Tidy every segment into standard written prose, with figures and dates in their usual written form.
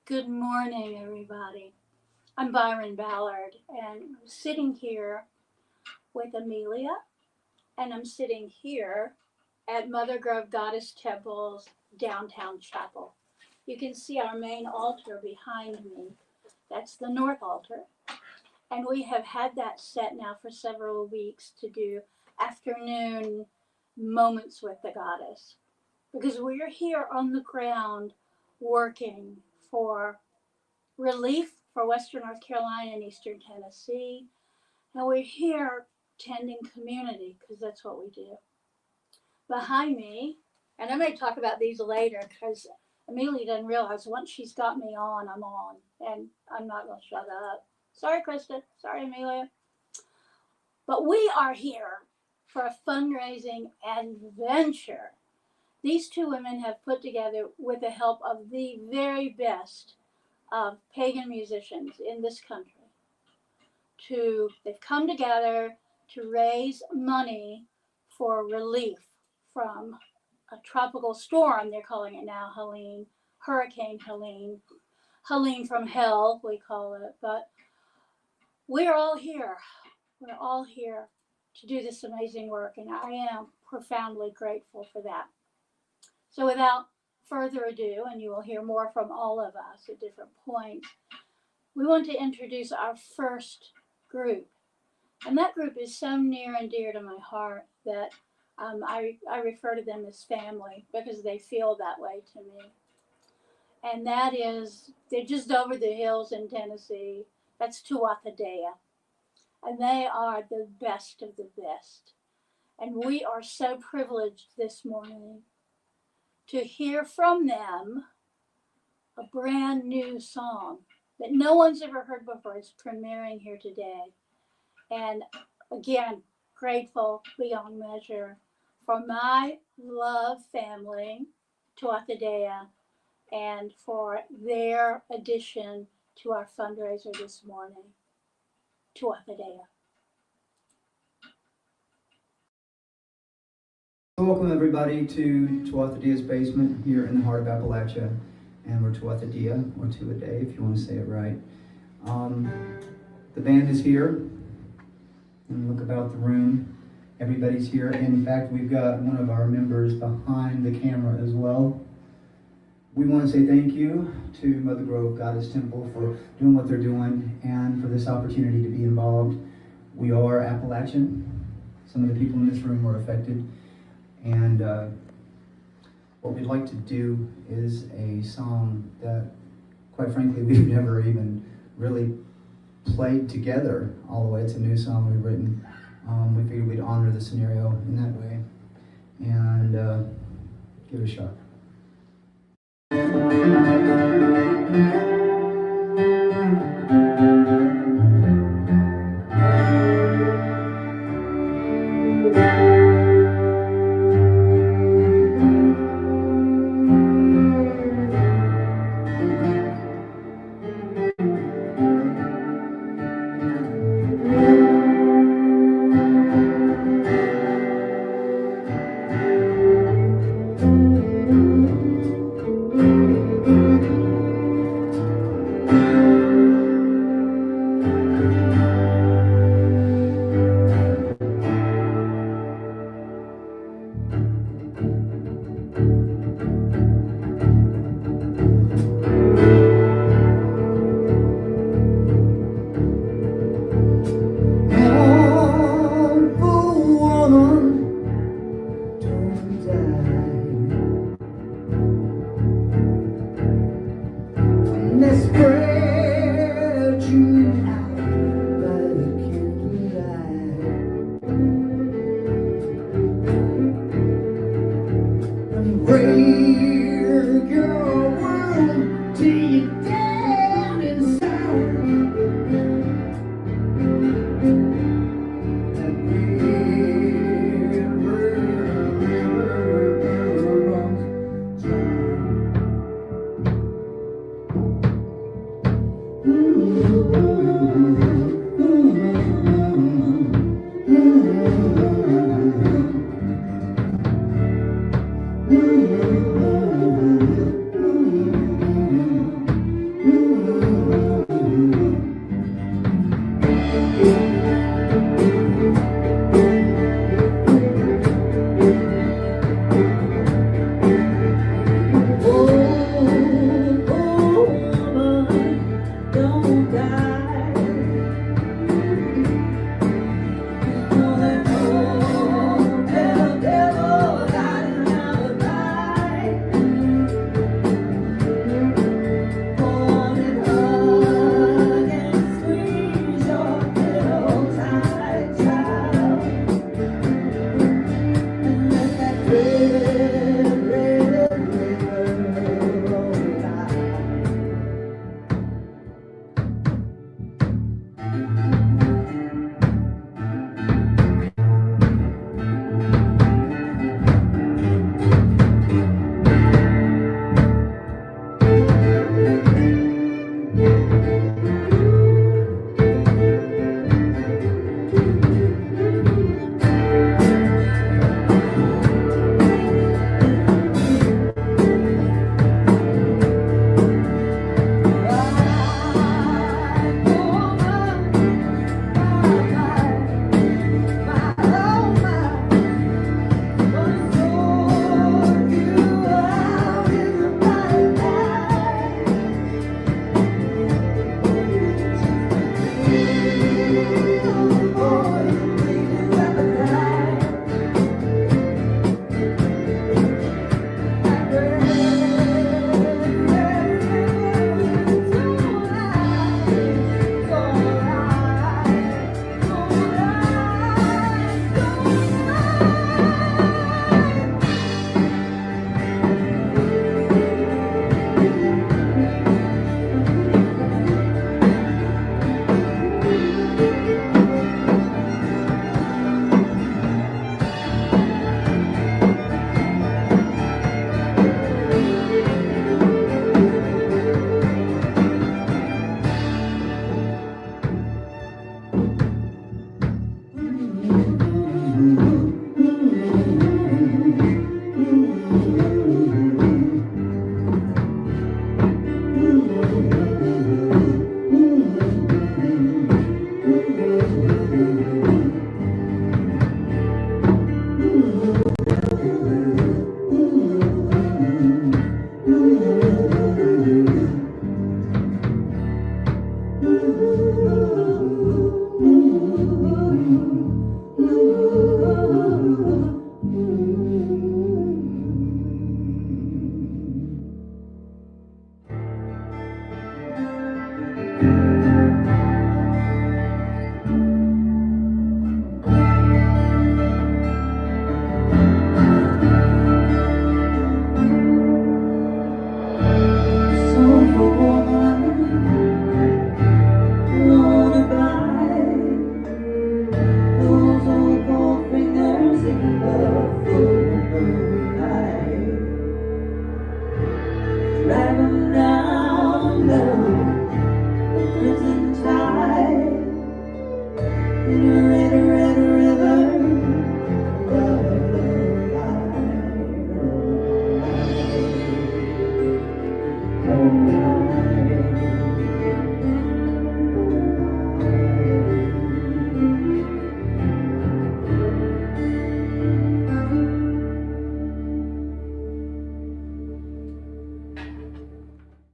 Good morning, everybody. I'm Byron Ballard, and I'm sitting here with Amelia, and I'm sitting here at Mother Grove Goddess Temple's downtown chapel. You can see our main altar behind me. That's the north altar. And we have had that set now for several weeks to do afternoon moments with the goddess. Because we're here on the ground working for relief for Western North Carolina and Eastern Tennessee. And we're here tending community because that's what we do. Behind me, and I may talk about these later because Amelia doesn't realize once she's got me on, I'm on. And I'm not going to shut up. Sorry, Krista. Sorry, Amelia. But we are here for a fundraising adventure. These two women have put together, with the help of the very best of pagan musicians in this country, they've come together to raise money for relief from a tropical storm, they're calling it now, Helene, Hurricane Helene, Helene from hell, we call it. But we're all here. We're all here to do this amazing work, and I am profoundly grateful for that. So without further ado, and you will hear more from all of us at different points, we want to introduce our first group. And that group is so near and dear to my heart that I refer to them as family because they feel that way to me. And that is, they're just over the hills in Tennessee. That's Tuatha-Dea. And they are the best of the best. And we are so privileged this morning to hear from them a brand new song that no one's ever heard before. It's premiering here today. And again, grateful beyond measure for my love family, Tuatha-Dea, and for their addition to our fundraiser this morning, Tuatha-Dea. Welcome everybody to Tuatha-Dea's basement here in the heart of Appalachia, and we're Tuatha-Dea, or Tuatha-Dea if you want to say it right. The band is here, and look about the room. Everybody's here. In fact, we've got one of our members behind the camera as well. We want to say thank you to Mother Grove Goddess Temple for doing what they're doing and for this opportunity to be involved. We are Appalachian. Some of the people in this room were affected. And what we'd like to do is a song that, quite frankly, we've never even really played together all the way. It's a new song we've written. We figured we'd honor the scenario in that way and give it a shot.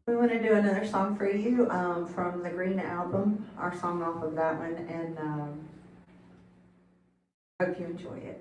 We want to do another song for you from the Green album, our song off of that one, and hope you enjoy it.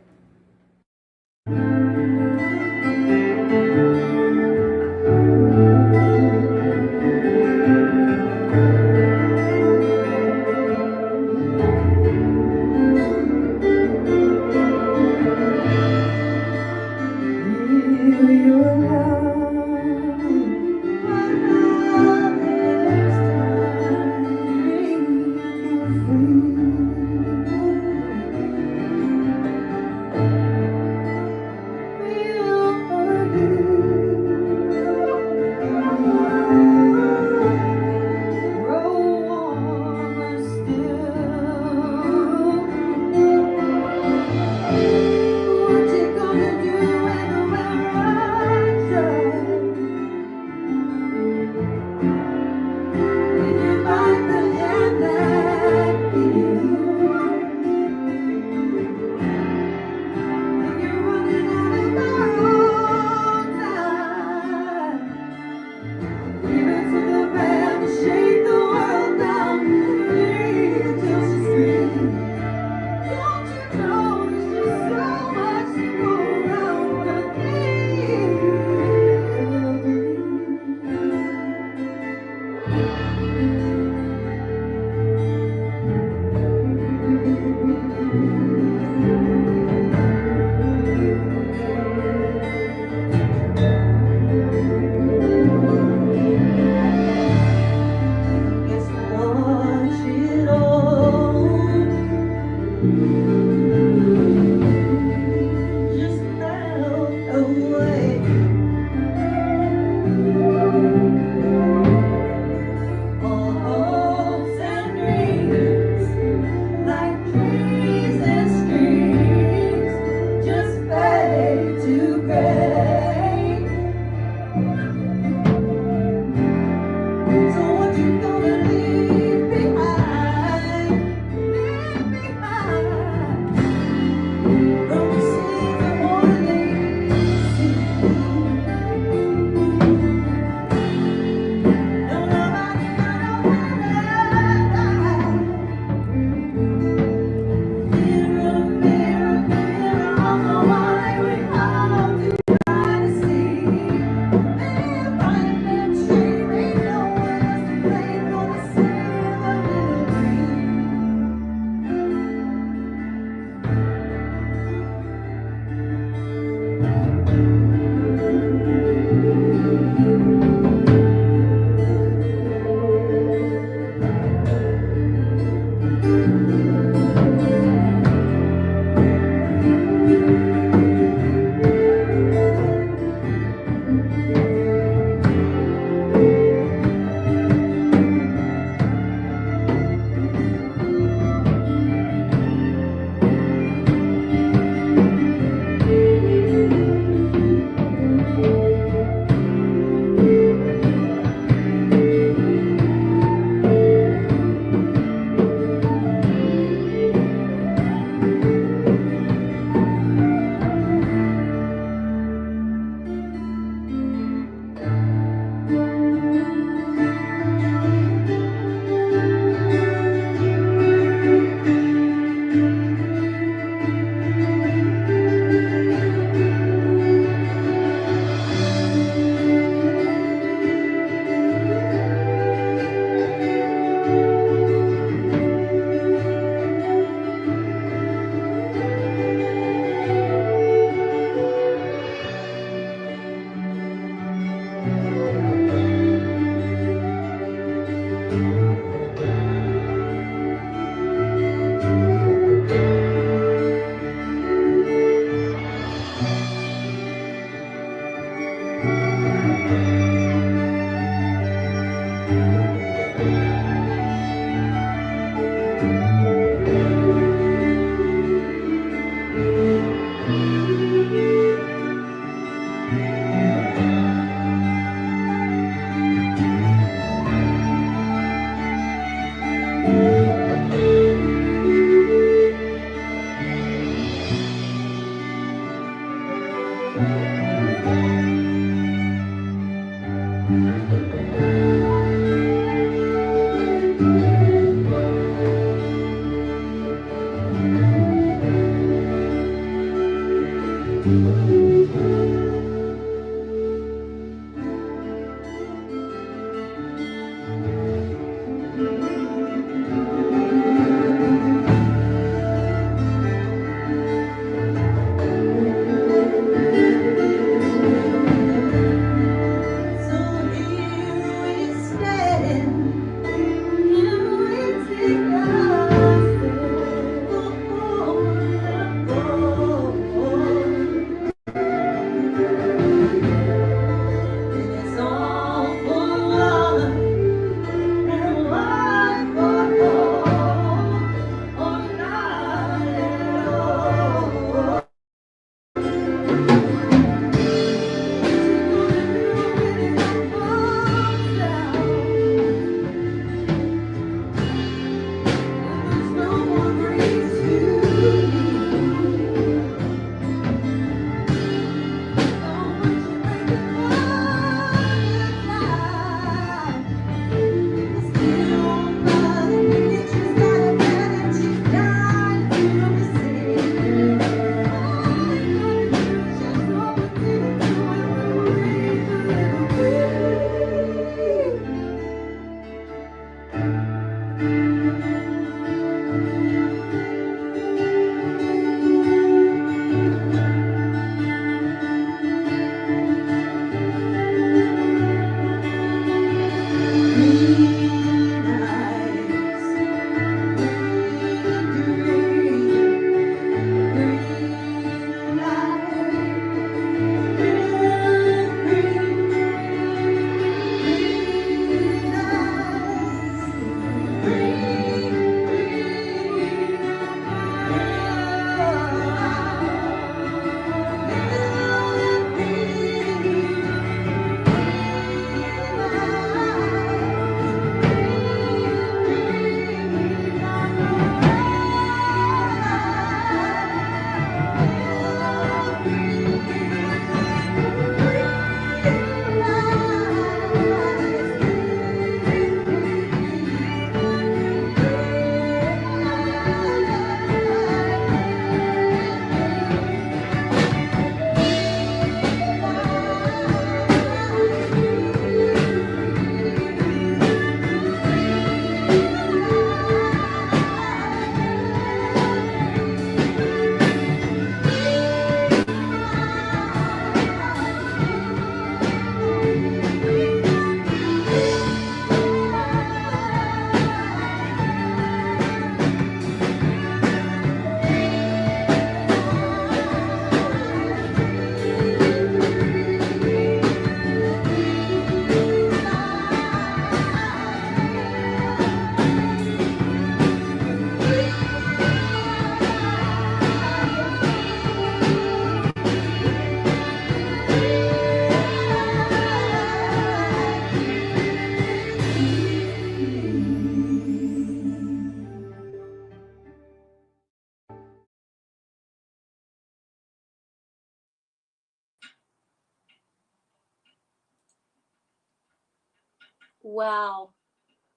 Wow,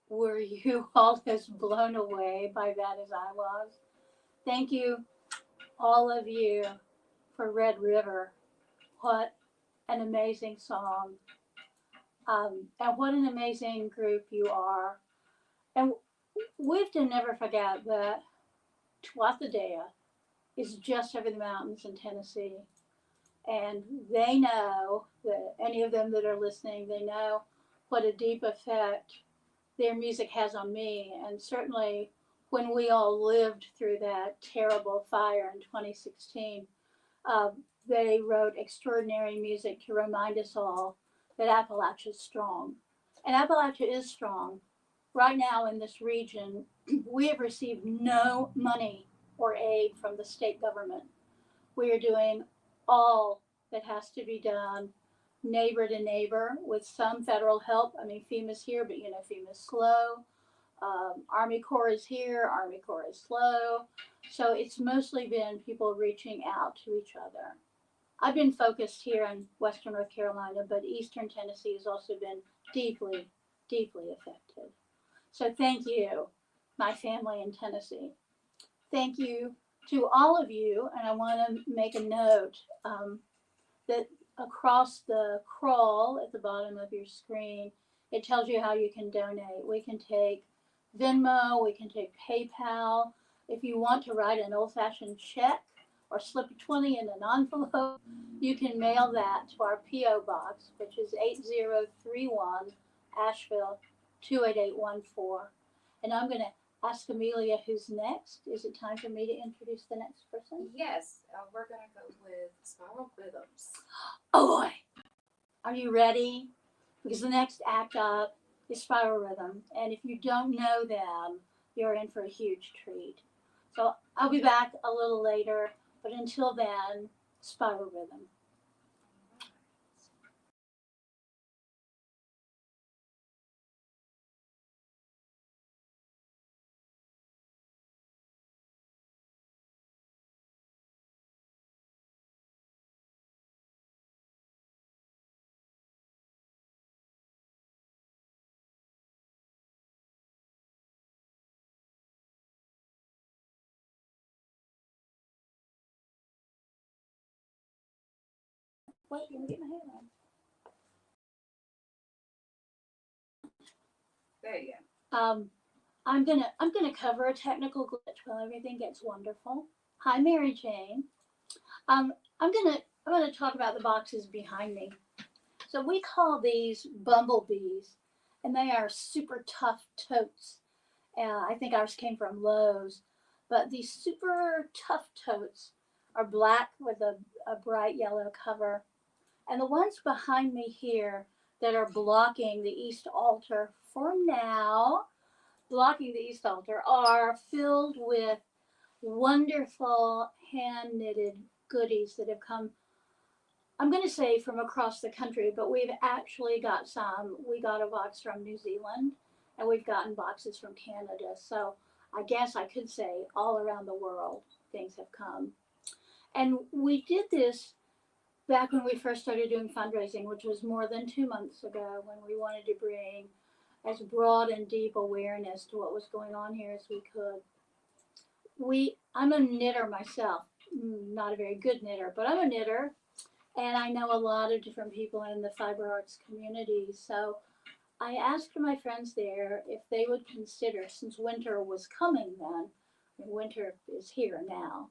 were you all as blown away by that as I was? Thank you, all of you, for Red River. What an amazing song. And what an amazing group you are. And we have to never forget that Tuatha is just over the mountains in Tennessee. And they know that any of them that are listening, they know what a deep effect their music has on me. And certainly when we all lived through that terrible fire in 2016, they wrote extraordinary music to remind us all that Appalachia is strong. And Appalachia is strong. Right now in this region, we have received no money or aid from the state government. We are doing all that has to be done, neighbor to neighbor, with some federal help. I mean, FEMA's here, but you know, FEMA's slow. Army Corps is here, Army Corps is slow. So it's mostly been people reaching out to each other. I've been focused here in Western North Carolina, but Eastern Tennessee has also been deeply, deeply affected. So thank you, my family in Tennessee. Thank you to all of you, and I want to make a note that across the crawl at the bottom of your screen, it tells you how you can donate. We can take Venmo, we can take PayPal. If you want to write an old-fashioned check or slip a 20 in an envelope, you can mail that to our P.O. Box, which is 8031 Asheville 28814. And I'm going to ask Amelia who's next. Is it time for me to introduce the next person? Yes, we're gonna go with Spiral Rhythms. Oh boy! Are you ready? Because the next act up is Spiral Rhythm. And if you don't know them, you're in for a huge treat. So I'll be back a little later, but until then, Spiral Rhythm. Wait, let me get my hair on. There you go. I'm gonna cover a technical glitch while everything gets wonderful. Hi, Mary Jane. Um, I'm gonna talk about the boxes behind me. So we call these bumblebees, and they are super tough totes. I think ours came from Lowe's, but these super tough totes are black with a bright yellow cover. And the ones behind me here that are blocking the east altar for now, blocking the east altar, are filled with wonderful hand knitted goodies that have come, I'm going to say from across the country, but we've actually got some. We got a box from New Zealand, and we've gotten boxes from Canada. So I guess I could say all around the world things have come. And we did this back when we first started doing fundraising, which was more than 2 months ago, when we wanted to bring as broad and deep awareness to what was going on here as we could. I'm a knitter myself, not a very good knitter, but I'm a knitter, and I know a lot of different people in the fiber arts community. So I asked my friends there if they would consider, since winter was coming then, winter is here now,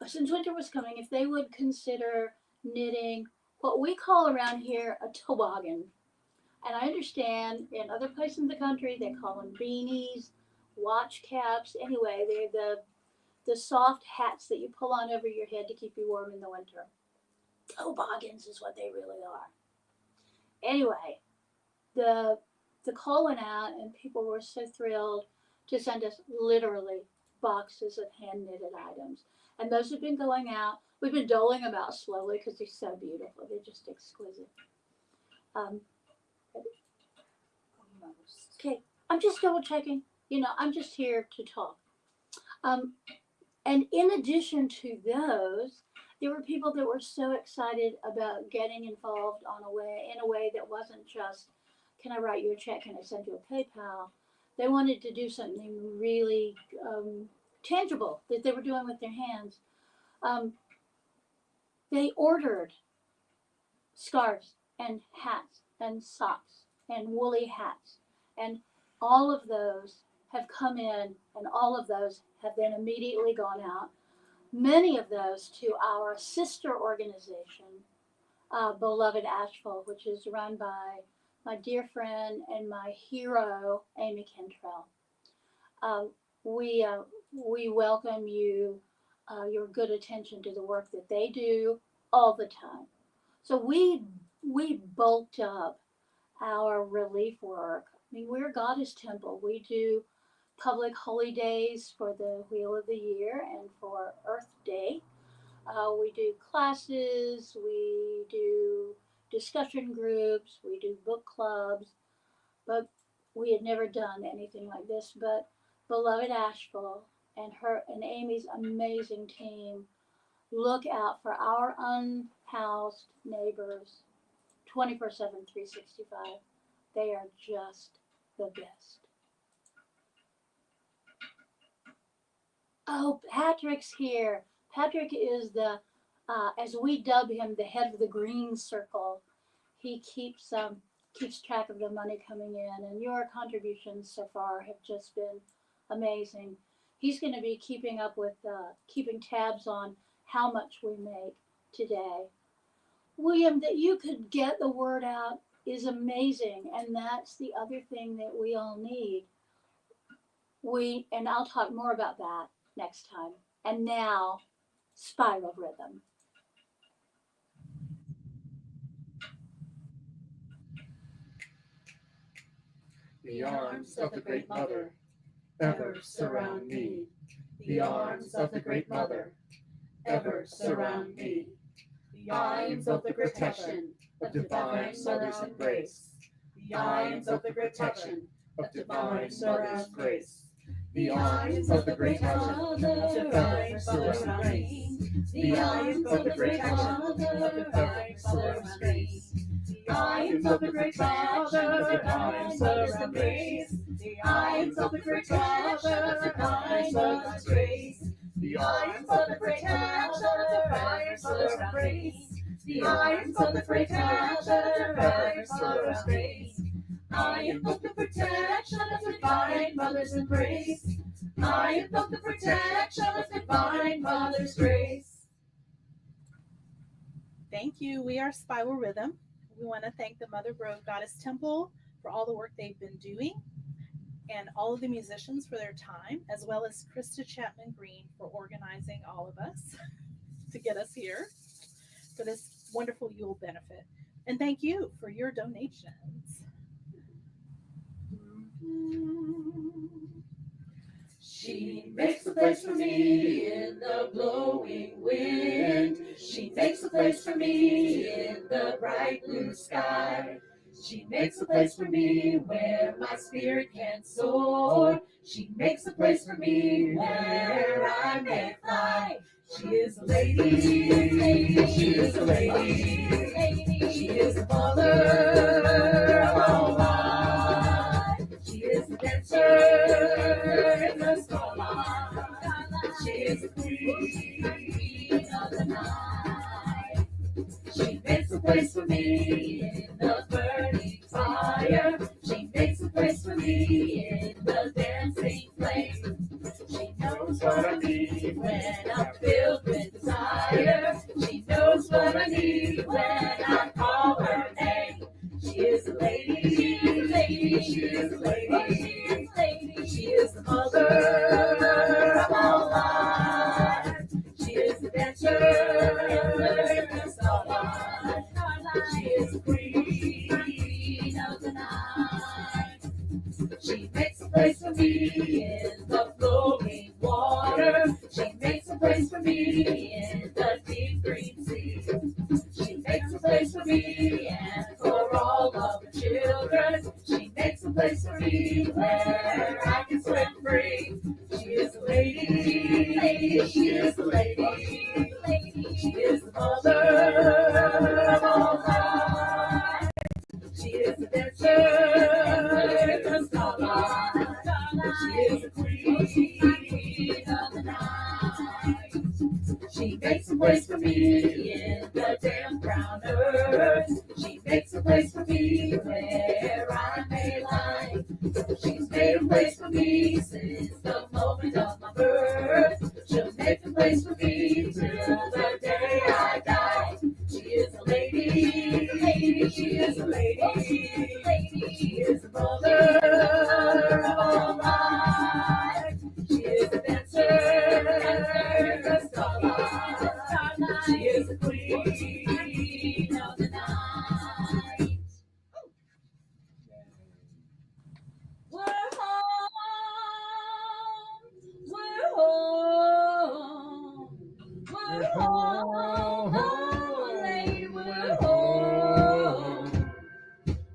since winter was coming, if they would consider knitting what we call around here a toboggan. And I understand in other places in the country they call them beanies, watch caps. Anyway, they're the soft hats that you pull on over your head to keep you warm in the winter. Toboggans is what they really are. Anyway, the call went out and people were so thrilled to send us literally boxes of hand knitted items. And those have been going out. We've been doling them out slowly because they're so beautiful. They're just exquisite. Okay, I'm just double checking. I'm just here to talk. And in addition to those, there were people that were so excited about getting involved in a way that wasn't just can I write you a check? Can I send you a PayPal? They wanted to do something really tangible that they were doing with their hands. They ordered scarves and hats and socks and woolly hats, and all of those have come in, and all of those have then immediately gone out. Many of those to our sister organization, Beloved Asheville, which is run by my dear friend and my hero, Amy Cantrell. We welcome you, your good attention to the work that they do all the time. So we bulked up our relief work. I mean, we're Goddess Temple. We do public holy days for the Wheel of the Year and for Earth Day. We do classes, we do discussion groups, we do book clubs, but we had never done anything like this. But Beloved Asheville and her and Amy's amazing team look out for our unhoused neighbors 24/7, 365. They are just the best. Oh, Patrick's here. Patrick is the, as we dub him, the head of the green circle. He keeps track of the money coming in, and your contributions so far have just been amazing. He's going to be keeping up with, keeping tabs on how much we make today. William, that you could get the word out is amazing, and that's the other thing that we all need. And I'll talk more about that next time. And now, Spiral Rhythm. The arms of the Great Mother ever surround me. The arms of the Great Mother ever surround me. The arms of the protection of divine Mother's embrace. The arms of the protection of divine Mother's grace. The arms of the Great Mother of divine Mother's embrace. The arms of the Great Mother of divine Mother's grace. The arms of the Great Mother of divine Mother's embrace. The arms of the Great Mother of divine Mother's grace. The arms of the Great Mother of divine Mother's embrace. The arms of the Great Mother of divine Mother's grace. I invoke the protection of divine Mother's embrace. I invoke the protection of divine Mother's grace. Thank you. We are Spiral Rhythm. We want to thank the Mother Grove Goddess Temple for all the work they've been doing, and all of the musicians for their time, as well as Krista Chapman Green for organizing all of us to get us here for this wonderful Yule benefit. And thank you for your donations. She makes a place for me in the blowing wind. She makes a place for me in the bright blue sky. She makes a place for me where my spirit can soar. She makes a place for me where I may fly. She is a lady, she is a lady, she is the mother of all life. She is the dancer in the starlight. She is the queen of the night. She makes a place for me in the burning fire. She makes a place for me in the dancing flame. She knows what I need when I'm filled with desire. She knows what I need when I call her name. She is a lady, she is a lady, she is a lady, she is a lady. She is the mother of all life. She is the dancer in the starlight. She is the queen of the night. She makes a place for me in the flowing water. She makes a place for me in the deep green sea. She makes a place for me and for all of the children. She makes a place for me where I can swim free. She is a lady, she is a lady, she is the mother of all life. She is the dancer is the queen of the night. She makes a place for me in the damp brown earth. She makes a place for me where I may lie. She's made a place for me since the moment of my birth. She'll make a place for me till the day I die. She is a lady, she is a lady, she is the mother of all life. She is a dancer, a starlight. She is the queen of the night. We're home, we're home, oh, lady, we're home.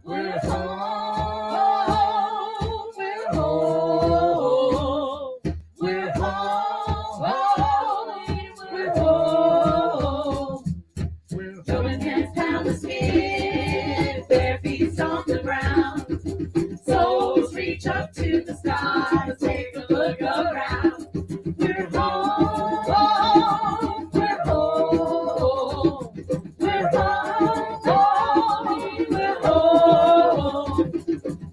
We're home, we're home, we're home, oh, lady, we're home. Throwing hands pound the skin, bare feet on the ground. Souls reach up to the sky, take a look around. We're home, home, we're home, we're home, home, we're home,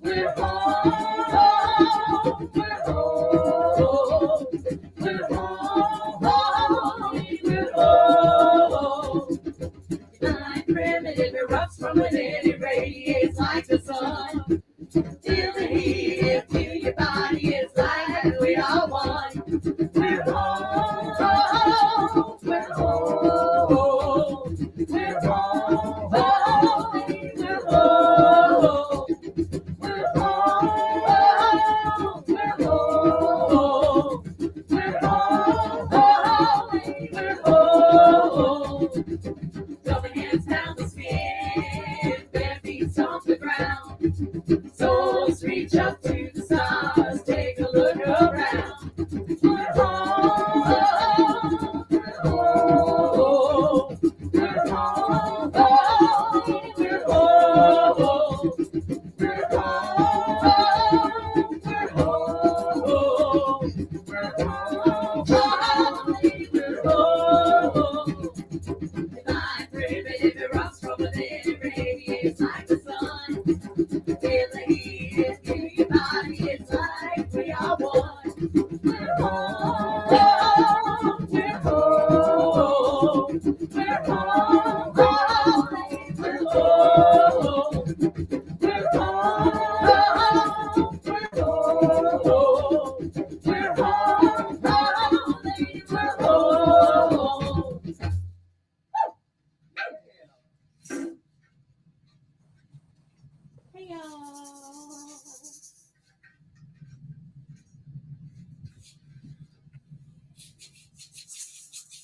we're home, home, we're home, we're home, home, we're home. Divine primitive erupts from within, it radiates like the sun. Feel the heat, feel your body, it's like we are one. We're home, home, we're home, we're home, home, we're home, we're home, we're home, we're home, we're home. Throwing hands down the skin, bare feet off the ground. Souls reach up to the stars, take a look around. We're home, we're home, we're home, we're home, we're home, we're home, we're home, we're home. Divine primitive erupts from within, it radiates like the sun. Feel the heat, feel your body, it's like we are one. We're home, we're home, we're home, we're home, we're home, we're home, we're home, we're home. Hey y'all.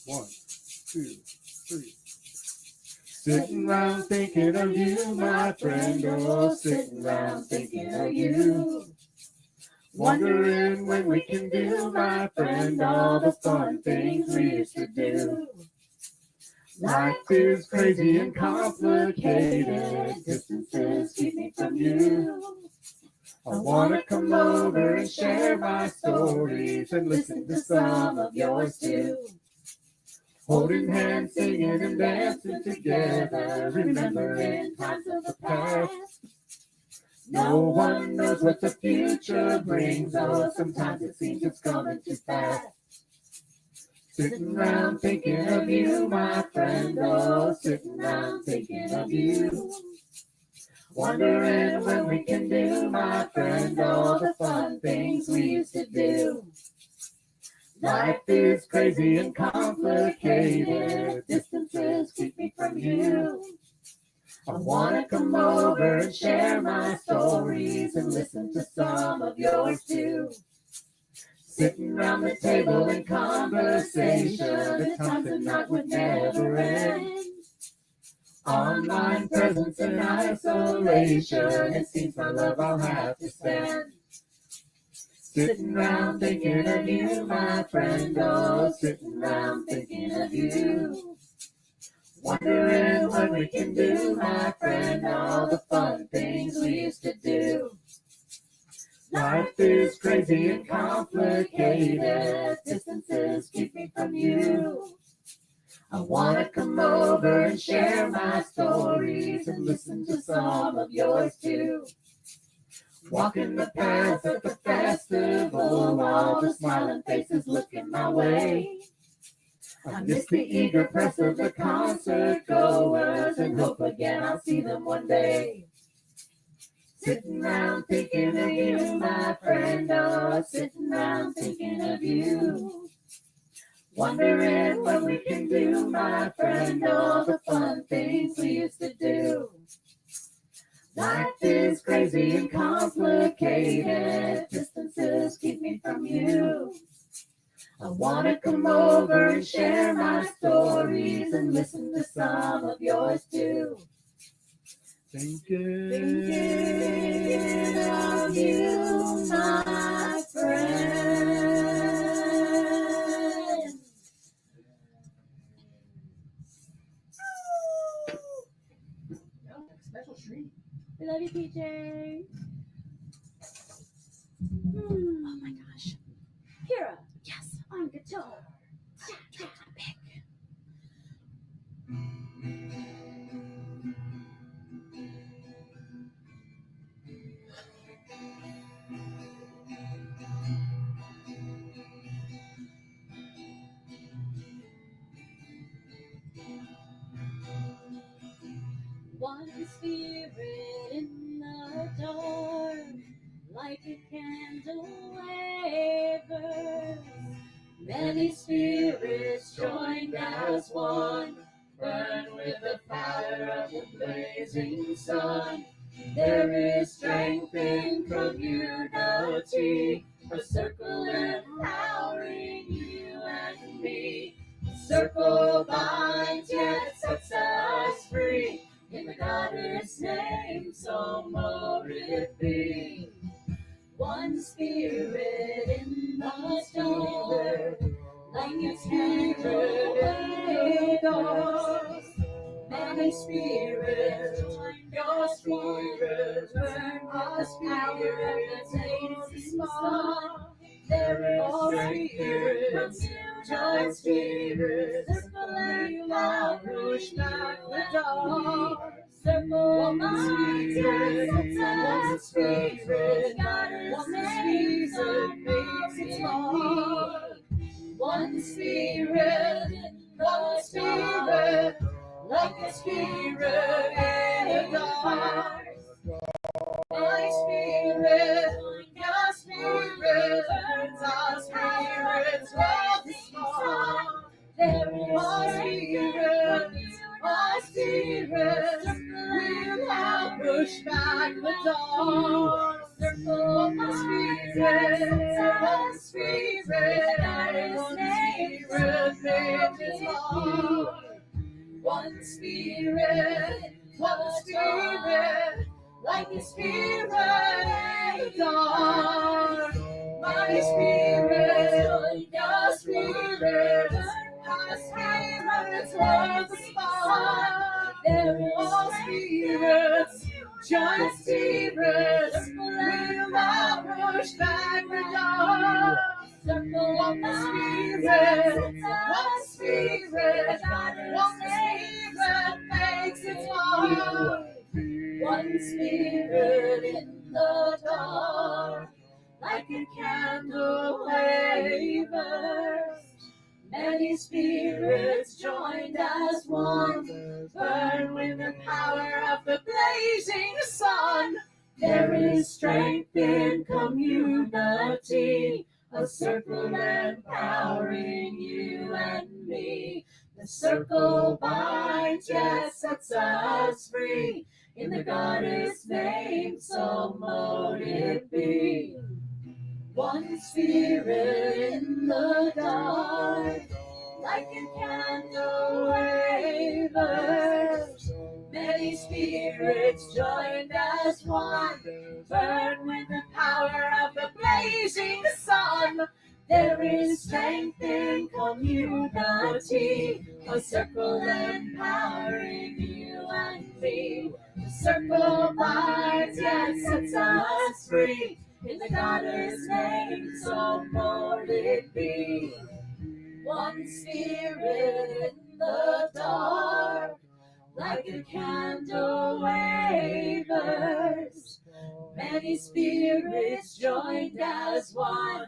One, two, three. Sitting round thinking of you, my friend. Oh, sitting round thinking of you. Wondering when we can do, my friend, all the fun things we used to do. Life is crazy and complicated. Distances keep me from you. I want to come over and share my stories and listen to some of yours too. Holding hands, singing and dancing together, remembering times of the past. No one knows what the future brings, oh, sometimes it seems it's coming too fast. Sitting round thinking of you, my friend, oh, sitting round thinking of you. Wondering when we can do, my friend, all the fun things we used to do. Life is crazy and complicated. Distances keep me from you. I want to come over and share my stories and listen to some of yours too. Sitting round the table in conversation, the times and night would never end. Online presence and isolation, it seems my love I'll have to spend. Sitting round thinking of you, my friend, oh, sitting round thinking of you. Wondering when we can do, my friend, all the fun things we used to do. Life is crazy and complicated. Distances keep me from you. I wanna come over and share my stories and listen to some of yours too. Walking the paths at the festival while the smiling faces looking my way. I miss the eager press of the concert goers and hope again I'll see them one day. Sitting around thinking of you, my friend, oh, sitting around thinking of you. Wondering what we can do, my friend, all the fun things we used to do. Life is crazy and complicated, distances keep me from you. I wanna come over and share my stories and listen to some of yours too. Thinking of you, my friend. Special treat. We love you, PJ. Oh my gosh. Kira, Yes. on guitar. One spirit in the dark, like a candle wavers. Many spirits joined as one, burn with the fire of the blazing sun. There is strength in community, a circle empowering you and me. The circle binds yet sets us free. In the Goddess' name, so mote it be. One spirit in the storm, like a candle wavers. Many spirits join your spirit, burn the spirit of the blazing sun. There is strength in joy spirit, circle and power, push back the dark. Circle minds and spirit, Goddess names and makes it small. One spirit, like a spirit in the dark. My spirit, your spirit, turns our spirits with the spark. There is my spirit, will help push back the dawn. Circle my spirit, Goddess name, made is all. One spirit, like a spirit in the dark. My spirit, your spirit, our spirits were the spark. There is all spirits, giant spirits, will not push back the dark. Circle of the spirit, one spirit, makes it small. One spirit in the dark, like a candle wavers. Many spirits joined as one, burn with the power of the blazing sun. There is strength in community, a circle empowering you and me. The circle binds, yet sets us free. In the Goddess' name, so mote it be. One spirit in the dark, like a candle wavers. Many spirits joined as one, burn with the power of the blazing sun. There is strength in community, a circle empowering you and me. The circle binds yet sets us free. in the Goddess' name, so mote it be. One spirit in the dark, like a candle wavers. Many spirits joined as one,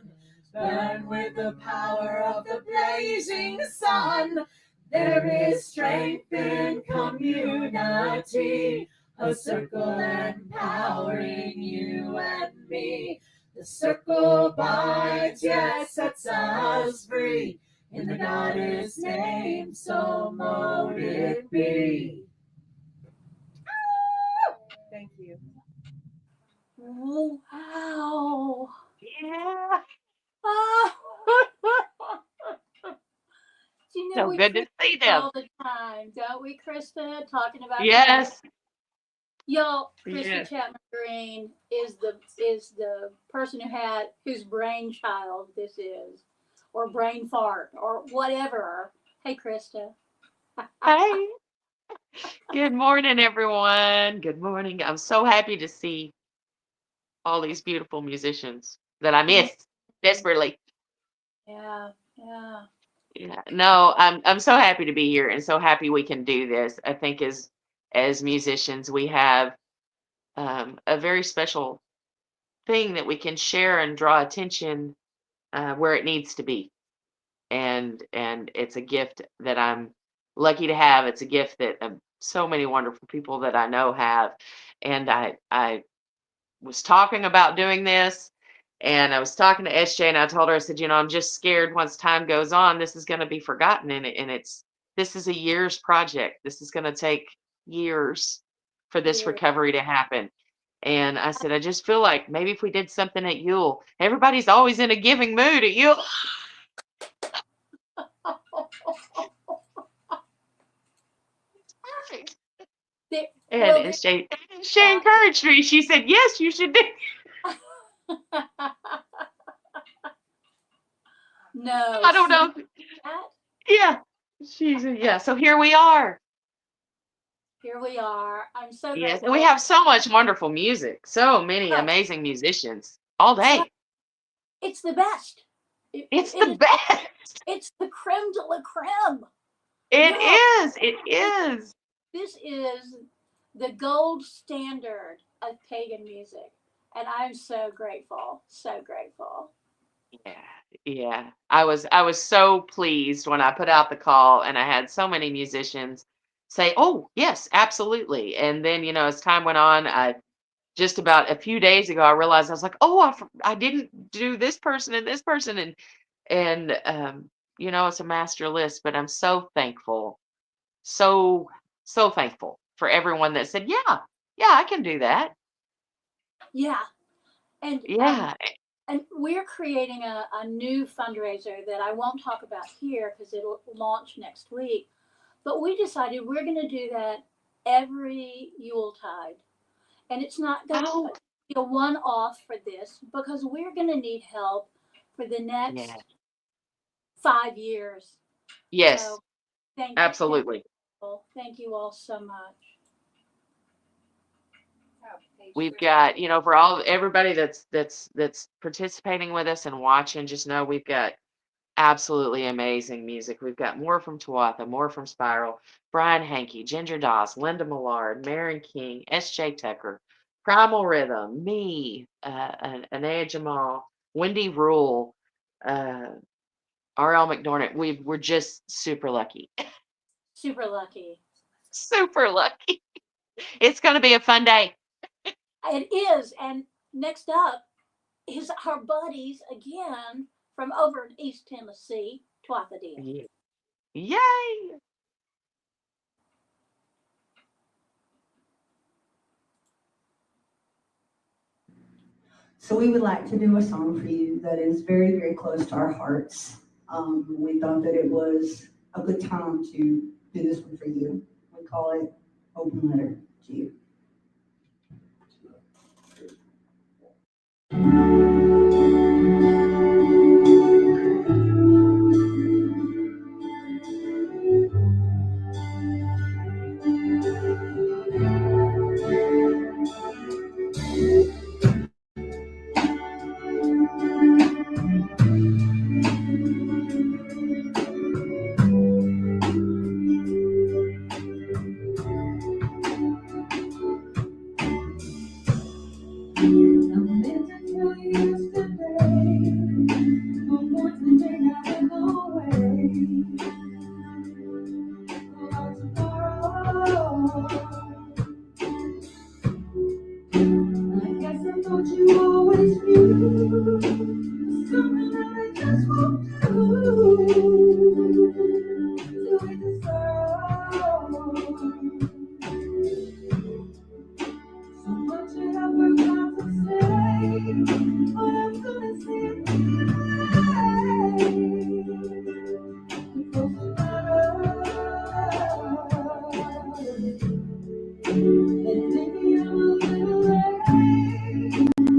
burn with the power of the blazing sun. There is strength in community, a circle empowering you and me. The circle binds, yet sets us free. In the Goddess' name, so mote it be. Thank you. Wow. Yeah. Ah. You know, So we good to preach see them. all the time, don't we, Krista? Talking about Yes. y'all. Krista Yes. Chapman Green is the person whose brainchild this is, or brain fart, or whatever. Hey, Krista. Hey. Good morning, everyone. Good morning. I'm so happy to see all these beautiful musicians that I miss desperately. Yeah, yeah. Yeah. No, I'm so happy to be here and so happy we can do this. I think as musicians, we have a very special thing that we can share and draw attention where it needs to be. And it's a gift that I'm lucky to have. It's a gift that so many wonderful people that I know have. And I was talking about doing this, and I was talking to SJ, and I told her, I said, I'm just scared once time goes on, this is going to be forgotten. This is a year's project. This is going to take years for this Years. recovery to happen. And I said, I just feel like maybe if we did something at Yule, everybody's always in a giving mood at Yule. Perfect. And SJ encouraged me. She said, yes, you should do. No. I don't know. Yeah. Yeah. So here we are. Here we are. I'm so Yes. grateful. And we have so much wonderful music. So many amazing musicians all day. It's the best. It's the best. It's the creme de la creme. It is. It is. This is the gold standard of pagan music. And I'm so grateful. So grateful. Yeah. Yeah. I was so pleased when I put out the call and I had so many musicians say, oh, yes, absolutely. And then, as time went on, just about a few days ago, I realized I was like, oh, I didn't do this person and this person. And it's a master list, but I'm so thankful. So thankful for everyone that said, yeah, I can do that. Yeah. And yeah. And we're creating a new fundraiser that I won't talk about here because it'll launch next week. But we decided we're going to do that every Yuletide. And it's not going to be a one-off for this because we're going to need help for the next 5 years. Yes. So absolutely. Thank you all so much. We've got, for everybody that's participating with us and watching, just know we've got absolutely amazing music. We've got more from Tuatha, more from Spiral, Brian Henke, Ginger Doss-Lynda, Millard, Meren King, S.J. Tucker, Primal Rhythm, me, Anaya Jamaal, Wendy Rule, R.L. MacDornain. We're just super lucky. Super lucky. Super lucky. It's going to be a fun day. It is. And next up is our buddies again from over in East Tennessee, Tuatha Dea. Yay! So we would like to do a song for you that is very, very close to our hearts. We thought that it was a good time to do this one for you. We call it Open Letter to You. meant to tell you yesterday, unfortunately not in the way. About tomorrow, I guess I thought you always knew. Something that I just won't do. Do it deserve so much that I forgot to say, but I'm gonna say it anyway. Because it matters. And maybe I'm a little late, but never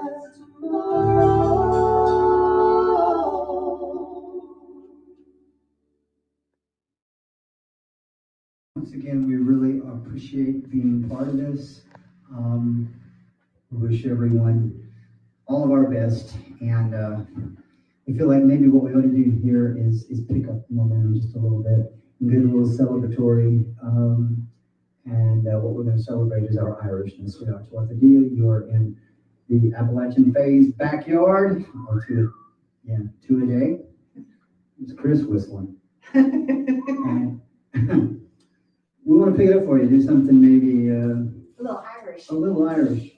is Once again, we really appreciate being part of this. We wish everyone all of our best, and we feel like maybe what we ought to do here is pick up momentum just a little bit and get a little celebratory. And what we're going to celebrate is our Irishness. We are Tuatha-Dea. You're in the Appalachian Phase backyard, or two a day. It's Chris whistling. And we want to pick it up for you. Do something maybe A little Irish. a little Irish.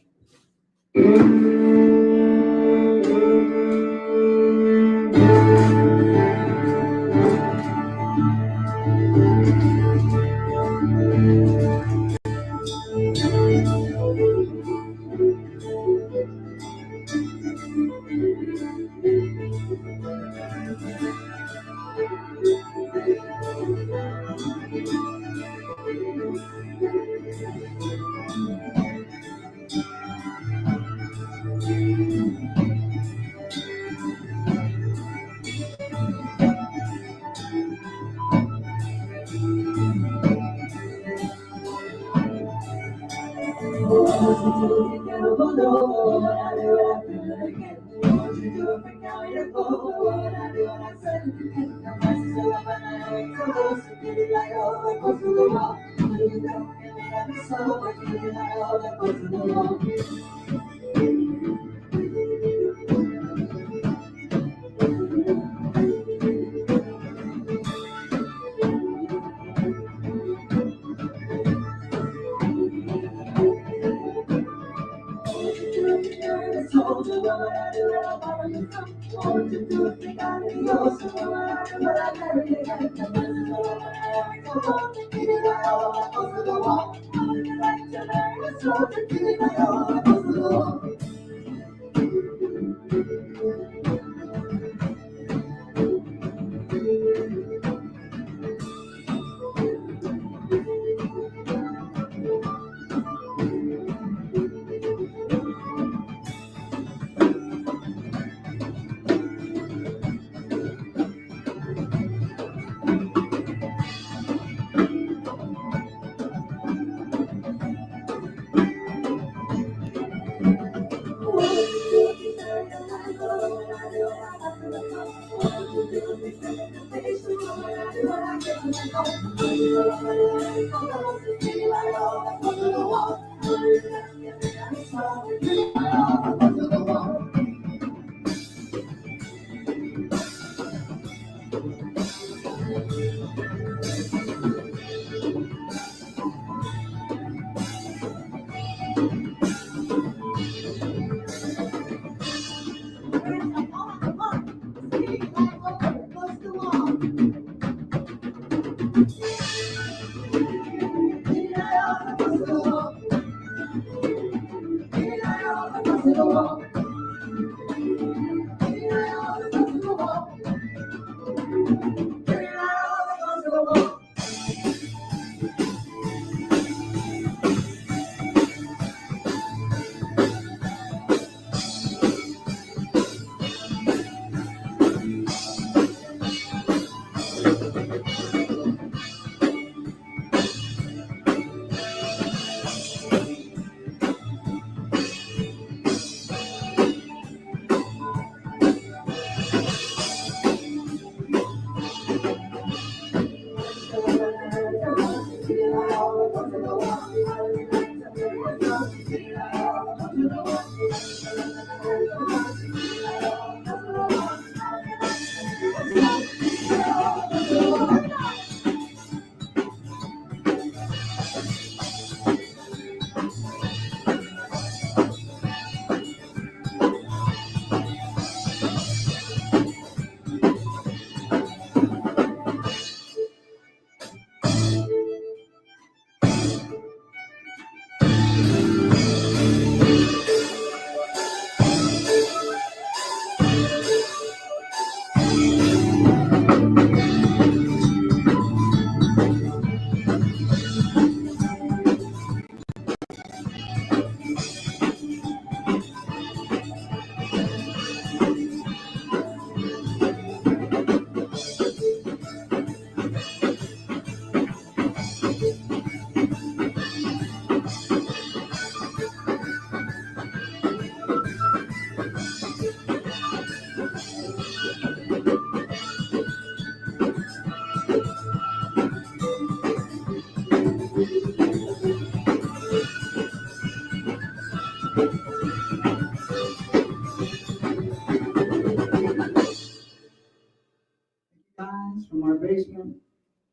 Guys, from our basement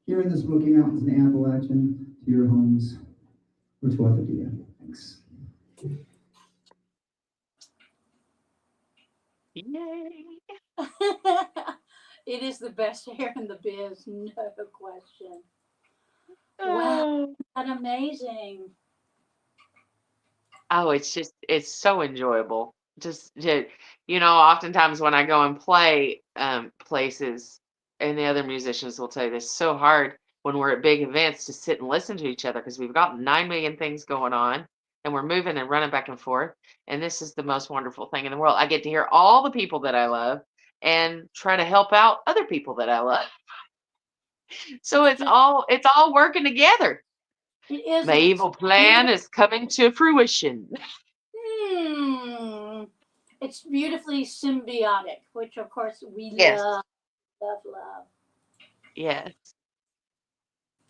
here in the Smoky Mountains in the Appalachian to your homes for 12th of the year. Thanks. Yay. It is the best hair in the biz, no question. Wow, Oh. that's amazing. Oh, it's so enjoyable. Oftentimes when I go and play places, and the other musicians will tell you this, it's so hard when we're at big events to sit and listen to each other because we've got 9 million things going on and we're moving and running back and forth. And this is the most wonderful thing in the world. I get to hear all the people that I love and try to help out other people that I love. So it's all working together. It is. My evil plan is coming to fruition. It's beautifully symbiotic, which of course we Yes. love. Yes.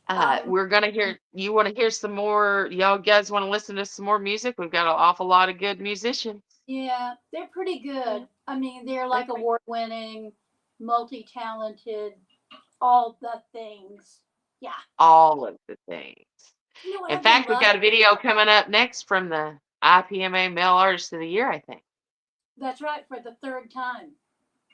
Um, We're gonna hear. You want to hear some more? Y'all guys want to listen to some more music? We've got an awful lot of good musicians. Yeah, they're pretty good. I mean, they're like Okay. award-winning, multi-talented, all the things. Yeah. All of the things. You know what In I've been fact, we've got a video coming up next from the IPMA Male Artist of the Year, I think, That's right, for the third time.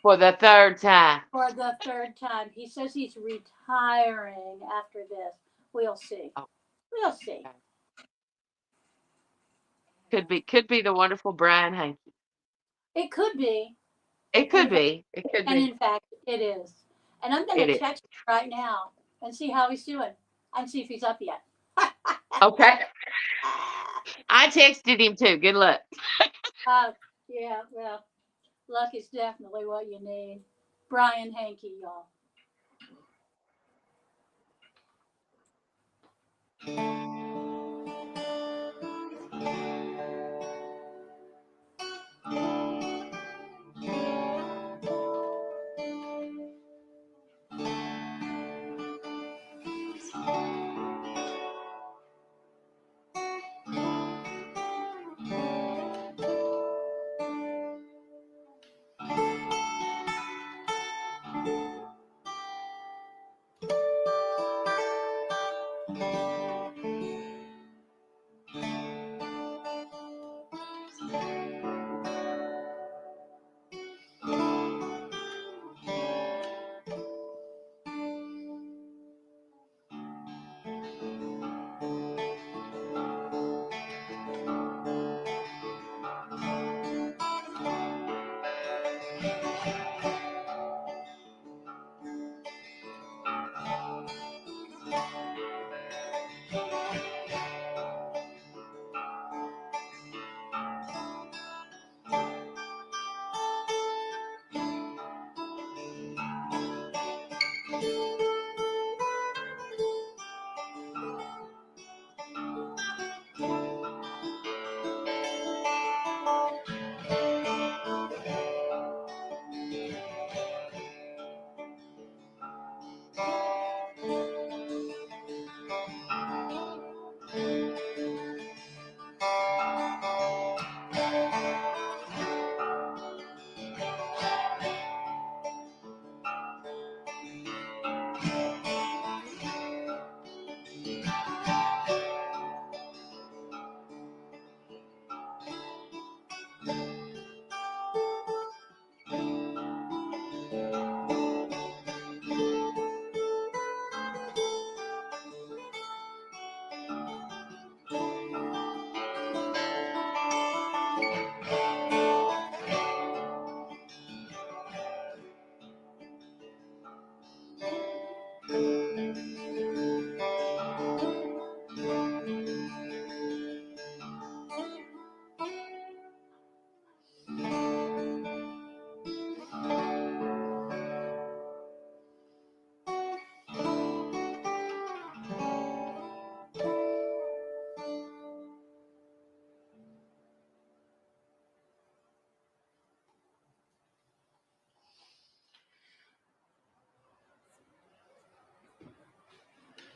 for the third time. For the third time. He says he's retiring after this. We'll see. Oh. We'll see. Could be the wonderful Brian Henke. It could be. It could be. It could And be. in fact, it is. And I'm going It to is. text him right now and see how he's doing and see if he's up yet. Okay. I texted him too. Good luck. Yeah, well, luck is definitely what you need. Brian Henke, y'all.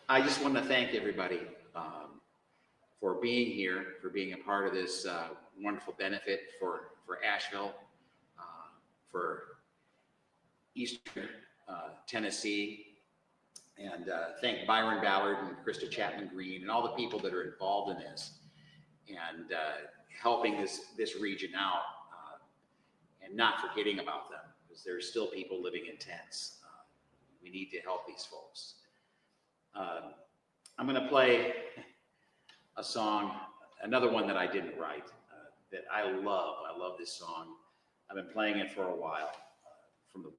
I just want to thank everybody for being here, for being a part of this wonderful benefit for Asheville, for Eastern Tennessee, and thank Byron, Ballard, and Krista Chapman Green, and all the people that are involved in this, and helping this region out, and not forgetting about them, because there's still people living in tents. We need to help these folks. I'm going to play a song, another one that I didn't write, that I love. I love this song. I've been playing it for a while, from the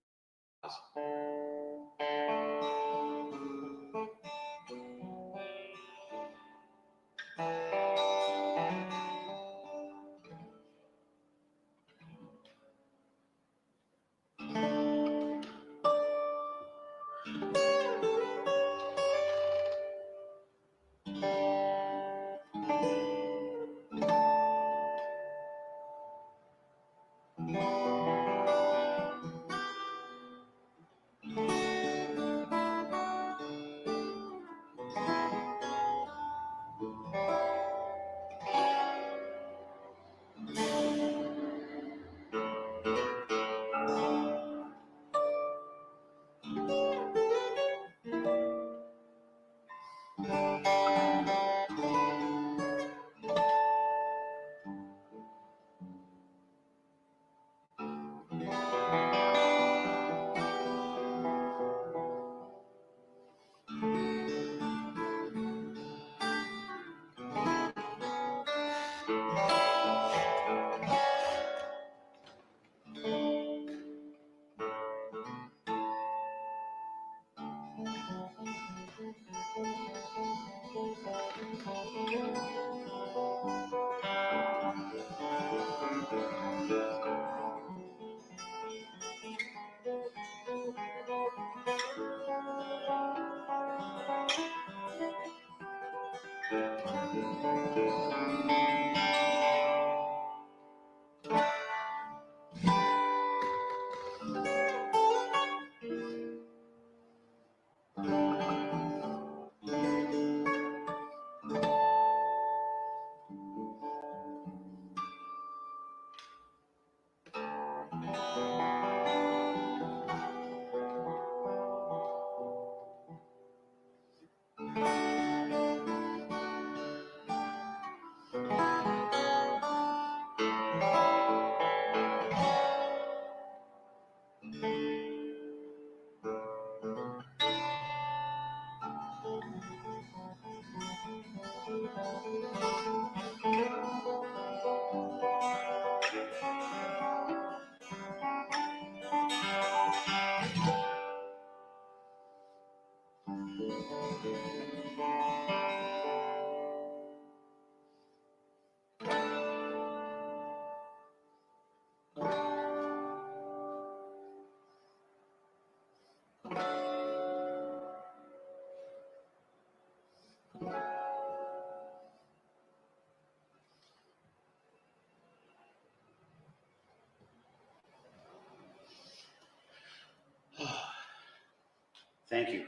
Thank you.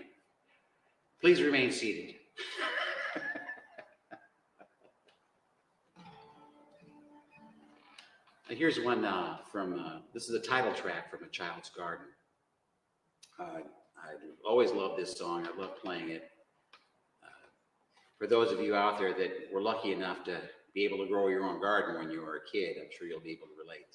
Please remain seated. Here's one from, this is a title track from A Child's Garden. I always loved this song. I love playing it. For those of you out there that were lucky enough to be able to grow your own garden when you were a kid, I'm sure you'll be able to relate.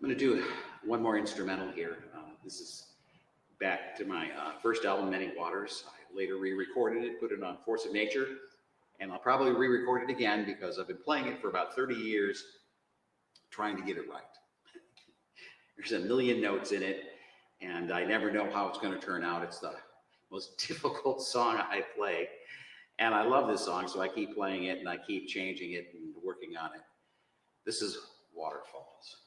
I'm going to do one more instrumental here. This is back to my first album, Many Waters. I later re-recorded it, put it on Force of Nature, and I'll probably re-record it again because I've been playing it for about 30 years, trying to get it right. There's a million notes in it, and I never know how it's going to turn out. It's the most difficult song I play, and I love this song, so I keep playing it, and I keep changing it and working on it. This is Waterfalls.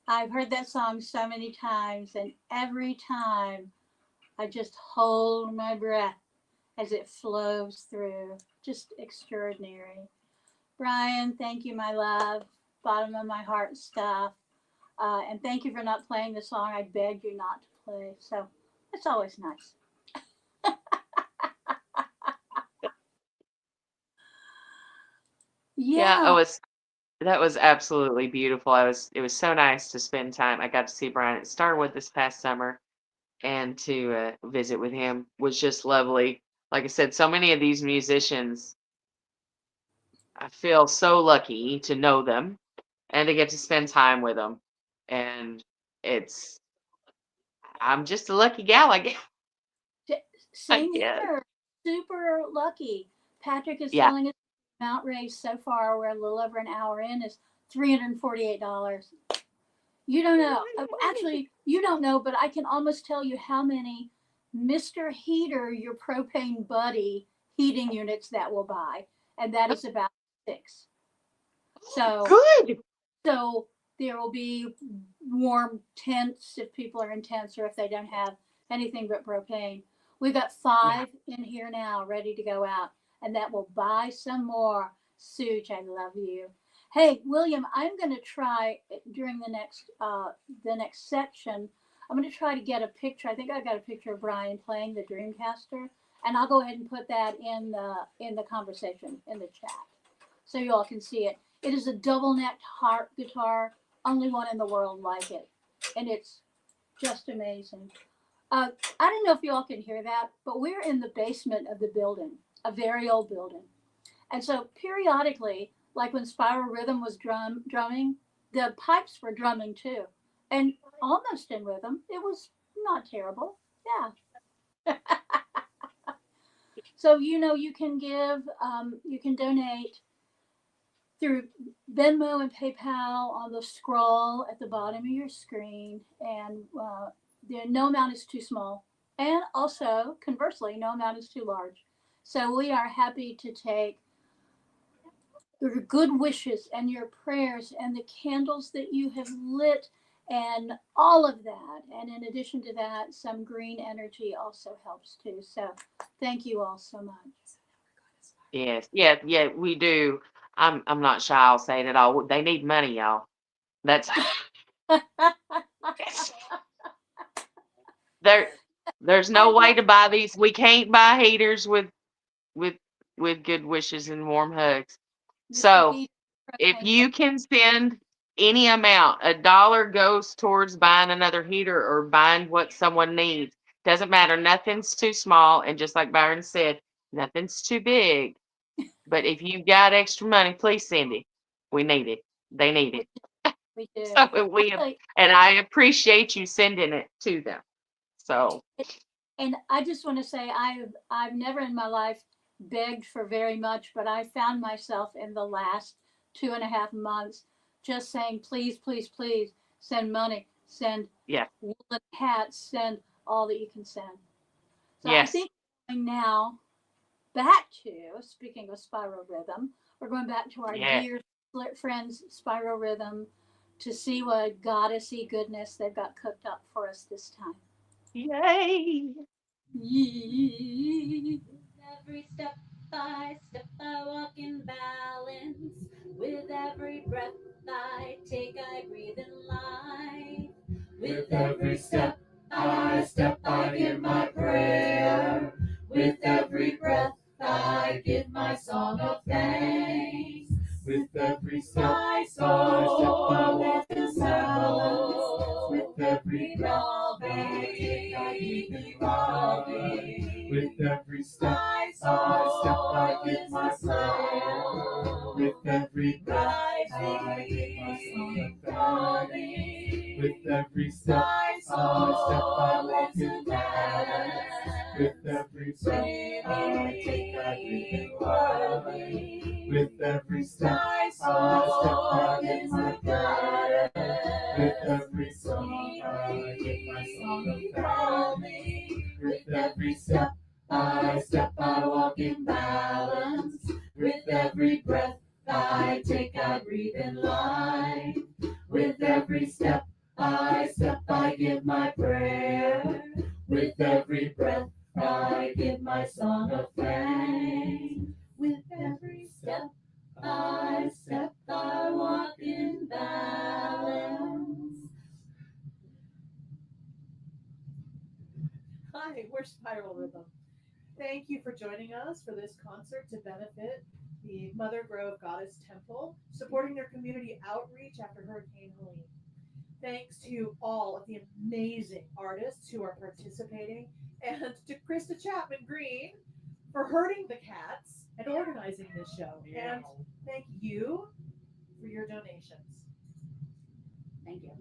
I've heard that song so many times, and every time I just hold my breath as it flows through. Just extraordinary. Brian, thank you, my love. Bottom of my heart stuff. And thank you for not playing the song I begged you not to play. So it's always nice. Yeah, Yeah. that was absolutely beautiful. It was so nice to spend time. I got to see Brian at Starwood this past summer, and to visit with him was just lovely. Like I said, so many of these musicians, I feel so lucky to know them and to get to spend time with them. And it's, I'm just a lucky gal, I guess. I Same guess. here. Super lucky. Patrick is Yeah. telling us the amount raised so far, we're a little over an hour in, is $348. You don't know. Actually, you don't know, but I can almost tell you how many Mr. Heater, your propane buddy, heating units that will buy. And that is about 6. So Good. So there will be warm tents if people are in tents or if they don't have anything but propane. We've got 5 in here now ready to go out, and that will buy some more. Suge, I love you. Hey, William, I'm going to try during the next section. I'm going to try to get a picture. I think I got a picture of Brian playing the Dreamcaster, and I'll go ahead and put that in the conversation in the chat, so you all can see it. It is a double-necked harp guitar, only one in the world like it, and it's just amazing. I don't know if you all can hear that, but we're in the basement of the building, a very old building. And so periodically, like when Spiral Rhythm was drumming, the pipes were drumming too, and almost in rhythm. It was not terrible. Yeah. So, you can you can donate through Venmo and PayPal on the scroll at the bottom of your screen, and no amount is too small, and also conversely, no amount is too large. So we are happy to take your good wishes and your prayers and the candles that you have lit and all of that. And in addition to that, some green energy also helps too. So thank you all so much. Yes. Yeah, we do. I'm not shy. I'll say it all. They need money, y'all. That's there's no way to buy these. We can't buy heaters with with good wishes and warm hugs. So if you can send any amount, $1 goes towards buying another heater or buying what someone needs. Doesn't matter. Nothing's too small. And just like Byron said, nothing's too big. But if you've got extra money, please send it. We need it. They need it. We do. So and I appreciate you sending it to them. So. And I just want to say I've never in my life begged for very much, but I found myself in the last 2.5 months just saying, please, please, please send money, send woolen hats, send all that you can send. So I think now back to, speaking of Spiral Rhythm, we're going back to our dear friends Spiral Rhythm to see what goddessy goodness they've got cooked up for us this time. Yay! Every step I walk in balance. With every breath I take, I breathe in life. With every step I give my prayer calling. With every step I give my soul. With every breath I give my song of thanks. With every step I walk in balance. With every breath I take, I breathe in. With every step I give my prayer. With every song I give my song of thanks. With every step I walk in balance. With every breath I take, I breathe in life. With every step I give my prayer. With every breath I give my song of thanks. With every step I walk in balance. Hi, we're Spiral Rhythm. Thank you for joining us for this concert to benefit the Mother Grove Goddess Temple, supporting their community outreach after Hurricane Helene. Thanks to all of the amazing artists who are participating, and to Krista Chapman Green for herding the cats and organizing this show. And thank you for your donations. Thank you.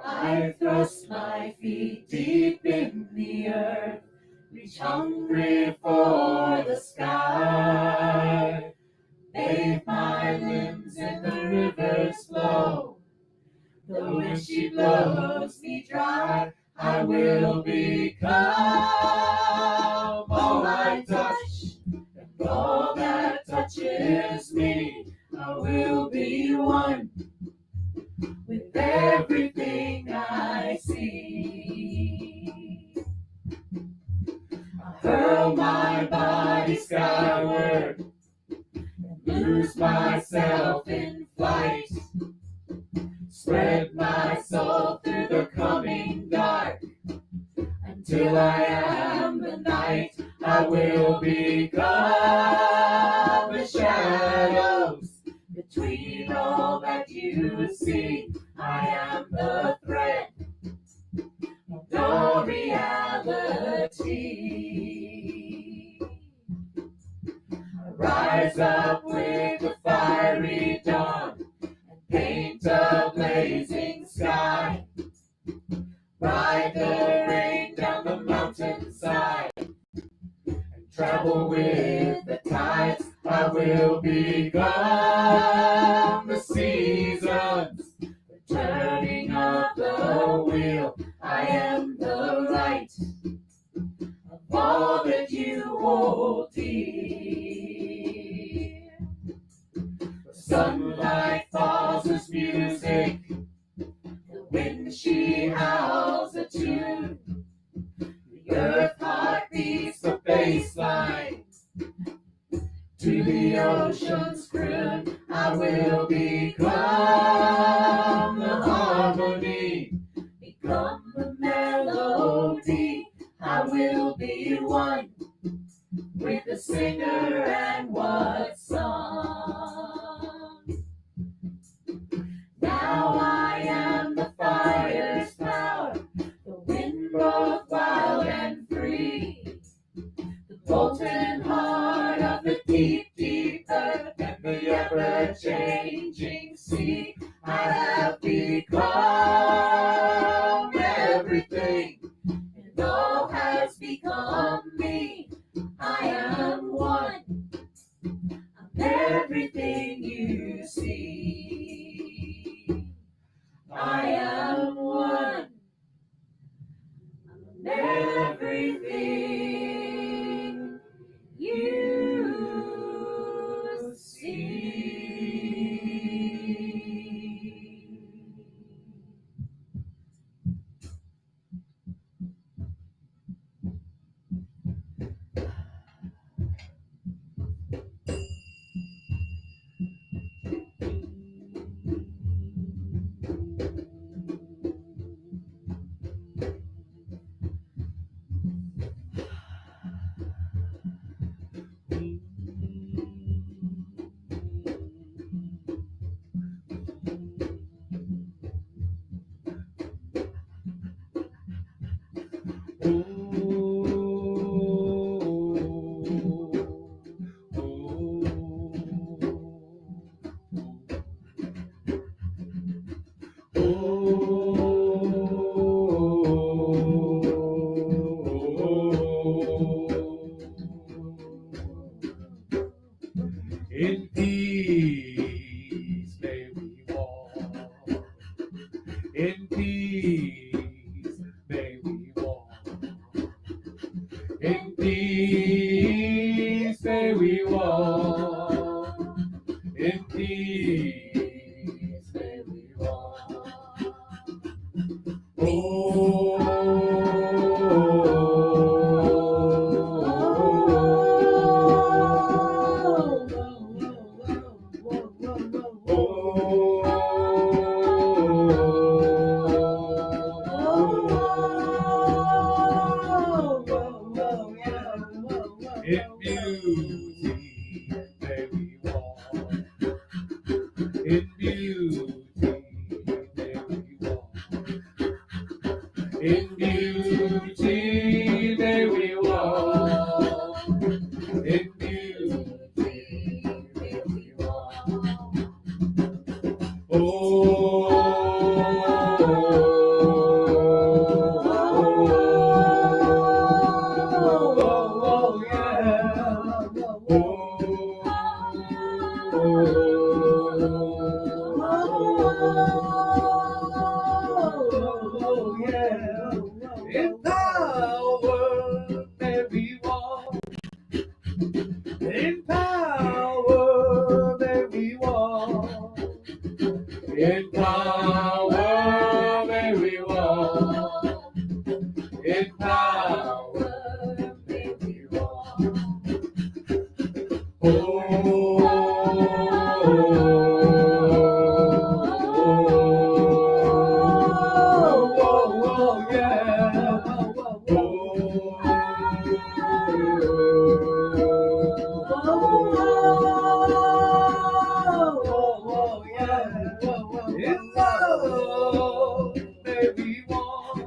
I thrust my feet deep in the earth, reach hungry for the sky, bathe my limbs in the river's flow. Though when she blows me dry, I will become all I touch, and all that touches me, I will be one with everything I see. I hurl my body skyward and lose myself in flight. Spread my soul through the coming dark until I am the night. I will become the shadows between all that you see. I am the thread of your reality. I rise up with the fiery dawn and paint a blazing sky. Ride the rain down the mountainside and travel with the tides. I will become the seasons, the turning of the wheel. I am the light of all that you hold dear. The sunlight falls as music, the wind she howls a tune. The earth heart beats the bass line to the ocean's croon. I will become the harmony, become the melody. I will be one with the singer and what song. Now I am the fire's power, the wind both wild and free, the molten heart of the deep, deep earth and the ever-changing sea. I have become In peace may we walk. In peace may we walk. In peace may we walk. In peace may we walk. In beauty may we walk. In beauty may we walk. In beauty may we walk. In beauty may we walk. In power may we walk. In power may we walk. In power may we walk. In power may we walk. In love may we walk.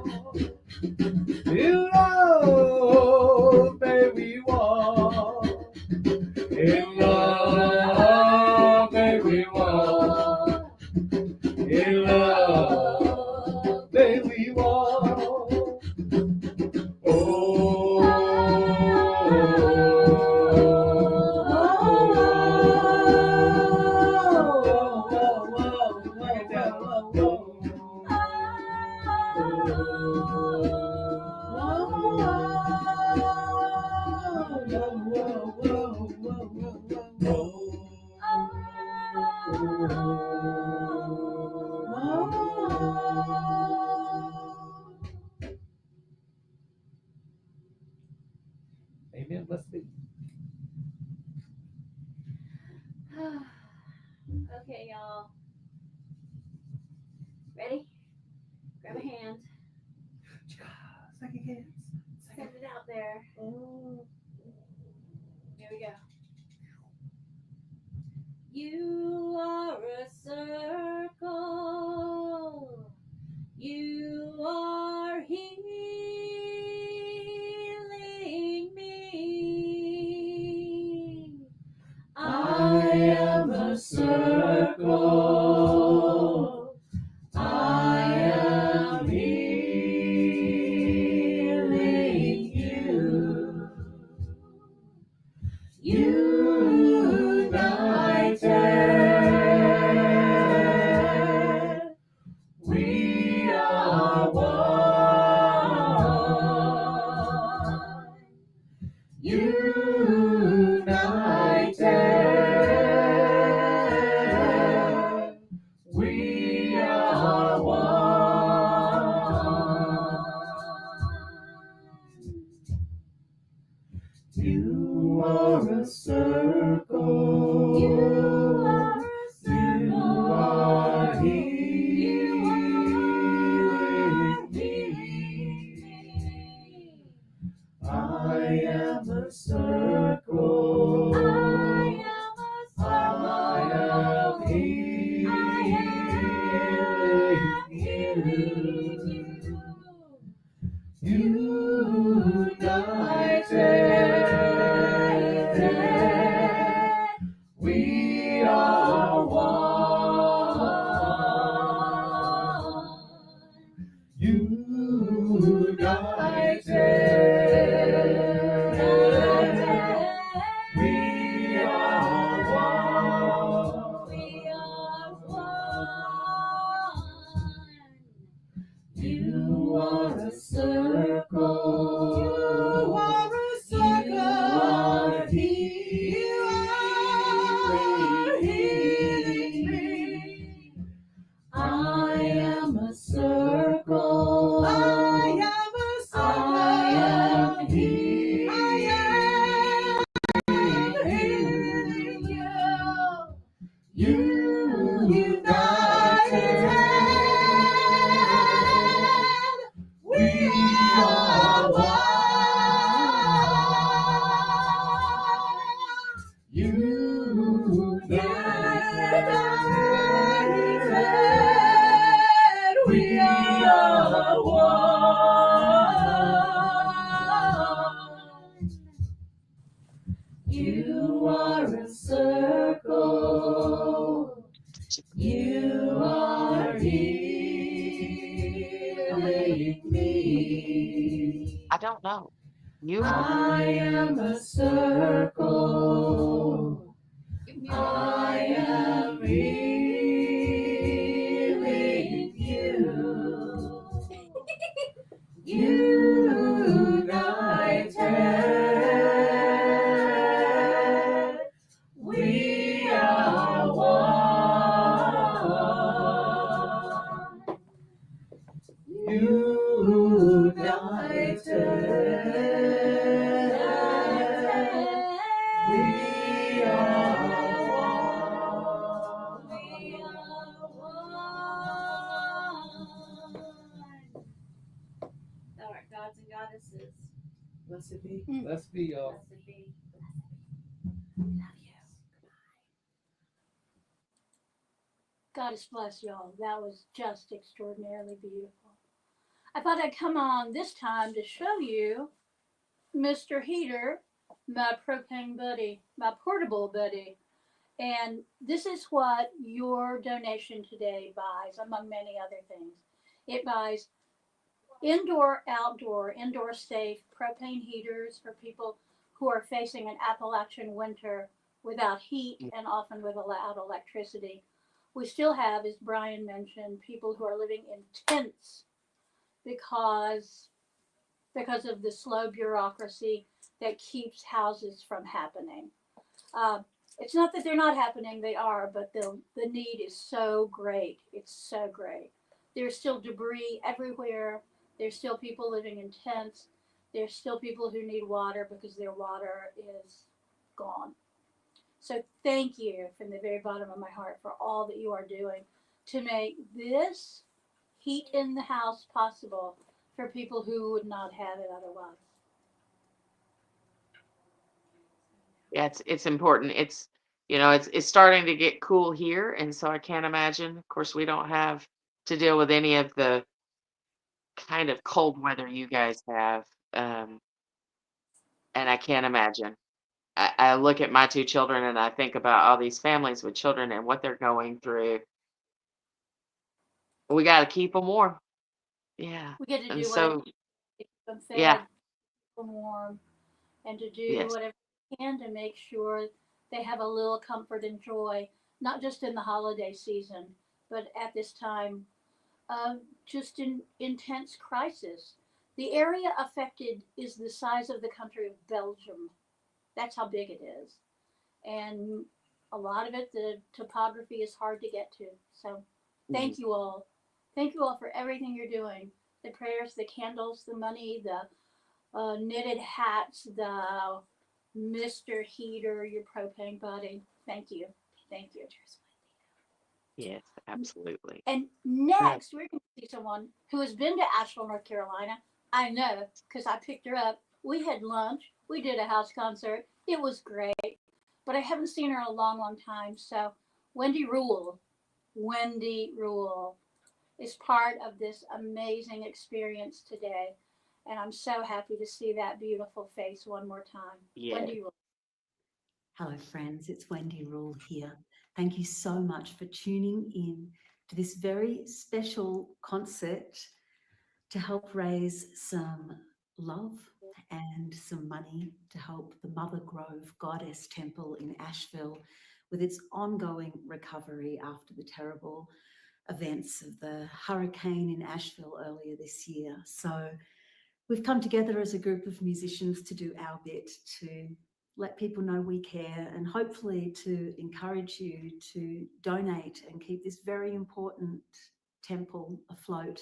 In love may we walk. In love may we walk. In love may we walk. Amen. Let's be. Okay, y'all. Ready? Grab a hand. Second hands. Set it out there. Oh. Here we go. You are a circle. You are healing me. I am a circle. I am healing you. United, we are one. United, we are one. You are a circle. You are a circle. You are healing me. I am a circle. I am a circle. I am healing you. You united, we are one. We are one. You are a circle. You are a circle. You are healing me. I am a circle. I am a circle. I am healing. I am healing you. United, we are one. United, we are one. You are a circle. You are healing me. I don't know. You I am a circle. I am healing you. United, we are one. United, we are one. We are one. Thou art gods and goddesses. Blessed be. Let's be y'all. Blessed be. God bless y'all. That was just extraordinarily beautiful. I thought I'd come on this time to show you Mr. Heater, my propane buddy, my portable buddy. And this is what your donation today buys, among many other things. It buys indoor safe propane heaters for people who are facing an Appalachian winter without heat and often without electricity. We still have, as Brian mentioned, people who are living in tents because of the slow bureaucracy that keeps houses from happening. It's not that they're not happening, they are, but the need is so great. It's so great. There's still debris everywhere. There's still people living in tents. There's still people who need water because their water is gone. So thank you from the very bottom of my heart for all that you are doing to make this heat in the house possible for people who would not have it otherwise. Yeah, it's important. It's it's starting to get cool here, and so I can't imagine. Of course, we don't have to deal with any of the kind of cold weather you guys have, and I can't imagine. I look at my two children and I think about all these families with children and what they're going through. We got to keep them warm. Yeah, We get to and do whatever so to keep them fed, yeah, keep them warm, and to do yes, whatever we can to make sure they have a little comfort and joy, not just in the holiday season, but at this time of just in intense crisis. The area affected is the size of the country of Belgium. That's how big it is. And a lot of it, the topography is hard to get to. So thank you all. Thank you all for everything you're doing. The prayers, the candles, the money, the knitted hats, the Mr. Heater, your propane buddy. Thank you. Thank you. yes, absolutely. And next, we're going to see someone who has been to Asheville, North Carolina. I know because I picked her up. We had lunch. We did a house concert. It was great. But I haven't seen her in a long, long time. So Wendy Rule is part of this amazing experience today. And I'm so happy to see that beautiful face one more time. Yeah. Wendy Rule. Hello, friends. It's Wendy Rule here. Thank you so much for tuning in to this very special concert to help raise some love and some money to help the Mother Grove Goddess Temple in Asheville with its ongoing recovery after the terrible events of the hurricane in Asheville earlier this year. So we've come together as a group of musicians to do our bit to let people know we care and hopefully to encourage you to donate and keep this very important temple afloat.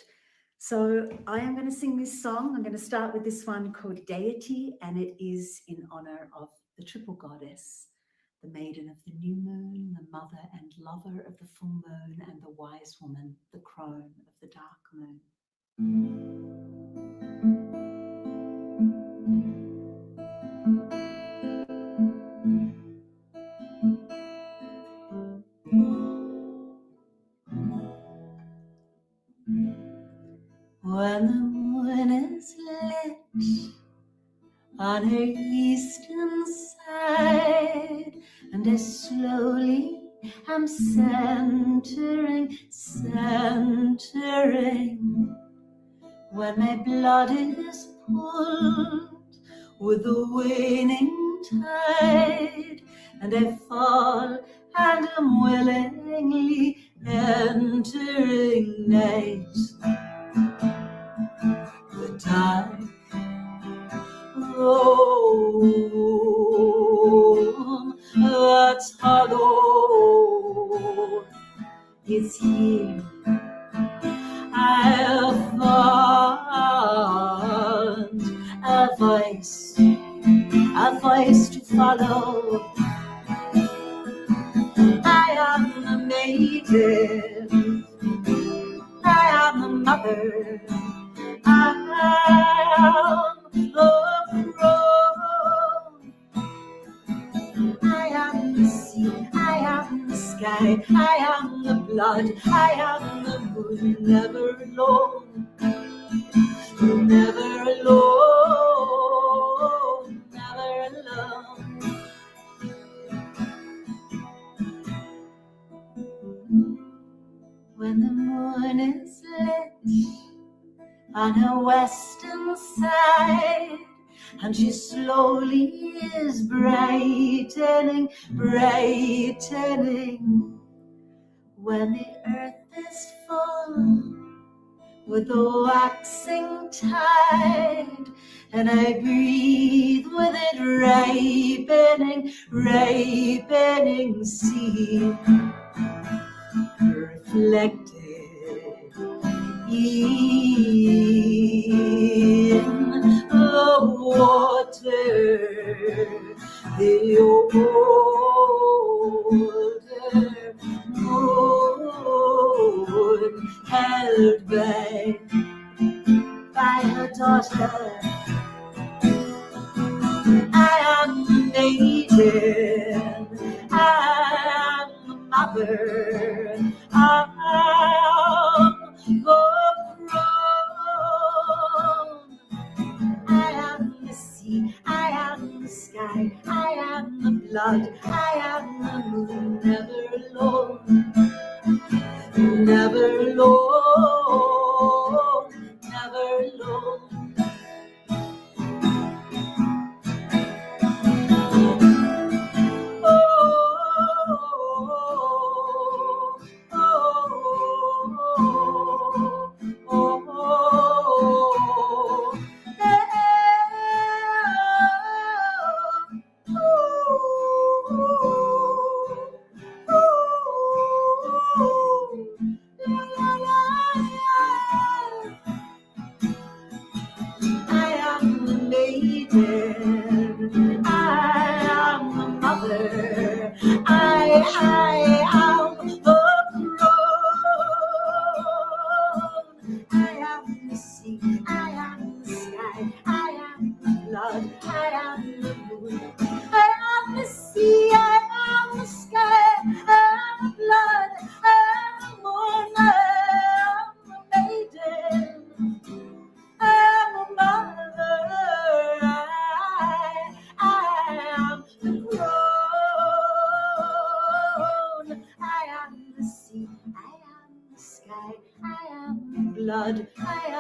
So I am going to sing this song. I'm going to start with this one called Deity, and it is in honor of the triple goddess, the maiden of the new moon, the mother and lover of the full moon, and the wise woman, the crone of the dark moon. When the moon is lit on her eastern side, and I slowly am centering, when my blood is pulled with the waning tide, and I fall and am willingly entering night. The dark room that's hollow is here. I've found a voice to follow. I am the maiden, I am the mother, I am the crow. I am the sea, I am the sky, I am the blood, I am the moon, never alone, never alone, never alone. When the moon is lit on her western side, and she slowly is brightening, when the earth is full with the waxing tide, and I breathe with it ripening seed, reflected in the water, the older moon held by her daughter. I am the maiden, I am the mother, I am the crown. I am the sea, I am the sky, I am the blood, I am the moon, never alone, never alone, never alone.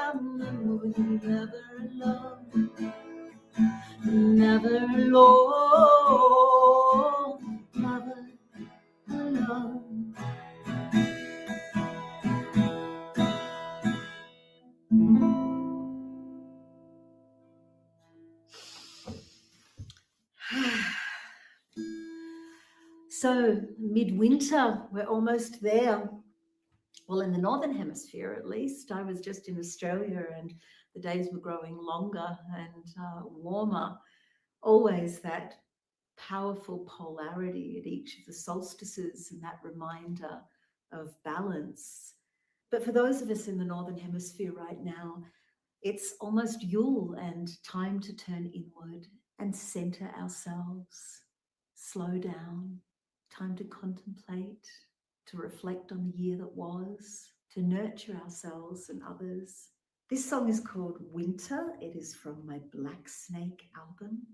down and we're never alone. Never alone, never alone. So, midwinter, we're almost there. Well, in the Northern Hemisphere, at least. I was just in Australia and the days were growing longer and warmer. Always that powerful polarity at each of the solstices and that reminder of balance. But for those of us in the Northern Hemisphere right now, it's almost Yule and time to turn inward and center ourselves, slow down, time to contemplate, to reflect on the year that was, to nurture ourselves and others. This song is called Winter. It is from my Black Snake album.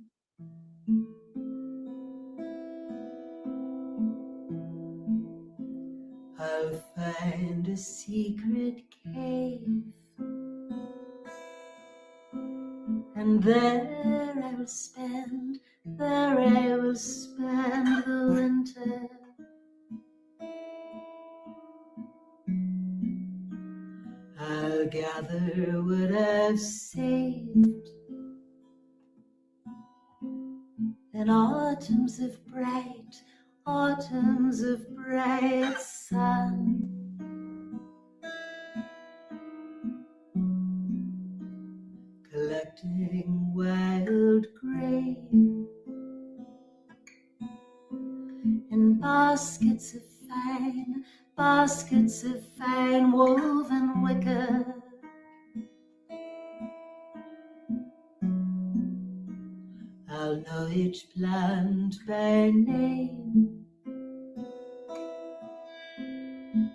I'll find a secret cave, and there I will spend the winter. I'll gather what I've saved in autumns of bright sun. Collecting wild grain in baskets of fine woven wicker. I'll know each plant by name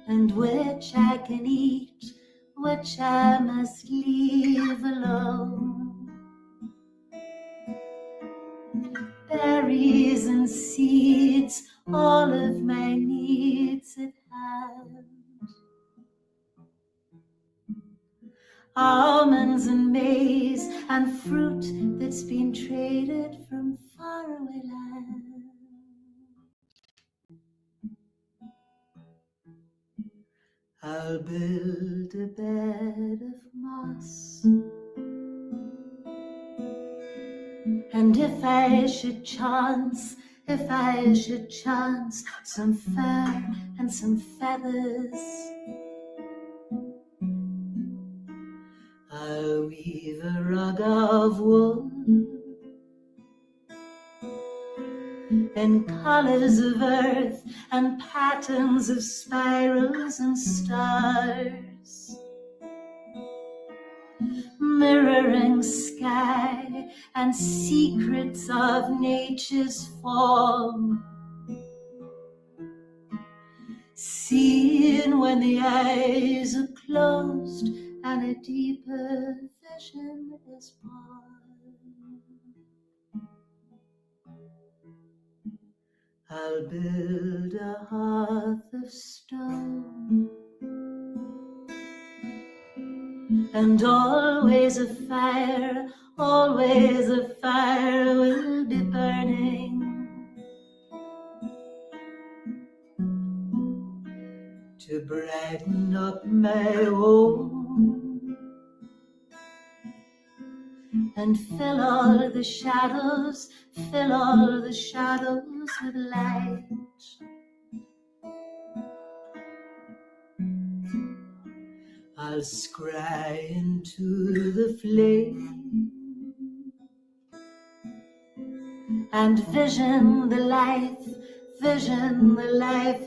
and which I can eat, which I must leave alone. Berries and seeds, all of my needs at hand. Almonds and maize and fruit that's been traded from faraway land. I'll build a bed of moss, and if I should chance some fur and some feathers, I'll weave a rug of wool in colors of earth and patterns of spirals and stars, mirroring sky and secrets of nature's form, seen when the eyes are closed and a deeper vision is born. I'll build a hearth of stone, and always a fire will be burning to brighten up my home and fill all the shadows with light. I'll scry into the flame and vision the life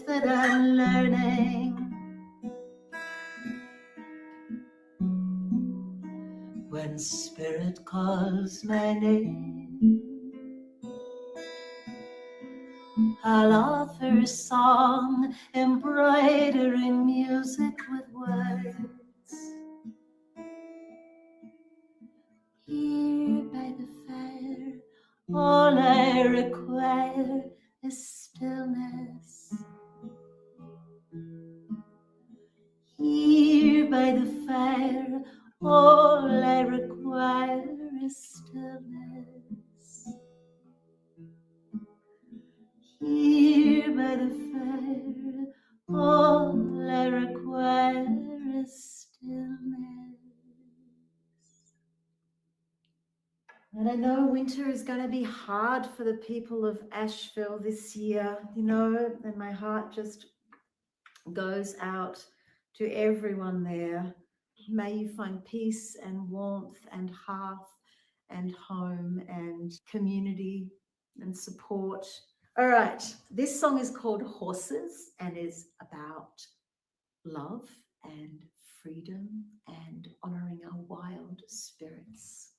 that I'm learning. When spirit calls my name, I'll offer a song, embroidering music with words. Here by the fire, all I require is stillness. Here by the fire, all All I require is stillness. Here by the fire, all I require is stillness. And I know winter is going to be hard for the people of Asheville this year, you know, and my heart just goes out to everyone there. May you find peace and warmth and hearth and home and community and support. All right, this song is called Horses and is about love and freedom and honoring our wild spirits.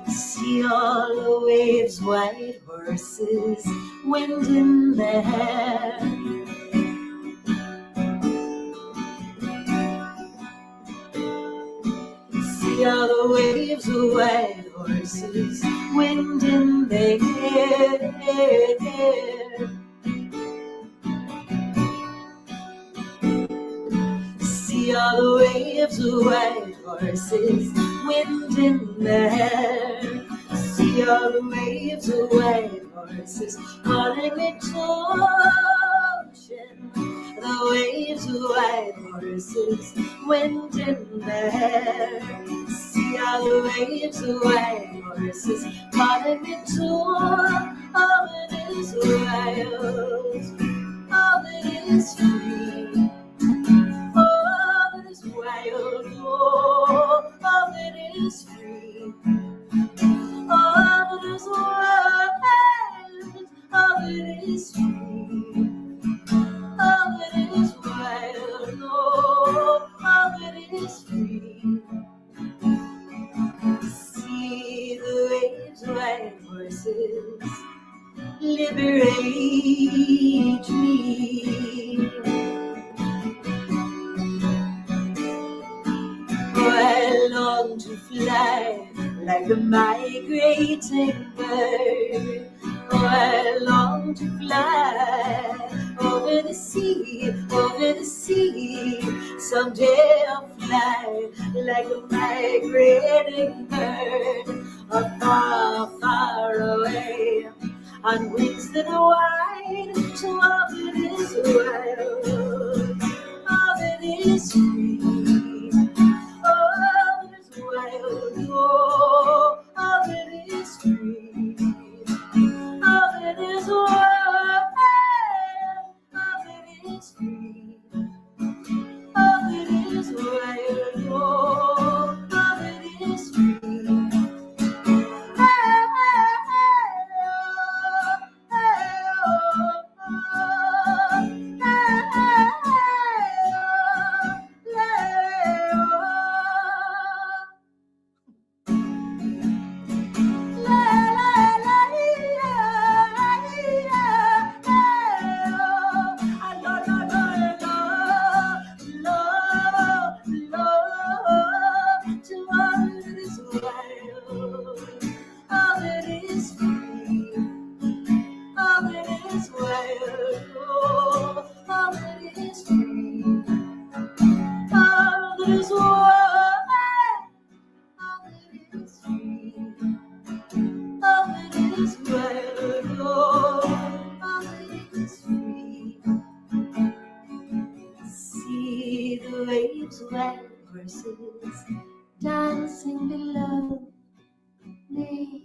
See all the waves, white horses, wind in their hair. See all the waves, white horses, wind in their hair. See all the waves, white horses, wind in their hair. See all the waves, white horses, calling me to ocean. The waves, white horses, wind in their hair. See all the waves, white horses, calling me to all that is wild, all that is free. All that is wild, oh, all that is free. All that is wild, all that is free. All that is wild, oh, all that is free. See the waves, white horses, liberate me. Oh, I long to fly like a migrating bird. Oh, I long to fly over the sea, over the sea. Someday I'll fly like a migrating bird, far, far away, on wings that are wide, to all that is wild, all that is free. All that is wild, oh, all that is free. All that is wild, all that is free. All that is wild, oh, all that is free. See the waves, white horses, dancing below me.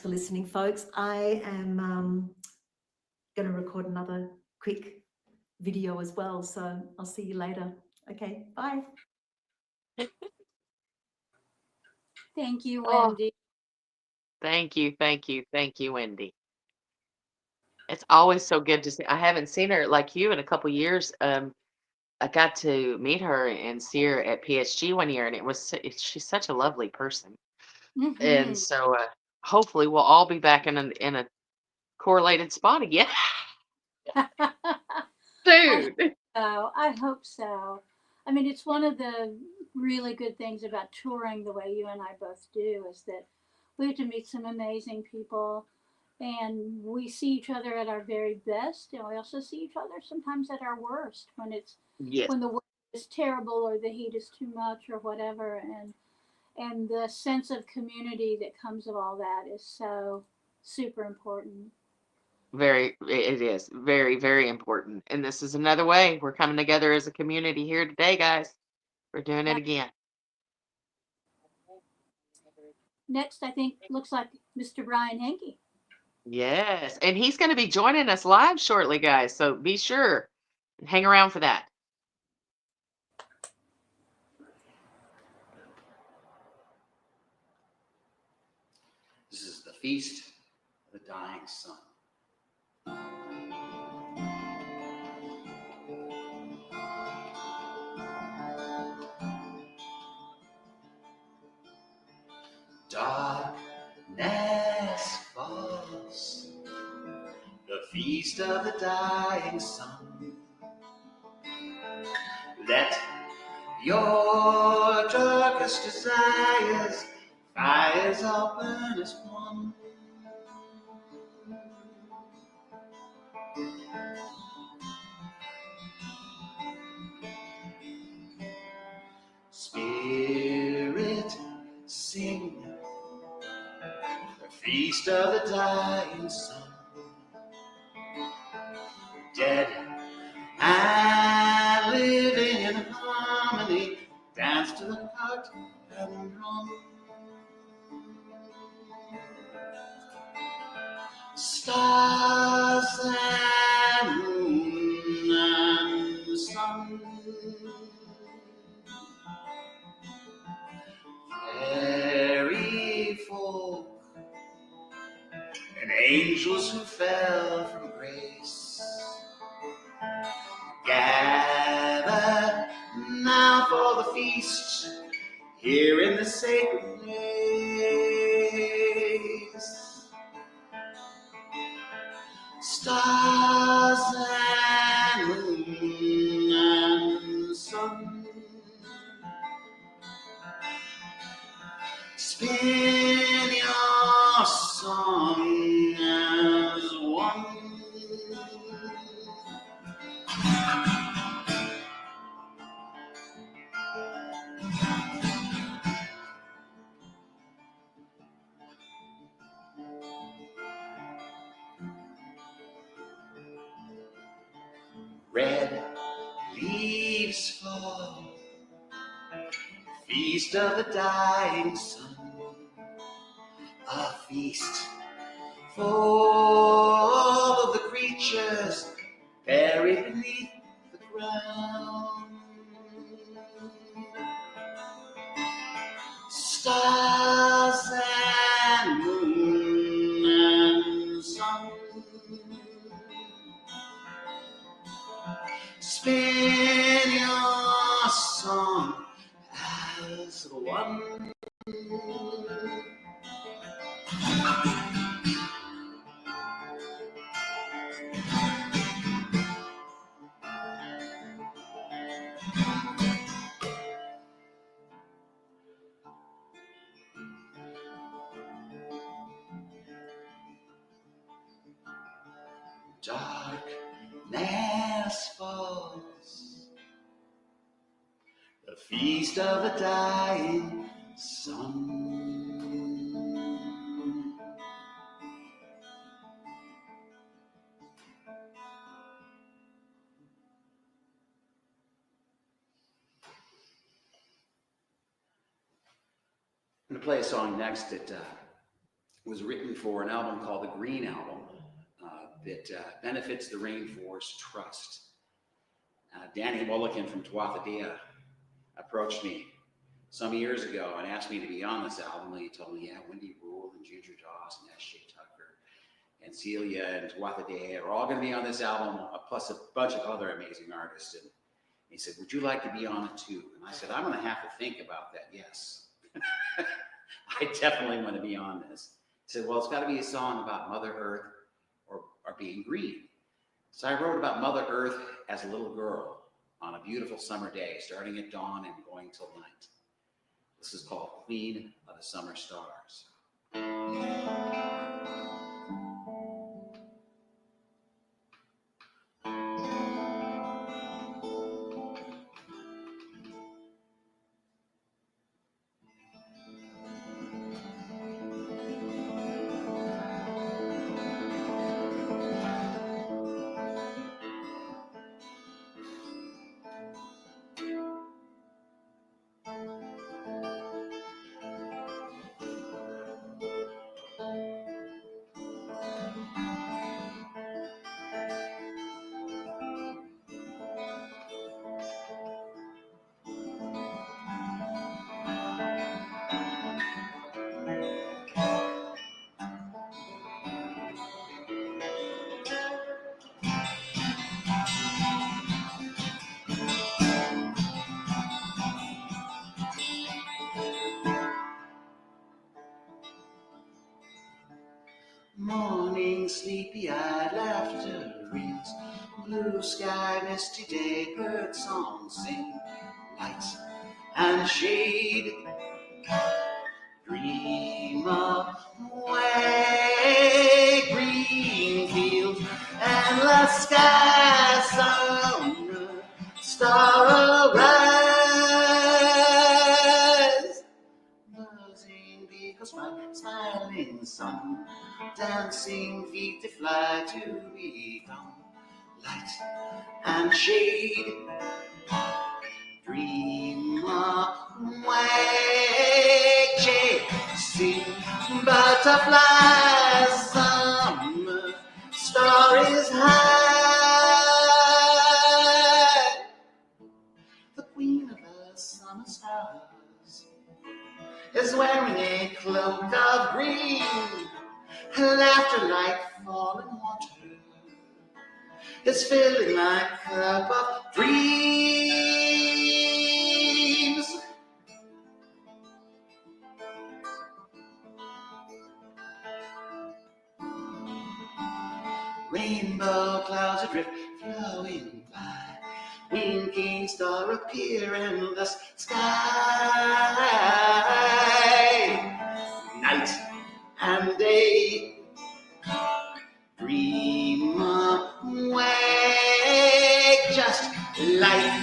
for listening, folks. I am going to record another quick video as well, so I'll see you later. Okay, bye. Thank you, Oh, Wendy. thank you, Wendy. It's always so good to see. I haven't seen her like you in a couple years. I got to meet her and see her at PSG one year, and she's such a lovely person. And Mm-hmm. so hopefully we'll all be back in a correlated spot again soon. I hope so. I mean, it's one of the really good things about touring the way you and I both do is that we get to meet some amazing people and we see each other at our very best and we also see each other sometimes at our worst Yes, when the weather is terrible or the heat is too much or whatever and the sense of community that comes of all that is so super important. it is very, very important. And this is another way we're coming together as a community here today, guys. We're doing it again. Next, I think looks like Mr. Brian Henke. Yes, and he's going to be joining us live shortly, guys. So be sure and hang around for that. This is the Feast of the Dying Sun. Darkness falls, the feast of the dying sun. Let your darkest desires, fires all burn as one. Spirit, sing, the feast of the dying sun. Dead and living in harmony, dance to the heart and drum. Stars and moon and sun, fairy folk and angels who fell from grace, gather now for the feast here in the sacred place. Stars and moon and sun, spin your song as one. Red leaves fall, feast of the dying sun, a feast for all of the creatures buried beneath the ground. Stars and moon and sun, spin your song as one. Darkness falls, the feast of the dying sun. I'm going to play a song next that was written for an album called the Green Album that benefits the Rainforest Trust. Danny Mulligan from Tuatha Dea approached me some years ago and asked me to be on this album. And he told me, yeah, Wendy Rule and Ginger Doss and S.J. Tucker and Celia and Tuatha Dea are all going to be on this album, plus a bunch of other amazing artists. And he said, would you like to be on it too? And I said, I'm going to have to think about that. Yes, I definitely want to be on this. He said, well, it's got to be a song about Mother Earth or being green. So I wrote about Mother Earth as a little girl on a beautiful summer day, starting at dawn and going till night. This is called Queen of the Summer Stars. Morning, sleepy-eyed laughter reads, blue sky, misty day, bird song sing, light and shade, dream away, green fields, endless sky, summer, star arise, buzzing because my smiling sun, dancing feet to fly to become light and shade, dream away, chasing butterflies, summer star is high, the queen of the summer stars is wearing a cloak of green, her laughter like falling water is filling my cup of dreams. Rainbow clouds adrift, flowing by, winking star appear in the sky, night and day, dream away, just like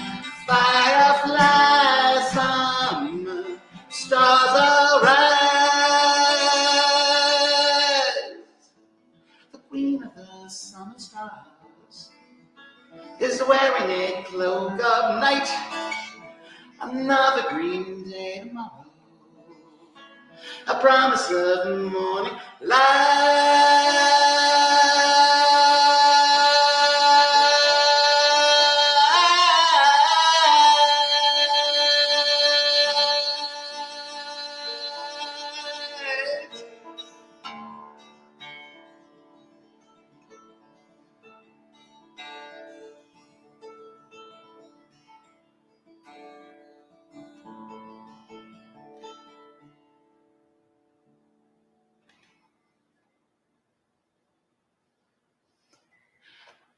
fireflies, summer stars arise, the queen of the summer stars is wearing a cloak of night, another green day tomorrow, a promise of morning light.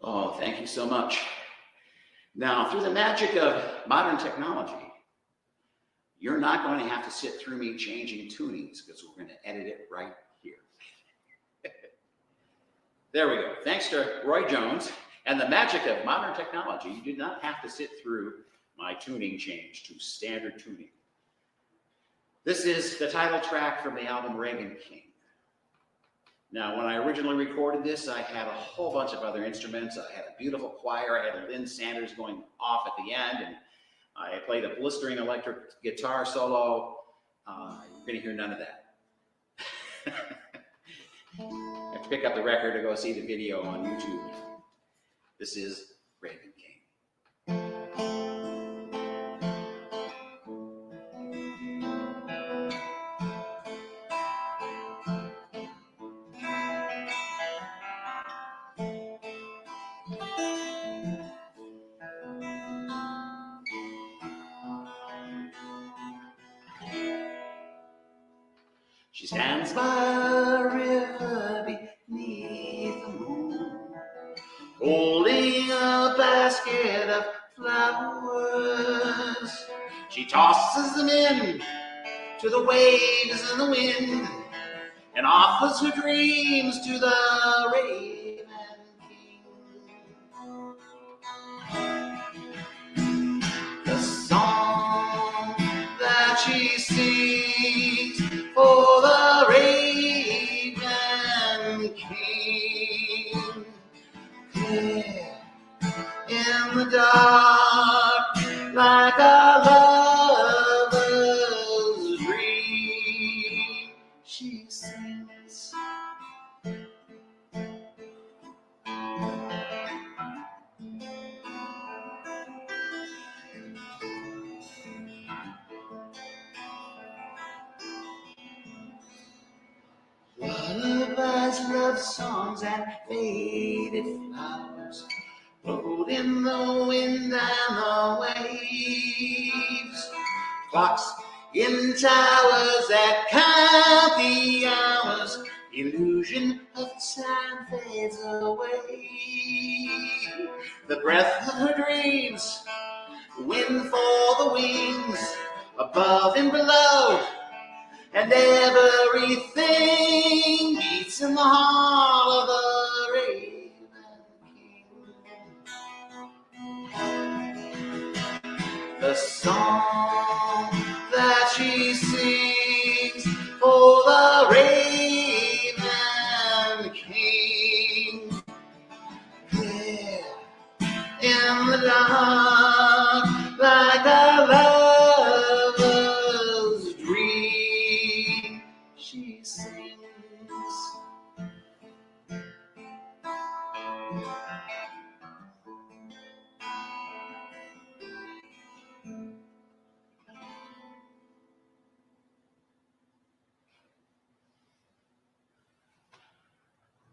Oh, thank you so much. Now, through the magic of modern technology, you're not going to have to sit through me changing tunings because we're going to edit it right here. There we go. Thanks to Roy Jones and the magic of modern technology, you did not have to sit through my tuning change to standard tuning. This is the title track from the album Reagan King. Now, when I originally recorded this, I had a whole bunch of other instruments. I had a beautiful choir. I had Lynn Sanders going off at the end, and I played a blistering electric guitar solo. You're going to hear none of that. You have to pick up the record to go see the video on YouTube. This is Raven King. She stands by a river beneath the moon, holding a basket of flowers. She tosses them in to the waves and the wind, and offers her dreams to the Raven King. The song that she sings for the Raven King. Clear in the dark, like a lover's dream, she sings. Lullabies, love songs, and faded flowers float in the wind and the waves. Clocks in towers that count the hours. Illusion of time fades away. The breath of her dreams, wind for the wings, above and below. And everything beats in the hall of the Raven King. The song that she sings for the Raven King. There in the dark, like a lover's dream, she sings.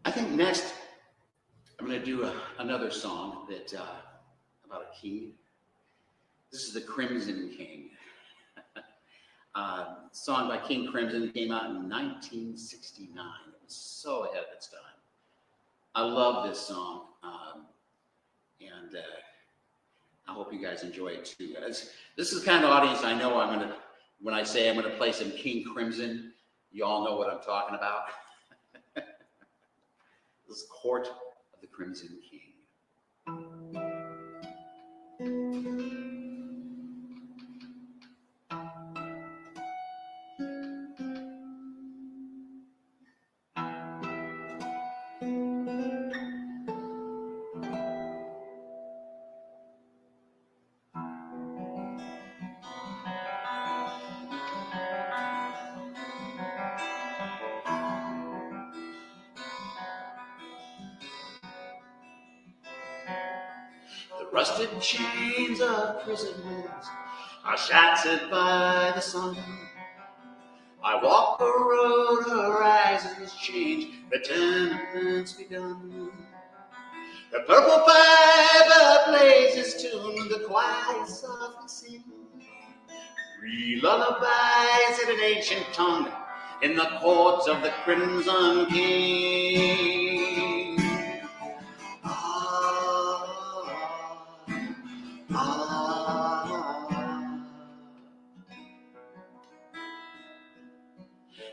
I think next I'm going to do another song that about a king. This is the Crimson King. Song by King Crimson came out in 1969. It was so ahead of its time. I love this song, and I hope you guys enjoy it too. This is the kind of audience I know I'm going to, when I say I'm going to play some King Crimson, you all know what I'm talking about. This is Court of the Crimson King. The rusted chains of prison walls are shattered by the sun. I walk a road, horizons change, the tenements begun. The purple piper plays his tune, the choir softly sing. Three lullabies in an ancient tongue, in the court of the Crimson King.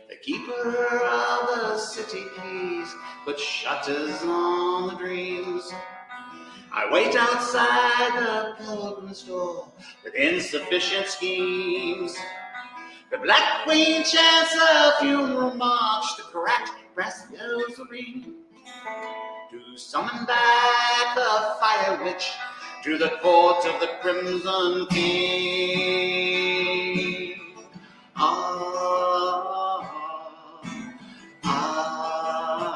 The keeper of the city keys put shutters on the dreams. I wait outside the pilgrim's door with insufficient schemes. The Black Queen chants a funeral march, the cracked brass bells will ring to summon back the fire witch to the court of the Crimson King. Ah, ah, ah.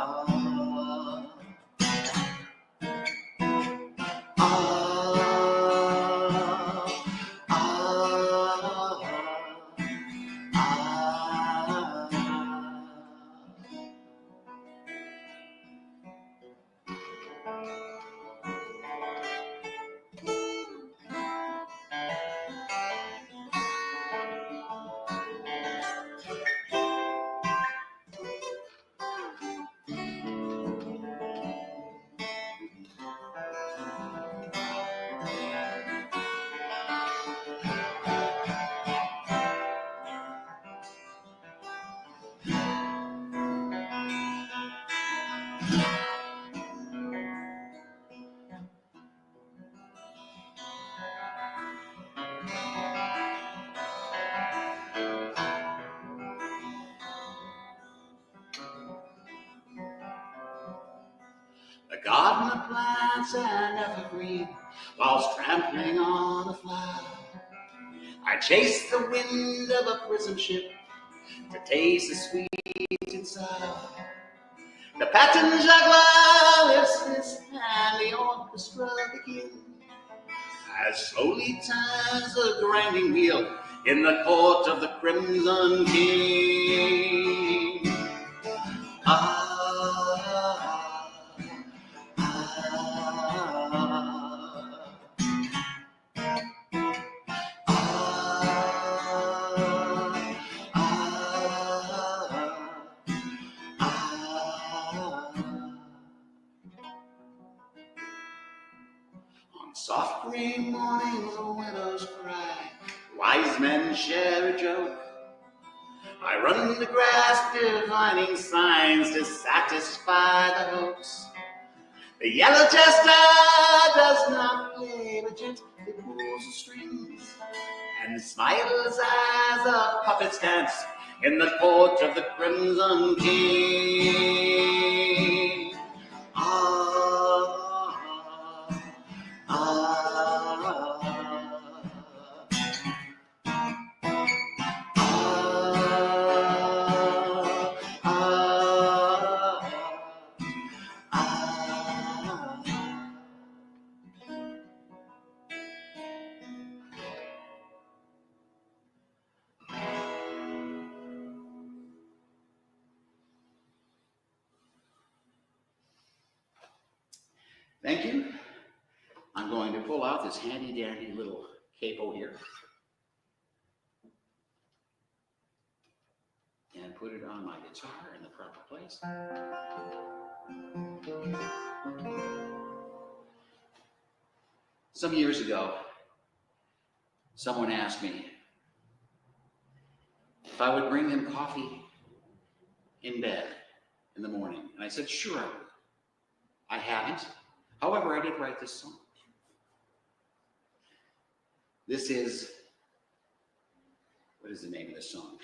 plants an evergreen, whilst trampling on a flower. I chase the wind of a prison ship to taste the sweet and sour. The patten juggler lifts his hand, the orchestra begins, as slowly turns the grinding wheel in the court of the Crimson King. Ah, ah, On soft green mornings, the widows cry, wise men share a joke. I run the grass, divining signs to satisfy the hopes. The yellow chestnut does not play, but gently pulls the strings and smiles as the puppets dance in the court of the Crimson King. Ah, ah, ah. Thank you. I'm going to pull out this handy dandy little capo here and put it on my guitar in the proper place. Some years ago, someone asked me if I would bring them coffee in bed in the morning. And I said, sure I would. I haven't. However, I did write this song. This is, what is the name of this song?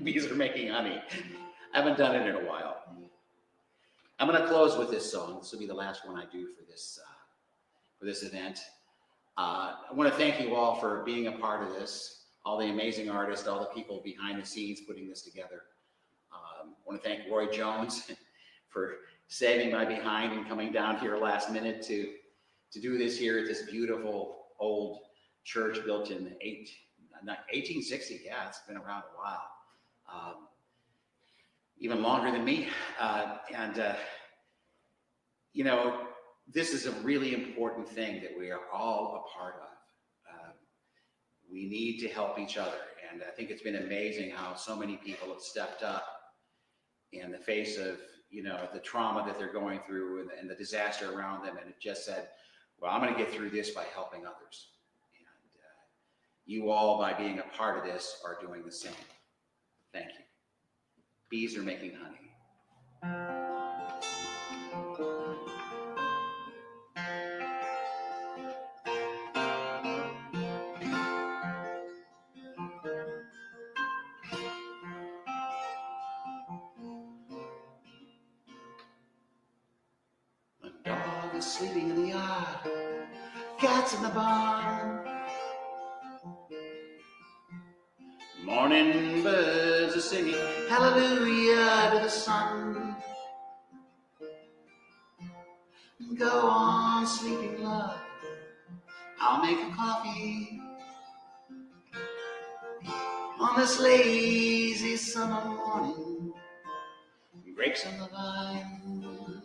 Bees Are Making Honey. I haven't done it in a while. I'm going to close with this song. This will be the last one I do for this event. I want to thank you all for being a part of this, all the amazing artists, all the people behind the scenes putting this together. I want to thank Roy Jones for saving my behind and coming down here last minute to do this here at this beautiful old church built in 1860. Yeah, it's been around a while. Even longer than me. You know, this is a really important thing that we are all a part of. We need to help each other. And I think it's been amazing how so many people have stepped up in the face of, you know, the trauma that they're going through and the disaster around them. And it just said, well, I'm going to get through this by helping others. And you all, by being a part of this, are doing the same. Thank you. Bees are making honey. A dog is sleeping in the yard, cats in the barn. Morning birds are singing hallelujah to the sun. Go on sleeping, love, I'll make a coffee on this lazy summer morning. Grapes on the vine,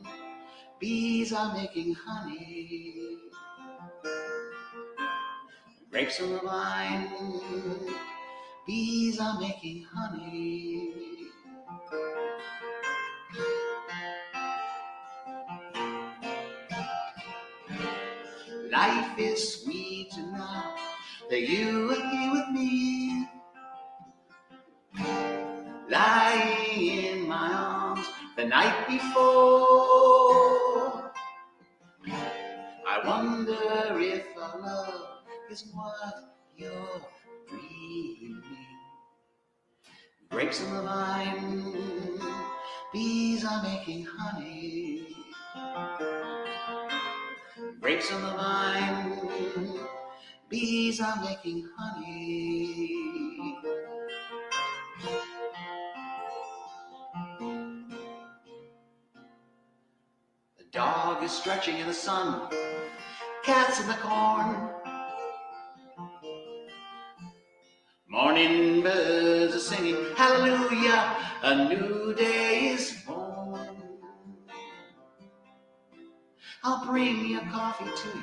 bees are making honey. Grapes on the vine, bees are making honey. Life is sweet enough that you are here with me, lying in my arms the night before. I wonder if our love is what you're dreaming. Grapes on the vine, bees are making honey. Grapes on the vine, bees are making honey. The dog is stretching in the sun, cats in the corn. Morning birds are singing, hallelujah, a new day is born. I'll bring your coffee to you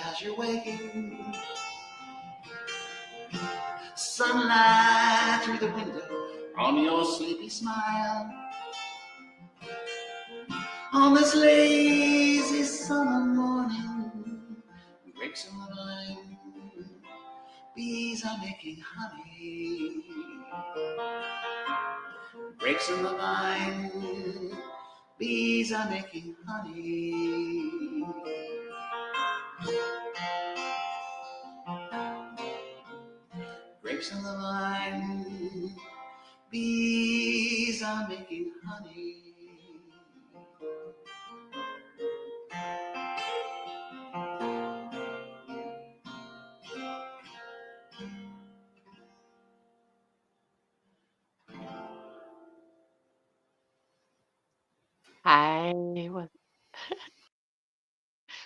as you're waking. Sunlight through the window on your sleepy smile. On this lazy summer morning, grapes on the vine, bees are making honey. Grapes in the vine, bees are making honey. Grapes in the vine, bees are making honey.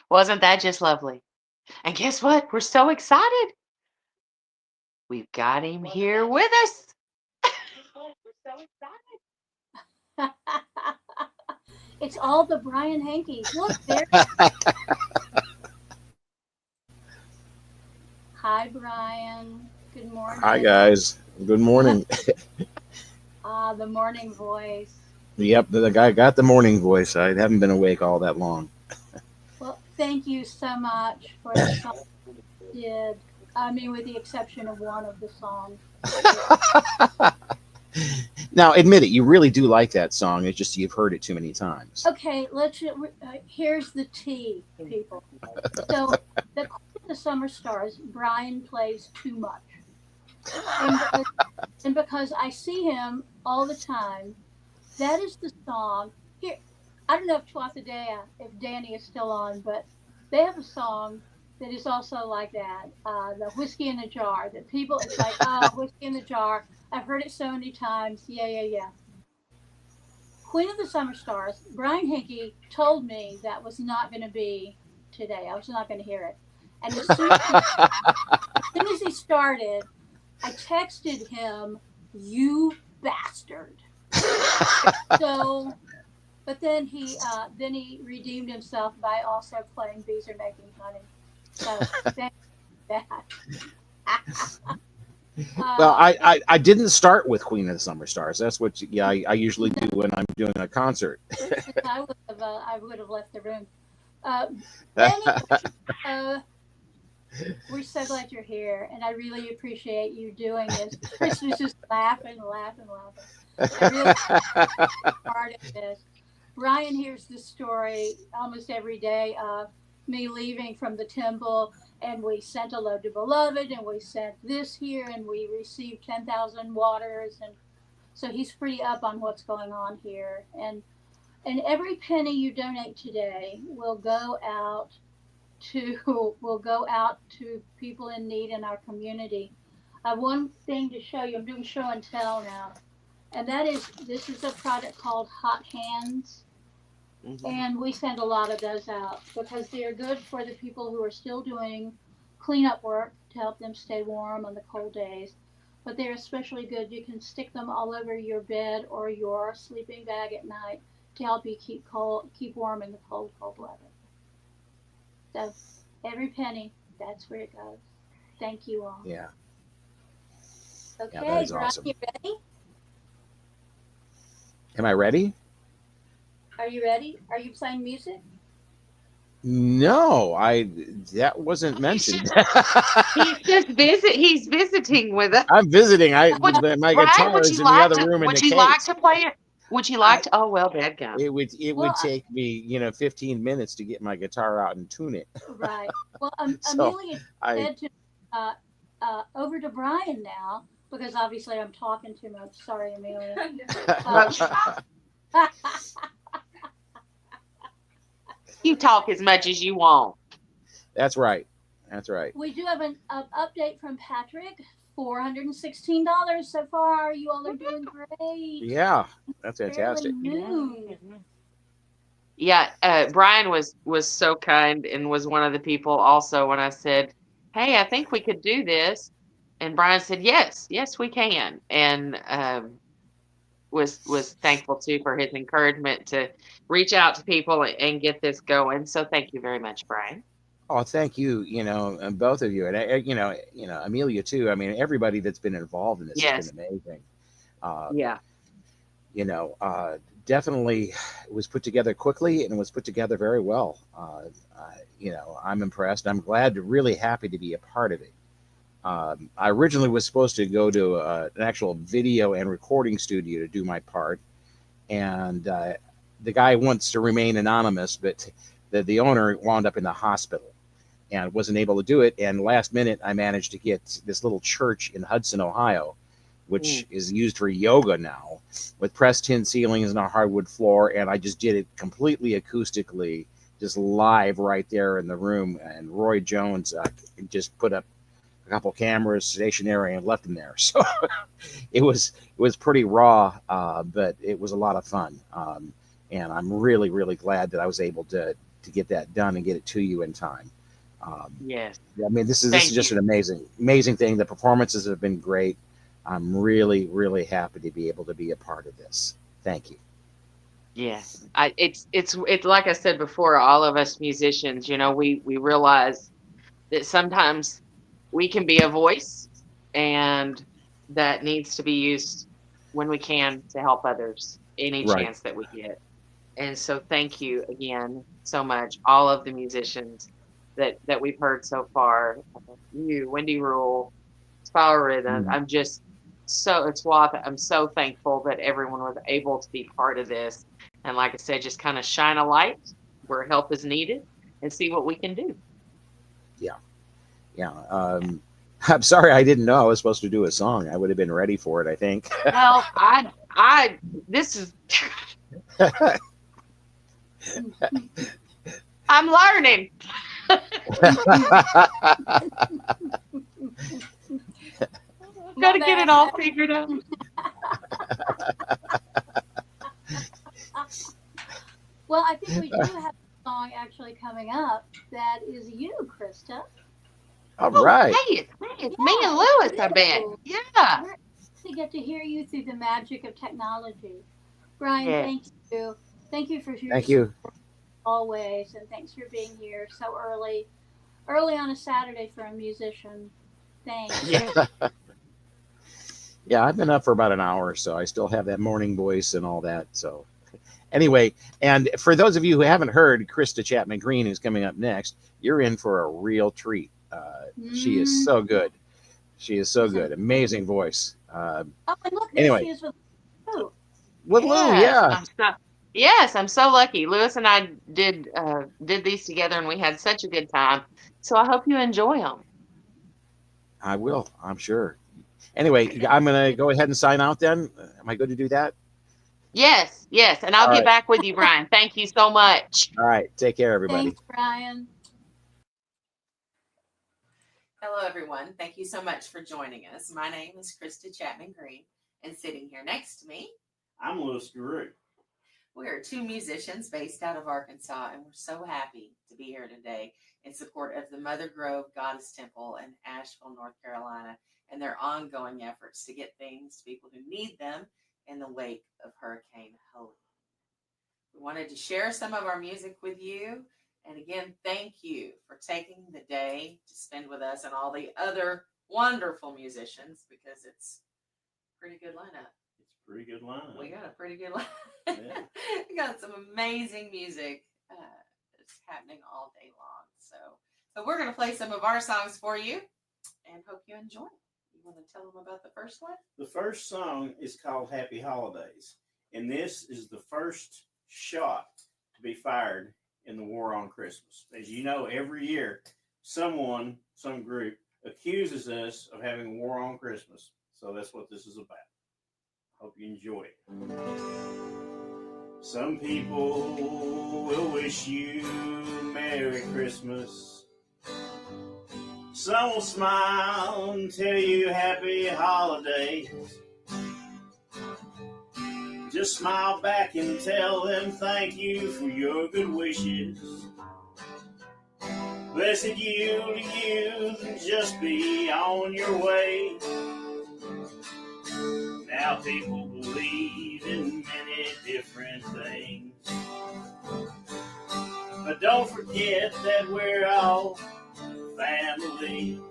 Wasn't that just lovely? And guess what? We're so excited. We've got him here with us. We're so excited. It's all the Brian Henke. Look there. Hi, Brian. Good morning. Hi, guys. Good morning. The morning voice. Yep, the guy got the morning voice. I haven't been awake all that long. Well, thank you so much for the song you did. I mean, with the exception of one of the songs. Now, admit it, you really do like that song. It's just you've heard it too many times. Okay, here's the tea, people. So, the Summer Stars, Brian plays too much. And because I see him all the time, that is the song. Here, I don't know if Danny is still on, but they have a song that is also like that, the Whiskey in a Jar, that people, it's like, Whiskey in the Jar. I've heard it so many times. Yeah. Queen of the Summer Stars, Brian Henke told me that was not going to be today. I was not going to hear it. And as soon as he started, I texted him, "You bastard." So, but then he redeemed himself by also playing "Bees Are Making Honey." So thank that. Well, I didn't start with Queen of the Summer Stars. That's what I usually do when I'm doing a concert. I would have left the room. Anyway, we're so glad you're here, and I really appreciate you doing this. Chris was just laughing. I really part of this. Brian hears this story almost every day of me leaving from the temple, and we sent a load to Beloved, and we sent this here, and we received 10,000 waters, and so he's pretty up on what's going on here. And every penny you donate today will go out to people in need in our community. I have one thing to show you. I'm doing show and tell now, and this is a product called Hot Hands. Mm-hmm. And we send a lot of those out because they're good for the people who are still doing cleanup work to help them stay warm on the cold days. But they're especially good. You can stick them all over your bed or your sleeping bag at night to help you keep warm in the cold weather. So every penny, that's where it goes. Thank you all. Yeah. Okay, yeah, that is Brian, awesome. you ready? Am I ready? Are you ready? Are you playing music? No, that wasn't mentioned. He's visiting with us. I'm visiting. My guitar is in the other room in the case. Would you like to play it? Would you like to? Oh well, dadgum. It would take me 15 minutes to get my guitar out and tune it. Right. Well, So, Amelia said to over to Brian now because obviously I'm talking too much. Sorry, Amelia. You talk as much as you want. That's right. That's right. We do have an update from Patrick. $416 so far. You all are doing great. Yeah, that's Barely fantastic. noon. Yeah, Brian was so kind and was one of the people also when I said, "Hey, I think we could do this," and Brian said, "Yes, yes, we can," and was thankful too for his encouragement to reach out to people and get this going. So thank you very much, Brian. Oh, thank you. And both of you, and Amelia too. I mean, everybody that's been involved in this has Yes, been amazing. Uh, yeah, you know, definitely it was put together quickly and it was put together very well. I'm impressed. I'm glad, really happy to be a part of it. I originally was supposed to go to an actual video and recording studio to do my part, and the guy wants to remain anonymous, but the owner wound up in the hospital and wasn't able to do it. And last minute, I managed to get this little church in Hudson, Ohio, which is used for yoga now, with pressed tin ceilings and a hardwood floor. And I just did it completely acoustically, just live right there in the room. And Roy Jones just put up a couple cameras stationary and left them there. So it was pretty raw, but it was a lot of fun. And I'm really, really glad that I was able to get that done and get it to you in time. yes. I mean, this is Thank just you. an amazing thing. The performances have been great. I'm really, really happy to be able to be a part of this. Thank you. Yes, it's like I said before. All of us musicians, we realize that sometimes we can be a voice, and that needs to be used when we can to help others any Right. chance that we get. And so thank you again so much, all of the musicians that we've heard so far. You, Wendy Rule, Spiral Rhythm. Mhm. I'm just I'm so thankful that everyone was able to be part of this. And like I said, just kind of shine a light where help is needed and see what we can do. Yeah. Yeah. I'm sorry I didn't know I was supposed to do a song. I would have been ready for it, I think. Well, this is, I'm learning. Got to get it all figured out. Well, I think we do have a song actually coming up that is you, Krista. All right. Hey, it's me and Lewis, I bet. Yeah. We get to hear you through the magic of technology. Brian, Yeah. thank you. Thank you for your Thank you. support always, and thanks for being here so early on a Saturday for a musician. Thanks. Yeah. Yeah, I've been up for about an hour, so I still have that morning voice and all that. So anyway, and for those of you who haven't heard Krista Chapman Green, who's coming up next, you're in for a real treat. She is so good. She is so good. Amazing voice. Oh, and look, there Anyway. she is with Lou. With Lou, yeah. I'm so lucky. Lewis and I did these together, and we had such a good time. So I hope you enjoy them. I will, I'm sure. Anyway, I'm going to go ahead and sign out then. Am I good to do that? Yes, and I'll All get right. back with you, Brian. Thank you so much. All right. Take care, everybody. Thanks, Brian. Hello, everyone. Thank you so much for joining us. My name is Krista Chapman Green, and sitting here next to me, I'm Louis Garou. we are two musicians based out of Arkansas, and we're so happy to be here today in support of the Mother Grove Goddess Temple in Asheville, North Carolina, and their ongoing efforts to get things to people who need them in the wake of Hurricane Helene. We wanted to share some of our music with you. And again, thank you for taking the day to spend with us and all the other wonderful musicians, because it's a pretty good lineup. It's a pretty good lineup. We got a pretty good lineup. Yeah. We got some amazing music that's happening all day long. So we're going to play some of our songs for you and hope you enjoy it. You want to tell them about the first one? The first song is called Happy Holidays. And this is the first shot to be fired in the war on Christmas. As you know, every year, some group accuses us of having a war on Christmas. So that's what this is about. Hope you enjoy it. Some people will wish you Merry Christmas. Some will smile and tell you Happy Holidays. Just smile back and tell them thank you for your good wishes. Blessed you to you, and just be on your way. Now people believe in many different things, but don't forget that we're all family.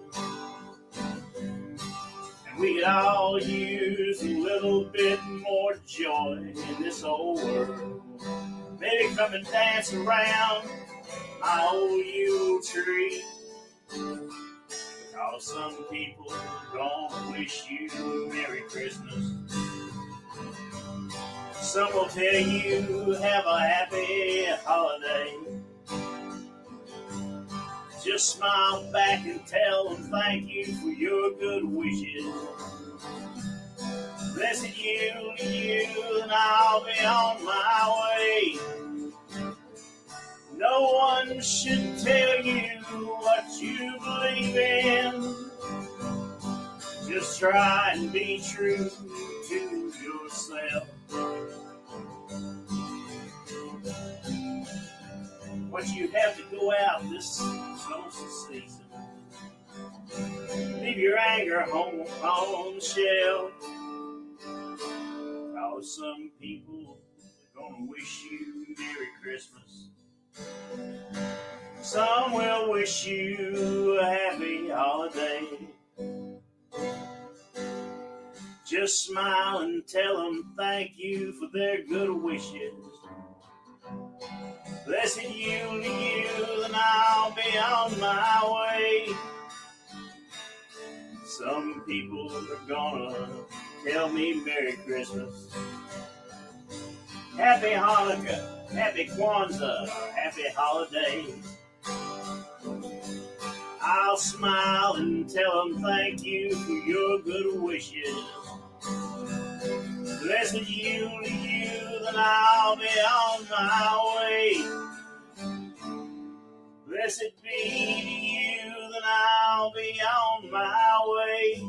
And we could all use a little bit more joy in this old world. Maybe come and dance around my old Yule tree. Because some people are gonna wish you Merry Christmas. Some will tell you have a happy holiday. Just smile back and tell them thank you for your good wishes. Blessed you to you, and I'll be on my way. No one should tell you what you believe in. Just try and be true to yourself. But you have to go out this lonesome season. Leave your anger home on the shelf. Cause some people are gonna wish you Merry Christmas. Some will wish you a happy holiday. Just smile and tell them thank you for their good wishes. Blessed you to you, and I'll be on my way. Some people are gonna tell me Merry Christmas, Happy Hanukkah, Happy Kwanzaa, Happy Holidays. I'll smile and tell them thank you for your good wishes. Blessed you to you, then I'll be on my way. Blessed be to you, then I'll be on my way.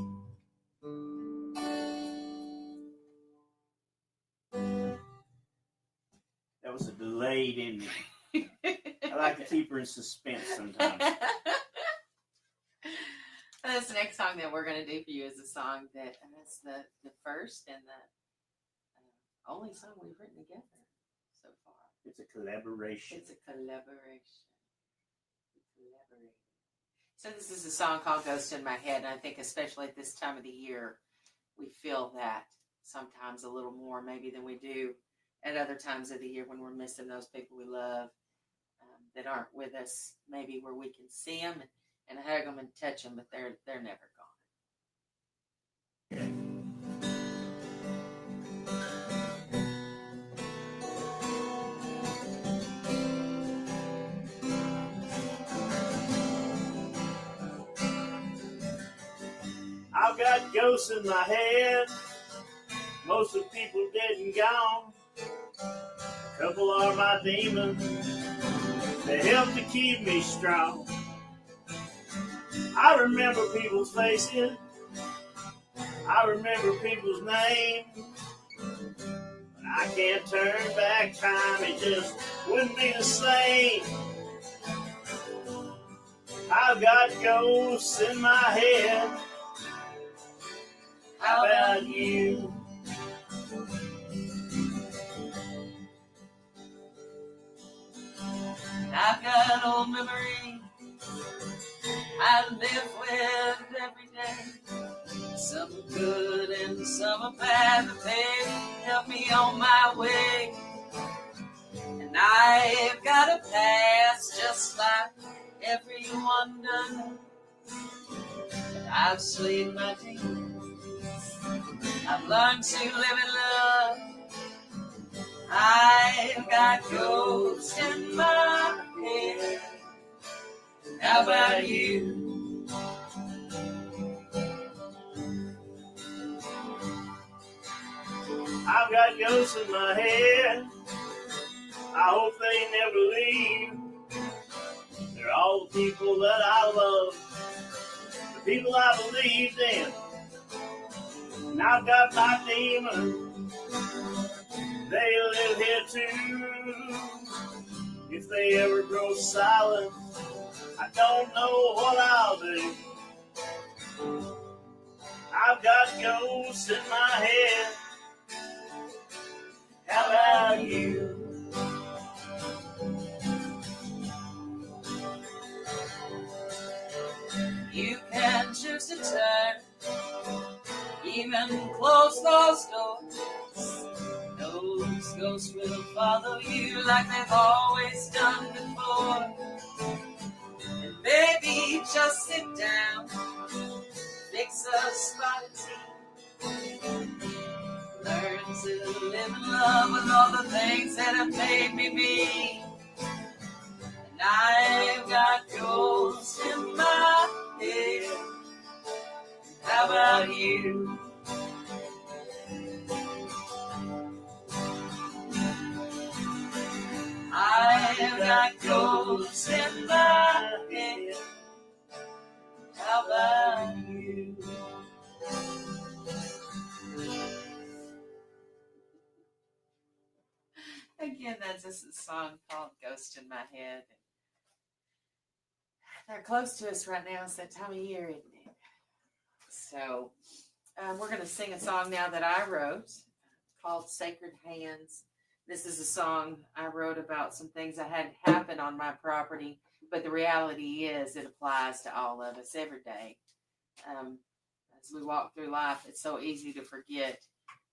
That was a delayed ending. I like to keep her in suspense sometimes. This next song that we're going to do for you is a song that is the first and the only song we've written together so far. It's a collaboration. It's a collaboration. So this is a song called Ghost in My Head, and I think especially at this time of the year, we feel that sometimes a little more maybe than we do at other times of the year when we're missing those people we love that aren't with us, maybe where we can see them and hug them and touch them, but they're never gone. I've got ghosts in my head. Most of the people dead and gone. A couple are my demons. They help to keep me strong. I remember people's faces. I remember people's names. But I can't turn back time. It just wouldn't be the same. I've got ghosts in my head. How about you? I've got old memories I live with every day. Some are good and some are bad, but they help me on my way. And I've got a past just like everyone does. But I've seen my dreams. I've learned to live in love. I've got ghosts in my head. How about you? I've got ghosts in my head. I hope they never leave. They're all the people that I love, the people I believed in. And I've got my demons, they live here too. If they ever grow silent, I don't know what I'll do. I've got ghosts in my head. How about you? You can choose to turn, even close those doors. Those ghosts will follow you like they've always done before. And baby, just sit down, fix a spot of tea. Learn to live in love with all the things that have made me me. And I've got ghosts in my head. How about you? I've got ghosts in my head. How about you? Again, that's just a song called Ghost in My Head. They're close to us right now. It's that time of year, isn't it? So we're going to sing a song now that I wrote called Sacred Hands. This is a song I wrote about some things that had happened on my property, but the reality is it applies to all of us every day. As we walk through life, it's so easy to forget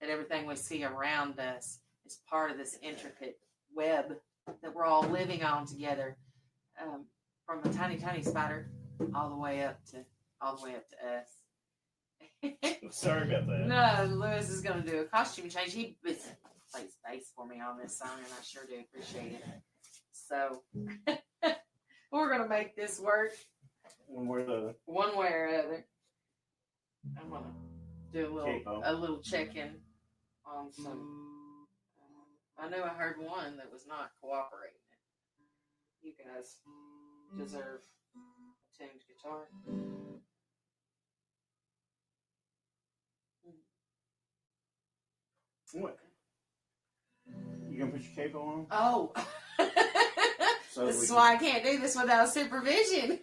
that everything we see around us is part of this intricate web that we're all living on together, from a tiny, tiny spider all the way up to us. Sorry about that. No, Lewis is going to do a costume change. He plays bass for me on this song, and I sure do appreciate it. So we're going to make this work One way or the other. one way or other. I'm going to do a little check-in on some. I know I heard one that was not cooperating. You guys deserve a tuned guitar. What? You gonna put your capo on? Oh. So this is why I can't do this without supervision.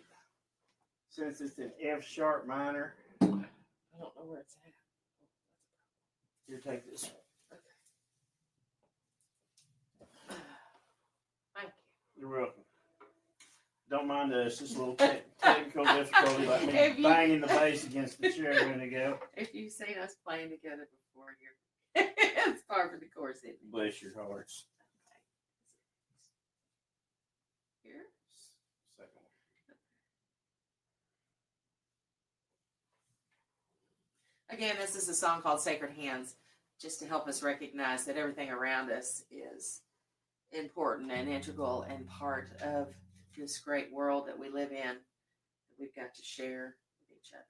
Since it's an F sharp minor. I don't know where it's at. Here, take this one. Thank you. You're welcome. Don't mind us. Just a little technical difficulty, like me If you- banging the bass against the chair a minute ago. If you've seen us playing together before, it's par for the course, isn't it? Bless your hearts. Here. Second one. Again, this is a song called Sacred Hands, just to help us recognize that everything around us is important and integral and part of this great world that we live in, that we've got to share with each other.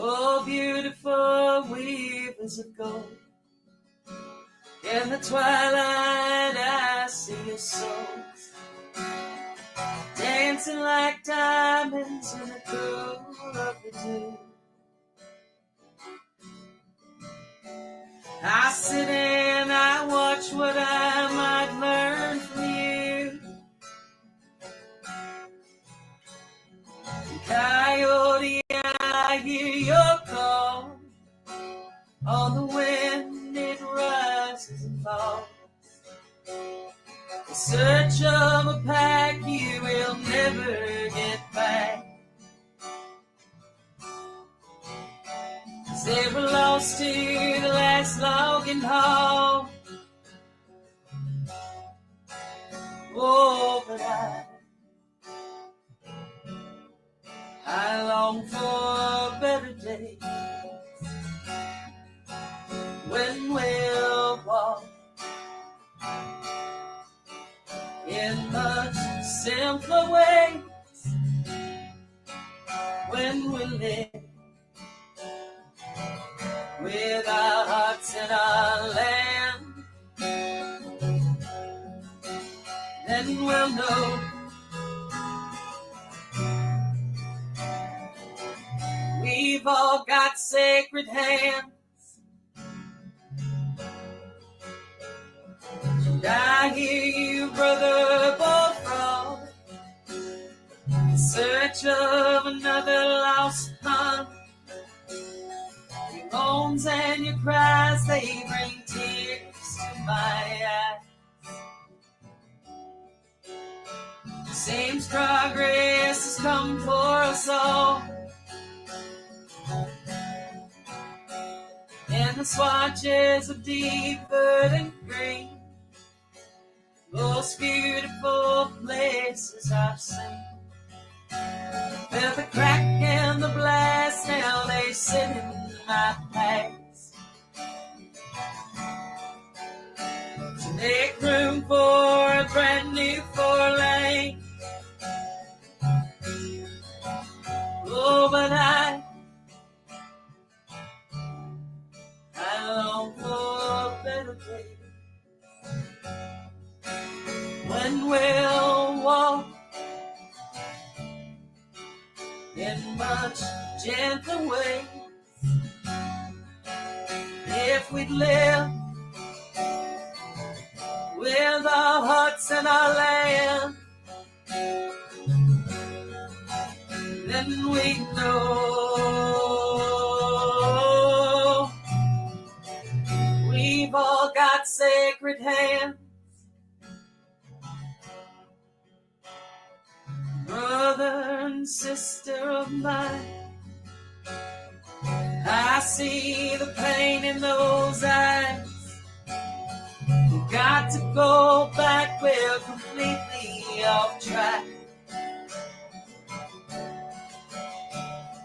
Oh, beautiful weavers of gold, in the twilight I see your souls, dancing like diamonds in the cool of the dew. I sit and I watch what I might learn from you. Coyote, I hear your call. On the wind it rises and falls. In search of a pack you will never get back. 'Cause they were lost to the last logging haul. Oh, but I long for better days when we'll walk in much simpler ways, when with our hearts in our land. Then we'll know we've all got sacred hands. And I hear you, brother Bullfrog, in search of another lost pond. Your moans and your cries, they bring tears to my eyes. Seems progress has come for us all, and the swatches of deep verdant green, most beautiful places I've seen. Felt the crack and the blast, now they sit in my past. To make room for a brand new 4-lane. Oh, but I long for a better day, when we'll walk in much gentler ways. If we'd live with our hearts and our land, then we know we've all got sacred hands. Brother and sister of mine, I see the pain in those eyes. We've got to go back, we're completely off track.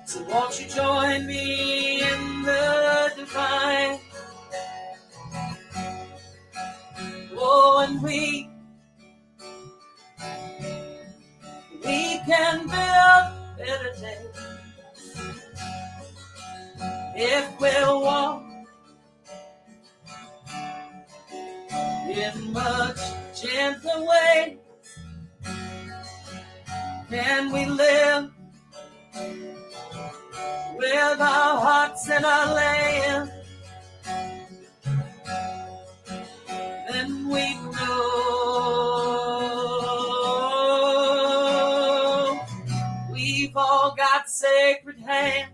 So won't you join me in the divine? Oh, and we can build better days if we'll walk in much gentler ways. Can we live with our hearts in our land? Then we know we've all got sacred hands.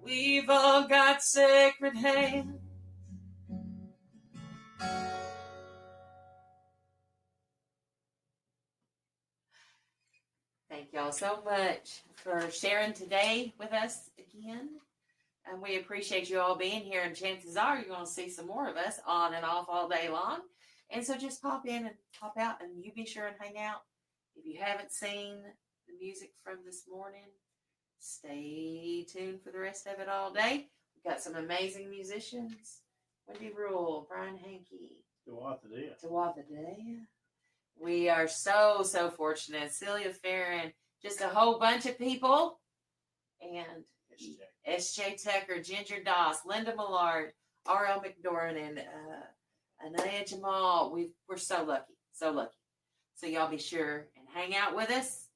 We've all got sacred hands. Thank y'all so much for sharing today with us again. And we appreciate you all being here. And chances are you're going to see some more of us on and off all day long. And so just pop in and pop out, and you be sure and hang out. If you haven't seen the music from this morning, stay tuned for the rest of it all day. We've got some amazing musicians. Wendy Rule, Brian Henke. Tawathadea. We are so fortunate. Celia Farron, just a whole bunch of people. And S.J. Tucker, Ginger Doss-Lynda, Millard, R.L. MacDornain-Anaya, Jamaal. We're so lucky. So y'all be sure and hang out with us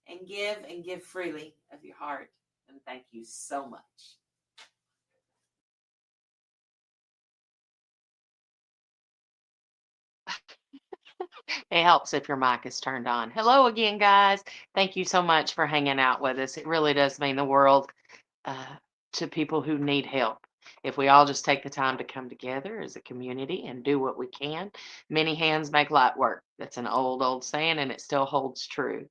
and give freely of your heart. And thank you so much. It helps if your mic is turned on. Hello again, guys. Thank you so much for hanging out with us. It really does mean the world to people who need help. If we all just take the time to come together as a community and do what we can, many hands make light work. That's an old saying, and it still holds true.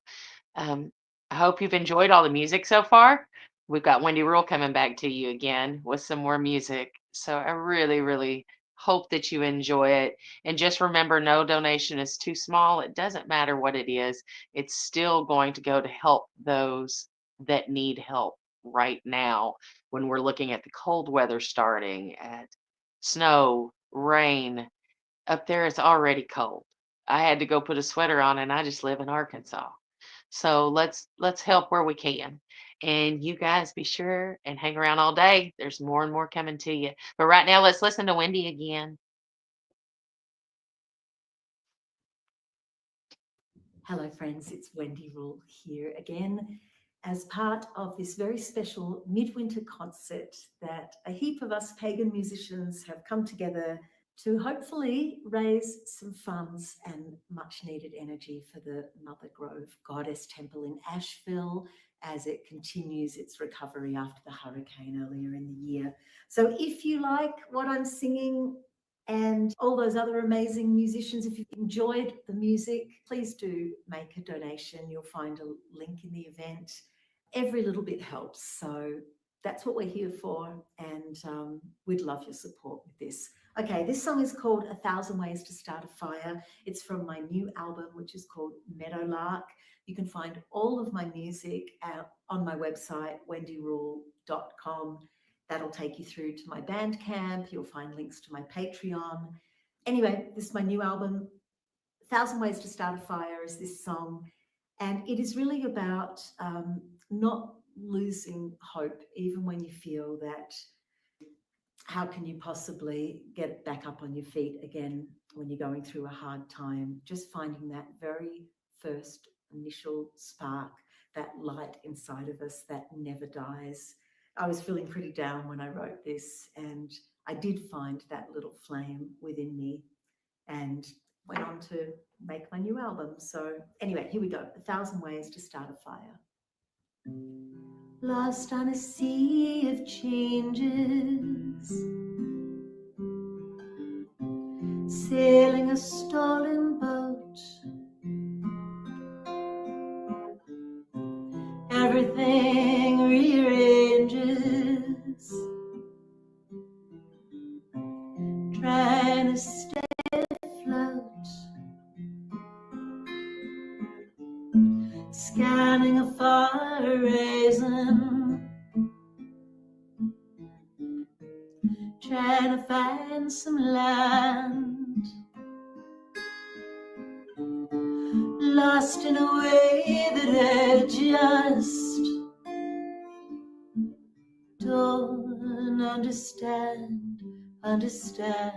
I hope you've enjoyed all the music so far. We've got Wendy Rule coming back to you again with some more music. So I really hope that you enjoy it. And just remember, no donation is too small. It doesn't matter what it is. It's still going to go to help those that need help right now when we're looking at the cold weather starting, at snow, rain. Up there it's already cold. I had to go put a sweater on, and I just live in Arkansas. So let's help where we can. And you guys be sure and hang around all day. There's more and more coming to you. But right now, let's listen to Wendy again. Hello, friends. It's Wendy Rule here again as part of this very special midwinter concert that a heap of us pagan musicians have come together to hopefully raise some funds and much needed energy for the Mother Grove Goddess Temple in Asheville as it continues its recovery after the hurricane earlier in the year. So if you like what I'm singing and all those other amazing musicians, if you've enjoyed the music, please do make a donation. You'll find a link in the event. Every little bit helps. So that's what we're here for. And we'd love your support with this. Okay, this song is called 1,000 Ways to Start a Fire. It's from my new album, which is called Meadowlark. You can find all of my music on my website, wendyrule.com. That'll take you through to my Bandcamp. You'll find links to my Patreon. Anyway, this is my new album. 1,000 Ways to Start a Fire is this song. And it is really about not losing hope, even when you feel that how can you possibly get back up on your feet again when you're going through a hard time? Just finding that very first initial spark, that light inside of us that never dies. I was feeling pretty down when I wrote this, and I did find that little flame within me and went on to make my new album. So anyway, here we go. 1,000 Ways to Start a Fire. Lost on a sea of changes, sailing a stolen boat, everything rearranges, trying to stay afloat, scanning a far horizon, trying to find some land, lost in a way that I just don't understand.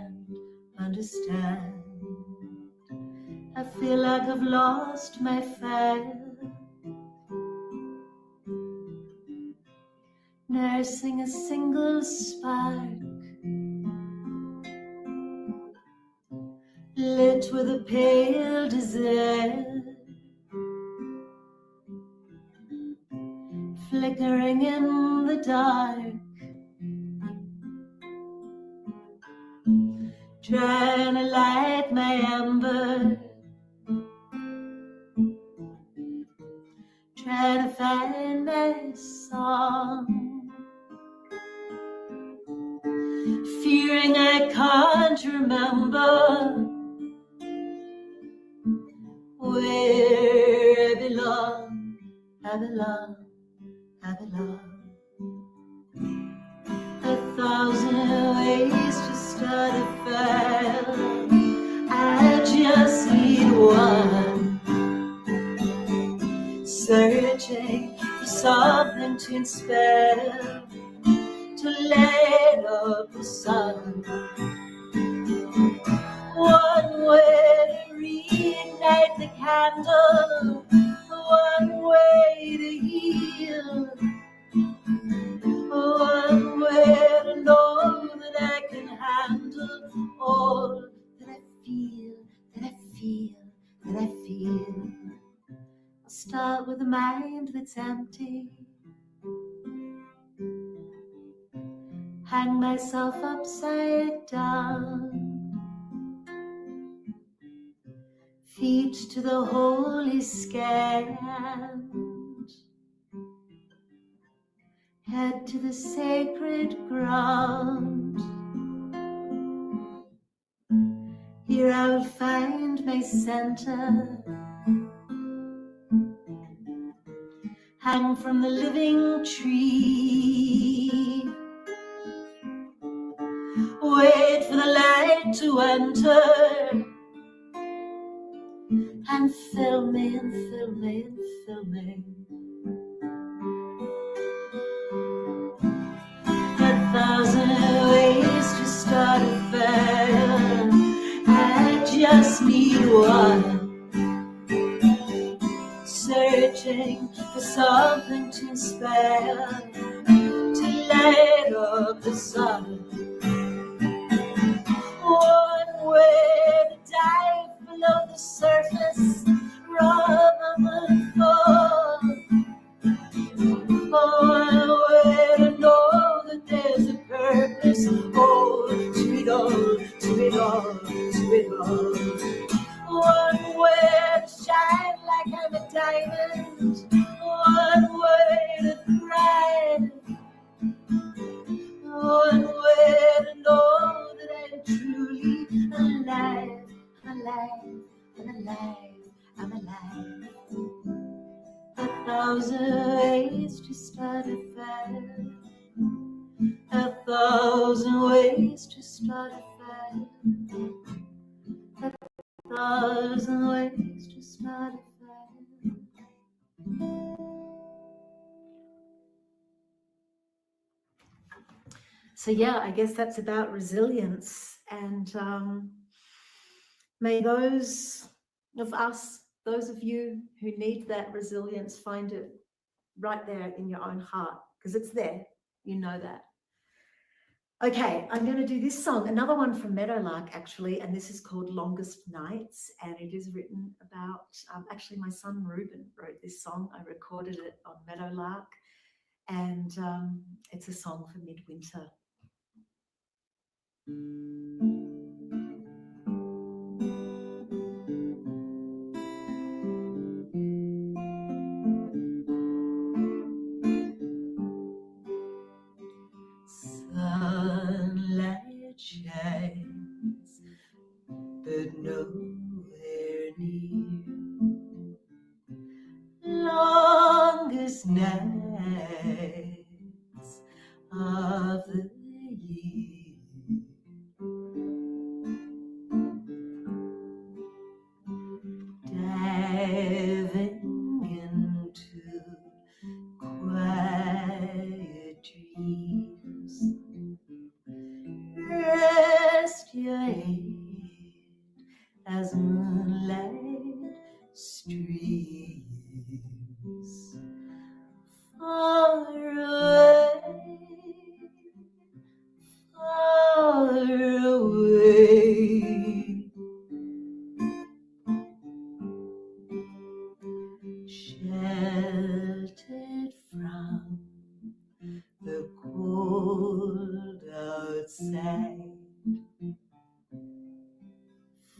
I feel like I've lost my fire, nursing a single spark, lit with a pale desire, flickering in the dark, trying to light my ember, trying to find my song, fearing I can't remember where I belong. I belong. 1,000 ways to start a fire, I just need one, searching for something to inspire, to light up the sun. One way to reignite the candle, one way to heal, one way to know that I can handle all that I feel. I'll start with a mind that's empty, hang myself upside down, feet to the holy scand, head to the sacred ground. Here I will find my center, hang from the living tree, wait for the light to enter, and fill me and fill me and fill me. 1,000 ways to start a fire. I just need one. Searching for something to spare, to light up the sun. One way to dive below the surface, rather than fall. One way to know that there's a purpose. Oh, to it all, to it all, to it all. One way to shine like I'm a diamond. One way to thrive. One way to know that I'm truly alive, alive, I'm alive, I'm alive. 1,000 ways to start a fire. 1,000 ways to start a fire. 1,000 ways to start a fire. So yeah, I guess that's about resilience, and may those of us, those of you who need that resilience, find it right there in your own heart, because it's there, you know that. Okay, I'm going to do this song, another one from Meadowlark actually, and this is called Longest Nights, and it is written about, actually my son Ruben wrote this song. I recorded it on Meadowlark, and it's a song for midwinter. Sunlight shines, but nowhere near. Longest nights of the year. Diving into quiet dreams. Rest your head as moonlight streams far away, far away. Sheltered from the cold outside,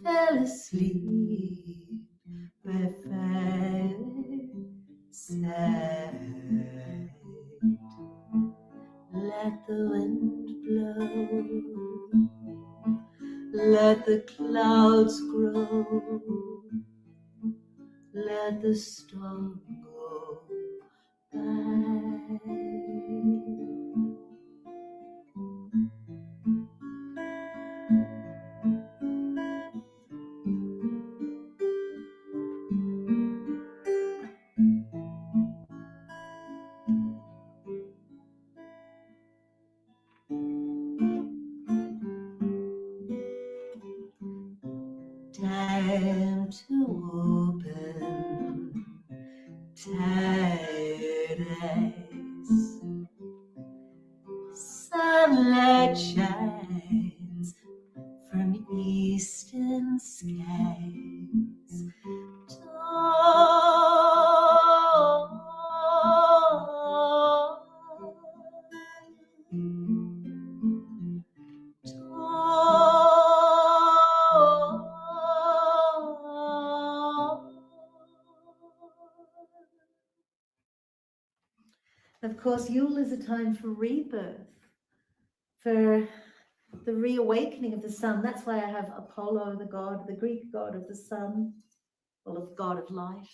fell asleep by fireside. Let the wind blow, let the clouds grow, let the storm go by. Time to open tired eyes. Sunlight shines from eastern skies. Of course, Yule is a time for rebirth, for the reawakening of the sun. That's why I have Apollo, the god, the Greek god of the sun, well, of god of light,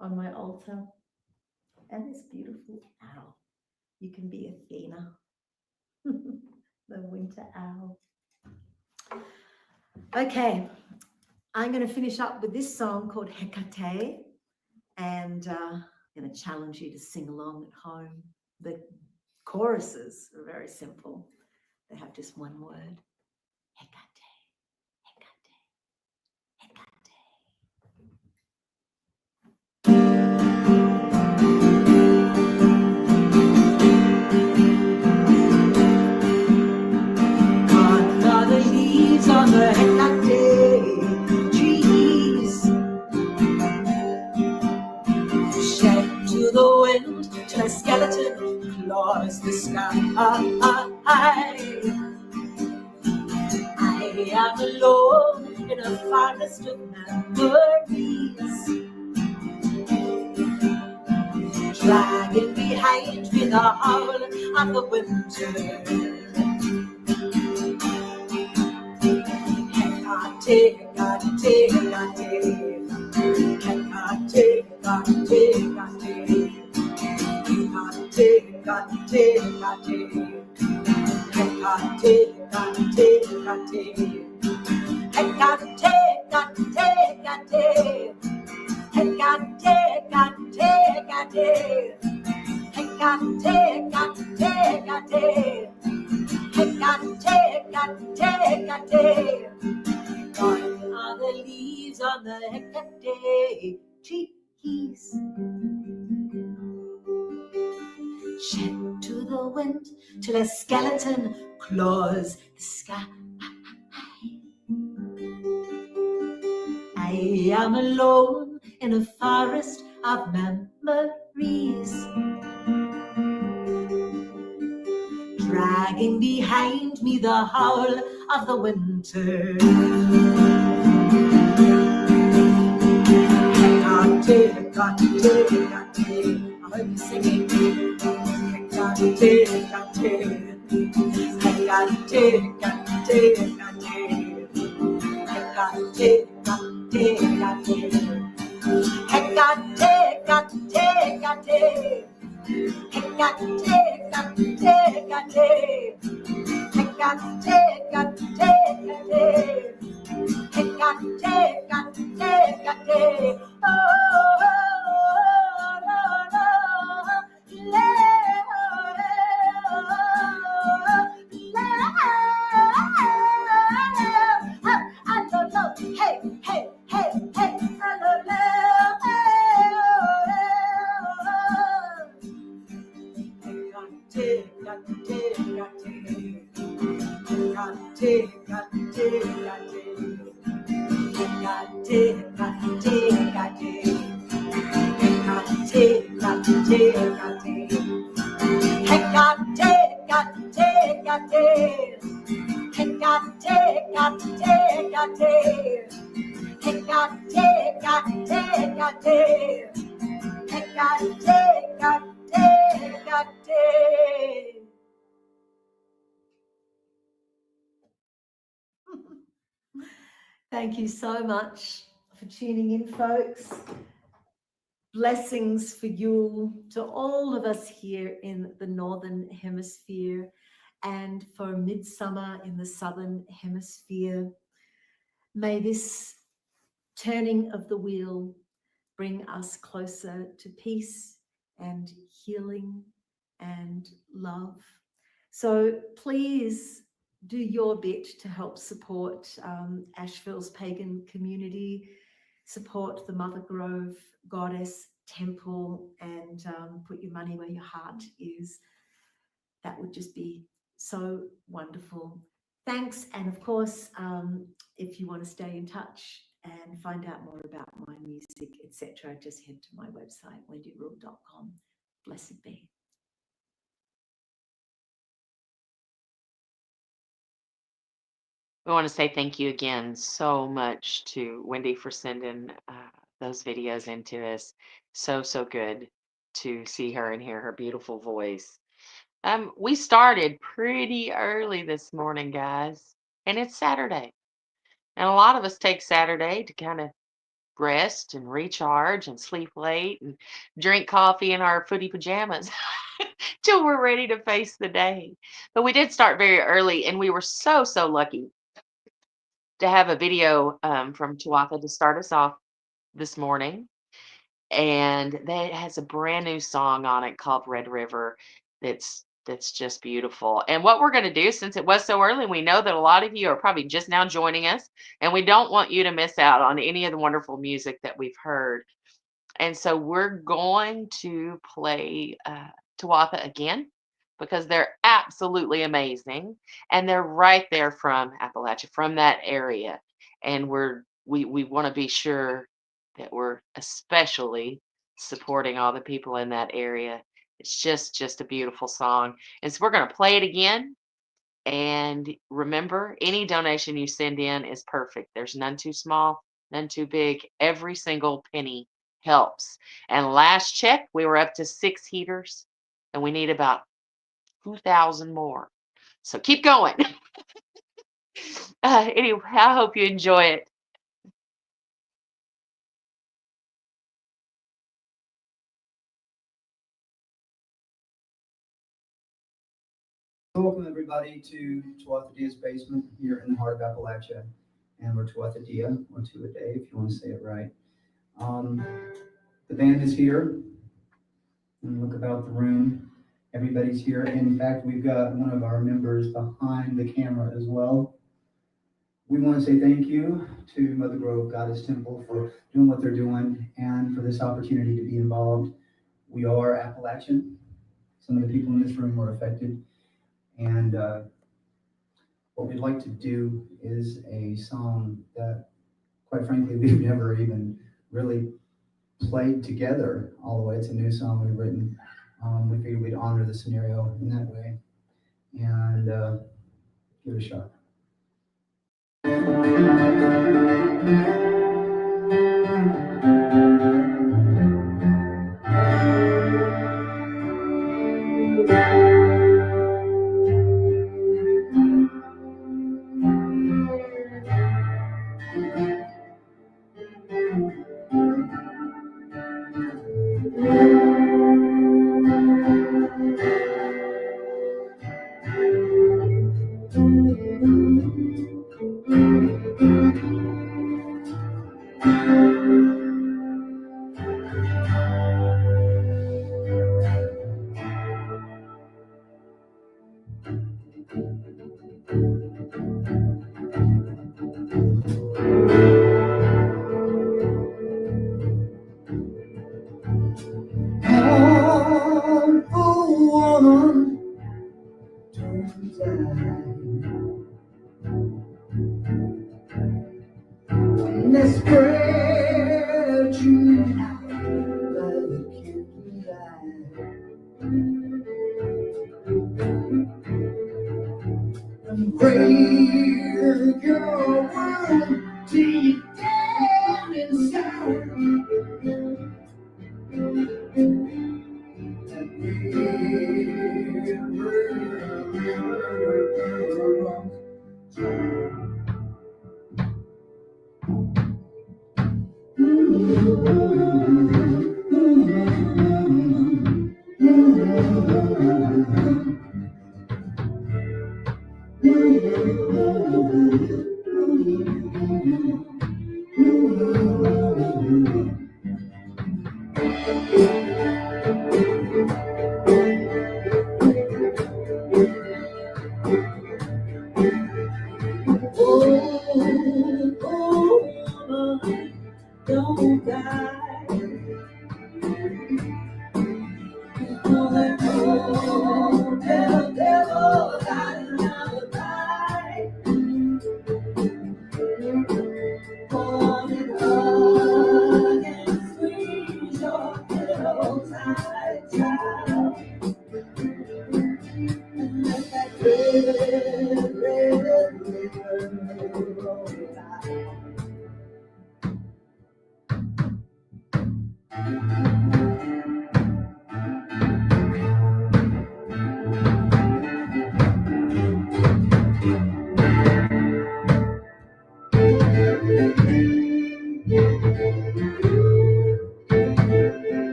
on my altar. And this beautiful owl. You can be Athena, the winter owl. Okay, I'm going to finish up with this song called Hecate, and I'm going to challenge you to sing along at home. The choruses are very simple. They have just one word. Hecate, Hecate, Hecate. Another leaves on the Hecate trees, shed to the wind till a skeleton claws the sky. I am alone in a forest of memories, dragging behind me the howl of the winter. Hecate, Hecate, Hecate, Hecate, gone are the leaves on the Hecate trees, shed to the wind till a skeleton claws the sky. I am alone in a forest of memories, dragging behind me the howl of the winter. Hecate, Hecate, Hecate, I heard you singing. Hecate, Hecate, Hecate, Hecate, Hecate, hey, hey, hey, hey, Thank you so much for tuning in, folks. Blessings for you, to all of us here in the Northern Hemisphere, and for midsummer in the Southern Hemisphere. May this turning of the wheel bring us closer to peace and healing and love. So please do your bit to help support Asheville's pagan community, support the Mother Grove Goddess Temple, and put your money where your heart is. That would just be so wonderful. Thanks. And of course, if you want to stay in touch and find out more about my music, etc., just head to my website, wendyrule.com. Blessed be. We want to say thank you again so much to Wendy for sending those videos into us. So good to see her and hear her beautiful voice. We started pretty early this morning, guys, and it's Saturday. And a lot of us take Saturday to kind of rest and recharge and sleep late and drink coffee in our footy pajamas till we're ready to face the day. But we did start very early, and we were so lucky to have a video from Tuatha to start us off this morning. And that has a brand new song on it called Red River that's just beautiful. And what we're going to do, since it was so early, we know that a lot of you are probably just now joining us, and we don't want you to miss out on any of the wonderful music that we've heard. And so we're going to play Tuatha again because they're absolutely amazing, and they're right there from Appalachia, from that area. And we want to be sure that we're especially supporting all the people in that area. It's just a beautiful song. And so we're going to play it again. And remember, any donation you send in is perfect. There's none too small, none too big. Every single penny helps. And last check, we were up to 6 heaters, and we need about 2,000 more. So keep going. Anyway, I hope you enjoy it. Welcome everybody to Tuatha Dea's basement here in the heart of Appalachia, and we're Tuatha Dea, or two a day if you want to say it right. The band is here. And look about the room. Everybody's here. In fact, we've got one of our members behind the camera as well. We want to say thank you to Mother Grove Goddess Temple for doing what they're doing and for this opportunity to be involved. We are Appalachian. Some of the people in this room were affected. And what we'd like to do is a song that, quite frankly, we've never even really played together all the way. It's a new song we've written. We figured we'd honor the scenario in that way and give it a shot.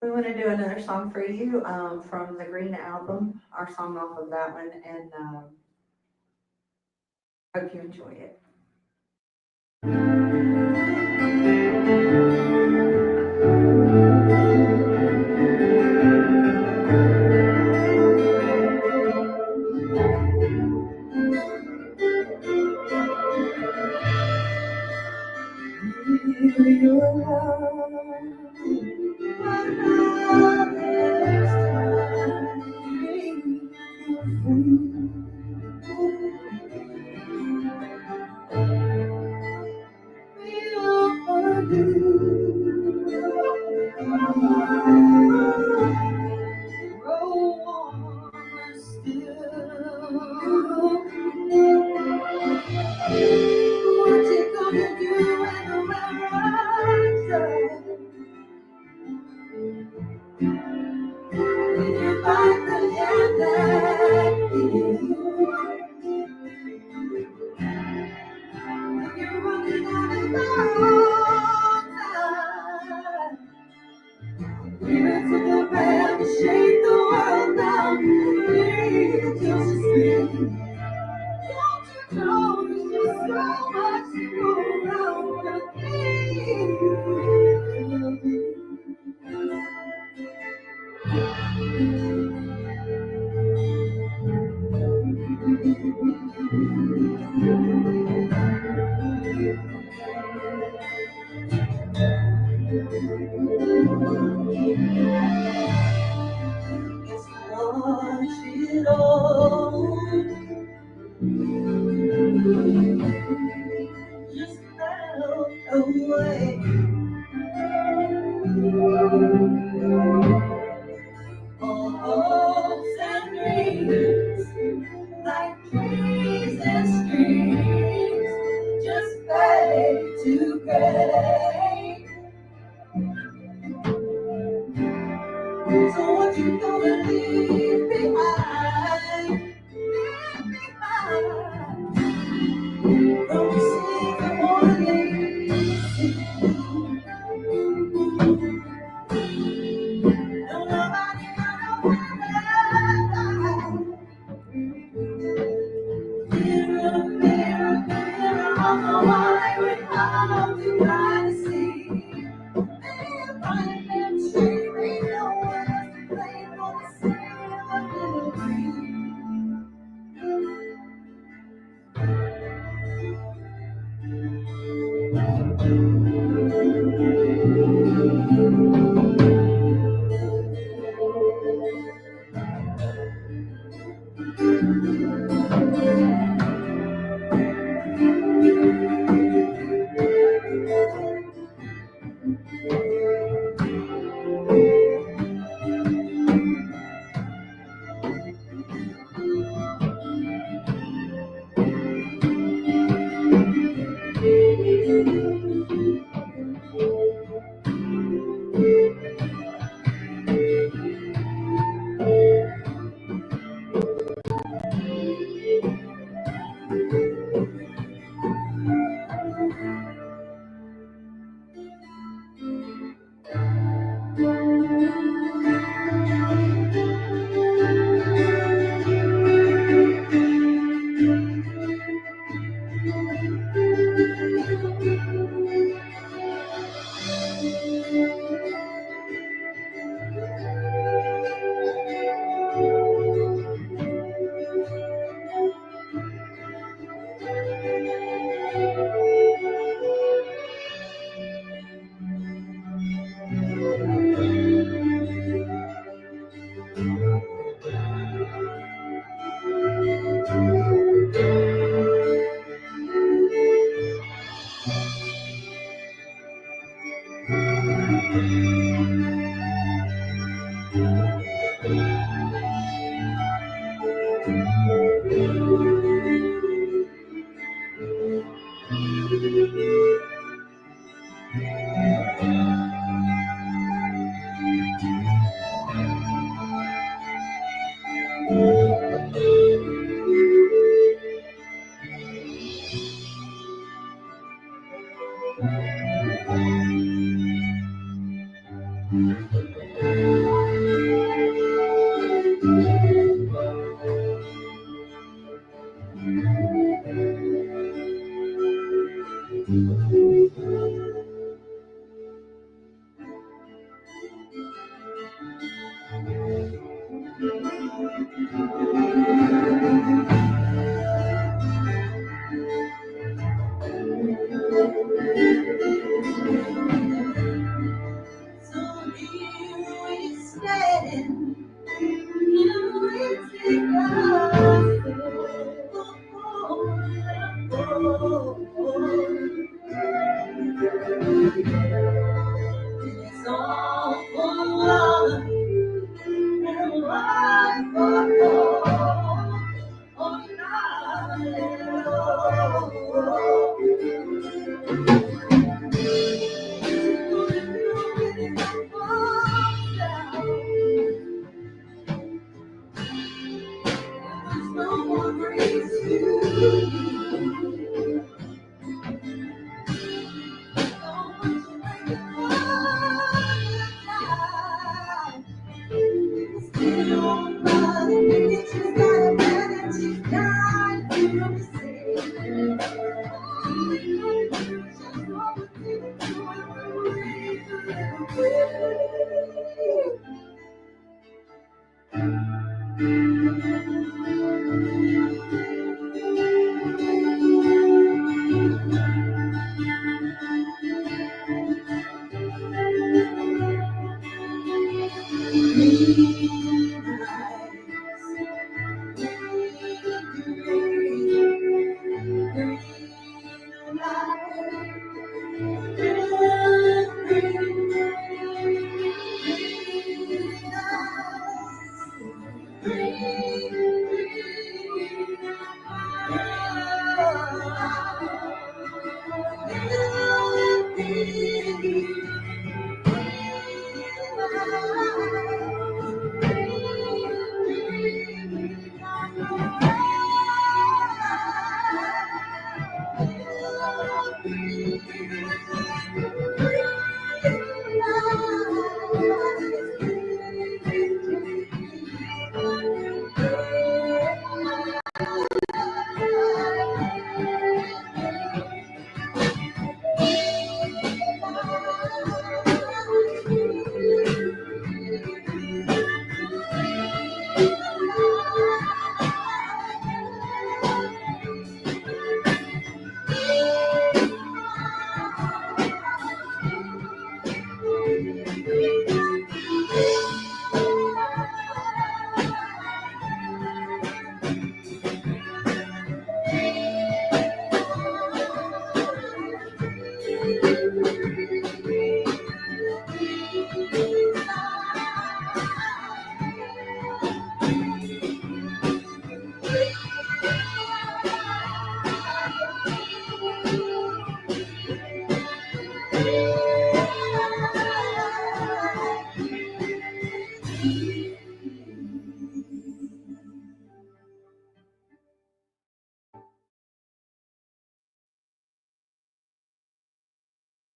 We want to do another song for you from the Green album, our song off of that one, and hope you enjoy it. So what you gonna leave behind?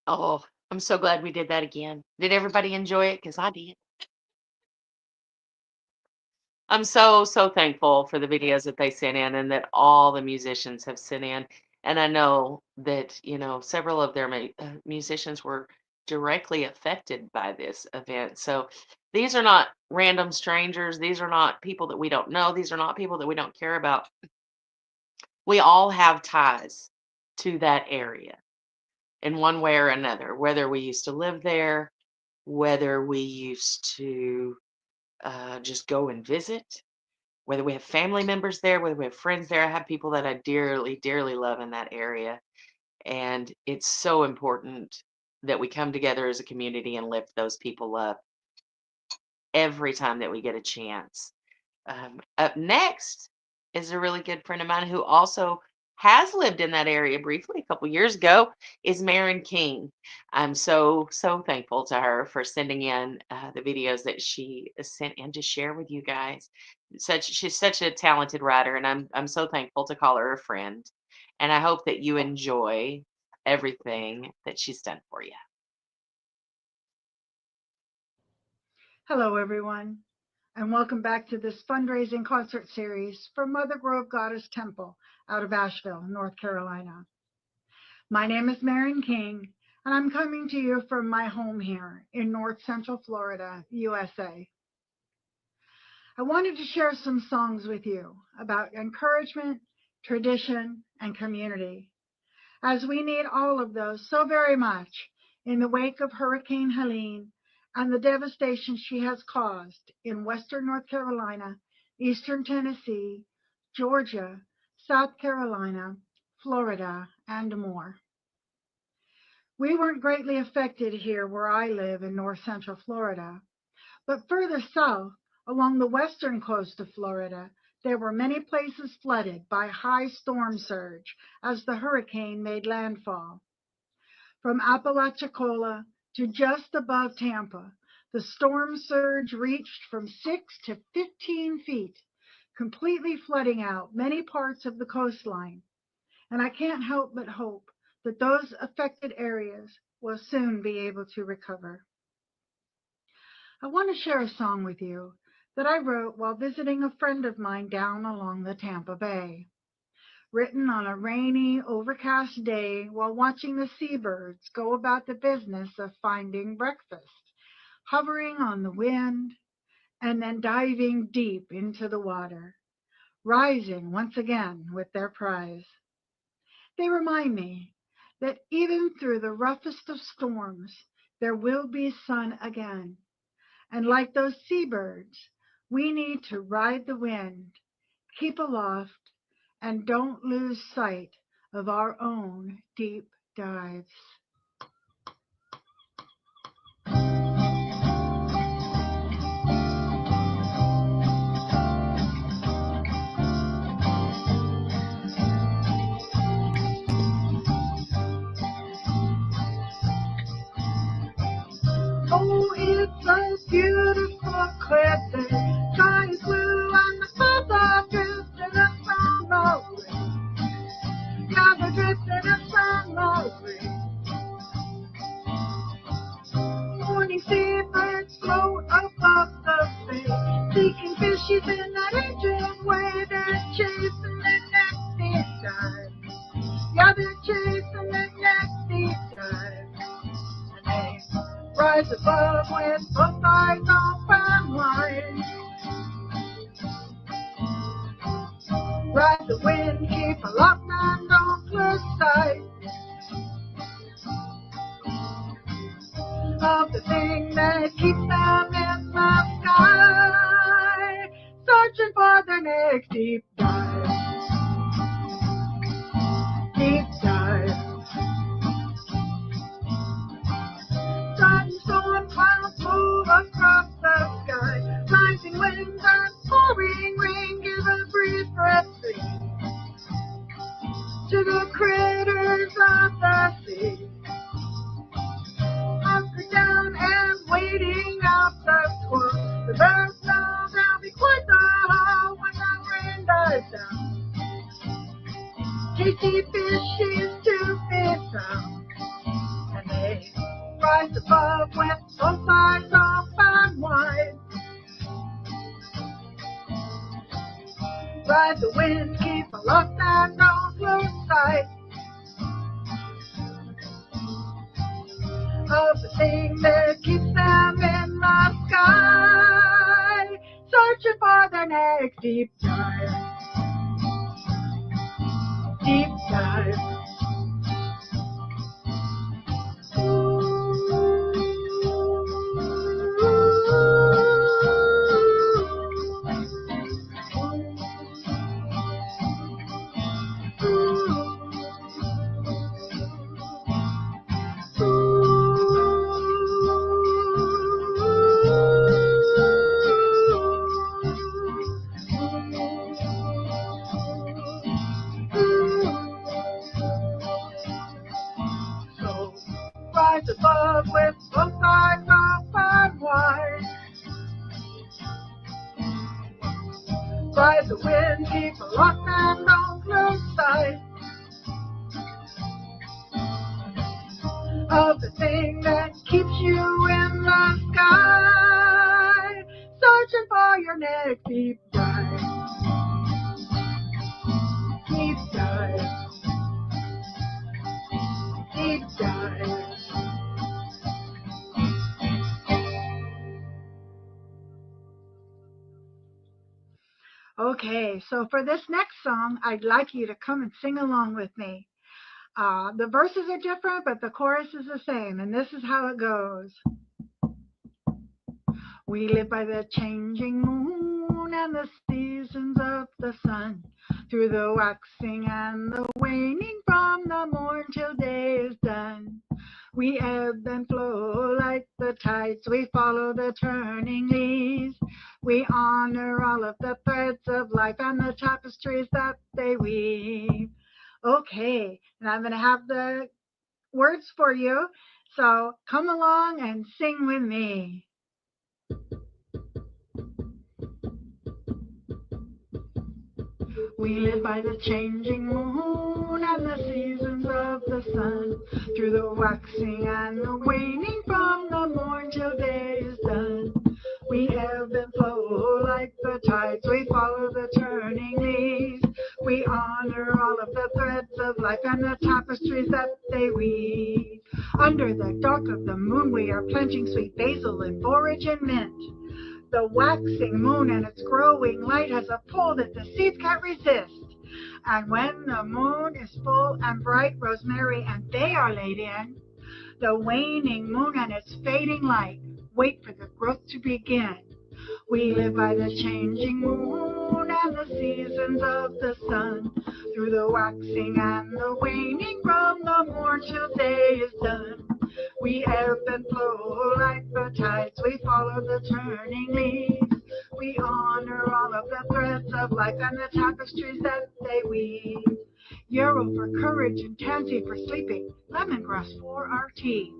Oh, I'm so glad we did that again. Did everybody enjoy it? Because I did. I'm so, so thankful for the videos that they sent in and that all the musicians have sent in. And I know that, several of their musicians were directly affected by this event. So these are not random strangers. These are not people that we don't know. These are not people that we don't care about. We all have ties to that area in one way or another, whether we used to live there, whether we used to just go and visit, whether we have family members there, whether we have friends there. I have people that I dearly, dearly love in that area. And it's so important that we come together as a community and lift those people up every time that we get a chance. Up next is a really good friend of mine who also has lived in that area briefly a couple years ago, is Meren King. I'm so, so thankful to her for sending in the videos that she sent in to share with you guys. She's such a talented writer, and I'm so thankful to call her a friend. And I hope that you enjoy everything that she's done for you. Hello, everyone, and welcome back to this fundraising concert series for Mother Grove Goddess Temple out of Asheville, North Carolina. My name is Meren King, and I'm coming to you from my home here in North Central Florida, USA. I wanted to share some songs with you about encouragement, tradition, and community, as we need all of those so very much in the wake of Hurricane Helene and the devastation she has caused in western North Carolina, eastern Tennessee, Georgia, South Carolina, Florida, and more. We weren't greatly affected here where I live in North Central Florida, but further south, along the western coast of Florida, there were many places flooded by high storm surge as the hurricane made landfall. From Apalachicola to just above Tampa, the storm surge reached from 6 to 15 feet, completely flooding out many parts of the coastline. And I can't help but hope that those affected areas will soon be able to recover. I want to share a song with you that I wrote while visiting a friend of mine down along the Tampa Bay. Written on a rainy, overcast day while watching the seabirds go about the business of finding breakfast, hovering on the wind, and then diving deep into the water, rising once again with their prize. They remind me that even through the roughest of storms, there will be sun again. And like those seabirds, we need to ride the wind, keep aloft, and don't lose sight of our own deep dives. Oh, it's a beautiful clear day, sky is blue and the clouds are drifting around Norway. Yeah, they're drifting around Norway. Morning seabirds float above the bay, seeking fishes in that ancient way. They're chasing the next deep dive. Yeah, they're chasing the next deep dive. And they rise above with both eyes open wide. Ride the wind, keep aloft and don't lose sight of the thing that keeps them in the sky, searching for their next deep dive. Deep dive. Sun, storm, clouds move across the sky, rising winds and pouring rain give a breeze for a sea to the critters of the sea. Hunkered down and waiting out the squall. The birds know there'll be quite the haul when the rain dies down. Tasty fish is to be found, and they rise above with both sides open wide. Ride the wind, keep aloft and don't lose sight of the thing that keeps them in the sky, searching for their next deep dive. Deep dive. So rise above with both sides open wide. Ride the wind, keep aloft and don't lose sight of the thing that keeps you in the sky, searching for your next deep dive. Deep dive. Deep dive. Okay, so for this next song, I'd like you to come and sing along with me. The verses are different, but the chorus is the same, and this is how it goes. We live by the changing moon and the seasons of the sun, through the waxing and the waning, from the morn till day is done. We ebb and flow like the tides, we follow the turning leaves. We honor all of the threads of life and the tapestries that they weave. Okay, and I'm going to have the words for you, so come along and sing with me. We live by the changing moon and the seasons of the sun, through the waxing and the waning, from the morn till day is done. We ebb and flow like the tides, we follow the turning leaves. We honor all of the threads of life and the tapestries that they weave. Under the dark of the moon we are planting sweet basil and forage and mint. The waxing moon and its growing light has a pull that the seeds can't resist. And when the moon is full and bright, rosemary and bay are laid in. The waning moon and its fading light wait for the growth to begin. We live by the changing moon and the seasons of the sun, through the waxing and the waning, from the morn till day is done. We ebb and flow like the tides, we follow the turning leaves. We honor all of the threads of life and the tapestries that they weave. Yarrow for courage and tansy for sleeping, lemongrass for our tea.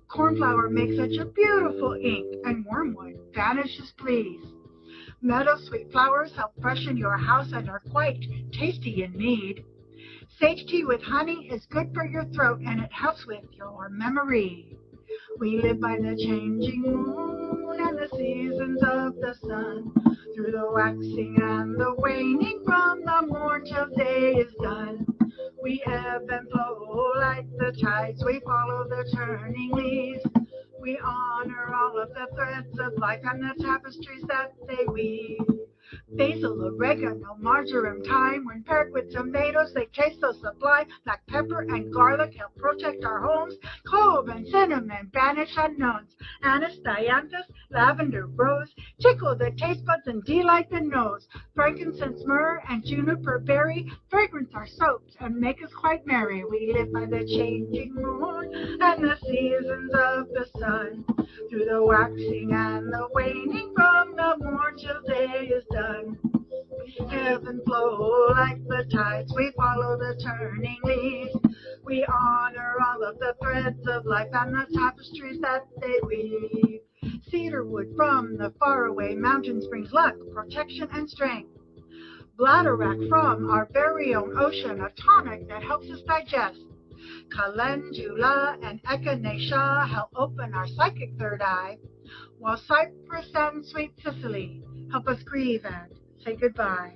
Cornflower makes such a beautiful ink, and wormwood banishes fleas. Meadow sweet flowers help freshen your house and are quite tasty in need. Sage tea with honey is good for your throat, and it helps with your memory. We live by the changing moon and the seasons of the sun, through the waxing and the waning, from the morn till day is done. We ebb and flow like the tides, we follow the turning leaves. We honor all of the threads of life and the tapestries that they weave. Basil, oregano, marjoram, thyme, when paired with tomatoes, they taste so sublime. Black pepper and garlic help protect our homes. Clove and cinnamon banish unknowns. Anise, dianthus, lavender, rose tickle the taste buds and delight the nose. Frankincense, myrrh, and juniper berry fragrance our soaps and make us quite merry. We live by the changing moon and the seasons of the sun, through the waxing and the waning, from the morn till day is done. Ebb and flow like the tides, we follow the turning leaves. We honor all of the threads of life and the tapestries that they weave. Cedar wood from the faraway mountains brings luck, protection, and strength. Bladderwrack from our very own ocean, a tonic that helps us digest. Calendula and echinacea help open our psychic third eye, while Cyprus and sweet Sicily help us grieve and say goodbye.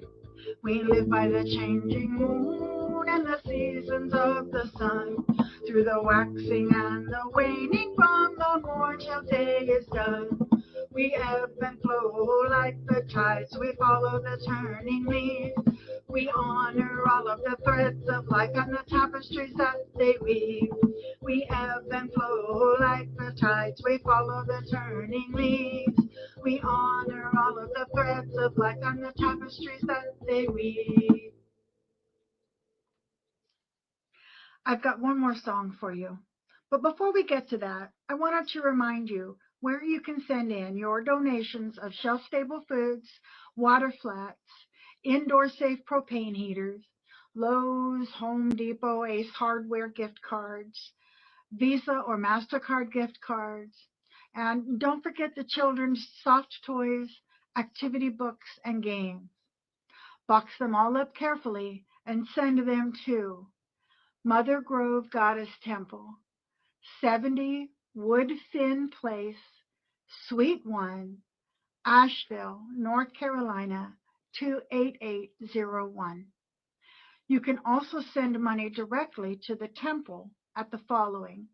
We live by the changing moon and the seasons of the sun, through the waxing and the waning, from the morn till day is done. We ebb and flow like the tides, we follow the turning leaves. We honor all of the threads of life and the tapestries that they weave. We ebb and flow like the tides, we follow the turning leaves. We honor all of the threads of life and the tapestries that they weave. I've got one more song for you. But before we get to that, I wanted to remind you where you can send in your donations of shelf-stable foods, water flats, indoor-safe propane heaters, Lowe's, Home Depot, Ace Hardware gift cards, Visa or MasterCard gift cards, and don't forget the children's soft toys, activity books, and games. Box them all up carefully and send them to Mother Grove Goddess Temple, 70 Woodfin Place, Suite 1, Asheville, North Carolina, 28801. You can also send money directly to the temple at the following.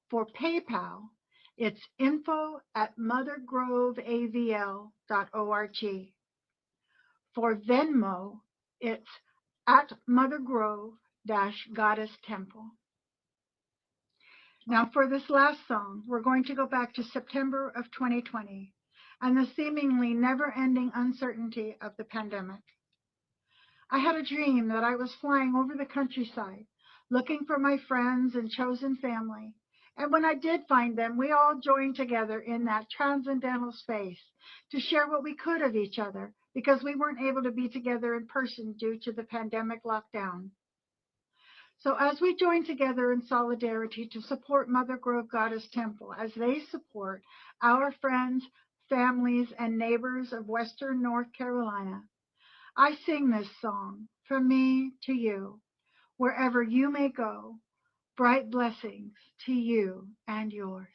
For PayPal, it's info@mothergroveavl.org. For Venmo, it's at mothergrove-goddess temple. Now for this last song, we're going to go back to September of 2020 and the seemingly never-ending uncertainty of the pandemic. I had a dream that I was flying over the countryside, looking for my friends and chosen family. And when I did find them, we all joined together in that transcendental space to share what we could of each other, because we weren't able to be together in person due to the pandemic lockdown. So as we join together in solidarity to support Mother Grove Goddess Temple as they support our friends, families, and neighbors of Western North Carolina, I sing this song, From Me to You, wherever you may go, bright blessings to you and yours.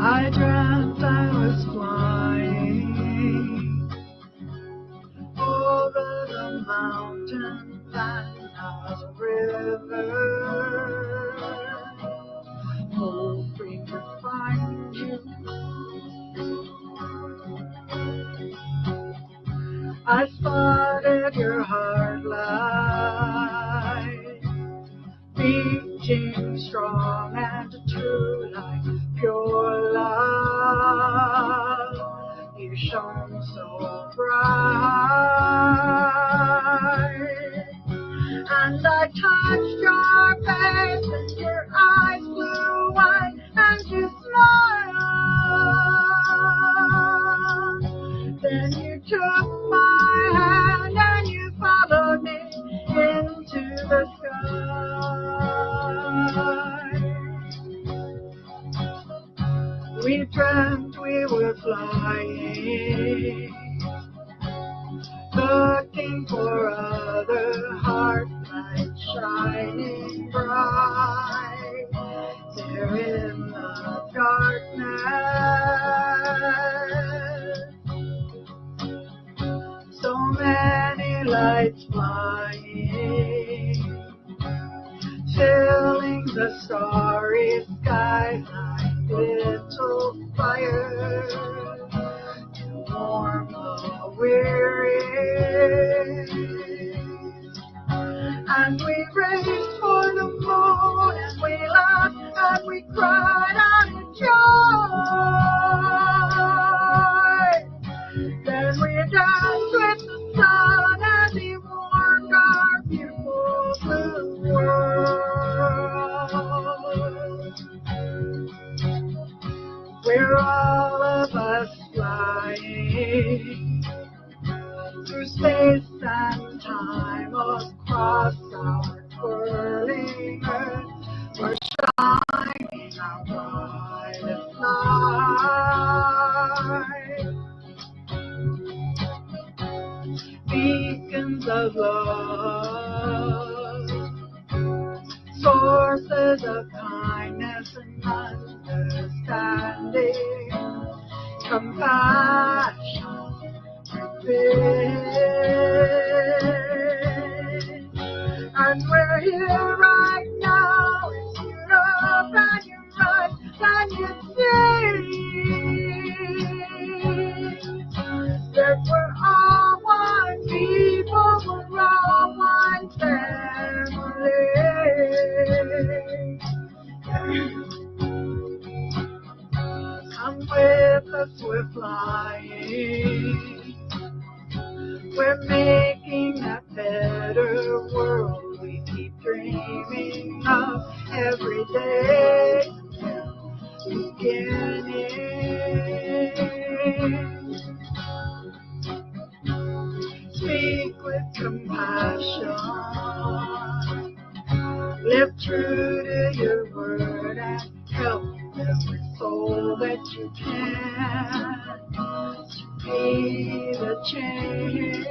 I dreamt I was flying over the mountains and the river, hoping to find you. I spotted your heart light, beating strong and true like pure love. You shone so bright, and I touched your face, and your eyes blue white, and you smiled. Then you took my hand and you followed me into the sky. We dreamt we were flying, looking for other hearts light shining bright there in the darkness. So many lights flying, filling the starry sky like little fires to warm the weary. And we raced for the moon, and we laughed, and we cried out in joy. Then we danced with the sun as he warmed our beautiful blue world. We're all of us flying through space and time across our twirling earth. We're shining of love, sources of kindness and understanding, compassion, faith. And we're here right now in Europe, and you rise and you see that we're all one people, we're all one family. Come with us, we're flying. We're making a better world we keep dreaming of every day. Beginning. Speak with compassion. Live true to your word and help every soul that you can to be the change.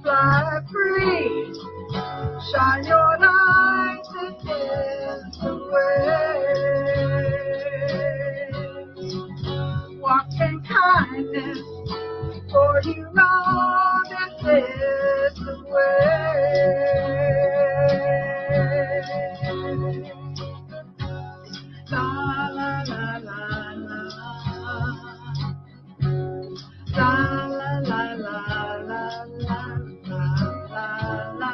Fly free, shine your light, this is the way. Walk in kindness, for you know this is the way. La la la la la. La la la la la la la la la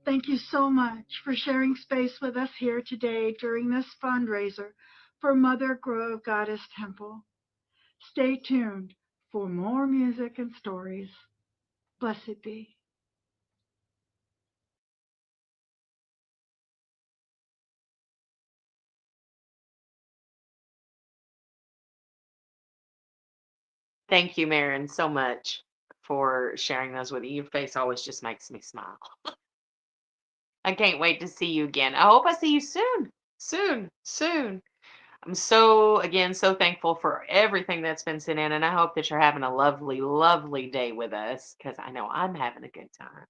Thank you so much for sharing space with us here today during this fundraiser for Mother Grove Goddess Temple. Stay tuned for more music and stories. Blessed be. Thank you, Meren, so much for sharing those with you. Your face always just makes me smile. I can't wait to see you again. I hope I see you soon. Soon, soon. I'm so, again, so thankful for everything that's been sent in, and I hope that you're having a lovely, lovely day with us, because I know I'm having a good time.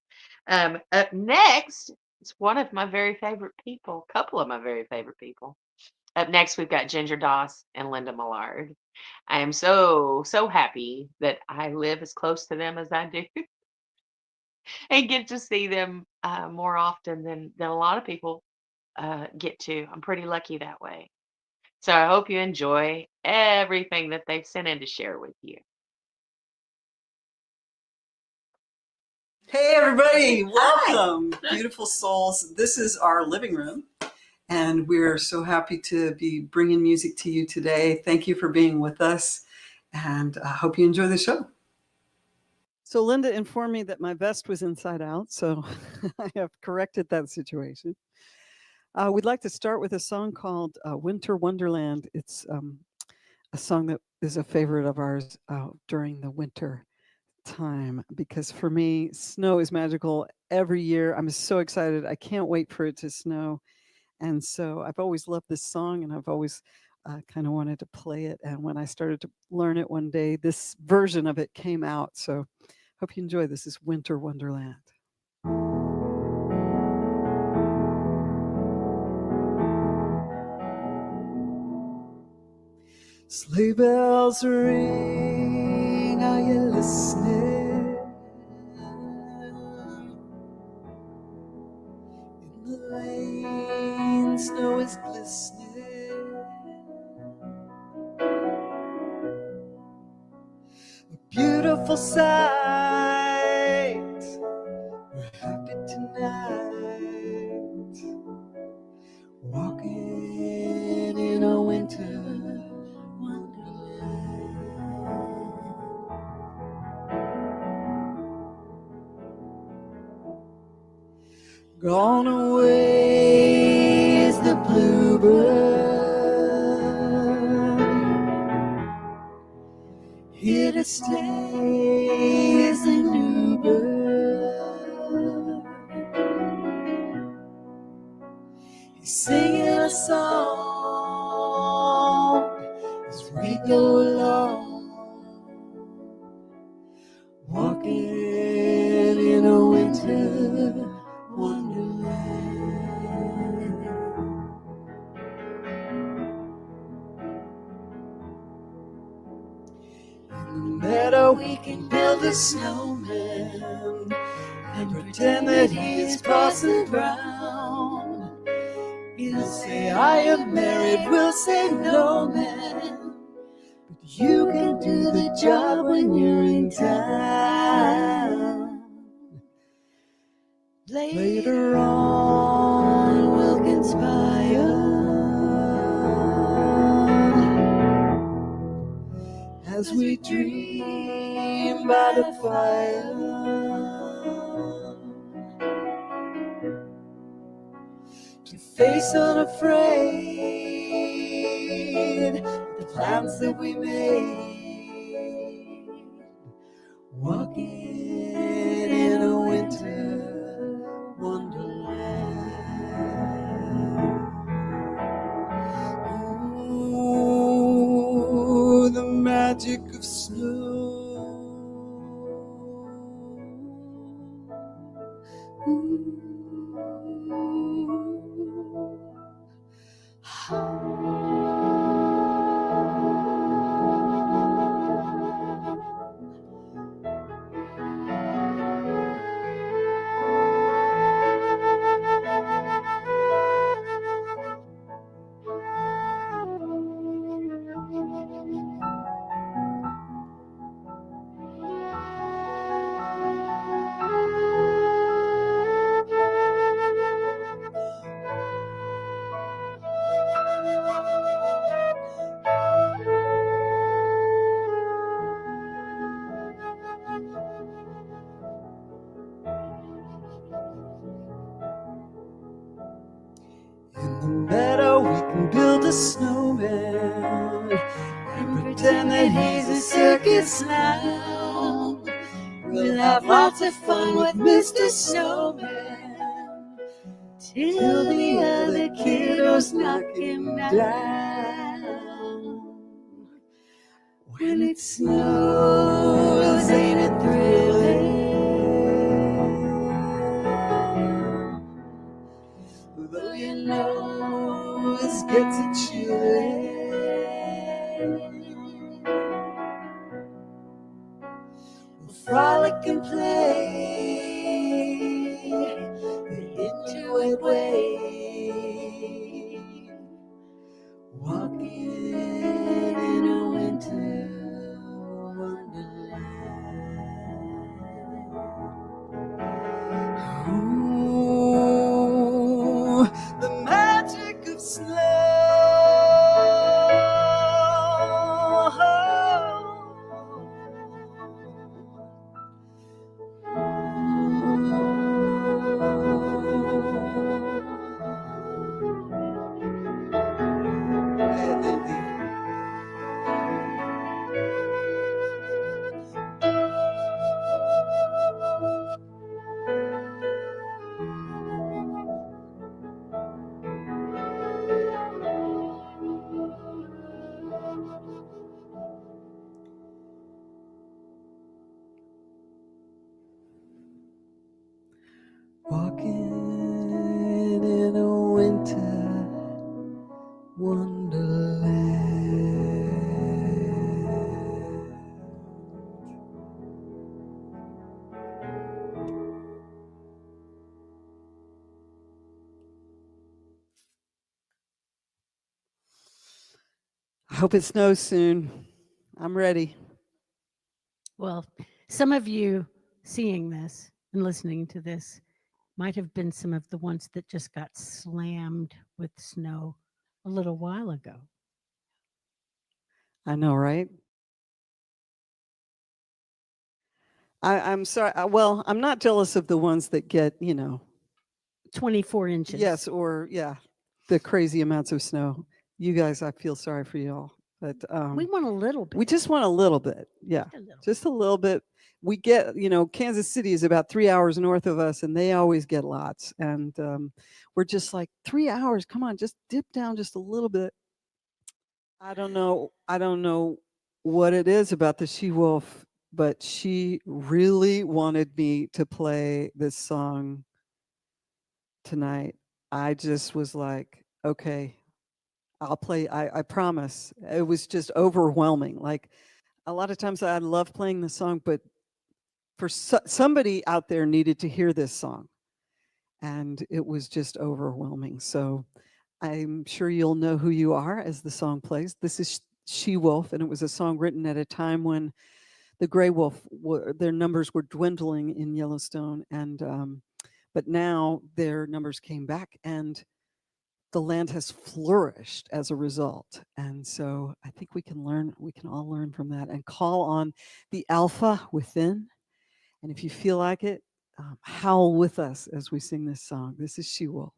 Up next, it's one of my very favorite people, a couple of my very favorite people. Up next, we've got Ginger Doss and Linda Millard. I am so, so happy that I live as close to them as I do and get to see them more often than a lot of people get to. I'm pretty lucky that way. So I hope you enjoy everything that they've sent in to share with you. Hey, everybody. Welcome, beautiful souls. This is our living room, and we're so happy to be bringing music to you today. Thank you for being with us, and I hope you enjoy the show. So Linda informed me that my vest was inside out, so I have corrected that situation. We'd like to start with a song called Winter Wonderland. It's a song that is a favorite of ours during the winter time, because for me, snow is magical every year. I'm so excited. I can't wait for it to snow. And so I've always loved this song, and I've always kind of wanted to play it. And when I started to learn it one day, this version of it came out. So hope you enjoy. This is Winter Wonderland. Sleigh bells ring, are you listening? In the lane, snow is glistening. A beautiful sight, we're happy tonight, walking in a winter gone away is the bluebird. Here here to stay is a new bird. He's singing a song as we go along, walking in a winter wonderland. In the meadow we can build a snowman and pretend that he's Parson Brown. He'll say, I am married, we'll say, no, man, but you can do the job when you're in town. Later on, we'll conspire as we dream by the fire to face unafraid the plans that we made, walking in a winter wonderland. Ooh, the magic of snow. In the meadow we can build a snowman and pretend that he's a circus clown. We'll have lots of fun with Mr. Snowman till the other kiddos knock him down. When it snows, ain't it thrilling? Though your nose gets a chilling, we'll frolic and play the Inuit way, walking in a winter wonderland. Ooh, the magic of snow. Walking in a winter wonderland. I hope it snows soon. I'm ready. Well, some of you seeing this and listening to this might have been some of the ones that just got slammed with snow a little while ago. I know, right? I'm sorry. Well, I'm not jealous of the ones that get, 24 inches. Yes, or the crazy amounts of snow. You guys, I feel sorry for you all. But We want a little bit. we just want a little bit. Yeah, just a little bit. We get, Kansas City is about 3 hours north of us, and they always get lots. And we're just like, 3 hours. Come on, just dip down just a little bit. I don't know what it is about the she-wolf, but she really wanted me to play this song tonight. I just was like, okay, I'll play. I promise. It was just overwhelming. Like, a lot of times I love playing the song, but for somebody out there needed to hear this song, and it was just overwhelming. So I'm sure you'll know who you are as the song plays. This is She-Wolf, and it was a song written at a time when the gray wolf, their numbers were dwindling in Yellowstone, and but now their numbers came back, and the land has flourished as a result. And so I think we can all learn from that and call on the alpha within. And if you feel like it, howl with us as we sing this song. This is She-Wolf.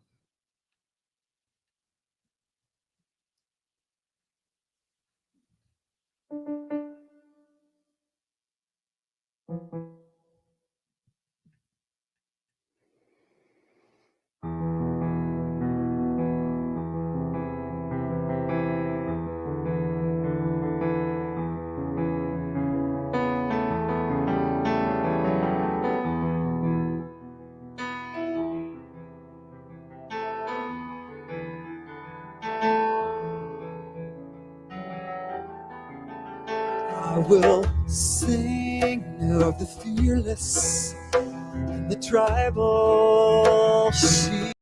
I will sing of the fearless and the tribal she-wolf.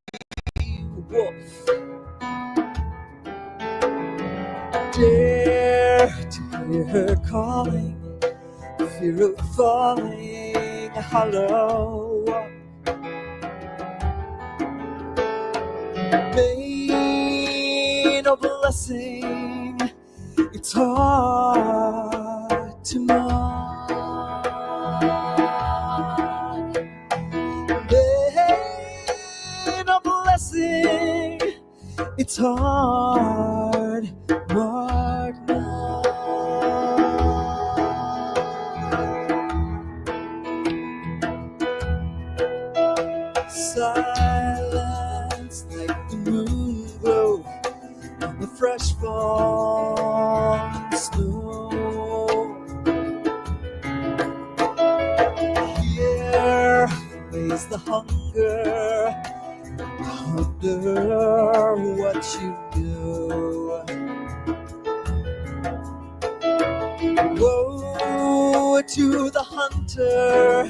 Dare to hear her calling, fear of falling hollow. Bane of blessing, it's hard to mark. Bane of blessing, it's hard, mark now. Silence like the moon glow on the fresh fallen snow. Here lays the hunger under what you know. Woe to the hunter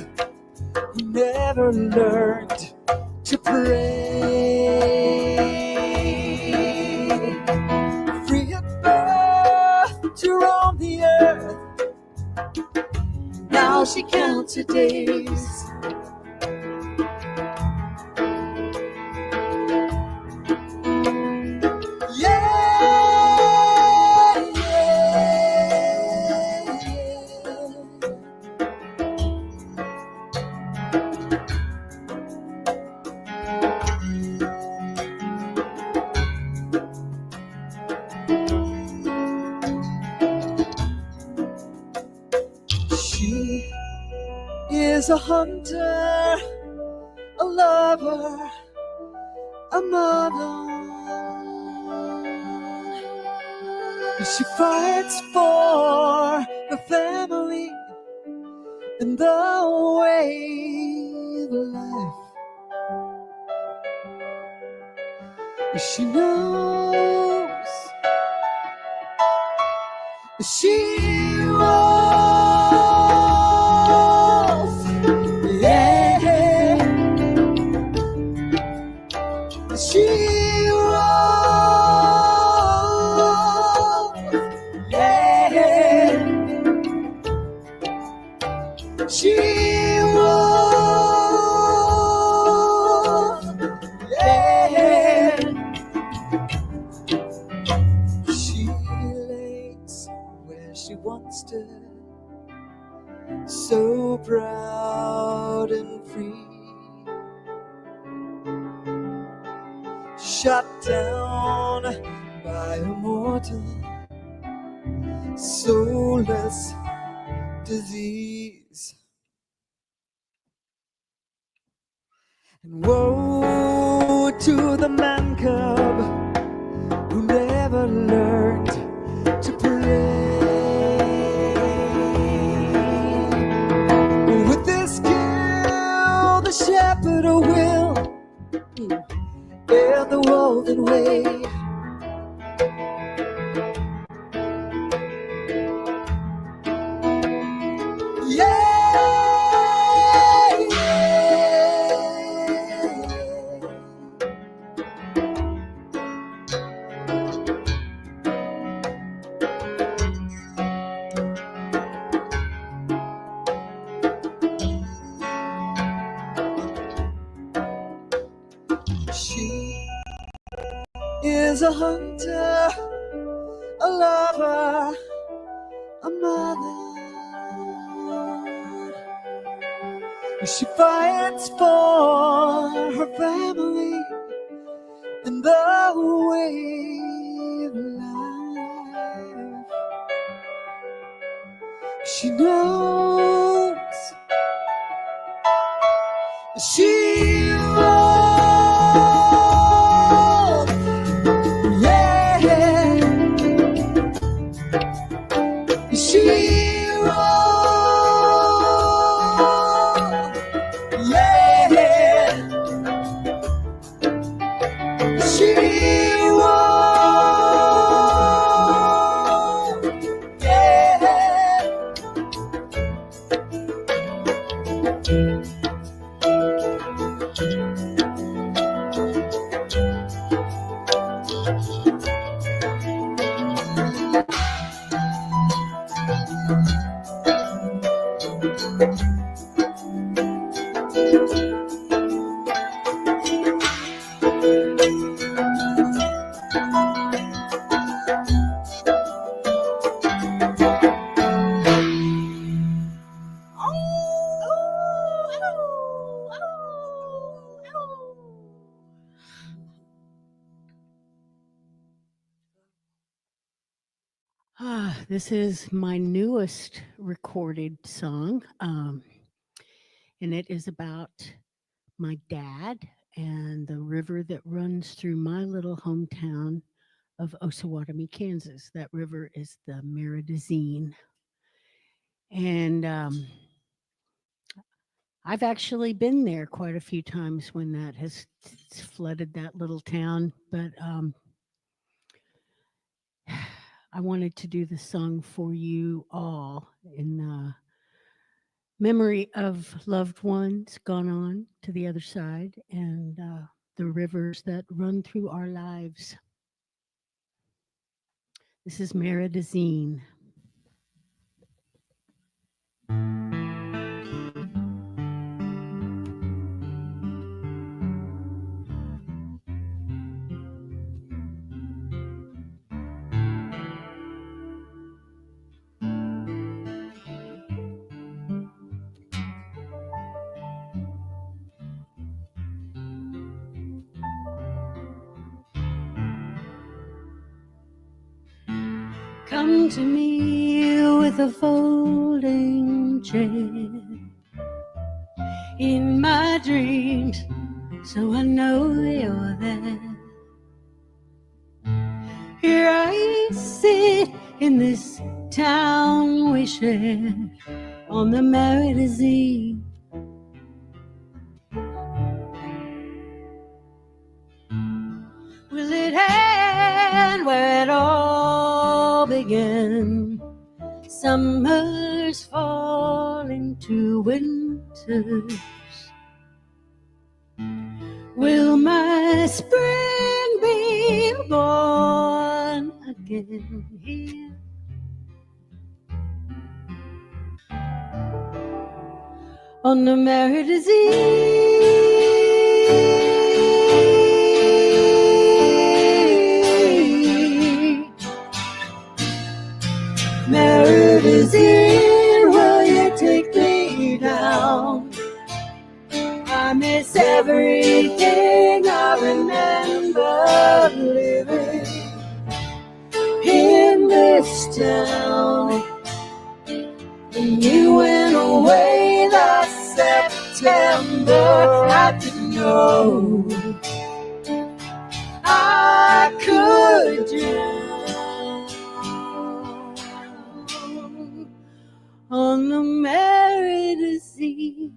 who never learned to pray. Free at birth to roam the earth, now she counts her days. She is a hunter, a lover, a mother. She fights for her family and the way of life. She knows she was, yeah. She was, yeah. She was, yeah. She lays where she once stood, so proud and free. Shut down by a mortal soulless disease. And woe to the man cub who never learned to pray. With this skill, the shepherd will bear the woven way. She is a hunter, a lover, a mother. She fights for her family in the way of life. She knows she won't, yeah. She won't, yeah. She won't, yeah. This is my newest recorded song, and it is about my dad and the river that runs through my little hometown of Osawatomie, Kansas. That river is the Millard-Sj. And I've actually been there quite a few times when that has flooded that little town, but I wanted to do the song for you all in memory of loved ones gone on to the other side and the rivers that run through our lives. This is Millard-Sj. Come to me with a folding chair in my dreams, so I know you're there. Here I sit in this town we share on the Millard-Sj. Will it end where it all began? Summers fall into winters. Will my spring be born again here? On the Millard-Sj. Millard-Sj, will you take me down? I miss everything I remember living in this town. When you went away last September, I didn't know I could drown on the Millard-Sj.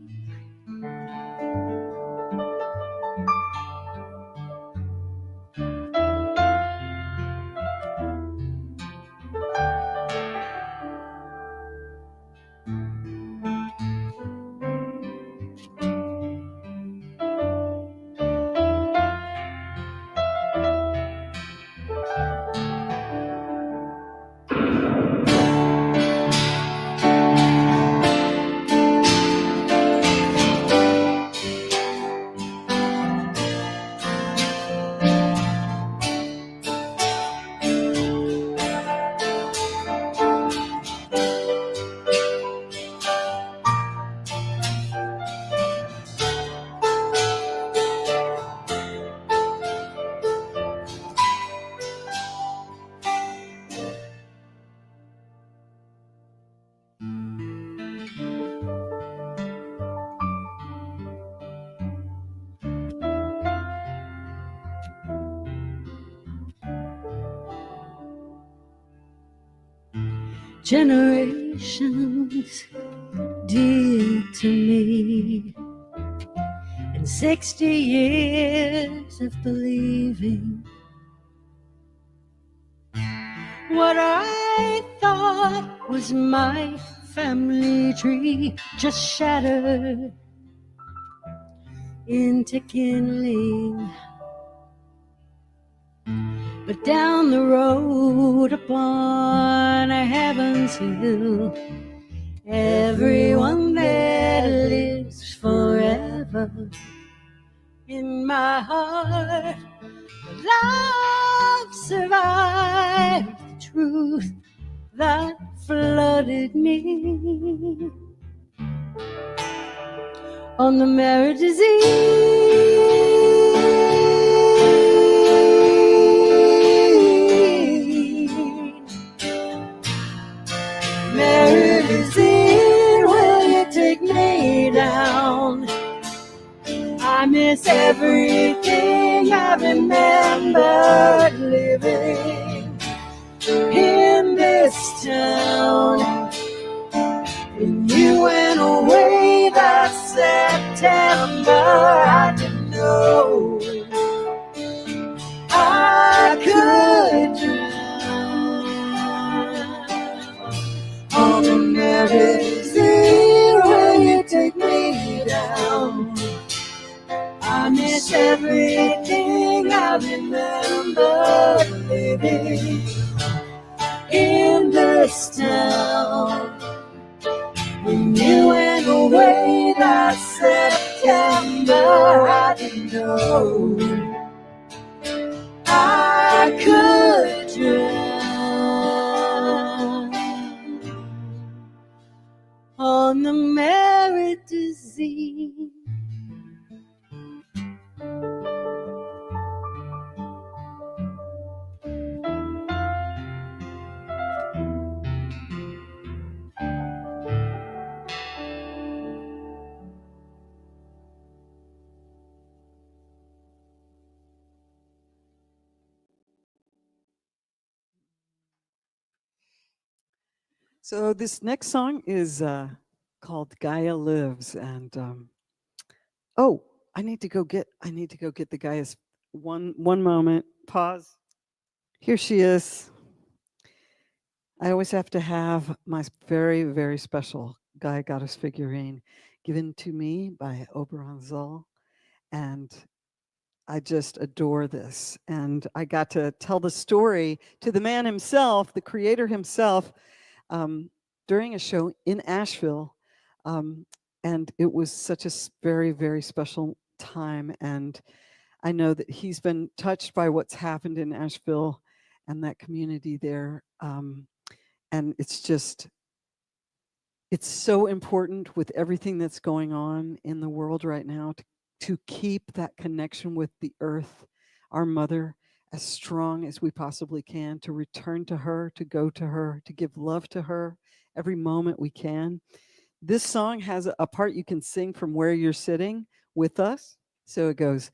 Generations dear to me, and 60 years of believing what I thought was my family tree just shattered into kindling. But down the road upon a heaven's hill, everyone there lives forever in my heart. Love survived the truth that flooded me on the Millard-Sj. Millard-Sj, will you take me down? I miss everything I remember living in this town. When you went away that September, I didn't know I could drown on the Millard-Sj. Will you take me down? I miss everything I remember living in this town. When you went away last September, I didn't know I could drown on the Millard-Sj. So this next song is called Gaia Lives, and oh, I need to go get the Gaia's. One moment, pause. Here she is. I always have to have my very, very special Gaia goddess figurine given to me by Oberon Zoll, and I just adore this. And I got to tell the story to the man himself, the creator himself, during a show in Asheville. And it was such a very, very special time. And I know that he's been touched by what's happened in Asheville and that community there. And it's so important with everything that's going on in the world right now to keep that connection with the earth, our mother, as strong as we possibly can, to return to her, to go to her, to give love to her every moment we can. This song has a part you can sing from where you're sitting with us. So it goes,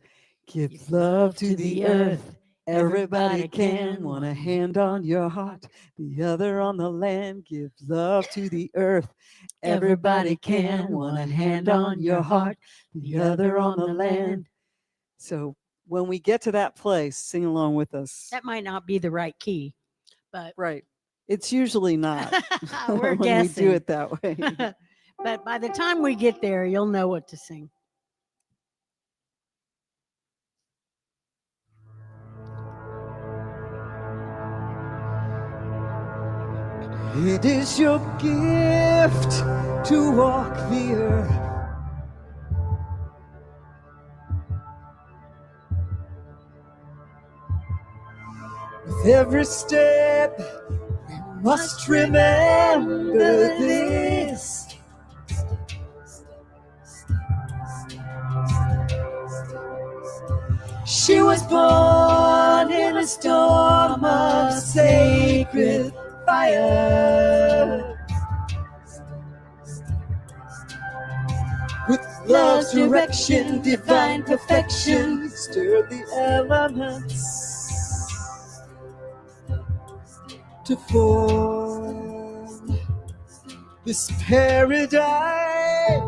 give love to the earth. Everybody can. Want a hand on your heart, the other on the land. Give love to the earth. Everybody can. Want a hand on your heart, the other on the land. So when we get to that place, sing along with us. That might not be the right key, but Right. It's usually not we're when guessing. we do it that way. But by the time we get there, you'll know what to sing. It is your gift to walk the earth. With every step, we must remember this. She was born in a storm of sacred fire. With love's direction, divine perfection, stir the elements to form this paradise.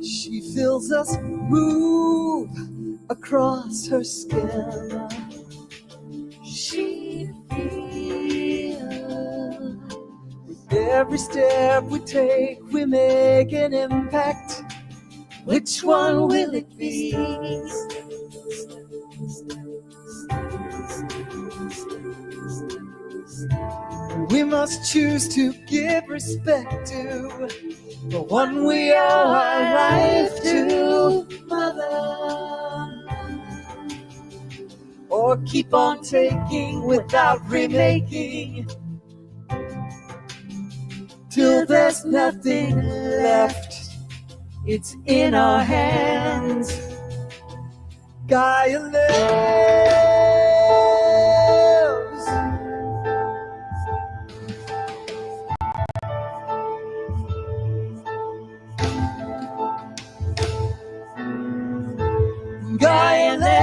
She feels us move across her skin. She feels with every step we take, we make an impact. Which one will it be? We must choose to give respect to the one we owe our life to, Mother. Or keep on taking without remaking till there's nothing left. It's in our hands. Gaia lives. Gaia lives.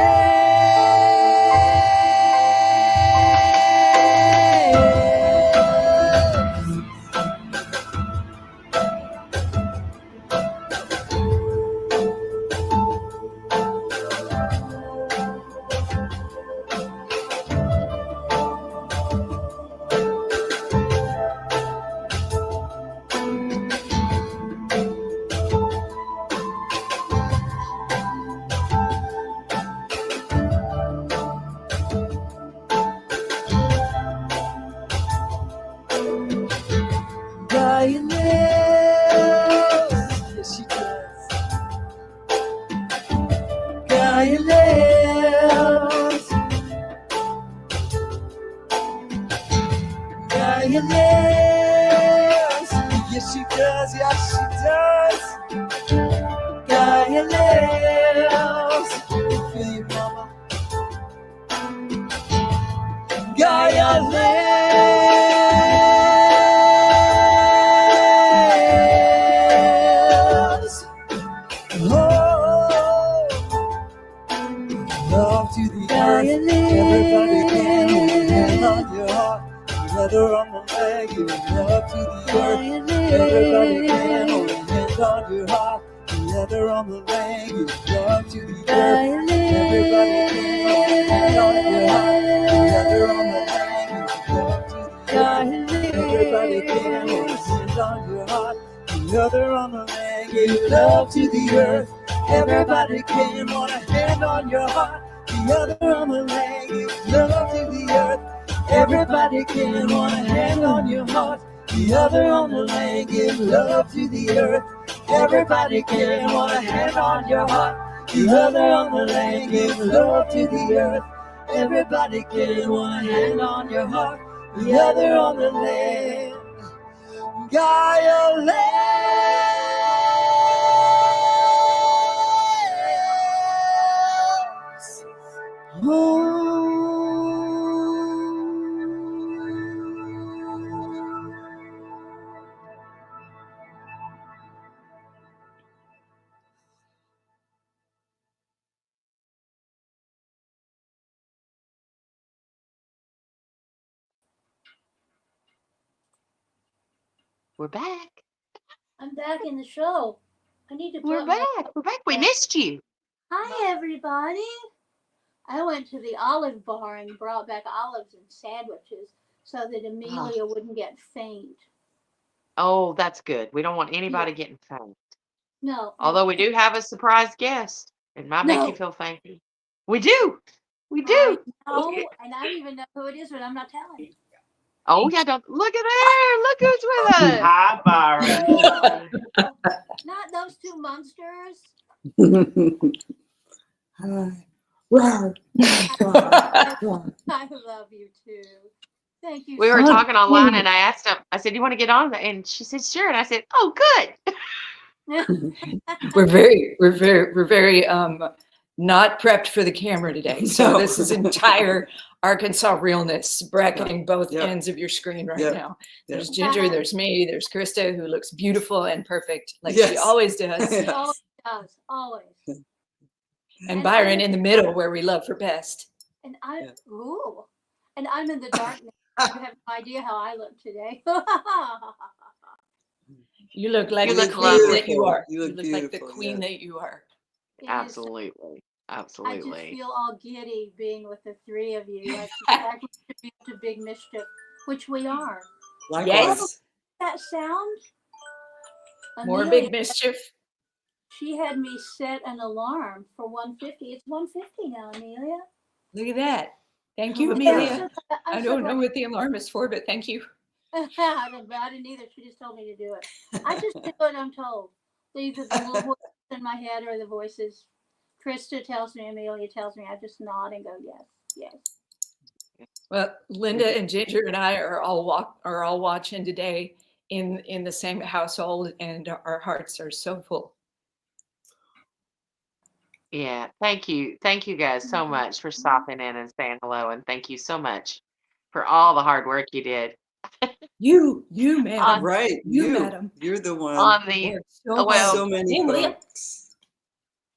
Gaia lives. Yes, she does. Gaia lives. Gaia lives. Yes, she does. Yes, she does. Gaia lives. You feel your mama. Gaia lives. Love to the earth. Everybody can hand on your heart, whether on the leg. Give love to the earth. Everybody can hold a hand on your heart, whether on the leg. Give love to the earth. Everybody can hold a hand on your heart, whether on the leg. Give love to the earth. Everybody can hold a hand on your heart, whether on the leg. Give love to the earth. Everybody can want a hand on your heart, the other on the leg. Give love to the earth. Everybody can, one hand on your heart, the other on the land, give love to the earth. Everybody can, one hand on your heart, the other on the land, give love to the earth. Everybody can, one hand on your heart, the other on the land. Gaia lands. We're back. I'm back in the show. I need to We're put my. back. We're back. We missed you. Hi, everybody. I went to the olive bar and brought back olives and sandwiches so that Amelia wouldn't get faint. Oh, that's good. We don't want anybody getting faint. No. Although we do have a surprise guest. It might make you No. feel fainty. We do. We I do. know, and I don't even know who it is, but I'm not telling you. Oh, yeah. Don't look at there. Look who's with us. Hi, Byron. Not those two monsters. I love you too. Thank you. We were so talking online and I asked him, I said, you want to get on? And she said, sure. And I said, oh, good. We're very not prepped for the camera today. So this is entire Arkansas realness bracketing both ends of your screen right now. There's Ginger, there's me, there's Krista, who looks beautiful and perfect like she always does. She always does, always. And Byron in the middle where we love her best. And I'm and I'm in the darkness. You have no idea how I look today. You look like You the look queen lovely. that you are. You You look look like the beautiful, queen that you are. Absolutely. I just Absolutely. feel all giddy being with the three of you. Like we should be up to big mischief, which we are. Likewise. That sound? More Amelia, big mischief. She had me set an alarm for 1:50. It's 1:50 now, Amelia. Look at that. Thank you, I'm Amelia. so I don't know what the alarm is for, but thank you. I didn't either. She just told me to do it. I just do what I'm told. Either the little voices in my head or the voices. Krista tells me, Amelia tells me. I just nod and go, yes, yes. Well, Linda and Ginger and I are all watching today in the same household, and our hearts are so full. Yeah. Thank you. Thank you guys so much for stopping in and saying hello. And thank you so much for all the hard work you did. You, madam. Right. You, madam. You're the one. On the, So many folks.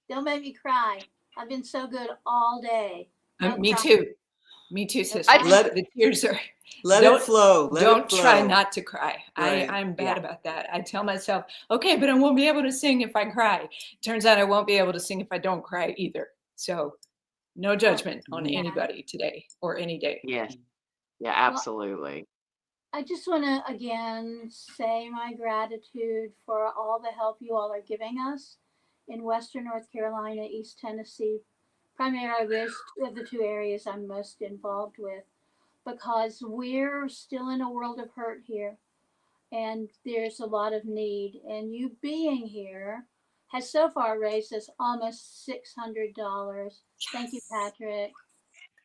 Don't make me cry. I've been so good all day. Me too. Me too, sister. The tears are. Let it flow. Don't try not to cry. Right. I'm bad about that. I tell myself, okay, but I won't be able to sing if I cry. Turns out I won't be able to sing if I don't cry either. So no judgment on anybody today or any day. Yes. Yeah, absolutely. I just want to again say my gratitude for all the help you all are giving us in Western North Carolina, East Tennessee. Primarily of the two areas I'm most involved with, because we're still in a world of hurt here and there's a lot of need. And you being here has so far raised us almost $600. Thank you, Patrick.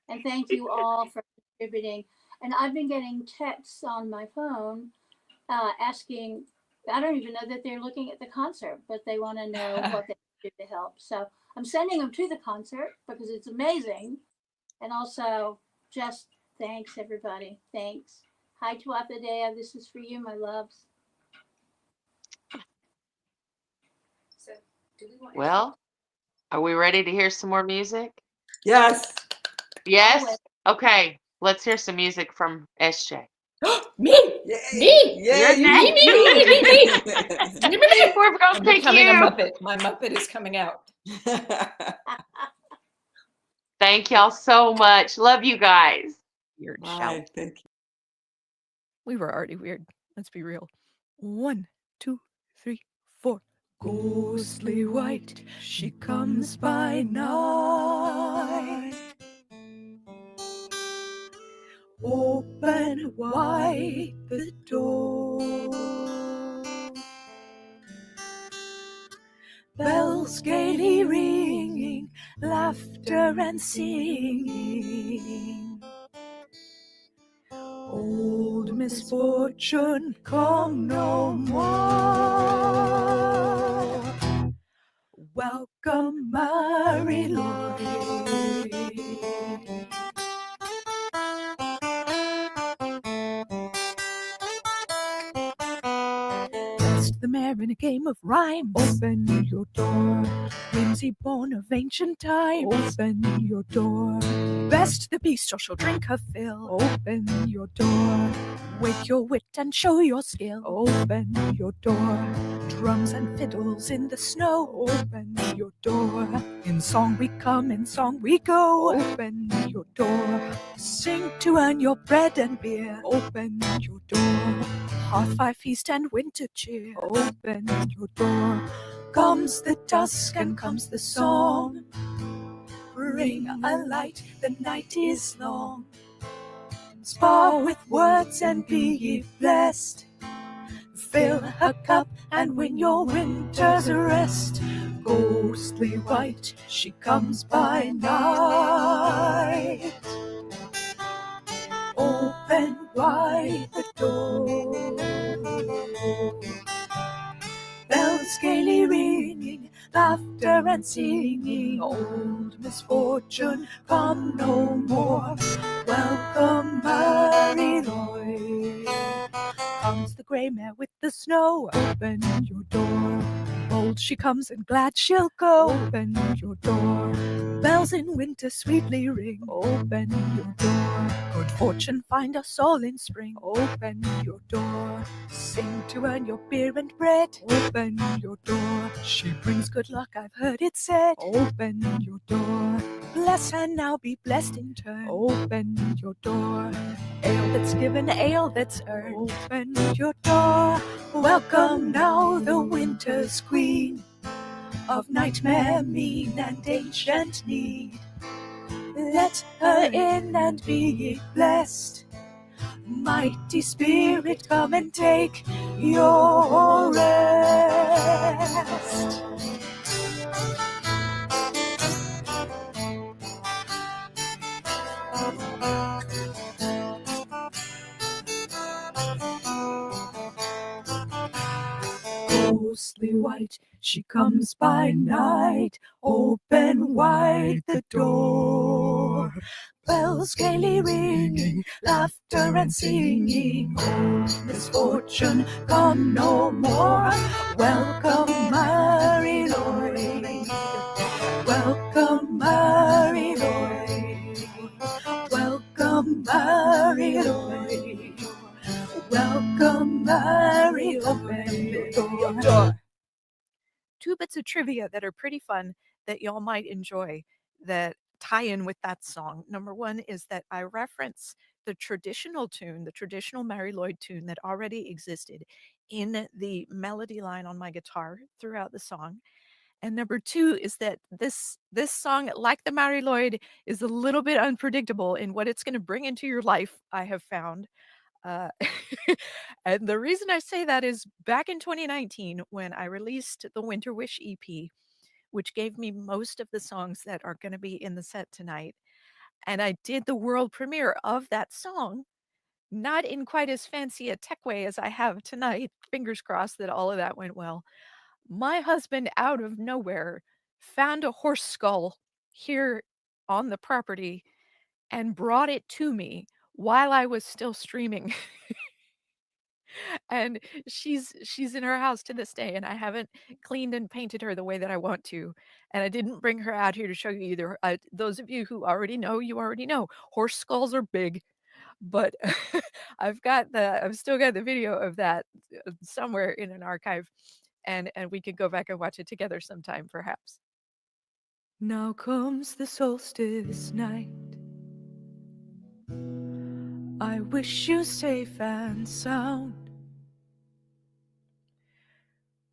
And thank you all for contributing. And I've been getting texts on my phone asking, I don't even know that they're looking at the concert, but they want to know what they can do to help. So I'm sending them to the concert because it's amazing. And also, just thanks, everybody. Thanks. Hi, Tuatha. This is for you, my loves. So, do we want Well, are we ready to hear some more music? Yes. Yes? Okay. Let's hear some music from SJ. Me? Me? You're next. We're going to pick becoming you. a Muppet. My Muppet is coming out. Thank y'all so much. Love you guys. Weird shout. Thank you. We were already weird. Let's be real. 1, 2, 3, 4. Ghostly white, she comes by night. Oh, Open wide the door. Bells gaily ringing, laughter and singing. Old misfortune come no more. Welcome, Mary Lloyd. Best the mare in a game of rhymes. Open your door. Whimsy born of ancient times. Open your door. Best the beast or she'll drink her fill. Open your door. Wake your wit and show your skill. Open your door. Drums and fiddles in the snow. Open your door. In song we come, in song we go. Open your door. Sing to earn your bread and beer. Open your door. Hearth-fire feast and winter cheer. Open your door. Comes the dusk and comes the song. Bring a light, the night is long. Spar with words and be ye blessed. Fill her cup and win your winter's rest. Ghostly white, she comes by night. Open wide the door. Bells gaily ringing, laughter and singing. Old misfortune come no more. Welcome, Mary Lloyd. Comes the grey mare with the snow. Open your door. Bold she comes and glad she'll go. Open your door. Bells in winter sweetly ring. Open your door. Good fortune find us all in spring. Open your door. Sing to earn your beer and bread. Open your door. She brings good luck, I've heard it said. Open your door. Bless her now, be blessed in turn. Open your door. Ale that's given, ale that's earned. Open your door. Welcome now the winter's queen, of nightmare mean and ancient need. Let her in and be ye blessed. Mighty spirit, come and take your rest. Ghostly white, she comes by night. Open wide the door. Bells gaily ringing, laughter and singing. Old misfortune come no more. Welcome, Mary Lloyd. Welcome, Mary Lloyd. Welcome, Mary Lloyd. Welcome, Mary. Open your door. Two bits of trivia that are pretty fun that y'all might enjoy that tie in with that song. Number one is that I reference the traditional tune, the traditional Mary Lloyd tune that already existed in the melody line on my guitar throughout the song. And number two is that this song, like the Mary Lloyd, is a little bit unpredictable in what it's going to bring into your life, I have found. And the reason I say that is back in 2019, when I released the Winter Wish EP, which gave me most of the songs that are going to be in the set tonight. And I did the world premiere of that song, not in quite as fancy a tech way as I have tonight. Fingers crossed that all of that went well. My husband, out of nowhere, found a horse skull here on the property and brought it to me while I was still streaming. And she's in her house to this day, and I haven't cleaned and painted her the way that I want to. And I didn't bring her out here to show you either. Those of you who already know, you already know. Horse skulls are big, but I've still got the video of that somewhere in an archive, and we could go back and watch it together sometime, perhaps. Now comes the solstice night. I wish you safe and sound.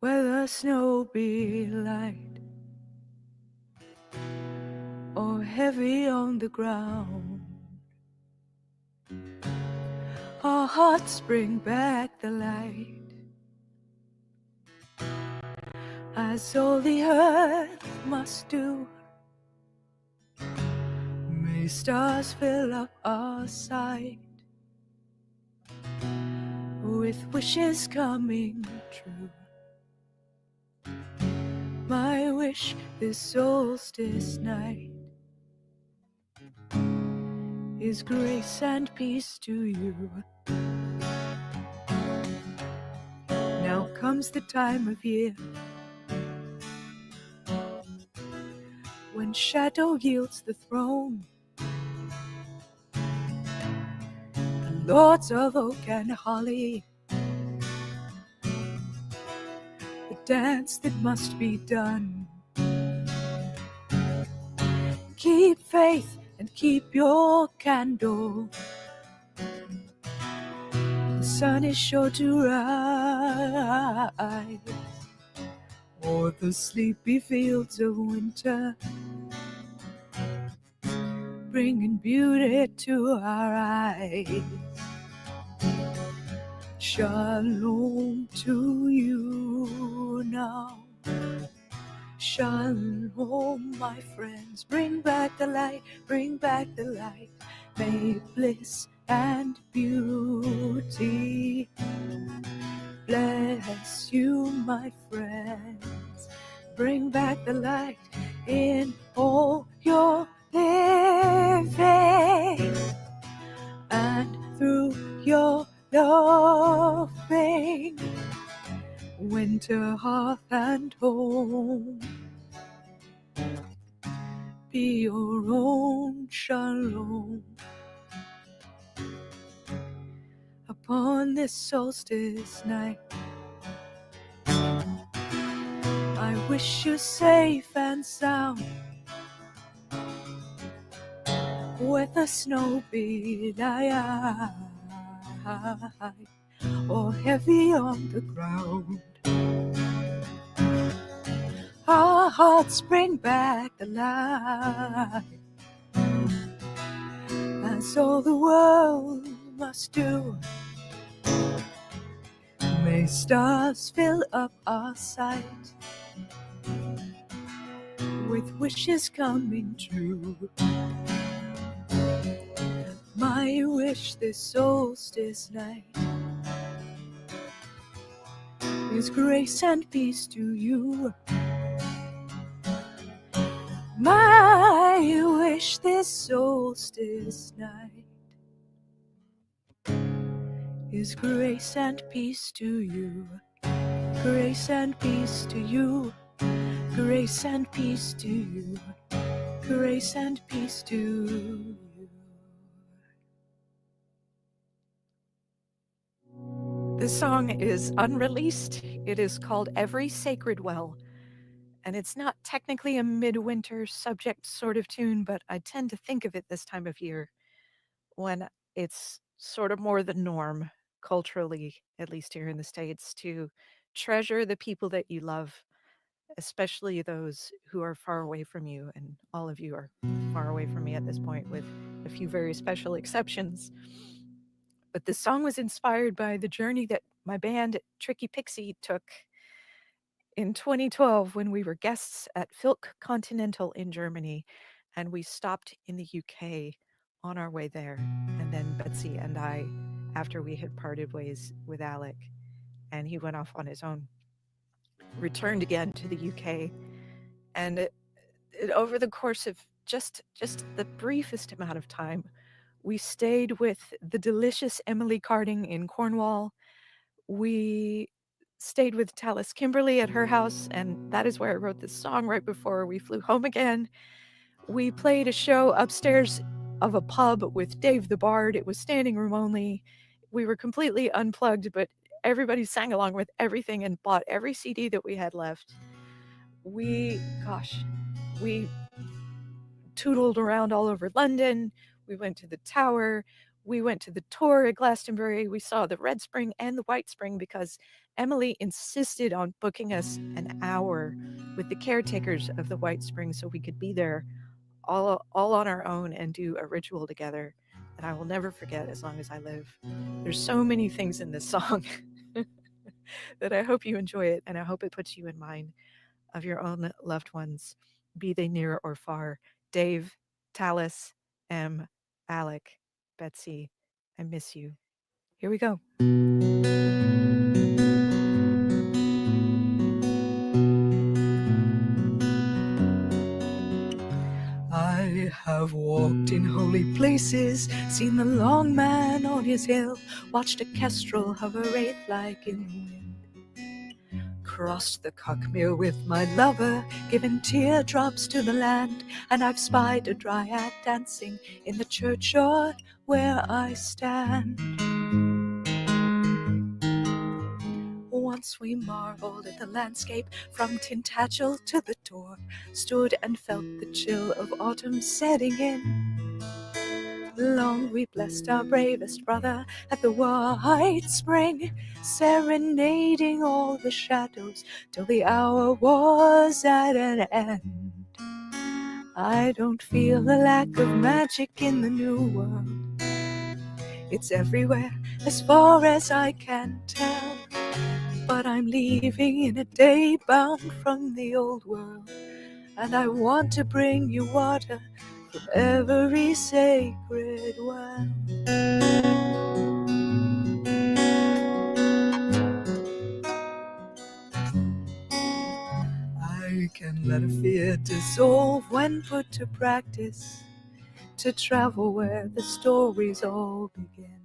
Where the snow be light or heavy on the ground. hearts bring back the light, as all the earth must do. May stars fill up our sight with wishes coming true. My wish this solstice night is grace and peace to you. Now comes the time of year when shadow yields the throne. The lords of oak and holly, the dance that must be done. Keep faith and keep your candle. The sun is sure to rise o'er the sleepy fields of winter, bringing beauty to our eyes. Shalom to you now. Shalom, my friends. Bring back the light, bring back the light. May bliss and beauty bless you, my friends. Bring back the light in all your living, and through your loving, winter hearth and home, be your own shalom. Upon this solstice night, I wish you safe and sound, with a snow be light or heavy on the ground. Our hearts bring back the light, as all the world must do. May stars fill up our sight with wishes coming true. My wish this solstice night is grace and peace to you. My wish this solstice night is grace and peace to you. Grace and peace to you. Grace and peace to you. Grace and peace to you. This song is unreleased. It is called Every Sacred Well. And it's not technically a midwinter subject sort of tune, but I tend to think of it this time of year when it's sort of more the norm culturally, at least here in the States, to treasure the people that you love, especially those who are far away from you. And all of you are far away from me at this point, with a few very special exceptions. But this song was inspired by the journey that my band Tricky Pixie took in 2012 when we were guests at Filk Continental in Germany, and we stopped in the UK on our way there. And then Betsy and I, after we had parted ways with Alec and he went off on his own, returned again to the UK. And over the course of just the briefest amount of time, we stayed with the delicious Emily Carding in Cornwall. We stayed with Tallis Kimberly at her house, and that is where I wrote this song right before we flew home again. We played a show upstairs of a pub with Dave the Bard. It was standing room only. We were completely unplugged, but everybody sang along with everything and bought every CD that we had left. We tootled around all over London. We went to the Tower. We went to the tour at Glastonbury. We saw the Red Spring and the White Spring because Emily insisted on booking us an hour with the caretakers of the White Spring so we could be there all on our own and do a ritual together. that I will never forget as long as I live. There's so many things in this song that I hope you enjoy it, and I hope it puts you in mind of your own loved ones, be they near or far. Dave, Tallis, M, Alec, Betsy, I miss you. Here we go. I have walked in holy places, seen the long man on his hill, watched a kestrel hover wraith-like in the wind, crossed the Cockmere with my lover, given teardrops to the land, and I've spied a dryad dancing in the churchyard where I stand. Once we marveled at the landscape, from Tintagel to the door, stood and felt the chill of autumn setting in. Long we blessed our bravest brother at the white spring, serenading all the shadows till the hour was at an end. I don't feel a lack of magic in the new world. It's everywhere as far as I can tell. But I'm leaving in a day bound from the old world, and I want to bring you water from every sacred well. I can let a fear dissolve when put to practice, to travel where the stories all begin.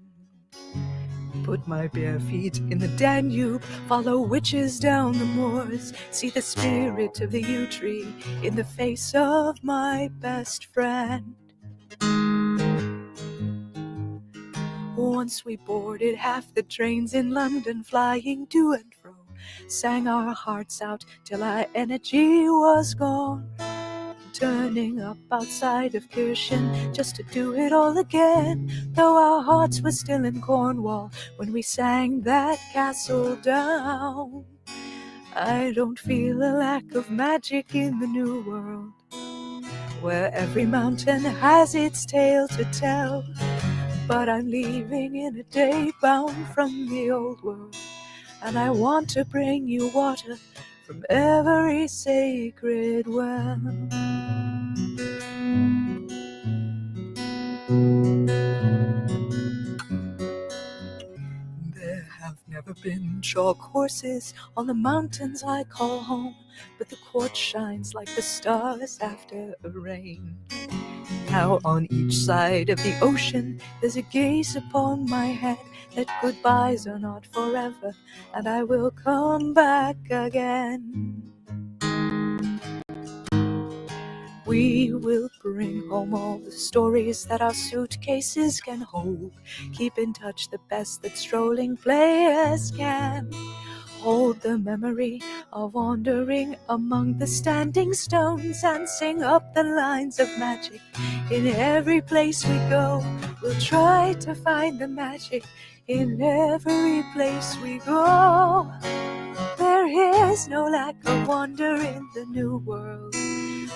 Put my bare feet in the Danube, follow witches down the moors, see the spirit of the yew tree in the face of my best friend. Once we boarded half the trains in London, flying to and fro, sang our hearts out till our energy was gone. Turning up outside of Kirchen just to do it all again, though our hearts were still in Cornwall when we sang that castle down. I don't feel a lack of magic in the new world, where every mountain has its tale to tell. But I'm leaving in a day bound from the old world, and I want to bring you water from every sacred well. There have never been chalk horses on the mountains I call home, but the quartz shines like the stars after a rain. Now on each side of the ocean there's a gaze upon my head that goodbyes are not forever, and I will come back again. We will bring home all the stories that our suitcases can hold. Keep in touch the best that strolling players can. Hold the memory of wandering among the standing stones and sing up the lines of magic in every place we go. We'll try to find the magic in every place we go. There is no lack of wonder in the new world,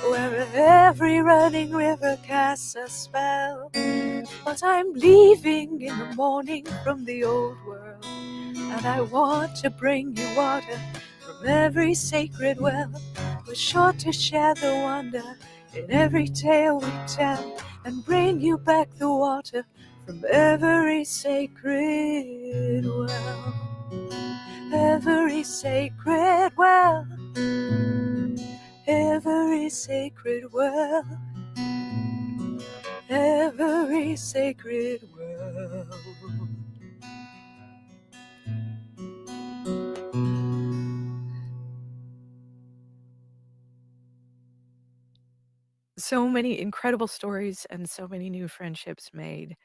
where every running river casts a spell. But I'm leaving in the morning from the old world, and I want to bring you water from every sacred well. We're sure to share the wonder in every tale we tell, and bring you back the water from every sacred well. Every sacred well, every sacred well, every sacred well. So many incredible stories and so many new friendships made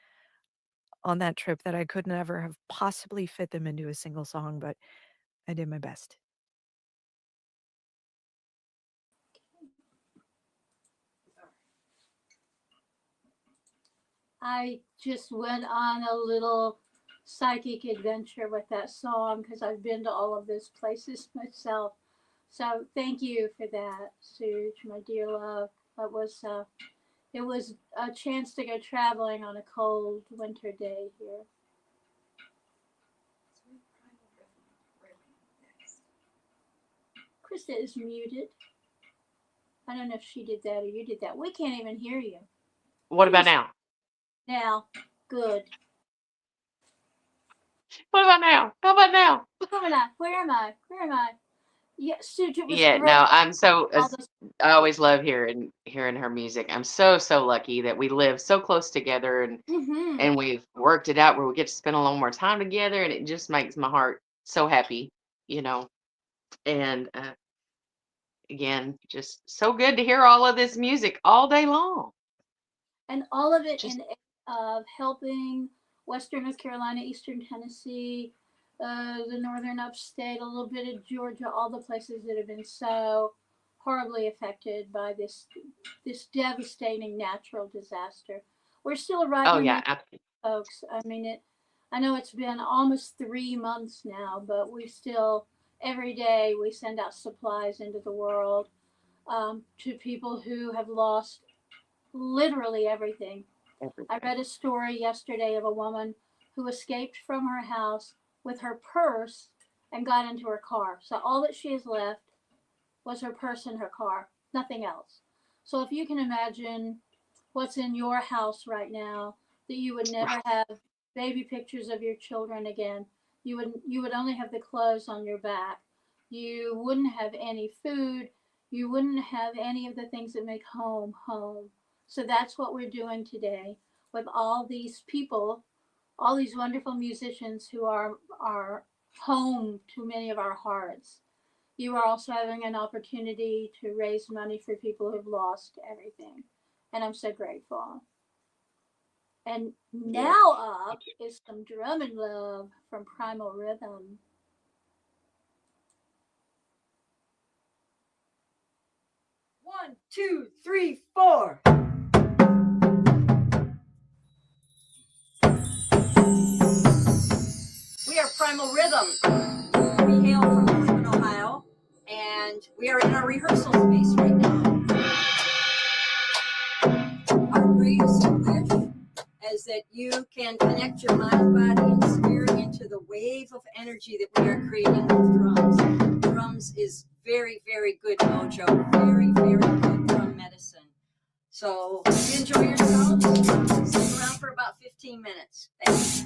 on that trip that I could never have possibly fit them into a single song, but I did my best. I just went on a little psychic adventure with that song because I've been to all of those places myself. So thank you for that, Suge, my dear love. That was it was a chance to go traveling on a cold winter day here. Krista is muted. I don't know if she did that or you did that. We can't even hear you. What about now? Now, good. What about now? How about now? Where am I? Where am I? Where am I? Yeah, Suge, it was Yeah, great. no, I'm so. All those- I always love hearing her music. I'm so lucky that we live so close together, Mhm. and we've worked it out where we get to spend a little more time together, and it just makes my heart so happy, you know. And again, just so good to hear all of this music all day long. And all of it Just in aid of helping Western North Carolina, Eastern Tennessee, the Northern Upstate, a little bit of Georgia, all the places that have been so horribly affected by this devastating natural disaster. We're still right oh in the yeah, middle, folks. I mean, I know it's been almost 3 months now, but we still every day we send out supplies into the world to people who have lost literally everything. I read a story yesterday of a woman who escaped from her house with her purse and got into her car. So all that she has left was her purse and her car, nothing else. So if you can imagine what's in your house right now, that you would never have baby pictures of your children again. You would only have the clothes on your back. You wouldn't have any food. You wouldn't have any of the things that make home home. So that's what we're doing today with all these people, all these wonderful musicians who are home to many of our hearts. You are also having an opportunity to raise money for people who've lost everything. And I'm so grateful. And now up is some drum and love from Primal Rhythm. One, two, three, four. We are Primal Rhythm. We hail from Chapman, Ohio, and we are in our rehearsal space right now. Our greatest wish is that you can connect your mind, body, and spirit into the wave of energy that we are creating with drums. Drums is very, very good mojo, very, very good drum medicine. So if you enjoy yourselves, stick around for about 15 minutes. Thanks.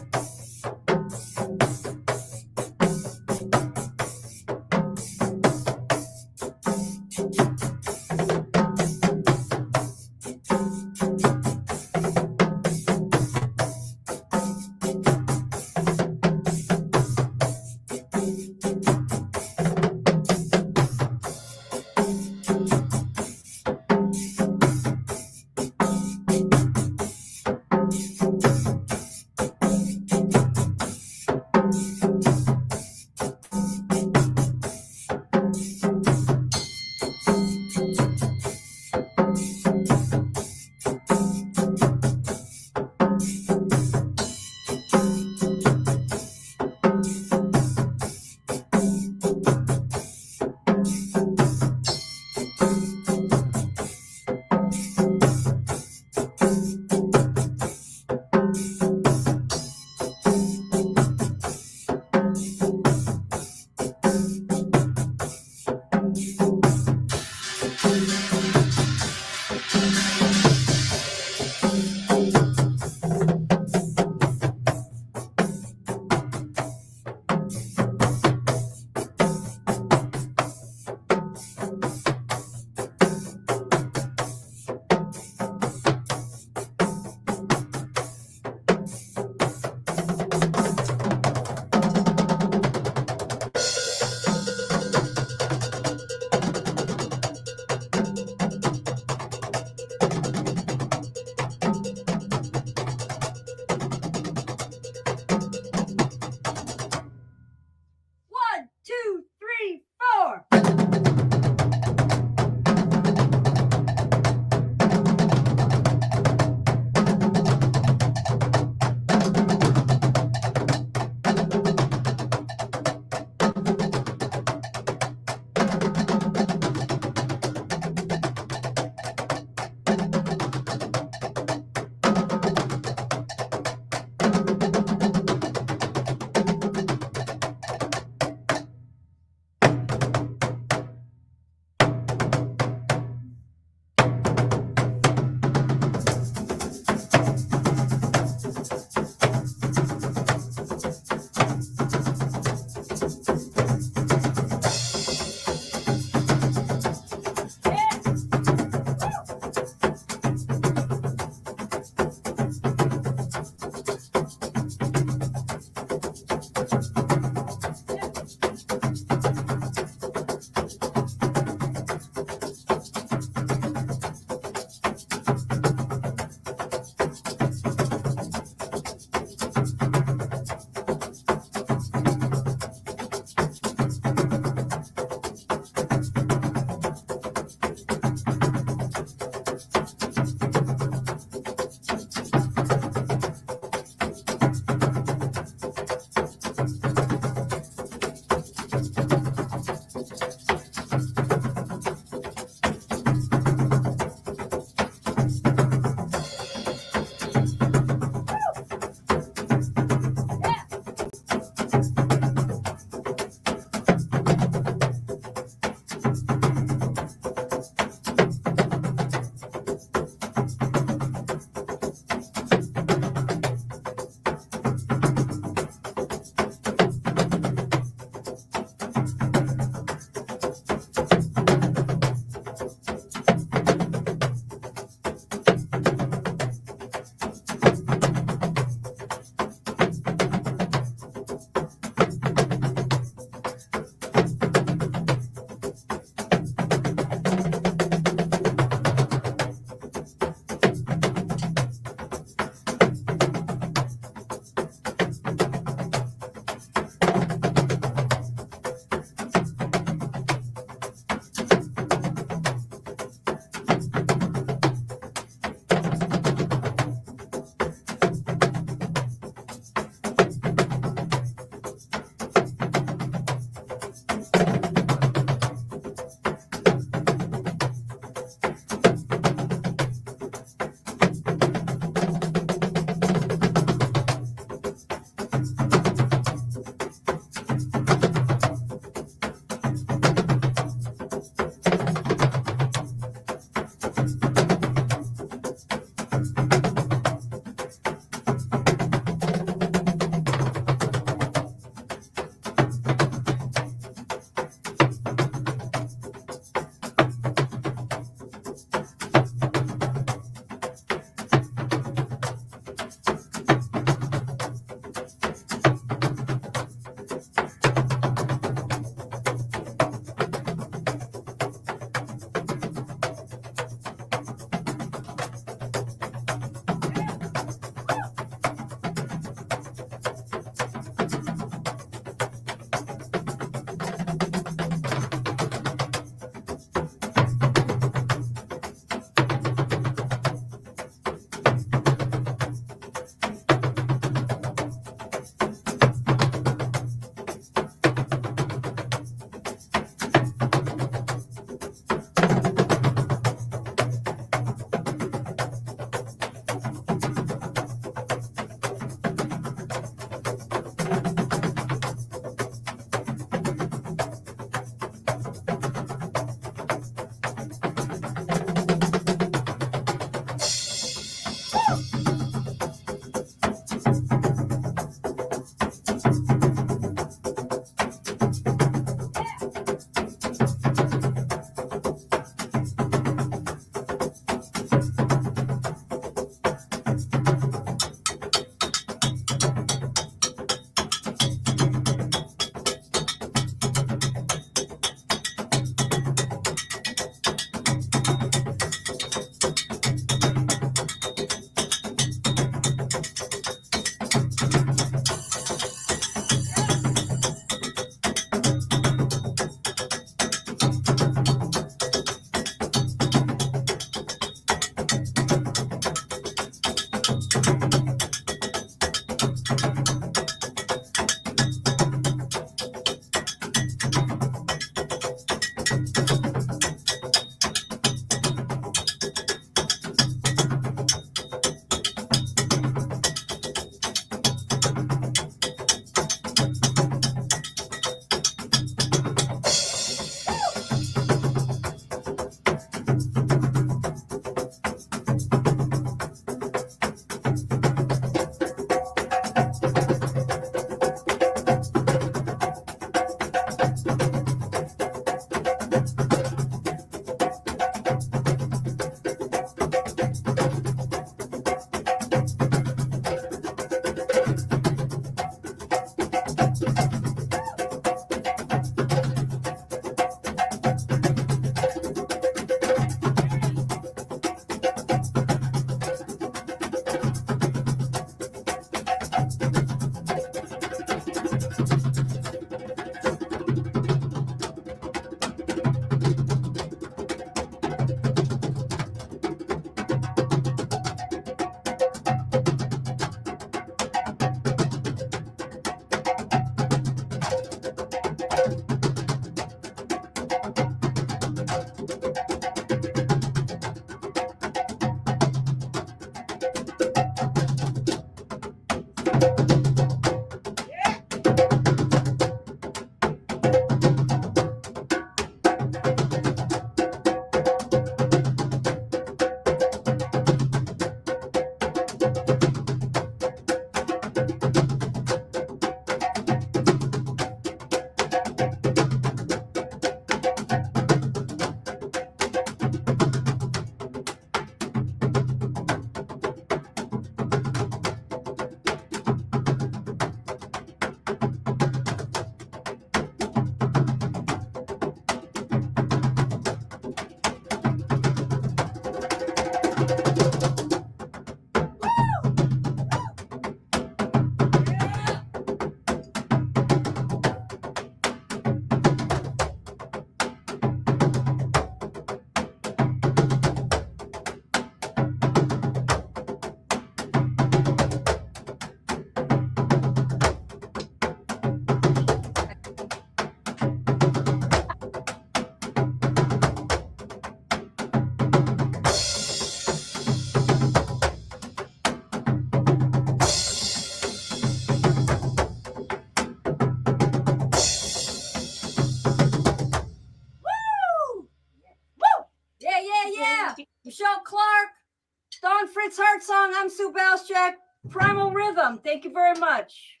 Fritz Heart song. I'm Sue Balstrap. Primal Rhythm. Thank you very much.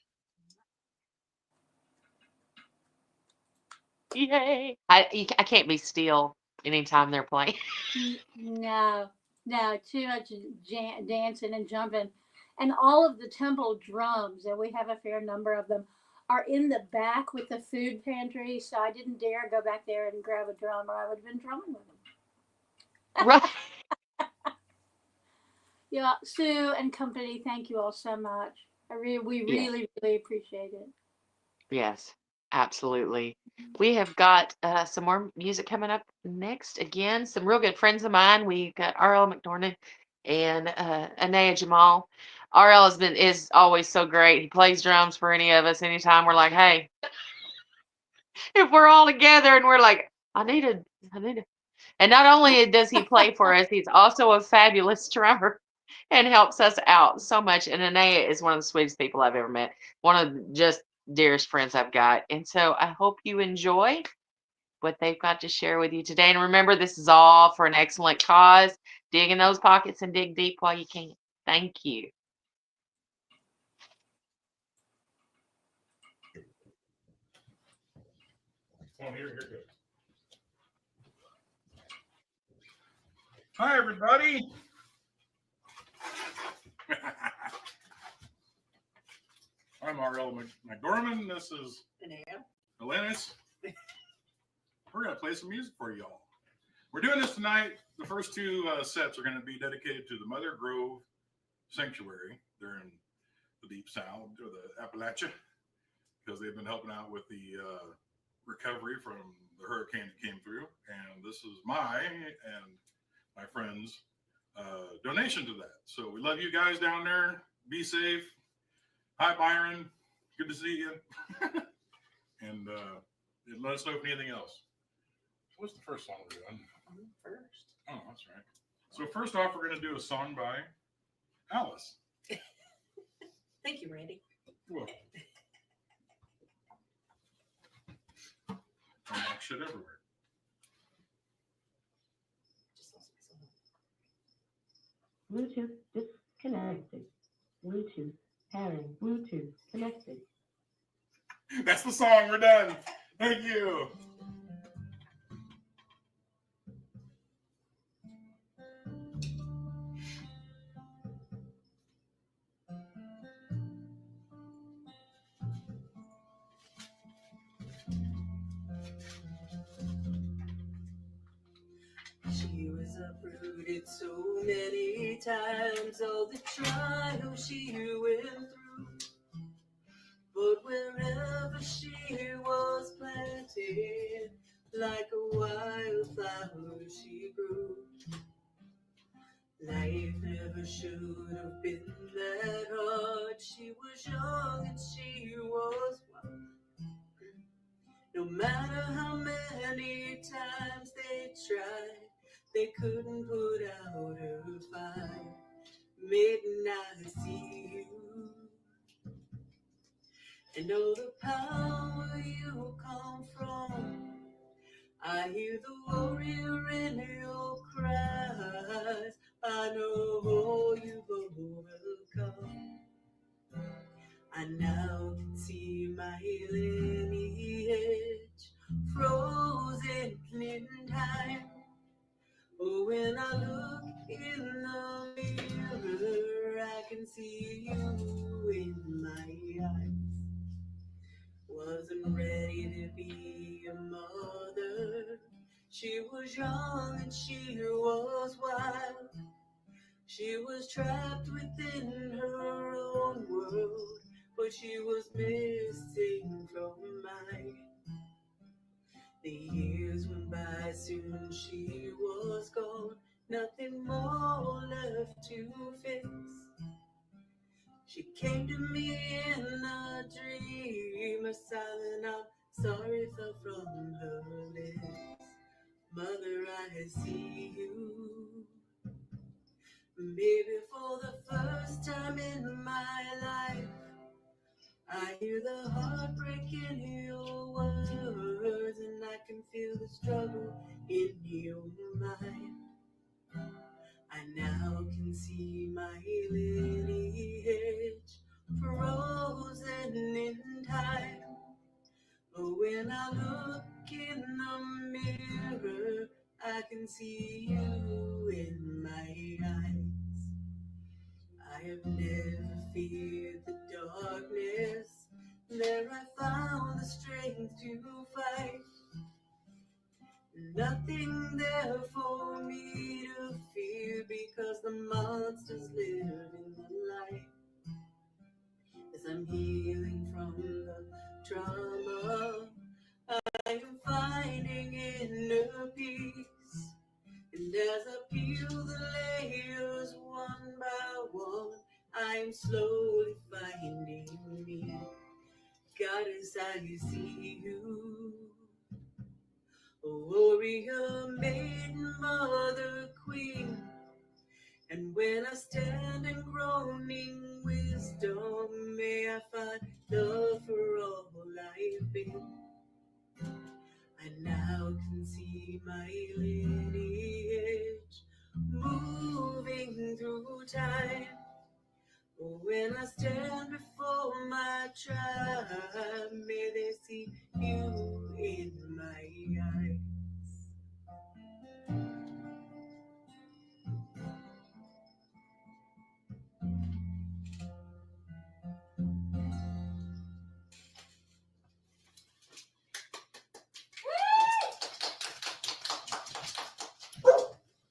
Yay! I can't be still anytime they're playing. No, too much dancing and jumping. And all of the temple drums, and we have a fair number of them, are in the back with the food pantry. So I didn't dare go back there and grab a drum, or I would have been drumming with them. Right. Yeah, Sue and company, thank you all so much. We really appreciate it. Yes, absolutely. We have got some more music coming up next. Again, some real good friends of mine. We got RL MacDornain and Anaya Jamal. RL is always so great. He plays drums for any of us anytime we're like, hey, if we're all together and we're like, I need a. And not only does he play for us, he's also a fabulous drummer and helps us out so much. And Anaya is one of the sweetest people I've ever met. One of the just dearest friends I've got. And so I hope you enjoy what they've got to share with you today. And remember, this is all for an excellent cause. Dig in those pockets and dig deep while you can. Thank you. Oh, here goes. Hi, everybody. I'm RL MacDornain. This is Alane. We're going to play some music for y'all. We're doing this tonight. The first two sets are going to be dedicated to the Mother Grove Sanctuary. They're in the Deep South, or the Appalachia, because they've been helping out with the recovery from the hurricane that came through. And this is my friends' donation to that. So we love you guys down there. Be safe. Hi, Byron. Good to see you. And let us know if anything else. What's the first song we're doing? First. Oh, that's right. So first off, we're going to do a song by Alice. Thank you, Randy. You're welcome. I knock shit everywhere. Bluetooth disconnected. Bluetooth pairing. Bluetooth connected. That's the song. We're done. Thank you. She was uprooted so many times, all the trials she went through. But wherever she was planted, like a wildflower she grew. Life never should have been that hard. She was young and she was wild. No matter how many times they tried, they couldn't put out her fire. Midnight see you, and all the power you come from. I hear the warrior in your cries. I know you've overcome. I now can see my lineage frozen in time. Oh, when I look in the mirror, I can see you in my eyes. Wasn't ready to be a mother. She was young and she was wild. She was trapped within her own world, but she was missing from mine. The years went by, soon she was gone. Nothing more left to fix. She came to me in a dream, a silent I'm sorry fell from her lips. Mother, I see you. Baby, for the first time in my life, I hear the heartbreak in your words, and I can feel the struggle in your mind. I now can see my lineage frozen in time. But when I look in the mirror, I can see you in my eyes. I have never feared the darkness. There I found the strength to fight. Nothing there for me to fear, because the monsters live in the light. As I'm healing from the trauma, I am finding inner peace. And as I peel the layers one by one, I am slowly finding me. God, as I see you, a warrior, maiden, mother, queen. And when I stand in groaning wisdom, may I find love for all I've been. I now can see my lineage moving through time. When I stand before my tribe, may they see you in my eyes.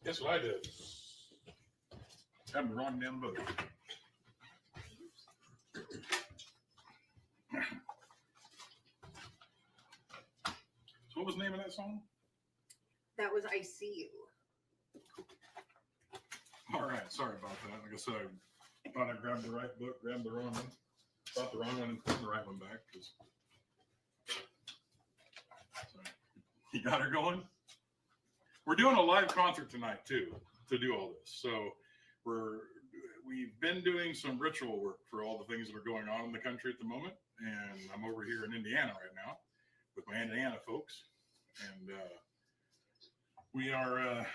Guess what I did? I'm the wrong damn book. So what was the name of that song? That was I See You. All right, sorry about that. Like I said, I thought I grabbed the right book, grabbed the wrong one. Thought the wrong one and put the right one back. You got her going? We're doing a live concert tonight too, to do all this. So we've been doing some ritual work for all the things that are going on in the country at the moment. And I'm over here in Indiana right now with my Indiana folks. And we are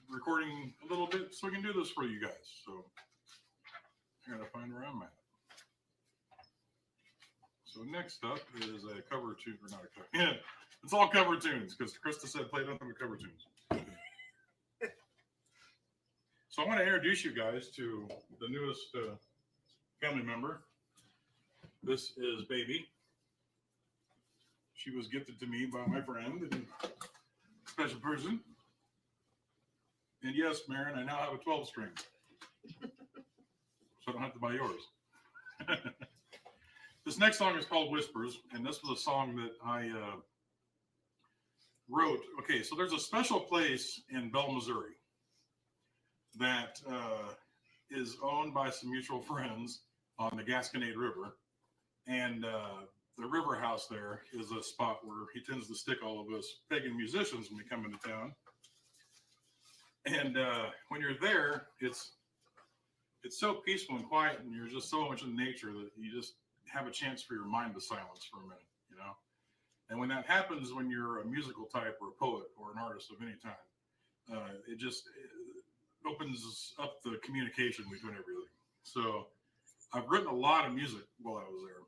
recording a little bit so we can do this for you guys. So I gotta find where I'm at. So next up is a cover tune, or not a cover. Yeah, it's all cover tunes because Krista said play nothing but cover tunes. So I want to introduce you guys to the newest family member. This is Baby. She was gifted to me by my friend and special person. And yes, Meren, I now have a 12 string. So I don't have to buy yours. This next song is called Whispers, and this was a song that I wrote. Okay, so there's a special place in Bell, Missouri that is owned by some mutual friends on the Gasconade River. And the river house there is a spot where he tends to stick all of us pagan musicians when we come into town. And when you're there, it's so peaceful and quiet, and you're just so much in nature that you just have a chance for your mind to silence for a minute, you know? And when that happens, when you're a musical type or a poet or an artist of any time, it opens up the communication between everything. So I've written a lot of music while I was there.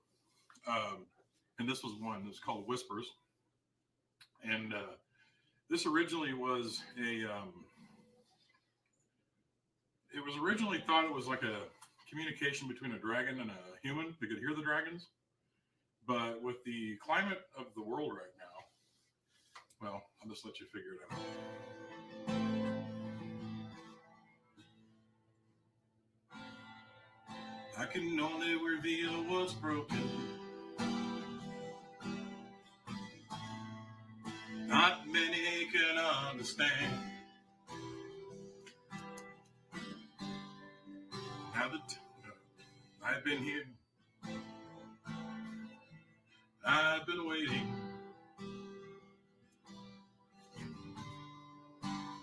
And this was one that's called Whispers. And this originally was it was originally thought it was like a communication between a dragon and a human. They could hear the dragons. But with the climate of the world right now, well, I'll just let you figure it out. I can only reveal what's broken. Not many can understand. Now that I've been here, I've been waiting.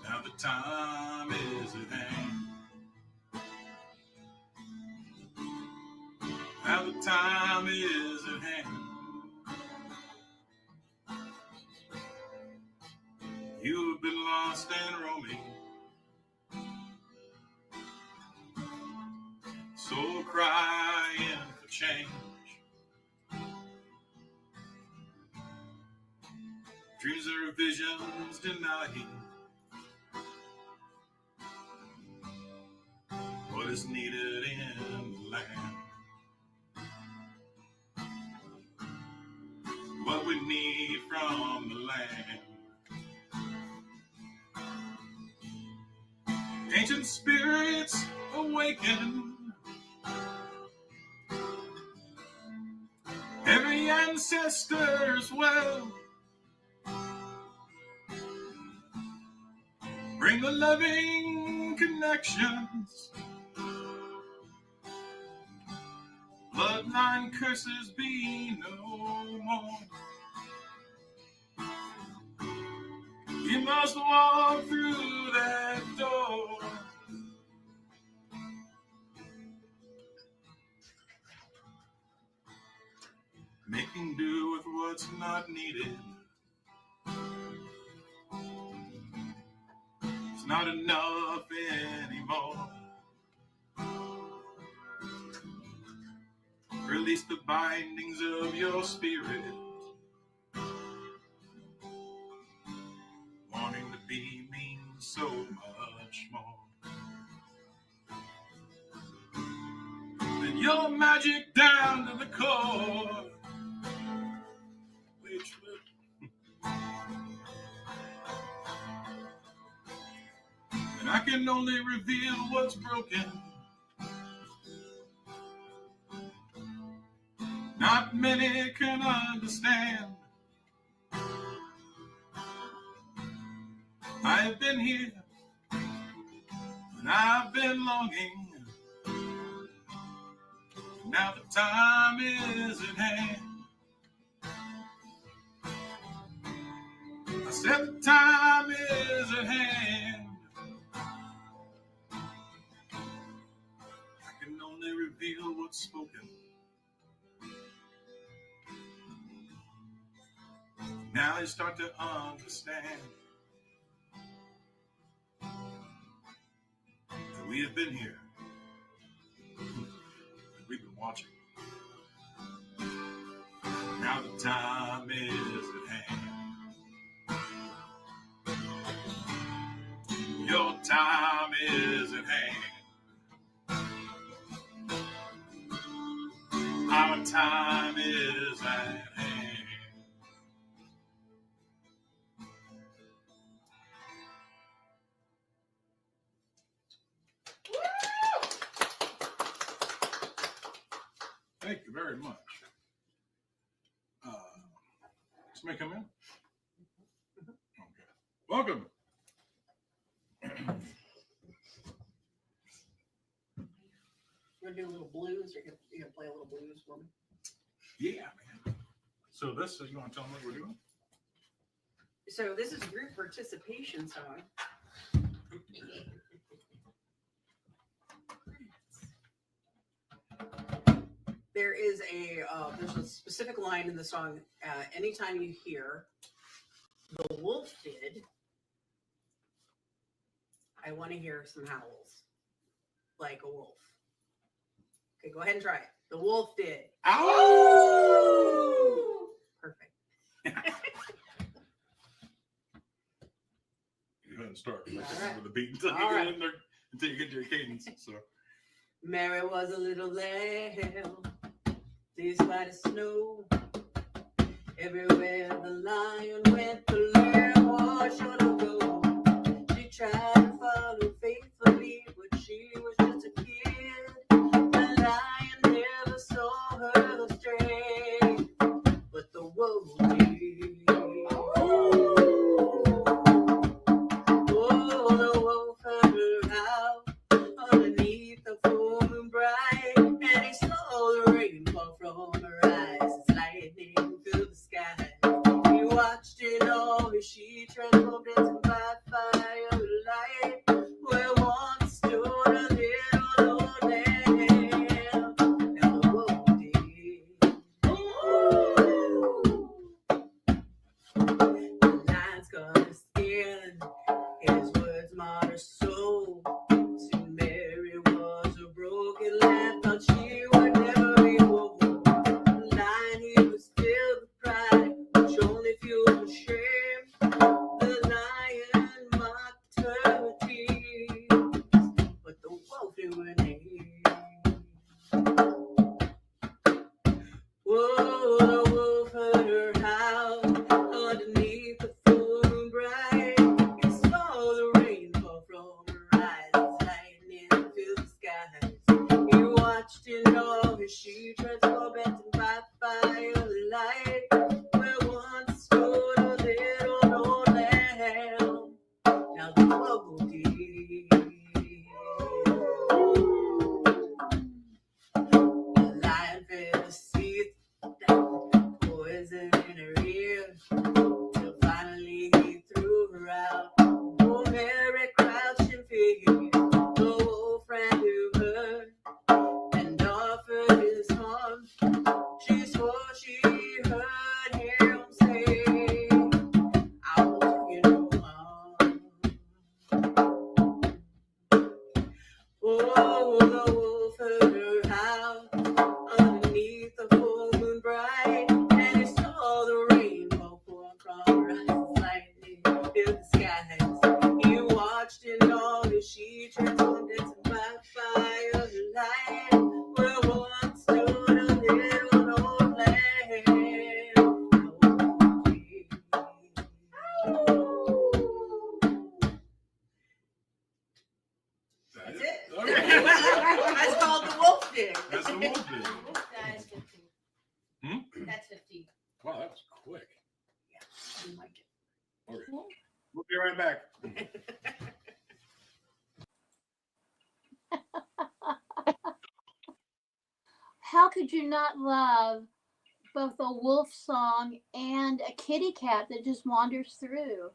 Now the time is at hand. Now the time is at hand. You have been lost and roaming. crying for change. Dreams are visions denying what is needed in the land. What we need from the land. Ancient spirits awaken. Every ancestor's well. Bring the loving connections. Bloodline curses be no more. You must walk through that door. Making do with what's not needed. It's not enough anymore. Release the bindings of your spirit. Wanting to be means so much more. Then your magic down to the core. Which and I can only reveal what's broken. Not many can understand. I've been here and I've been longing. Now the time is at hand. I said the time is at hand. I can only reveal what's spoken. Now you start to understand that we have been here. That we've been watching. Now the time is at hand. Your time is at hand. Our time is at hand. Thank you very much. Somebody come in? Okay. Welcome. We're gonna do a little blues. You're gonna play a little blues for me. Yeah, man. So this, you want to tell them what we're doing? So this is a group participation song. There is there's a specific line in the song. Anytime you hear "the wolf did," I want to hear some howls, like a wolf. Okay, go ahead and try it. The wolf did. Ow! Perfect. Go ahead and start. Right. With the beat until you get in there, until you get your cadence. So. Mary was a little lamb, despite the snow. Everywhere the lion went, the lamb was sure to go. She tried to follow faithfully, but she was just a kid. The lion never saw her astray, but the wolf did. Oh, the wolf heard her howl underneath the full moon bright, and he saw the rainfall from her eyes as lightning filled the sky. He watched in awe as she transformed into by fire light, where once stood a little old lamb, and the wolf did. The lion's got his skin, his words marred her soul. Mary was a broken lamb, thought she shame. The lion mocked her tears, but the wolf knew her name. Whoa, the wolf heard her howl underneath the full moon bright. You saw the rainbow from her eyes as lightning filled the skies. You watched in awe as she transformed into by firelight, where once stood a little old lamb. Now the bubble deep. The lion fell asleep, poison in her ear, till finally he threw her out. Oh, Mary crouched in fear. The wolf ran to her and offered his arms. She swore she heard him say, I will do you no harm. Oh, the wolf heard her howl underneath the full moon bright, and he saw the rainbow pour from her eyes, lightning filled the skies. He watched in awe as she transformed into by firelight, where once stood a little old lamb. That's it. Okay. That's called the wolf den. That's the wolf den. That is 15. Hmm? That's 15. Wow, that was quick. Yeah, I like it. Okay. We'll be right back. How could you not love both a wolf song and a kitty cat that just wanders through?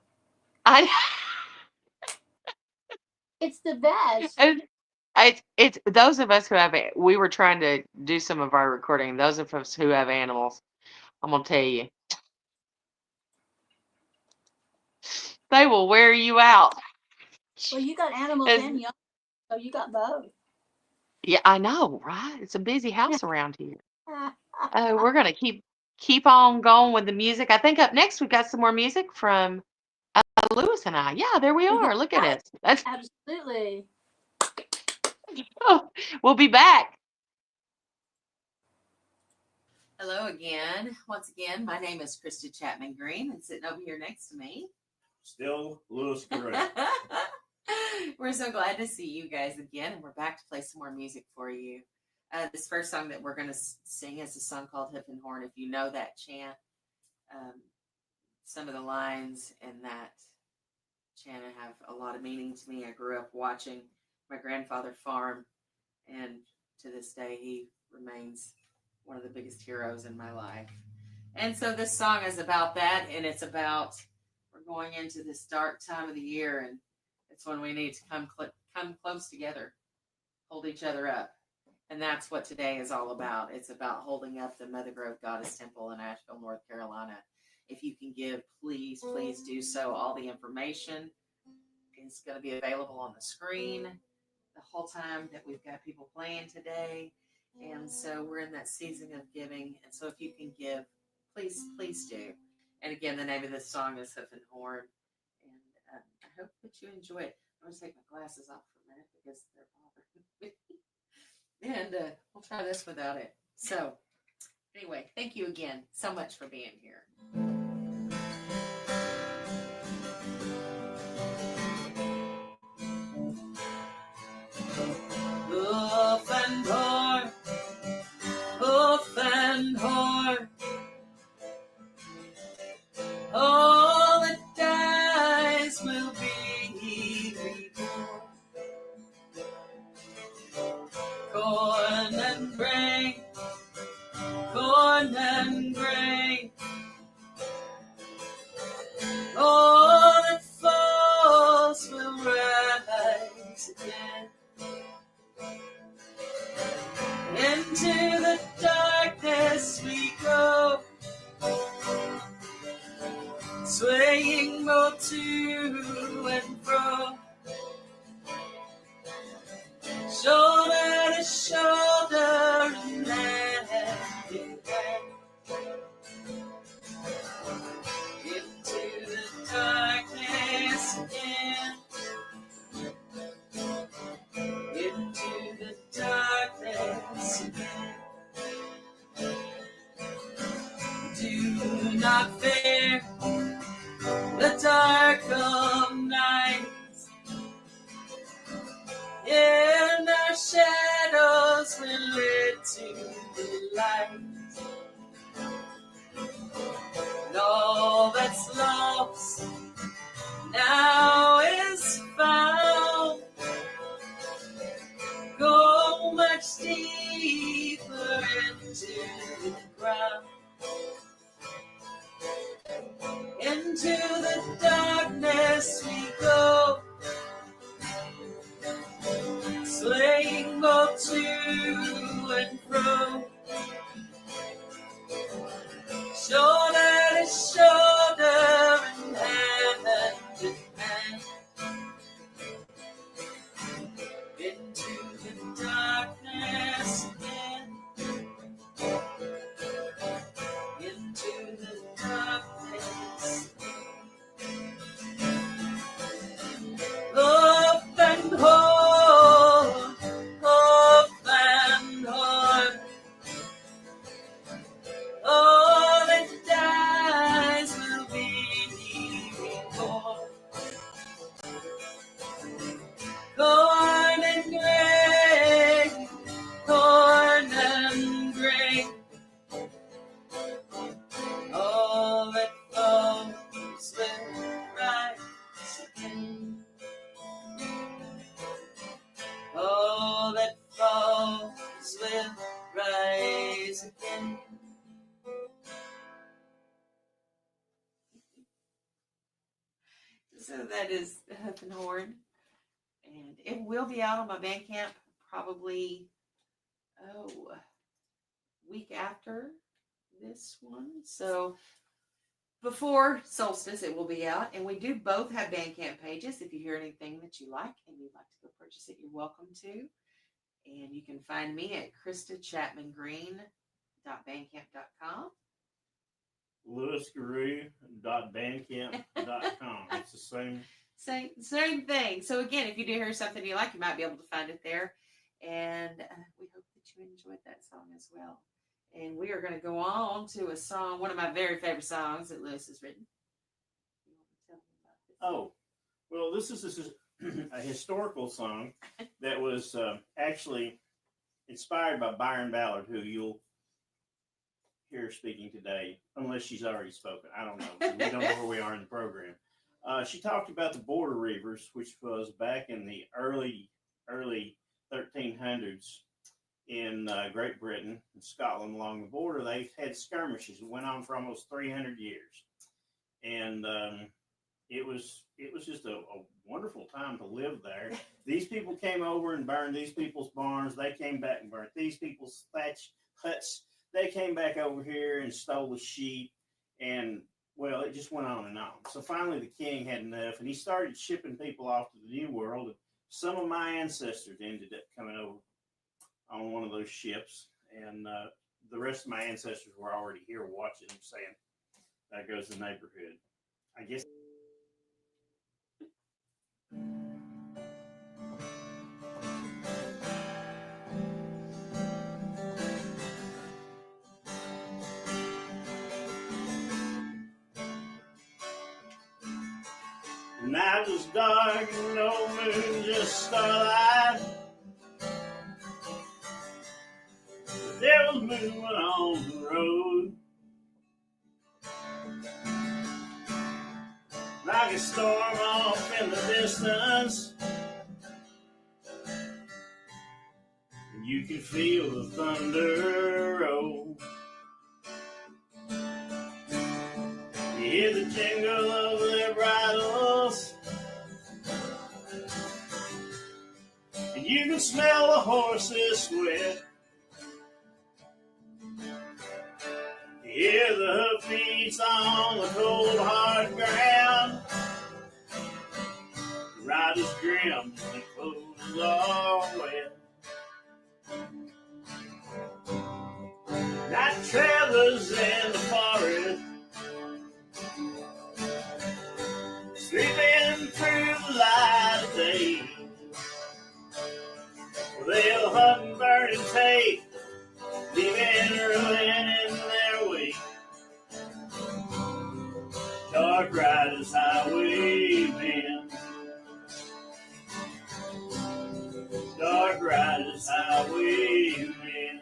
It's the best. It's those of us who have we were trying to do some of our recording. Those of us who have animals, I'm gonna tell you, they will wear you out. Well, you got animals As- and young, so you got both. Yeah, I know, right? It's a busy house around here. We're gonna keep on going with the music. I think up next we've got some more music from Lewis and I. Yeah, there we are. Look at us. That's Absolutely. we'll be back. Hello again. Once again, my name is Krista Chapman Green, and sitting over here next to me, Still Lewis Gray. we're so glad to see you guys again, and we're back to play some more music for you. This first song that we're going to sing is a song called Hoof and Horn. If you know that chant, some of the lines in that chant have a lot of meaning to me. I grew up watching my grandfather farm, and to this day, he remains one of the biggest heroes in my life. And so this song is about that, and it's about we're going into this dark time of the year, and it's when we need to come close together, hold each other up. And that's what today is all about. It's about holding up the Mother Grove Goddess Temple in Asheville, North Carolina. If you can give, please do so. All the information is going to be available on the screen the whole time that we've got people playing today. And so we're in that season of giving. And so if you can give, please do. And again, the name of this song is Hoof and Horn. And I hope that you enjoy it. I'm going to take my glasses off for a minute because they're bothering me. And we'll try this without it. So anyway, thank you again so much for being here. Hoof and horn, hoof and horn. All that dies will be reborn. Corn and grain, corn and grain. All that falls will rise again. Into the darkness we go, swaying both to and fro, shoulder to shoulder and hand in hand. light. And all that's lost now is found. Go much deeper into the ground. Into the darkness we go, swaying both to and fro, shoulder to shoulder and hand in hand, into the darkness again, into the darkness. Up and hold, up and hold. All that dies will be reborn. Corn and grain, corn and grain. All that falls will rise again. All that falls will rise again. So that is the Hoof and Horn, and it will be out on my Bandcamp probably week after this one. So before solstice, it will be out, and we do both have Bandcamp pages. If you hear anything that you like and you'd like to go purchase it, you're welcome to. And you can find me at KristaChapmanGreen.bandcamp.com. LewisGarou.bandcamp.com. It's the Same thing. So again, if you do hear something you like, you might be able to find it there. And we hope that you enjoyed that song as well. And we are going to go on to a song, one of my very favorite songs that Lewis has written. You want to tell me about this? Oh, well, this is a historical song that was actually inspired by Byron Ballard, who you'll hear speaking today, unless she's already spoken. I don't know. We don't know where we are in the program. She talked about the border reivers, which was back in the early 1300s in Great Britain and Scotland along the border. They had skirmishes that went on for almost 300 years. And it was just a wonderful time to live there. These people came over and burned these people's barns. They came back and burnt these people's thatch huts. They came back over here and stole the sheep. And, well, it just went on and on. So finally the king had enough, and he started shipping people off to the New World. And some of my ancestors ended up coming over on one of those ships. And the rest of my ancestors were already here watching them, saying, there goes the neighborhood. I guess. Night was dark and no moon, just starlight. There was movement on the road, like a storm off in the distance. And you can feel the thunder roll. You hear the jingle of their bridles, and you can smell the horses' sweat. You hear the hoofbeats on the cold, hard ground. The riders grim and the clothes are wet. Night travelers in the forest, sleeping through the light of day. Well, they'll hunt and burn and take, leaving ruin in their wake. Dark riders, highwaymen. Dark riders, highwaymen.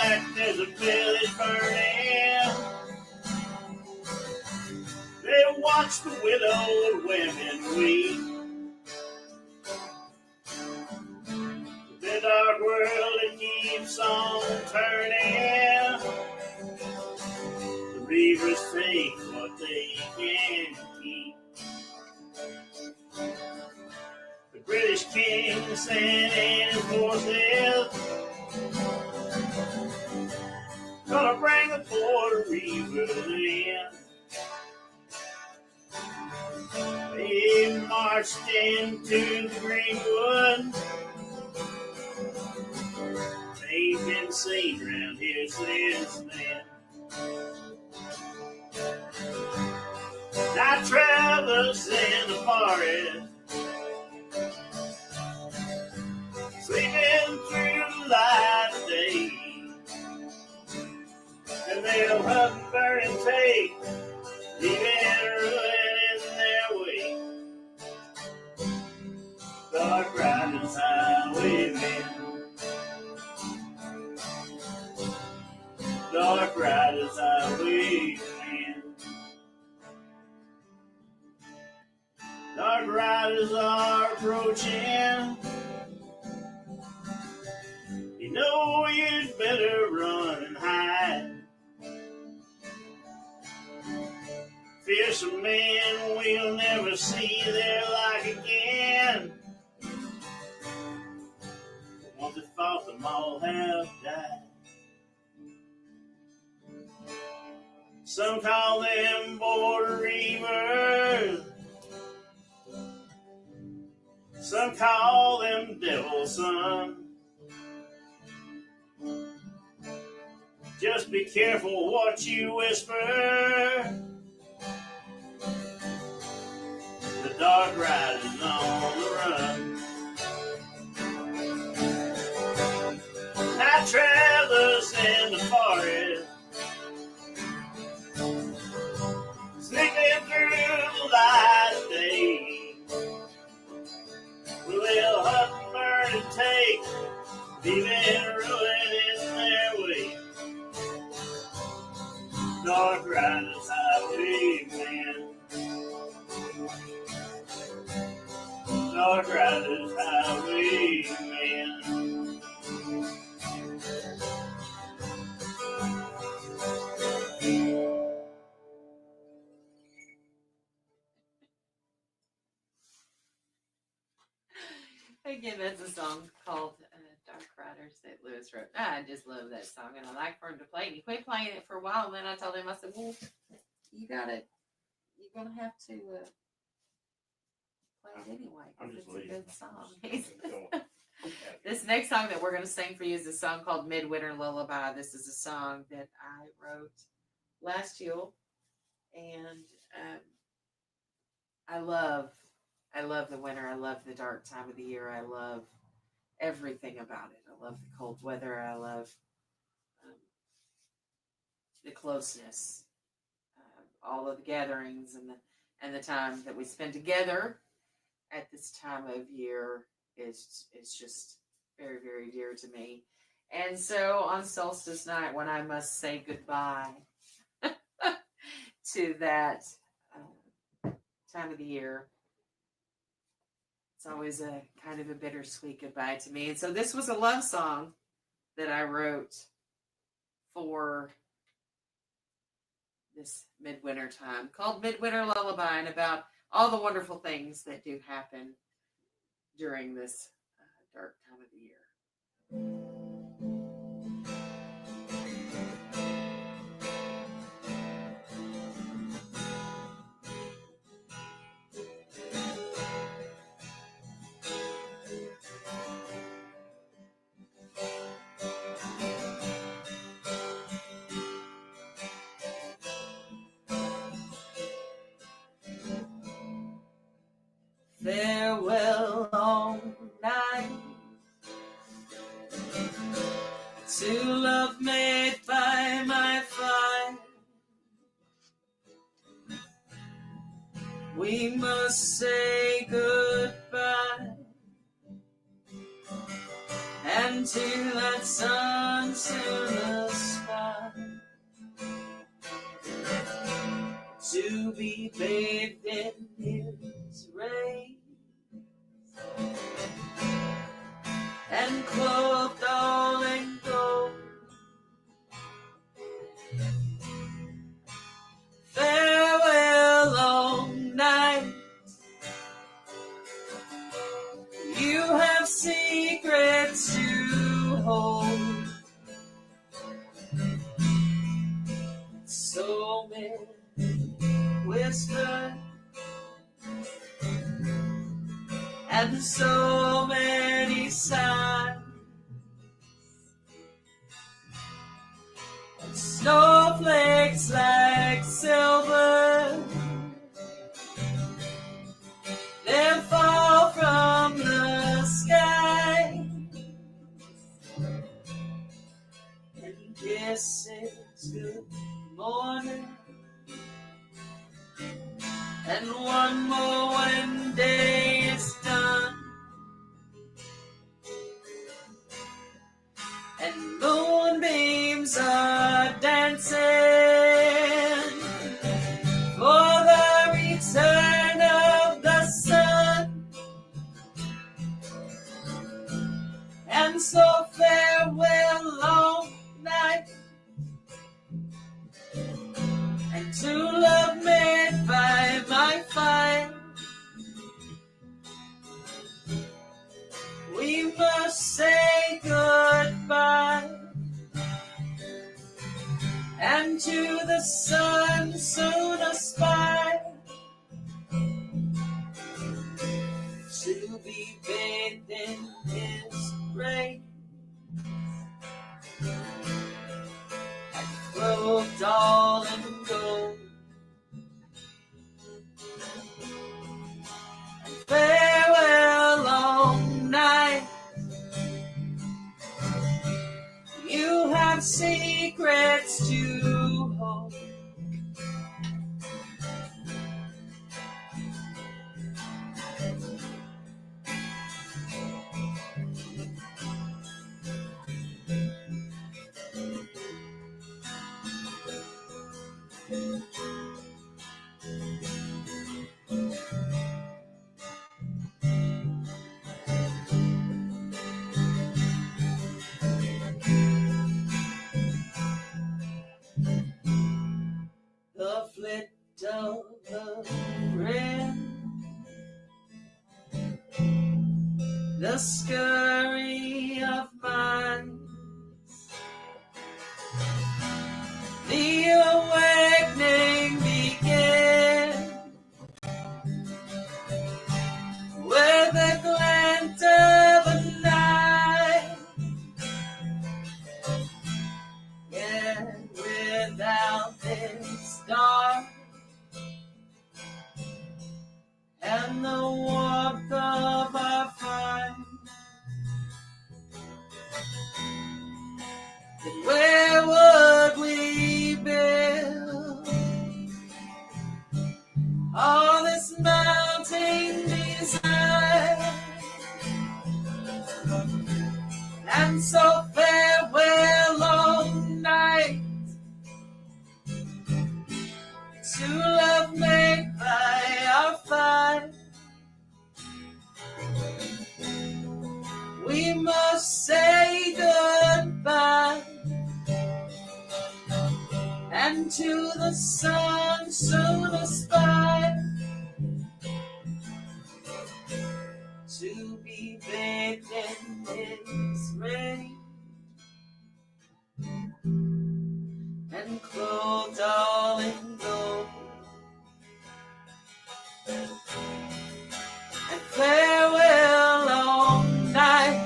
back, there's a village burning. They watch the widowed women weep. The dark world, it keeps on turning. The reavers take what they can keep. The British king sent in his forces, gonna bring the border reavers in. They marched into the greenwood. They've been seen around here since then. Night travelers in the forest, sleeping through the light of day, and they'll hunt and burn and take, leaving ruin in their way. Dark riders, highwaymen, dark riders, highwaymen. Dark riders are approaching. You know you'd better run and hide. Fearsome men we'll never see their like again. The ones that fought them all have died. Some call them border reavers. Some call them devil's son. Just be careful what you whisper. The dark riders on the run. Night travelers in the forest, sneaking through the light of day. They'll hunt and burn and take, leaving ruin in their way. Dark riders, highwaymen. Dark riders, highwaymen. Again, that's a song called Dark Riders that Lewis wrote. I just love that song, and I like for him to play it. And he quit playing it for a while, and then I told him, I said, well, you're gonna have to play it anyway, because it's a good song. This next song that we're going to sing for you is a song called Midwinter Lullaby. This is a song that I wrote last Yule, and I love the winter. I love the dark time of the year. I love everything about it. I love the cold weather. I love the closeness, all of the gatherings, and the time that we spend together at this time of year is just very, very dear to me. And so on solstice night, when I must say goodbye to that time of the year, it's always a kind of a bittersweet goodbye to me. And so this was a love song that I wrote for this midwinter time, called Midwinter Lullaby, and about all the wonderful things that do happen during this dark time of the year. Farewell long night to love made by my fire. We must say goodbye, and into that sun soon aspire to be bathed in his rays and clothed all in gold. Farewell, long night. You have secrets to hold. So many whisper and so many sighs. Snowflakes like silver, they fall from the sky, and kisses good morning, and one more when day is done, and moonbeams are dancing for the return of the sun. And so farewell, long night, and to love made by my fire. We must say goodbye, and to the sun soon aspire to be bathed in his rays and clothed all in gold. And farewell, long night. You have secrets to hold. The flit of a wren, the scurry of mine, the awakening began with a glint of a night, and without this dark and the warmth of our fire, then where would we build all this mounting desire? And so farewell, long night, to love made by our fire. We must say goodbye, and to the sun soon aspire to be bathed in his rays and clothed all in gold. And farewell, long night.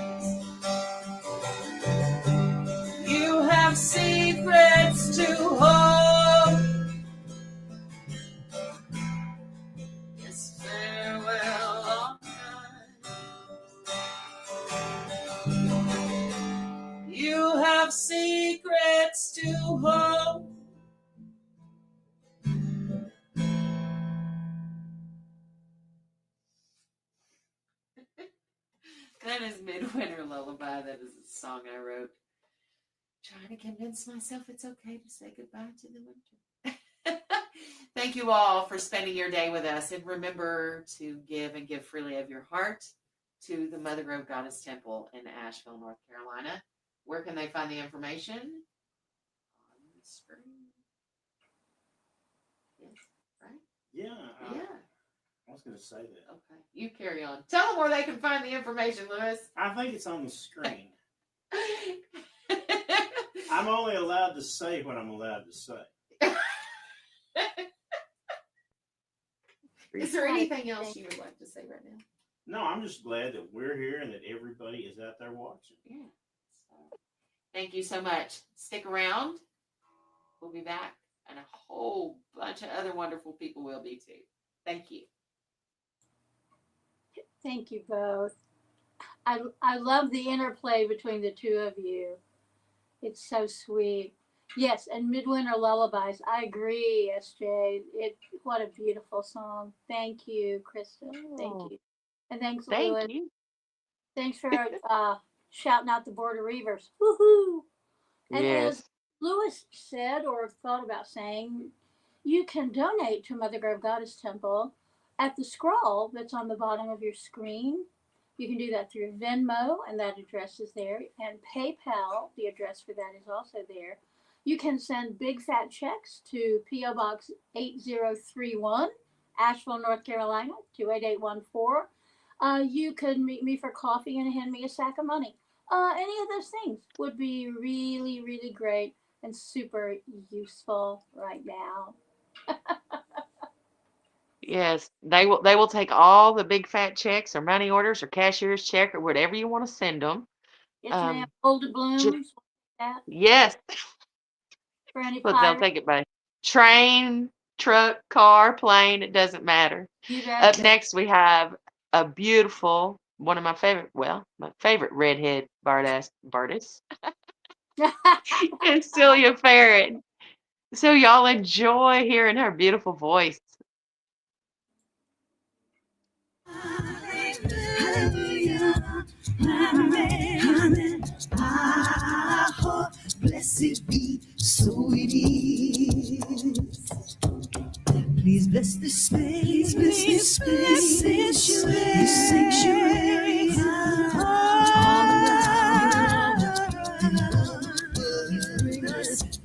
You have secrets to hold. Yes, farewell, long night. You have secrets to hold. Midwinter Lullaby. That is a song I wrote trying to convince myself it's okay to say goodbye to the winter. Thank you all for spending your day with us. And remember to give and give freely of your heart to the Mother Grove Goddess Temple in Asheville, North Carolina. Where can they find the information? On the screen. Yes, right? Yeah. Yeah. I was going to say that. Okay. You carry on. Tell them where they can find the information, Lewis. I think it's on the screen. I'm only allowed to say what I'm allowed to say. Is there anything else you would like to say right now? No, I'm just glad that we're here and that everybody is out there watching. Yeah. So, thank you so much. Stick around. We'll be back. And a whole bunch of other wonderful people will be too. Thank you. Thank you both. I love the interplay between the two of you. It's so sweet. Yes, and Midwinter Lullabies. I agree, SJ. What a beautiful song. Thank you, Krista. Thank you. And thanks, Lewis. Thank you. Thanks for shouting out the Border Reavers. Woohoo! And Yes. as Lewis said or thought about saying, you can donate to Mother Grove Goddess Temple at the scroll that's on the bottom of your screen. You can do that through Venmo, and that address is there. And PayPal, the address for that is also there. You can send big fat checks to P.O. Box 8031, Asheville, North Carolina, 28814. You could meet me for coffee and hand me a sack of money. Any of those things would be really, really great and super useful right now. Yes, they will take all the big fat checks or money orders or cashier's check or whatever you want to send them. Yes, ma'am. Old doubloons. That. Yes. For any But they'll pirates. take it by train, truck, car, plane. It doesn't matter. You bet. Up next, we have a beautiful, one of my favorite redhead Bardis. And Celia Farron. So y'all enjoy hearing her beautiful voice. Blessed be, so it is. Please bless this space, bless this space, this sanctuary.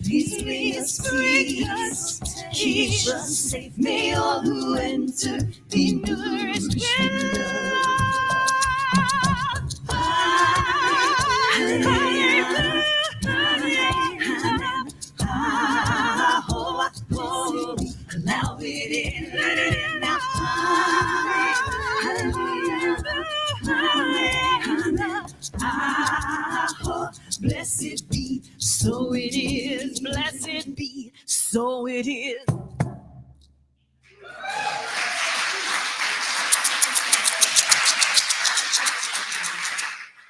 Please bring us, keep us safe. May all who enter be nourished with love. Allow it in, let it in now. Blessed be, so it is. Blessed be, so it is.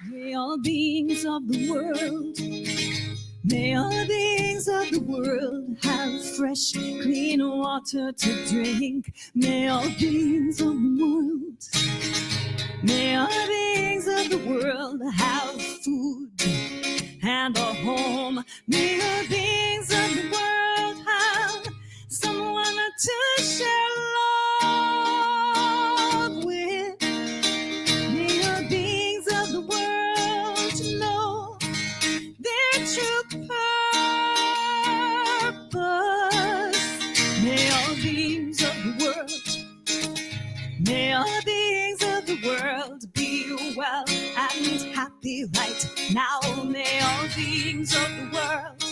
May all beings of the world, may all beings of the world have fresh, clean water to drink. May all beings of the world, may all beings of the world have food and a home. May all beings of the world have someone to share love with. May all beings of the world know their true purpose. May all beings of the world, may all beings of the world be well and happy right now. May all beings of the world,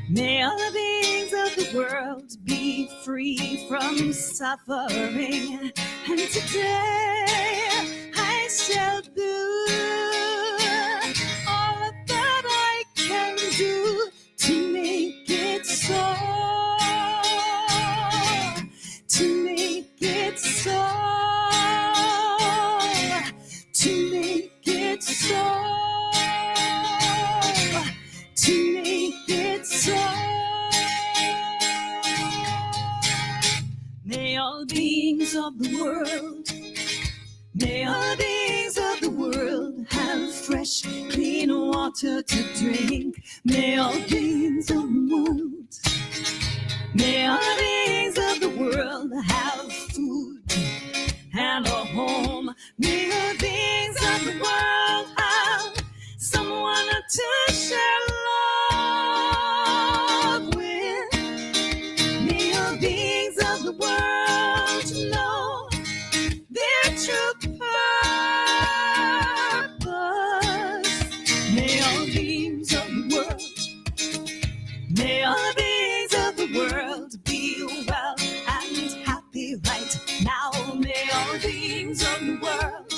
may all beings of the world be free from suffering. And today I shall do all that I can do to make it so, to make it so, to make it so, to make it so. May all beings of the world, may all beings of the world water to drink. May all beings of the world, may all beings of the world have food and a home. May all beings of the world have someone to share love with. May all beings of the world know their true purpose. May all beings of the world, may all beings of the world be well and happy right now. May all beings of the world,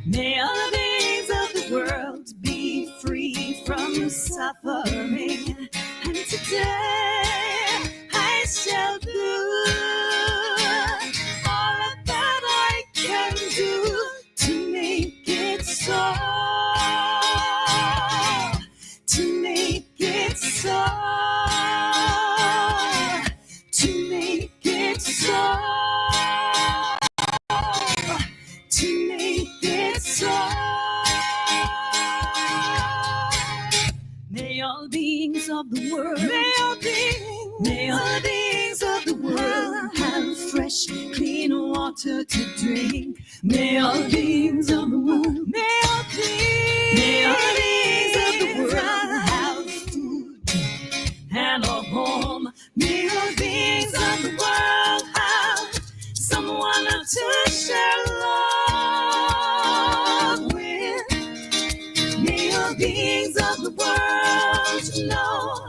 may all beings of the world be free from suffering. And today I shall do all that I can do to make it so. To make it so. To make it so. To make it so. May all beings of the world, may all beings of the world have fresh, clean water to drink. May all beings of the world, may all beings of the world have food and a home. May all beings of the world have someone to share love with. May all beings of the world know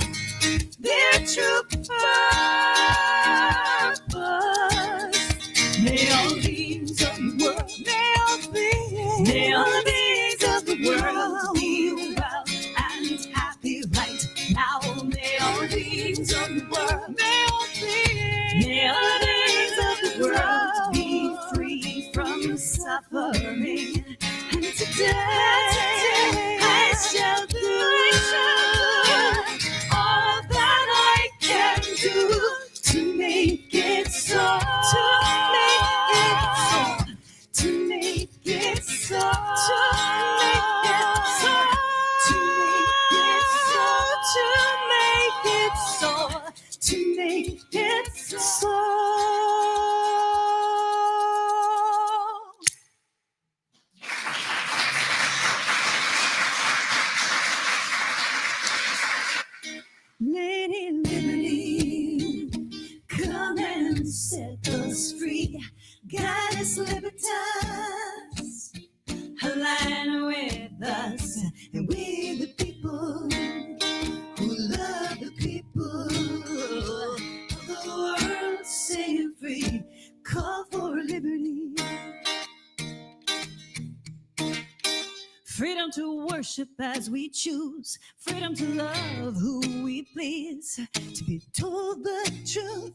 their true purpose. May all beings of the world, may all beings of the world be well and happy right now. May all beings of the world, may all beings of the world be free from suffering. And today I shall do all that I can do to make it so. To make it so. To make it so. To make it so. To make it so. Lady Liberty, come and set us free. Goddess Libertas, align with us, and we the people who love the people of the world, saying free, call for liberty. Freedom to worship as we choose, freedom to love who we please, to be told the truth,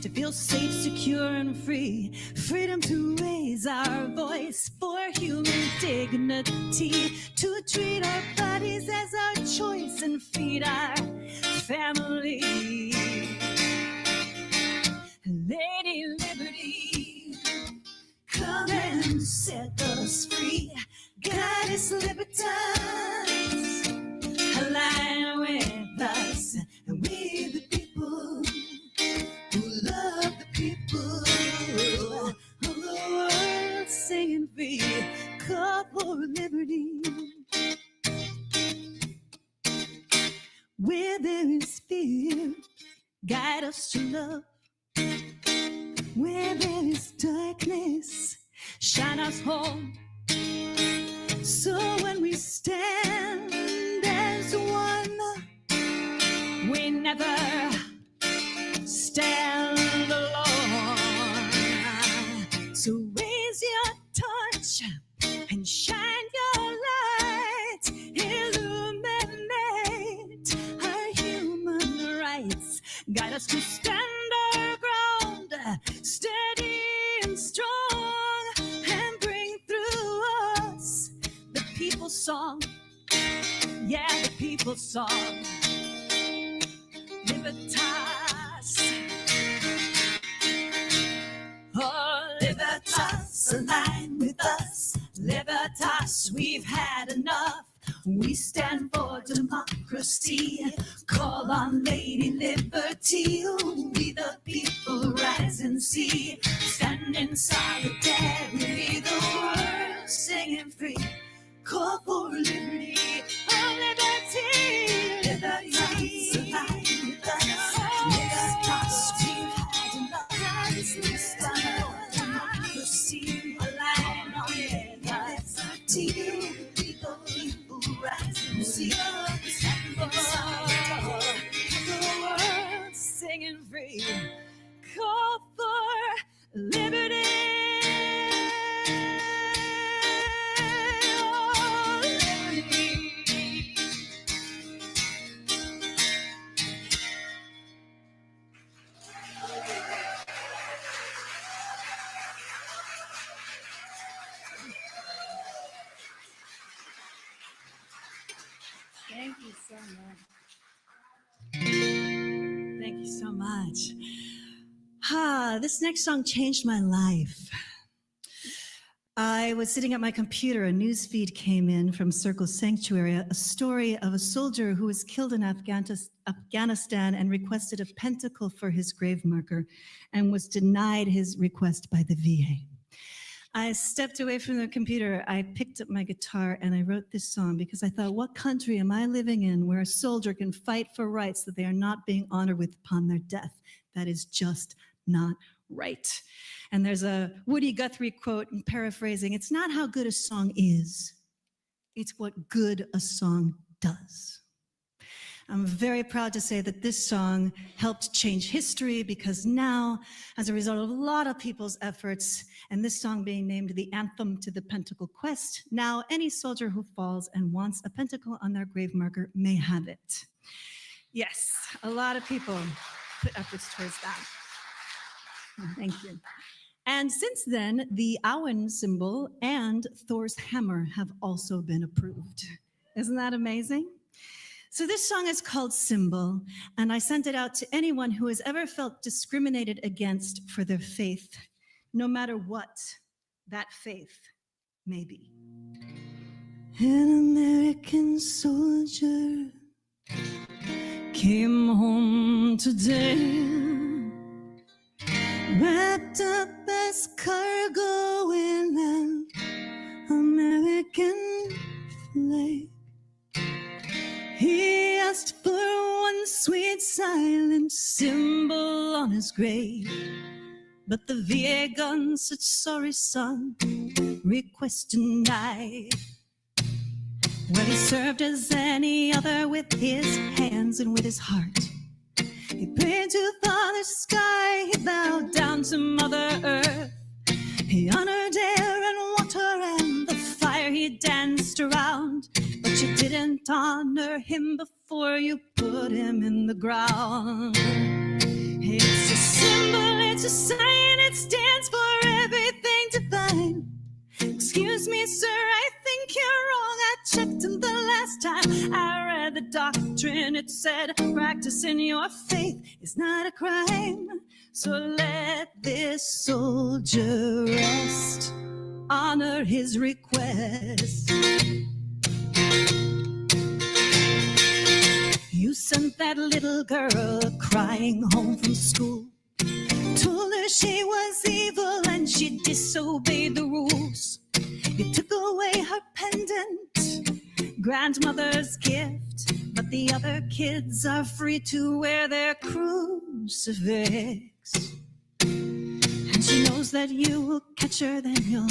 to feel safe, secure, and free. Freedom to raise our voice for human dignity, to treat our bodies as our choice and feed our family. Lady Liberty, come and set us free. Goddess Libertas, align with us, and we the people who love the people of the world, singing free, call for liberty. Where there is fear, guide us to love. Where there is darkness, shine us home. So when we stand as one, we never stand alone. So raise your torch and shine your light, illuminate our human rights, guide us to stand our ground, steady and strong, and bring through us the people's song, yeah, the people's song. Libertas, oh, Libertas, align with us. Libertas, we've had enough. We liberty, we the people rise and see. Stand in solidarity, the world singing free. Call for liberty, oh liberty, liberty. Democracy, Alane, liberty, we the people rise and see. Stand for the world singing free. Call for liberty. Thank you so much. Thank you so much. This next song changed my life. I was sitting at my computer. A news feed came in from Circle Sanctuary, a story of a soldier who was killed in Afghanistan and requested a pentacle for his grave marker and was denied his request by the VA. I stepped away from the computer, I picked up my guitar, and I wrote this song because I thought, what country am I living in where a soldier can fight for rights that they are not being honored with upon their death? That is just not right. And there's a Woody Guthrie quote, and paraphrasing, it's not how good a song is, it's what good a song does. I'm very proud to say that this song helped change history because now, as a result of a lot of people's efforts, and this song being named the anthem to the Pentacle Quest, now any soldier who falls and wants a pentacle on their grave marker may have it. Yes, a lot of people put efforts towards that. Thank you. And since then, the Auen symbol and Thor's hammer have also been approved. Isn't that amazing? So this song is called Symbol, and I sent it out to anyone who has ever felt discriminated against for their faith, no matter what that faith may be. An American soldier came home today, wrapped up as cargo in an American flag. He asked for one sweet silent symbol on his grave, but the VA gun said, sorry son, request denied. Well, he served as any other with his hands and with his heart. He prayed to Father Sky, he bowed down to Mother Earth. He honored air and water and the fire he danced around. But you didn't honor him before you put him in the ground. It's a symbol, it's a sign, it stands for everything divine. Excuse me, sir, I think you're wrong. I checked him the last time I read the doctrine. It said practicing your faith is not a crime. So let this soldier rest, honor his request. You sent that little girl crying home from school, told her she was evil and she disobeyed the rules. You took away her pendant, grandmother's gift, but the other kids are free to wear their crucifix. And she knows that you will catch her, then you'll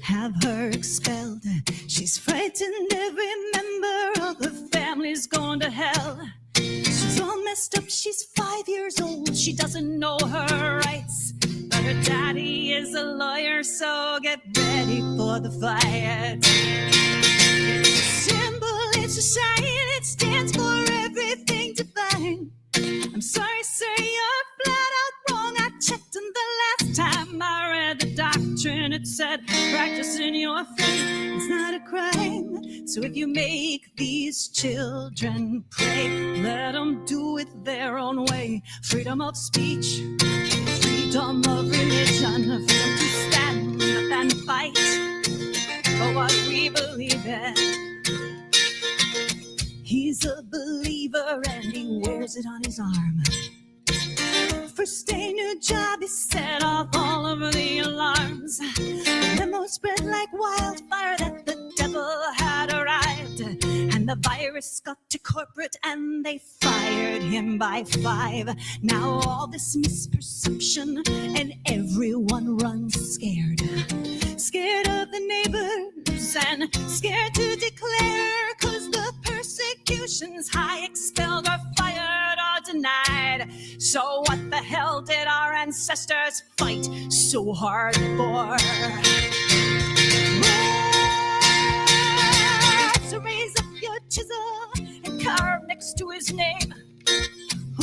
have her expelled. She's frightened, every member of her family's going to hell. She's all messed up, she's 5 years old, she doesn't know her rights. But her daddy is a lawyer, so get ready for the fight. It's a symbol, it's a sign, it stands for everything divine. I'm sorry, sir, you're flat out wrong. I checked him the last time I read the doctrine. It said practicing your faith is not a crime. So if you make these children pray, let them do it their own way. Freedom of speech, freedom of religion, freedom to stand and fight for what we believe in. He's a believer receiver and he wears it on his arm. First day, new job, he set off all of the alarms. The memo spread like wildfire that the devil had arrived. And the virus got to corporate and they fired him by 5. Now all this misperception and everyone runs scared. Scared of the neighbors and scared to declare, 'cause the persecution's high, expelled or fired or denied. So what the hell did our ancestors fight so hard for? So raise up your chisel and carve next to his name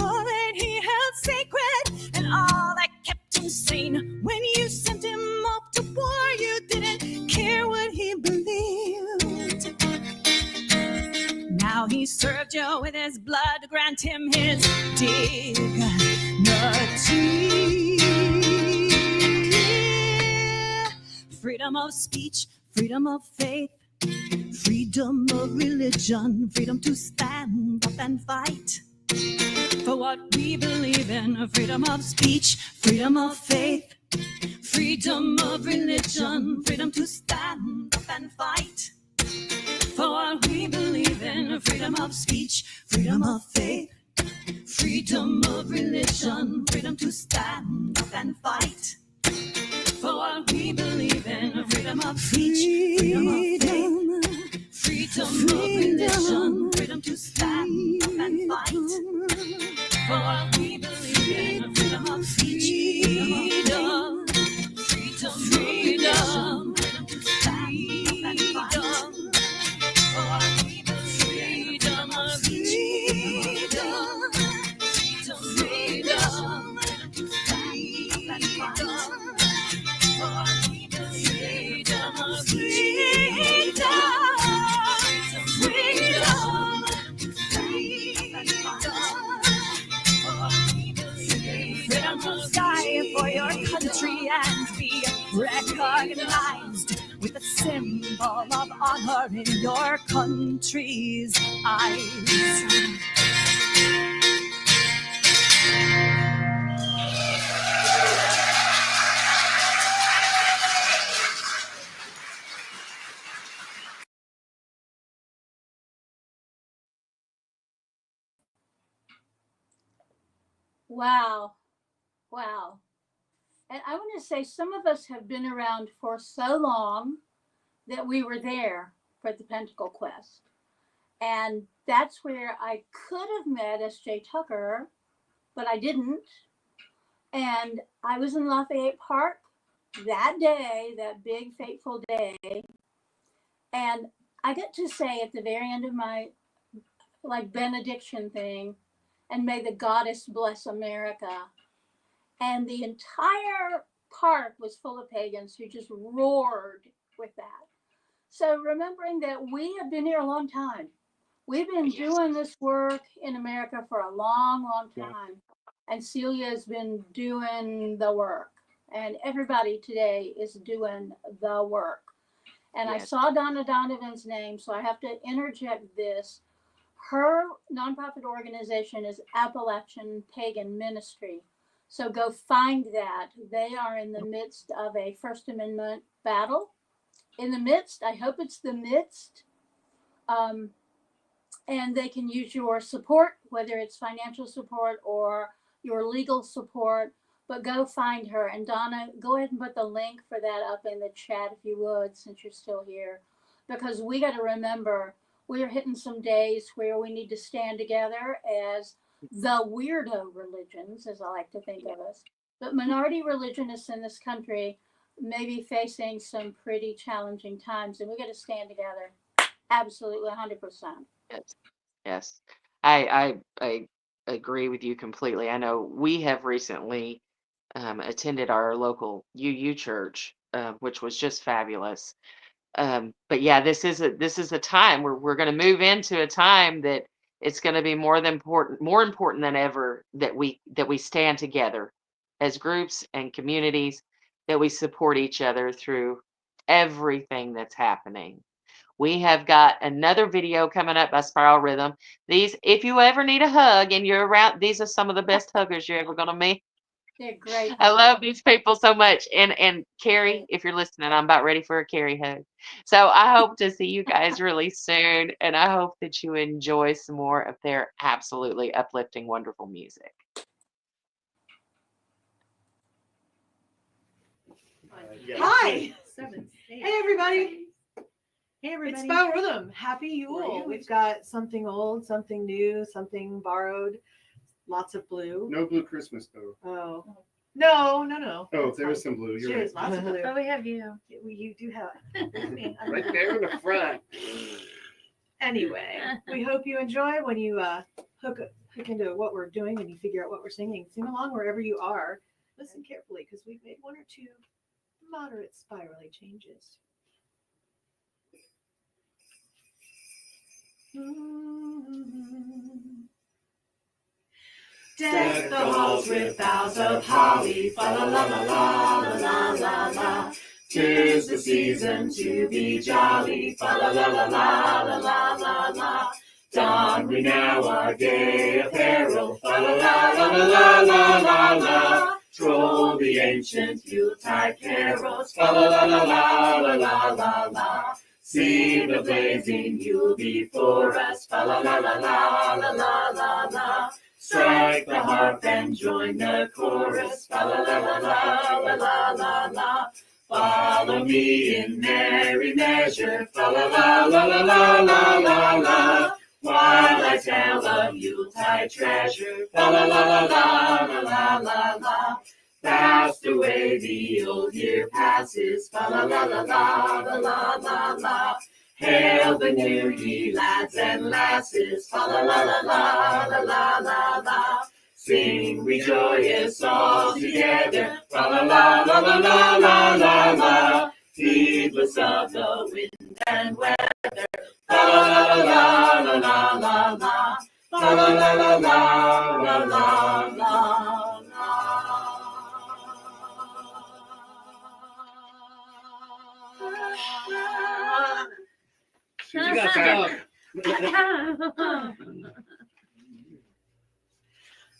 all that he held sacred and all that kept him sane. When you sent him off to war, you didn't care what he believed. Now he served you with his blood, grant him his dignity. Freedom of speech, freedom of faith, freedom of religion, freedom to stand up and fight for what we believe in. Freedom of speech, freedom of faith, freedom of religion, freedom to stand up and fight for what we believe in. Freedom of speech, freedom of faith, freedom of religion, freedom to stand up and fight for what we believe in. Freedom of speech, freedom of faith, freedom of religion, freedom to stand up and fight for what we believe in. Freedom of speech, freedom, freedom, freedom, freedom to stand up and fight for what we believe. Freedom of freedom, freedom, freedom, freedom to stand up and fight for what we believe. Freedom of freedom, freedom, freedom to die for your country and be recognized with a symbol of honor in your country's eyes. Wow. Wow. And I want to say some of us have been around for so long that we were there for the Pentacle Quest. And that's where I could have met S.J. Tucker, but I didn't. And I was in Lafayette Park that day, that big fateful day. And I get to say at the very end of my benediction thing, and may the goddess bless America. And the entire park was full of pagans who just roared with that. So remembering that we have been here a long time. We've been doing this work in America for a long, long time. And Celia has been doing the work. And everybody today is doing the work. And I saw Donna Donovan's name, so I have to interject this. Her nonprofit organization is Appalachian Pagan Ministry. So go find that. They are in the midst of a First Amendment battle. In the midst, I hope it's the midst. And they can use your support, whether it's financial support or your legal support. But go find her. And Donna, go ahead and put the link for that up in the chat if you would, since you're still here. Because we got to remember, we are hitting some days where we need to stand together as the weirdo religions, as I like to think of us. But minority religionists in this country may be facing some pretty challenging times, and we got to stand together. Absolutely, 100%. Yes, yes. I agree with you completely. I know we have recently attended our local UU church, which was just fabulous. But yeah, this is a time where we're going to move into a time that it's going to be more important than ever that we stand together as groups and communities, that we support each other through everything that's happening. We have got another video coming up by Spiral Rhythm. These, if you ever need a hug and you're around, these are some of the best huggers you're ever going to meet. They're great. I love these people so much. And Carrie, if you're listening, I'm about ready for a Carrie hug. So I hope to see you guys really soon. And I hope that you enjoy some more of their absolutely uplifting, wonderful music. Hi. 7, 8. Hey, everybody. Hey, everybody. It's Spiral Rhythm. Happy How are Yule. you? We've got something old, something new, something borrowed, lots of blue. No blue Christmas though. Oh. No. Oh, That's there is fine. some blue. You're Sure right. is, lots of blue. Oh, we have you. You do have me. Right there in the front. Anyway, we hope you enjoy when you hook into what we're doing and you figure out what we're singing. Sing along wherever you are. Listen carefully because we've made 1 or 2 moderate spirally changes. Deck the halls with boughs of holly, fa la la la la la la la. 'Tis the season to be jolly, fa la la la la la la la. Don we now our gay apparel, fa la la la la la la la. Troll the ancient Yuletide carols, fa la la la la la la la. See the blazing Yule before us, fa la la la la la la la. Strike the harp and join the chorus, fa la la la la la la la. Follow me in merry measure, fa la la la la la la la. While I tell of Yuletide treasure, fa la la la la la la la. Fast away the old year passes, fa la la la la la la la. Hail the new ye lads and lasses, fa la la la la la la la. Sing we joyous all together, fa la la la la la la la la. Heedless of the wind and weather, fa la la la la la la la. La la la la la la la la. You got stuck.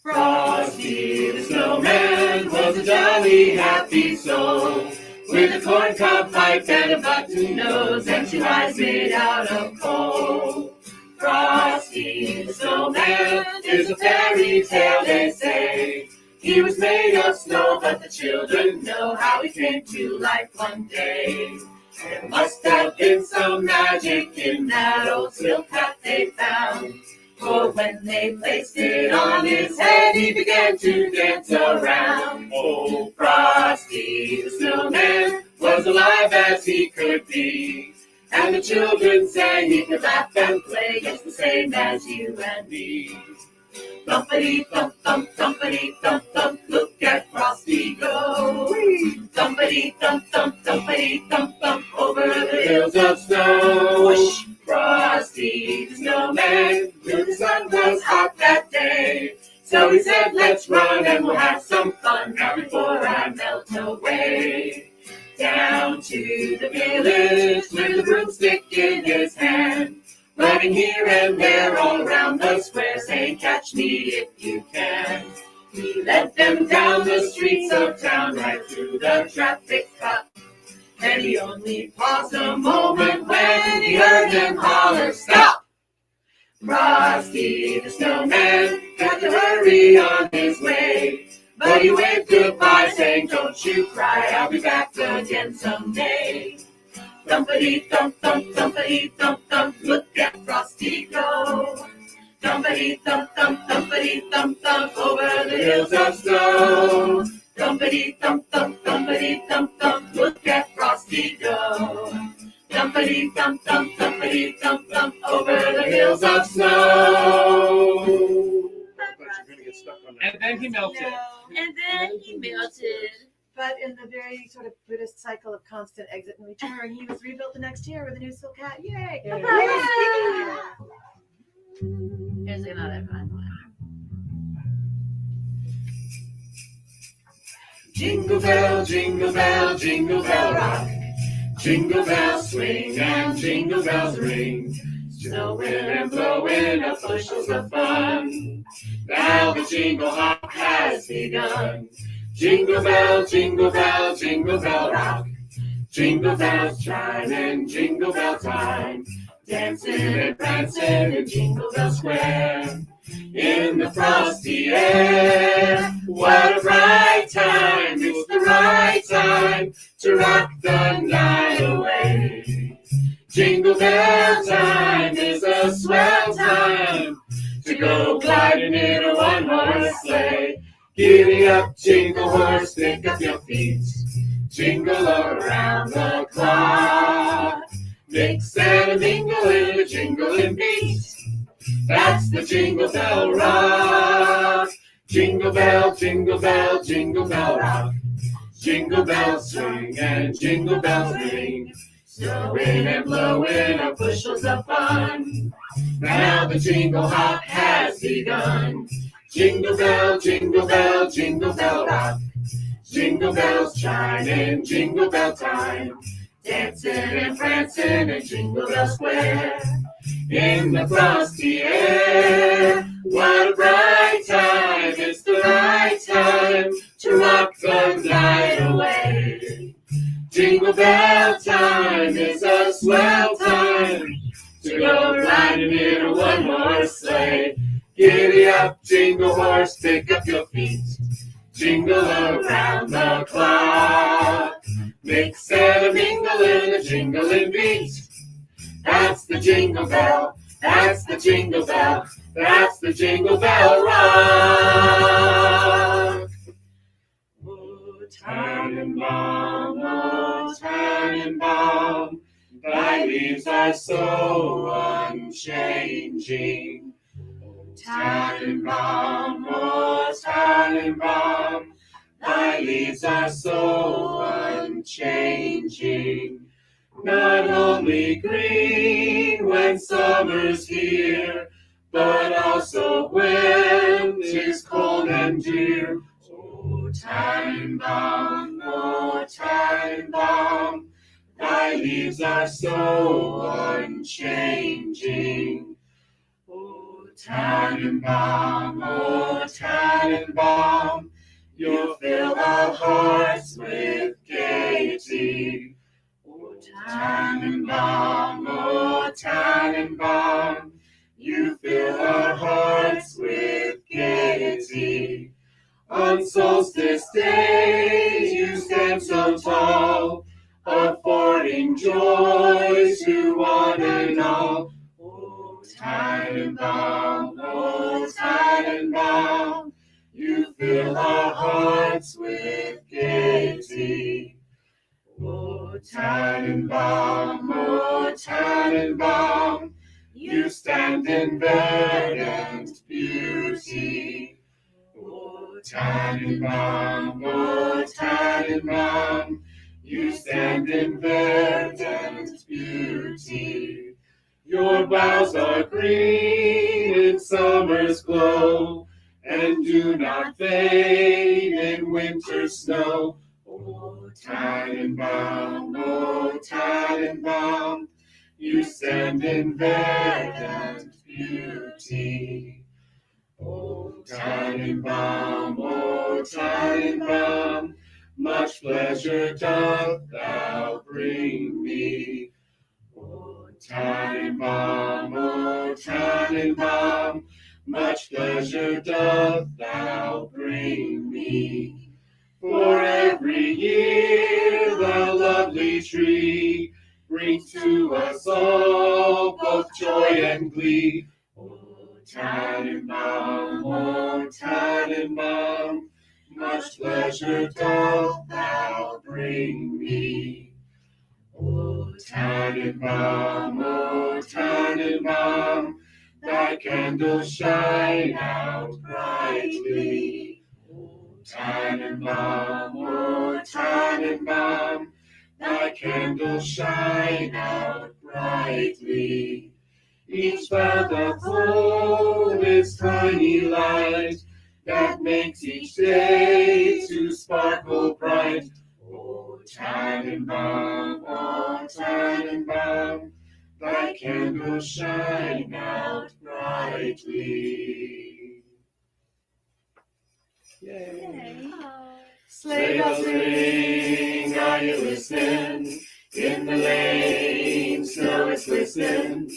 Frosty the snowman was a jolly happy soul, with a corncob pipe and a button nose and 2 eyes made out of coal. Frosty the snowman is a fairy tale, they say. He was made of snow, but the children know how he came to life one day. There must have been some magic in that old silk hat they found, for when they placed it on his head, he began to dance around. Oh, Frosty the snowman was alive as he could be, and the children sang he could laugh and play just the same as you and me. Thumpity thump thump, thumpity thump thump, look at Frosty go. Thumpity thump thump, thumpity thump thump, over the hills of snow. Whoosh! Frosty the snowman knew the sun was hot that day, so he said, let's run and we'll have some fun now before I melt away. Down to the village with a broomstick in his hand, running here and there all around the square, saying, catch me if you can. He led them down the streets of town, right through the traffic cop, and he only paused a moment when he heard them holler, stop! Frosty the snowman had to hurry on his way, but he waved goodbye, saying, don't you cry, I'll be back again someday. Thumpity thump thump, thumpity thump thump, look at Frosty go. Thumpity thump thump, thumpity thump thump, over the hills of snow. Thumpity thump thump, thumpity thump thump, look at Frosty go. Thumpity thump thump, thumpity thump thump, over the hills of snow. And then he melted. And then he melted. But in the very sort of Buddhist cycle of constant exit and return, he was rebuilt the next year with a new silk hat. Yay! Here's another fun one. Jingle bell, jingle bell, jingle bell rock. Jingle bells swing and jingle bells ring, snowing and blowing up bushels of fun. Now the jingle hop has begun. Jingle bell, jingle bell, jingle bell rock. Jingle bells chime in jingle bell time, dancing and prancing in Jingle Bell Square. In the frosty air, what a bright time, it's the right time to rock the night away. Jingle bell time is a swell time to go gliding in a one-horse sleigh. Giddy up, jingle horse, pick up your feet, jingle around the clock. Mix and a mingle in a jingling beat, that's the Jingle Bell Rock. Jingle bell, jingle bell, jingle bell rock. Jingle bells swing and jingle bells ring, snowing and blowing up bushels of fun. Now the jingle hop has begun. Jingle bell, jingle bell, jingle bell rock. Jingle bells chime in jingle bell time, dancing and prancing in Jingle Bell Square. In the frosty air, what a bright time, it's the right time to rock the night away. Jingle bell time is a swell time to go riding in a one-horse sleigh. Giddy up, jingle horse, pick up your feet, jingle around the clock. Mix and a mingle in a jingling beat, that's the Jingle Bell, that's the Jingle Bell, that's the Jingle Bell Rock. Oh, Tannenbaum, thy leaves are so unchanging. Tannenbaum, oh, Tannenbaum, thy leaves are so unchanging. Not only green when summer's here, but also when 'tis cold and drear. Oh, Tannenbaum, thy leaves are so unchanging. Oh, Tannenbaum, you fill our hearts with gaiety. Tannenbaum, you fill our hearts with gaiety. On Solstice Day you stand so tall, affording joy to one and all. Oh, Tannenbaum, you fill our hearts with gaiety. Oh, Tannenbaum, you stand in verdant beauty. Oh, Tannenbaum, you stand in verdant beauty. Your boughs are green in summer's glow, and do not fade in winter's snow. Oh, Tannenbaum, you stand in verdant beauty. Oh, Tannenbaum, much pleasure doth thou bring me. Oh, Tannenbaum, much pleasure doth thou bring me. For every year the lovely tree brings to us all both joy and glee. Oh, Tannenbaum, much pleasure doth thou bring me. Oh, Tannenbaum, thy candles shine out brightly. Tannenbaum, thy candles shine out brightly. Each bough doth hold its tiny light, that makes each day to sparkle bright. Oh, Tannenbaum, candles shine out brightly. Yay. Sleigh bells ring, are you listening? In the lane, snow is glistening.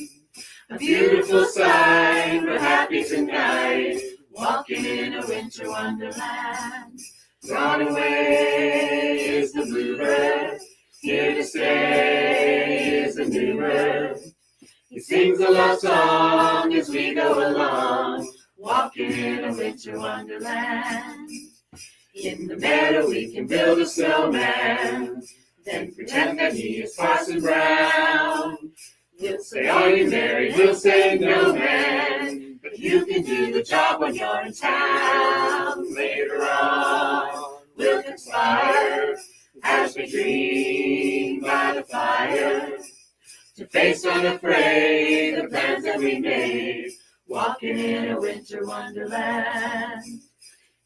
A beautiful sight, we're happy tonight, walking in a winter wonderland. Gone away is the bluebird, here to stay is a new bird. He sings a love song as we go along, walking in a winter wonderland. In the meadow we can build a snowman, then pretend that he is Parson Brown. He'll say, are you married? We'll say, no, man. But you can do the job when you're in town. Later on, we'll conspire as we dream by the fire to face unafraid the plans that we made, walking in a winter wonderland.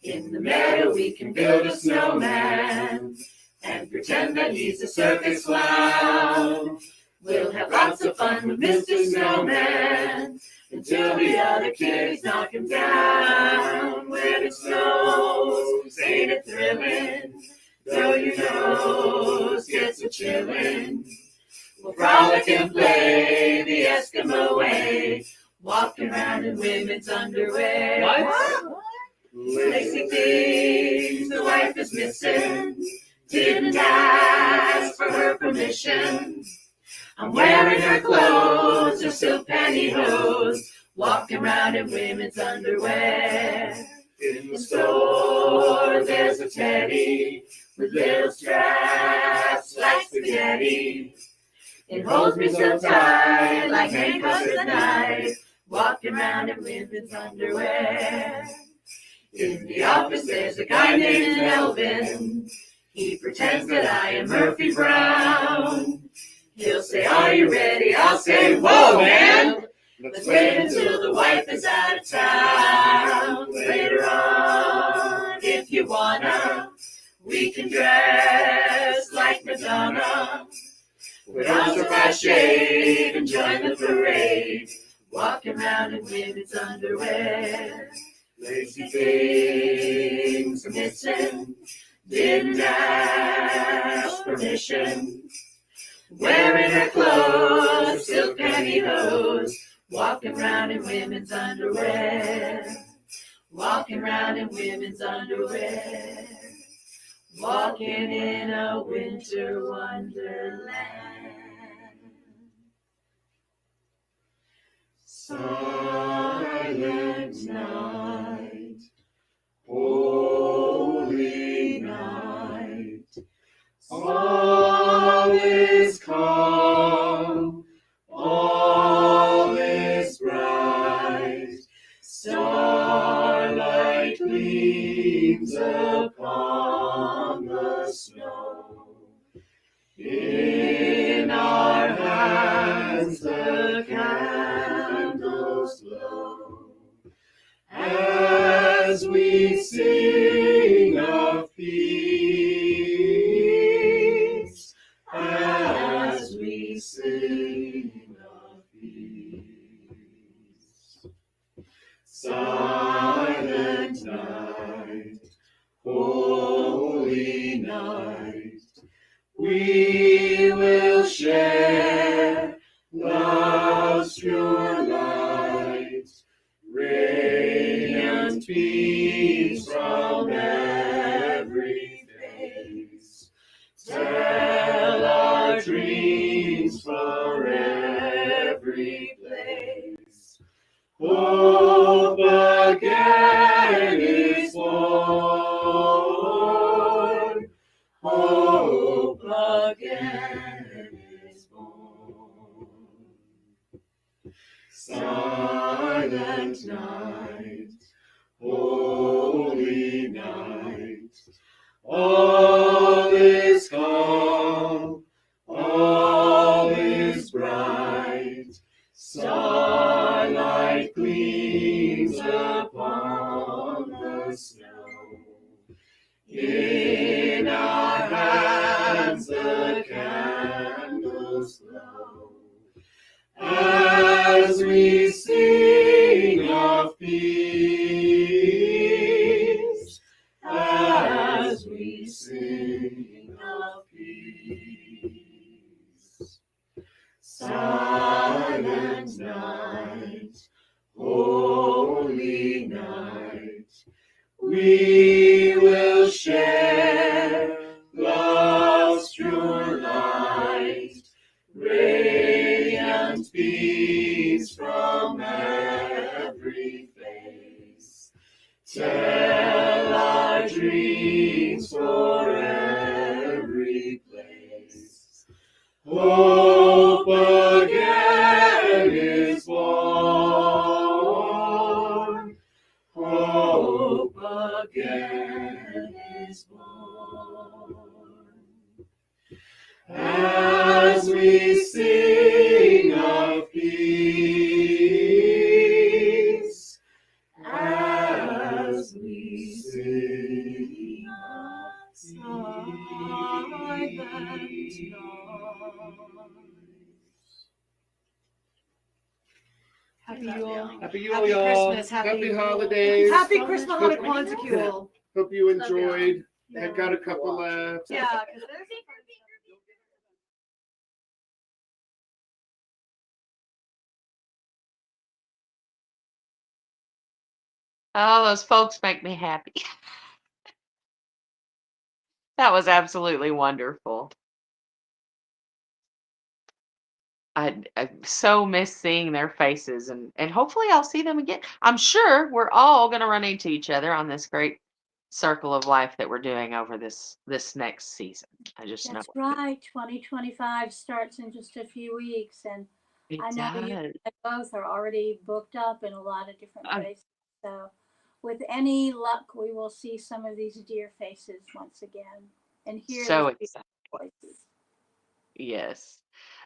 In the meadow we can build a snowman and pretend that he's a circus clown. We'll have lots of fun with Mr. Snowman until the other kids knock him down. When it snows, ain't it thrilling? Though your nose gets a chillin'. We'll frolic and play the Eskimo way, walking around in women's underwear. What? Lacey thinks the wife is missing, didn't ask for her permission. I'm wearing her clothes, her silk pantyhose, walking around in women's underwear. In the store, there's a teddy with little straps like spaghetti. It holds me so tight like handcuffs at night, walking around in women's underwear. In the office, there's a guy named Melvin. He pretends that I am Murphy Brown. He'll say, are you ready? I'll say, whoa, man! Let's wait until the wife is out of town. Later on, if you wanna, we can dress like Madonna. Put on some fresh shade and join the parade, walking around in women's underwear. Lacy things are missing, didn't ask permission. Wearing her clothes, silk pantyhose, walking around in women's underwear. Walking around in women's underwear. Walking in a winter wonderland. Silent night, holy night, all is calm, all is bright, starlight gleams upon the snow. In our hands the candles glow, as we sing of peace, as we sing of peace. Silent night, holy night, we will share love's pure light, radiant peace from every face. Tell our dreams for every place. Hope again is born. Hope again is born. Silent night, holy night, all is calm, all is bright, starlight gleams upon the snow. In our hands the candles glow, as we sing of peace. Silent night, holy night, we will share love's pure light, radiant beams from every face. Tell our dreams for every place. Hope again is born. Hope again is born. As we sing of peace, as we sing of silent night. Happy Yule. Happy Yule, Happy y'all. Christmas. Happy holidays. Happy Christmas, Hanukkah, Kwanzaa, Yule. Hope you enjoyed. I got a couple left. Yeah, because there's Oh, those folks make me happy. That was absolutely wonderful. I so miss seeing their faces, and hopefully I'll see them again. I'm sure we're all going to run into each other on this great circle of life that we're doing over this next season. I just know That's it. right. 2025 starts in just a few weeks, and It I know you does. both are already booked up in a lot of different Oh. places. So, with any luck, we will see some of these dear faces once again and hear So these excited. beautiful voices. Yes.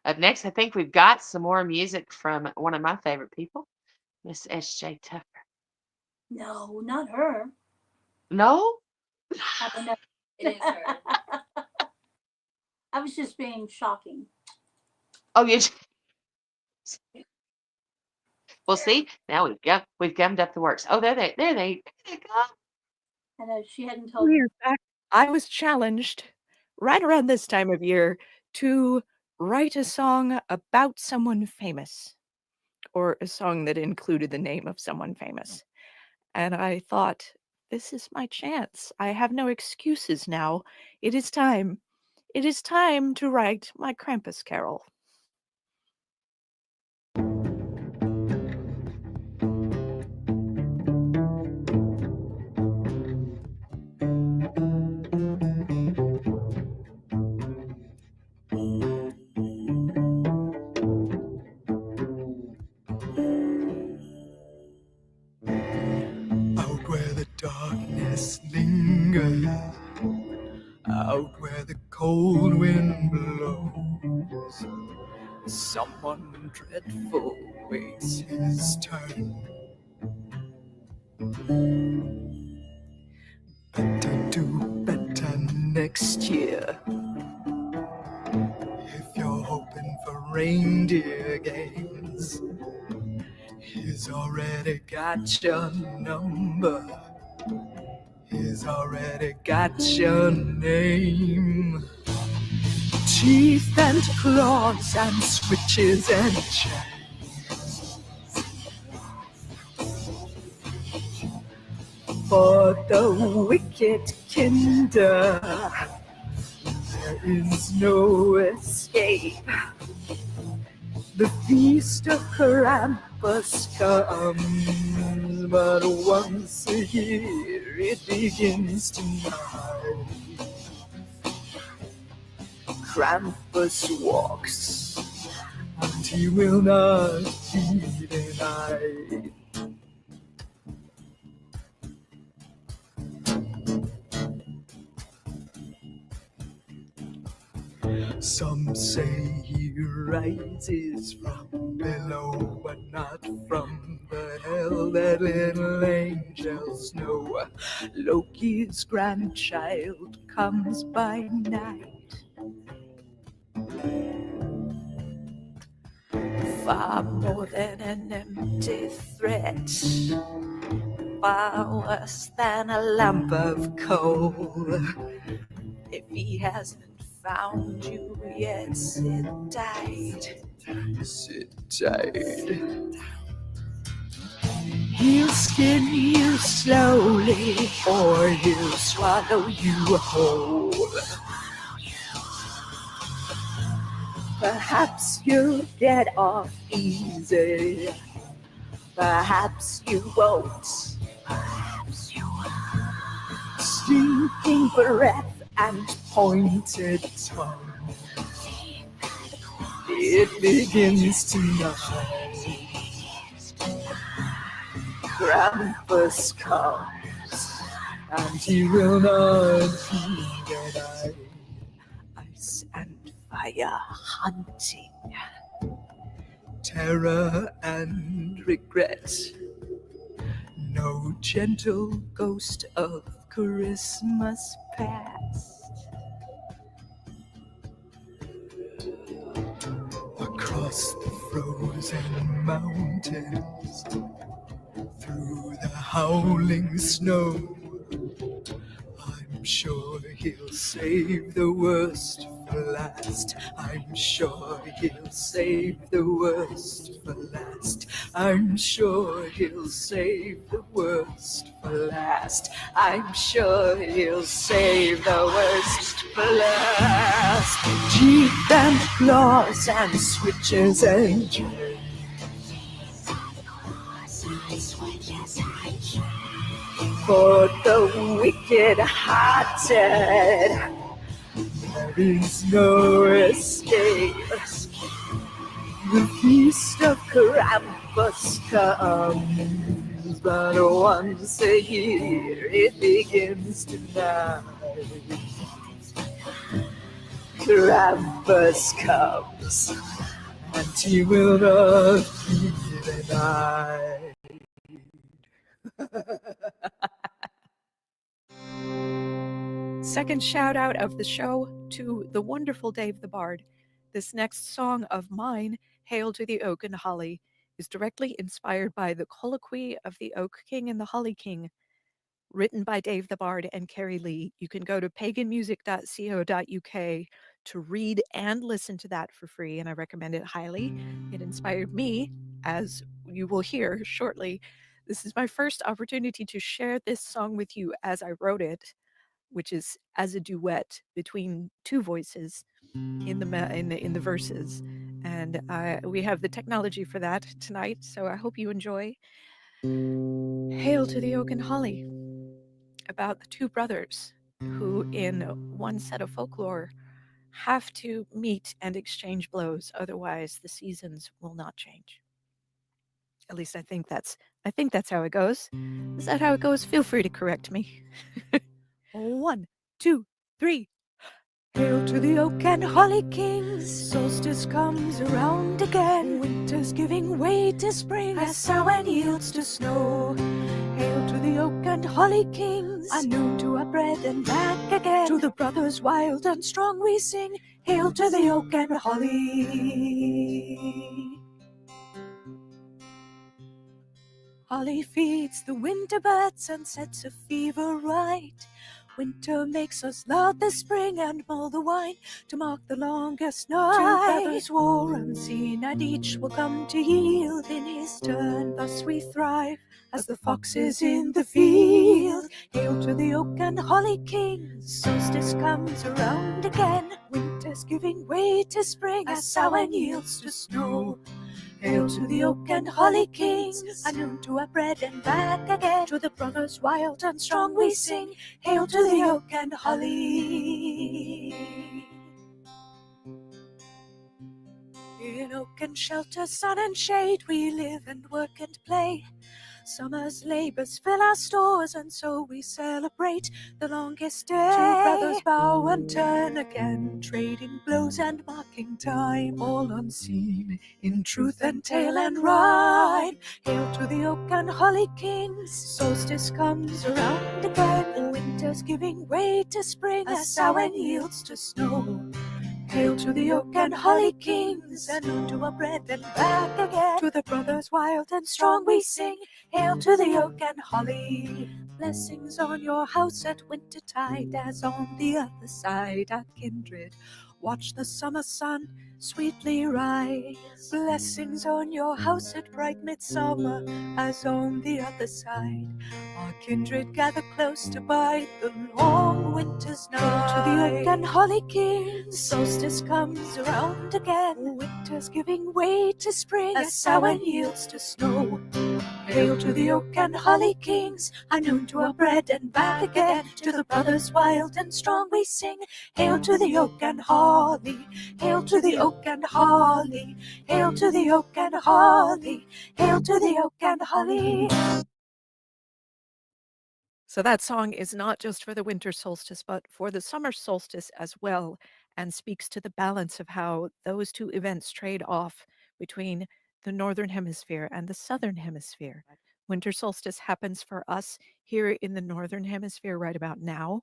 Up next, I think we've got some more music from one of my favorite people, Miss S.J. Tucker. No, not her. No? I don't know. It is her. I was just being shocking. Oh, you. Well, see, now we've gummed up the works. Oh, there they go. I know she hadn't told me. In fact, I was challenged right around this time of year to write a song about someone famous, or a song that included the name of someone famous. And I thought, this is my chance. I have no excuses now. It is time. It is time to write my Krampus carol. Out where the darkness lingers, out where the cold wind blows, someone dreadful waits his turn. Better do better next year. If you're hoping for reindeer games, he's already got your number. He's already got your name. Teeth and claws and switches and chains. For the wicked kinder, there is no escape. The feast of Krampus comes, but once a year it begins tonight. Krampus walks, and he will not be denied. Some say he rises from below, but not from the hell that little angels know. Loki's grandchild comes by night, far more than an empty threat. far worse than a lump of coal. If he hasn't found you yet, sit tight. Sit tight. He'll skin you slowly, or he'll swallow you whole. Perhaps you'll get off easy. Perhaps you won't. Stinking breath and pointed tongue. It begins tonight. Krampus comes, and he will not be denied. Ice and fire hunting, terror and regret. No gentle ghost of Christmas past. Across the frozen mountains, through the howling snow, I'm sure he'll save the worst for last. I'm sure he'll save the worst for last. I'm sure he'll save the worst for last. I'm sure he'll save the worst for last. Teeth and claws and switches and chains. For the wicked-hearted, there is no escape. The feast of Krampus comes, but once a year it begins tonight. Krampus comes, and he will not be denied. Second shout out of the show to the wonderful Dave the Bard. This next song of mine, Hail to the Oak and Holly, is directly inspired by the colloquy of the Oak King and the Holly King, written by Dave the Bard and Carrie Lee. You can go to paganmusic.co.uk to read and listen to that for free, and I recommend it highly. It inspired me, as you will hear shortly. This is my first opportunity to share this song with you as I wrote it, which is as a duet between two voices in the verses, and we have the technology for that tonight. So I hope you enjoy. Hail to the Oak and Holly, about the two brothers who, in one set of folklore, have to meet and exchange blows, otherwise the seasons will not change. At least I think that's how it goes. Is that how it goes? Feel free to correct me. 1, 2, 3. Hail to the oak and holly kings. Solstice comes around again. Winter's giving way to spring as Samhain yields to snow. Hail to the oak and holly kings. A noon to our bread and back again. To the brothers wild and strong we sing. Hail to the oak and holly. Holly feeds the winter birds and sets a fever right. Winter makes us loud the spring and mull the wine to mark the longest night. Two brothers war unseen, and each will come to yield in his turn. Thus we thrive as the foxes in the field. Hail to the oak and holly kings. Solstice comes around again. Winter's giving way to spring as Samhain yields to snow. Hail to the oak and holly kings. A noon to our bread and back again. To the brothers wild and strong we sing. Hail to the oak and holly. In oak and shelter, sun and shade, we live and work and play. Summer's labors fill our stores, and so we celebrate the longest day. Two brothers bow and turn again, trading blows and marking time, all unseen in truth and tale and rhyme. Hail to the oak and holly kings. Solstice comes around again. Winter's giving way to spring as Samhain yields to snow. Hail to the oak and holly kings, and unto our bread and back again. To the brothers wild and strong we sing, hail to the oak and holly. Blessings on your house at wintertide, as on the other side at kindred. Watch the summer sun sweetly rise. Blessings on your house at bright midsummer, as on the other side. Our kindred gather close to bide the long winter's night. To the oak and holly king, solstice comes around again. Winter's giving way to spring, as Samhain yields to snow. Hail to the oak and holly kings, and unto our bread and back again. To the brothers wild and strong we sing, hail to the oak and holly. Hail to the oak and holly. Hail to the oak and holly. Hail to the oak and holly. So that song is not just for the winter solstice, but for the summer solstice as well, and speaks to the balance of how those two events trade off between the northern hemisphere and the southern hemisphere. Winter solstice happens for us here in the northern hemisphere right about now,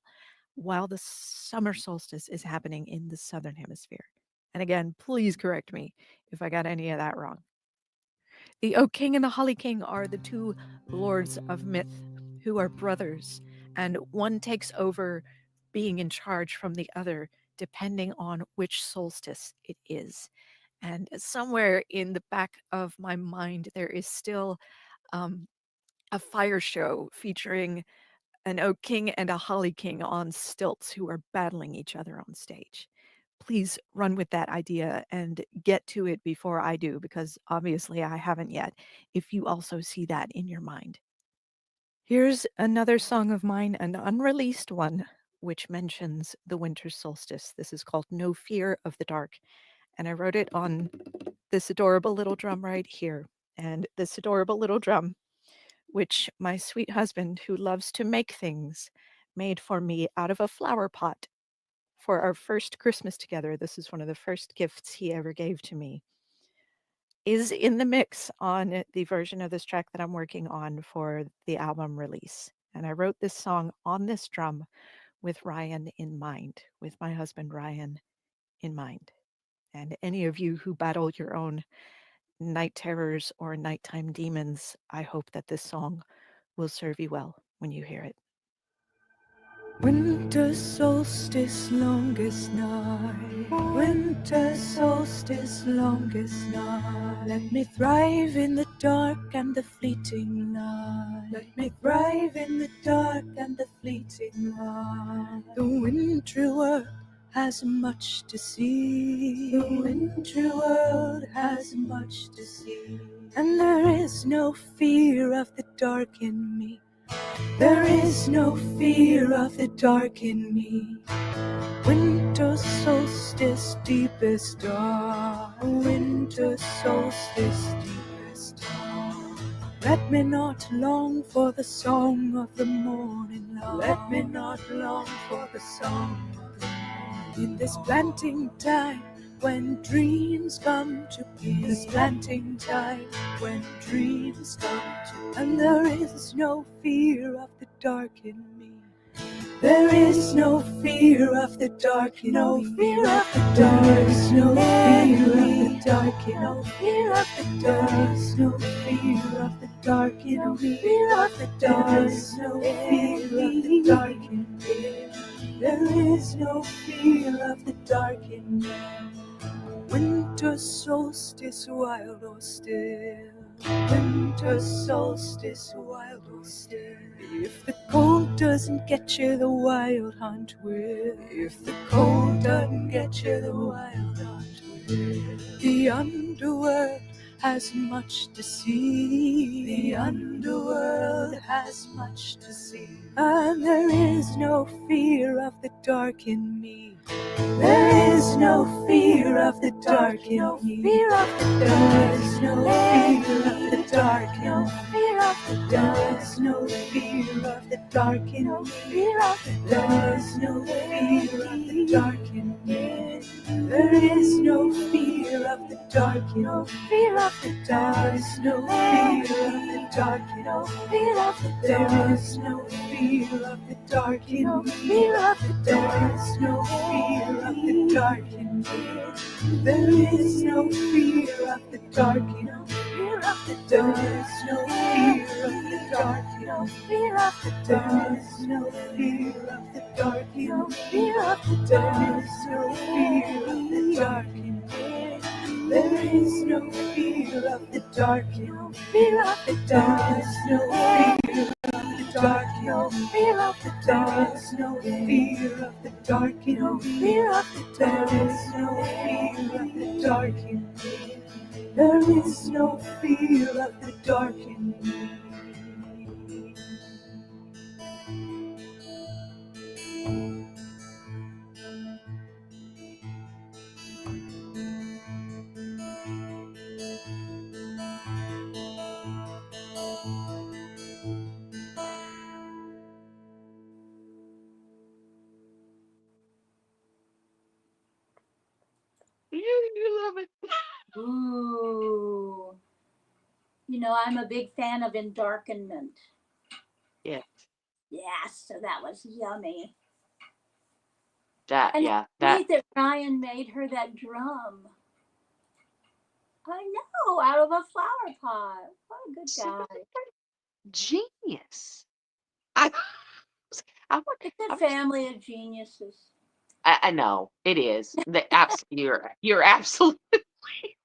while the summer solstice is happening in the southern hemisphere. And again, please correct me if I got any of that wrong. The Oak King and the Holly King are the two lords of myth who are brothers, and one takes over being in charge from the other depending on which solstice it is. And somewhere in the back of my mind, there is still a fire show featuring an Oak King and a Holly King on stilts who are battling each other on stage. Please run with that idea and get to it before I do, because obviously I haven't yet, if you also see that in your mind. Here's another song of mine, an unreleased one, which mentions the winter solstice. This is called No Fear of the Dark, and I wrote it on this adorable little drum right here. And this adorable little drum, which my sweet husband, who loves to make things, made for me out of a flower pot for our first Christmas together. This is one of the first gifts he ever gave to me, is in the mix on the version of this track that I'm working on for the album release. And I wrote this song on this drum with Ryan in mind, with my husband Ryan in mind. And any of you who battle your own night terrors or nighttime demons, I hope that this song will serve you well when you hear it. Winter solstice longest night, winter solstice longest night. Let me thrive in the dark and the fleeting light. Let me thrive in the dark and the fleeting light. The wintry world has much to see. The wintry world has much to see. And there is no fear of the dark in me. There is no fear of the dark in me. Winter solstice deepest dark. Winter solstice deepest dark. Let me not long for the song of the morning lark. Let me not long for the song of the morning. In this planting time, when dreams come to be. This planting time, when dreams come to. And there is no fear of the dark in me. There is no fear of the dark in me. No fear of the dark. There is no fear of the dark in me. No fear of the dark. There is no fear of the dark in me. No fear of the dark. There is no fear of the dark in me. There is no fear of the dark in me. Winter solstice wild or still. Winter solstice wild or still. If the cold doesn't get you, the wild hunt will. If the cold doesn't get you, the wild hunt will. The underworld has much to see. The underworld has much to see. And there is no fear of the dark in me. There is no fear of the dark in me. There is no fear of the dark in me. There is no fear of the dark in me. There is no fear of the dark in me. There is no fear of the dark in me. There is no fear of the dark in me. There is no fear of the dark in me. There is no fear of the dark in me. There is no fear of the dark, no fear of the dark. There is no fear of the dark, no fear of the dark. There is no fear of the dark, no fear of the dark. There is no fear of the dark. There is no fear of the dark, no fear of the dark. There is no fear of the dark, no fear of the dark. There is no fear of the dark, no fear of the dark. There is no fear of the dark in me. There is no fear of the dark in me. You love it. Ooh. You know, I'm a big fan of Endarkenment. Yeah. Yes, so that was yummy. That, And yeah, it's that. neat that Ryan made her that drum. I know, out of a flower pot. What a good guy. Genius. I It's a family of geniuses. I know it is. You're absolutely right.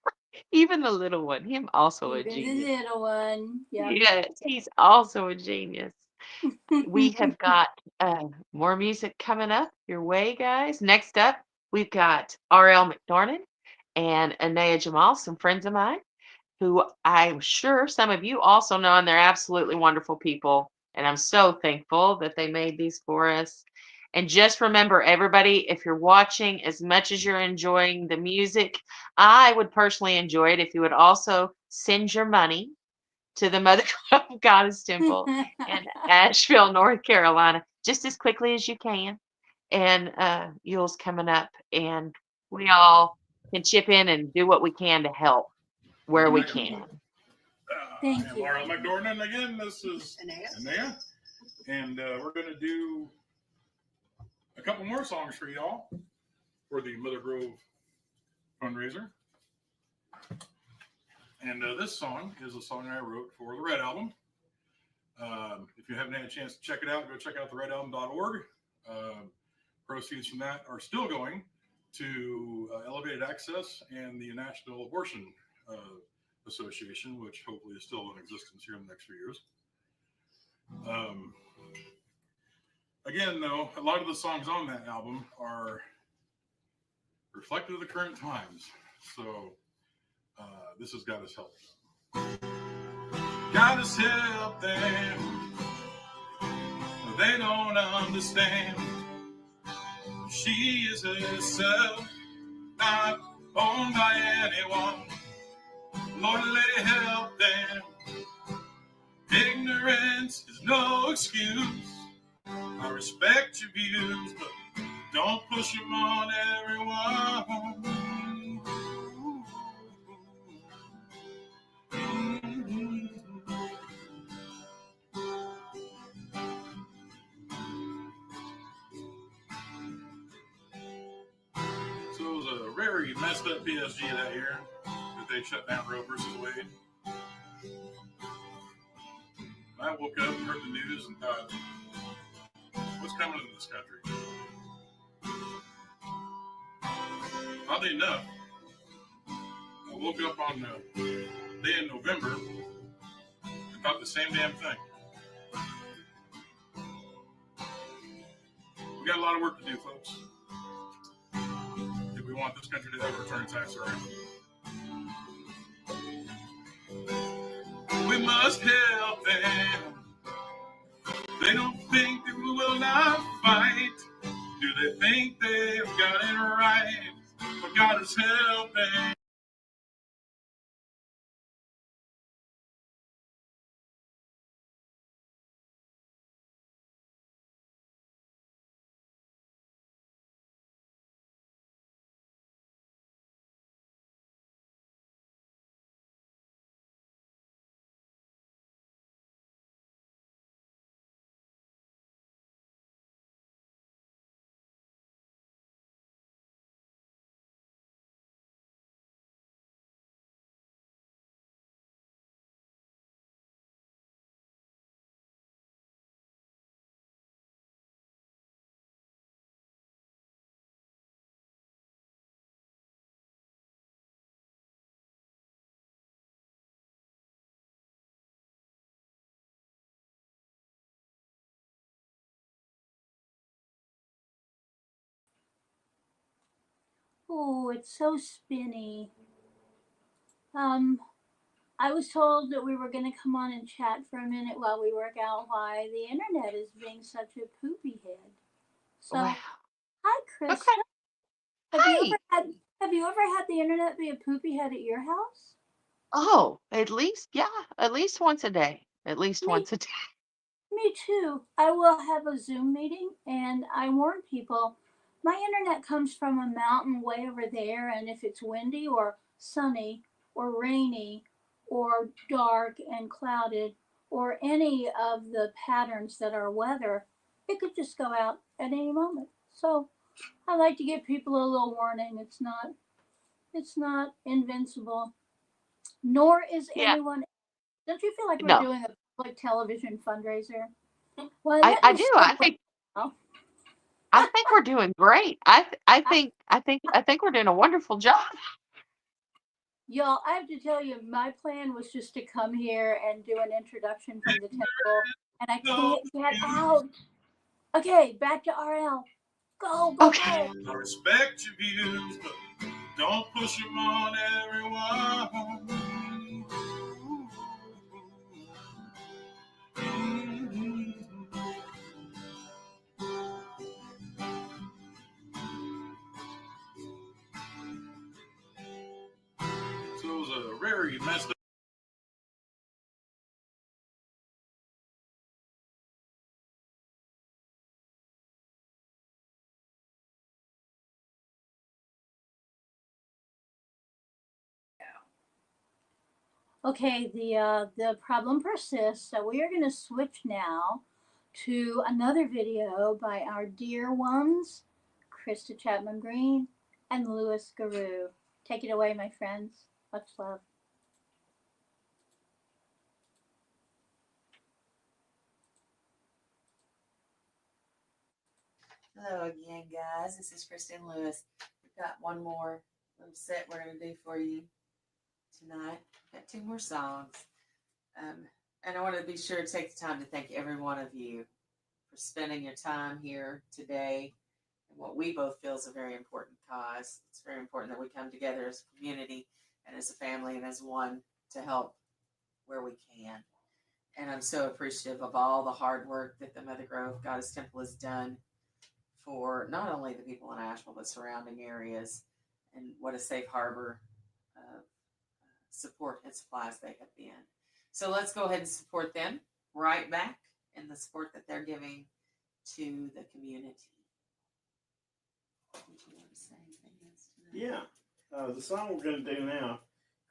Even the little one, him also a Even the genius. little one. Yep. Yes, he's also a genius. We have got more music coming up your way, guys. Next up, we've got R.L. MacDornain-Anaya and Jamaal, some friends of mine, who I'm sure some of you also know, and they're absolutely wonderful people. And I'm so thankful that they made these for us. And just remember, everybody, if you're watching, as much as you're enjoying the music, I would personally enjoy it if you would also send your money to the Mother of Goddess Temple in Asheville, North Carolina, just as quickly as you can. And Yule's coming up, and we all can chip in and do what we can to help where we can. Thank I'm you. R.L. MacDornain again. This is Anaya. And we're going to do a couple more songs for y'all for the Mother Grove fundraiser. And this song is a song I wrote for the Red Album. If you haven't had a chance to check it out, go check out theredalbum.org. Proceeds from that are still going to Elevated Access and the National Abortion Association, which hopefully is still in existence here in the next few years. Again, though, a lot of the songs on that album are reflective of the current times. So this has got us help. God has helped them. They don't understand. She is herself, not owned by anyone. Lord, let it help them. Ignorance is no excuse. I respect your views, but don't push them on everyone. So it was a very messed up PSG that year that they shut down Roe versus Wade. I woke up and heard the news and thought, what's coming to this country? Oddly enough, I woke up on the day in November and thought the same damn thing. We got a lot of work to do, folks, if we want this country to ever turn its ass around. We must help them. They don't think that we will not fight. Do they think they've got it right? But God is helping. Oh, it's so spinny. I was told that we were going to come on and chat for a minute while we work out why the internet is being such a poopy head. So, Wow. hi, Krista. Okay. Have you ever had the internet be a poopy head at your house? Oh, at least once a day. At least Me once a day. Me too. I will have a Zoom meeting, and I warn people, my internet comes from a mountain way over there, and if it's windy or sunny or rainy or dark and clouded or any of the patterns that are weather, it could just go out at any moment. So I like to give people a little warning. It's not invincible, nor is Yeah. anyone. Don't you feel like we're No. doing a public television fundraiser? Well, I let me do. start with I think we're doing great. I think we're doing a wonderful job. y'all. I have to tell you, my plan was just to come here and do an introduction from the temple, and I can't get out. Okay, back to RL. Go. I respect your views, but don't push them on everyone. So it was a very messed up. Okay, the problem persists, so we are going to switch now to another video by our dear ones, Krista Chapman Green and Louis Garou. Take it away, my friends. Much love. Hello again, guys. This is Krista and Lewis. We've got one more little set we're going to do for you tonight. We've got 2 more songs. And I want to be sure to take the time to thank every one of you for spending your time here today in what we both feel is a very important cause. It's very important that we come together as a community and as a family and as one to help where we can. And I'm so appreciative of all the hard work that the Mother Grove Goddess Temple has done for not only the people in Asheville, but surrounding areas, and what a safe harbor of support and supplies they have been. So let's go ahead and support them right back in the support that they're giving to the community. Would you want to say anything else tonight? Yeah. The song we're going to do now,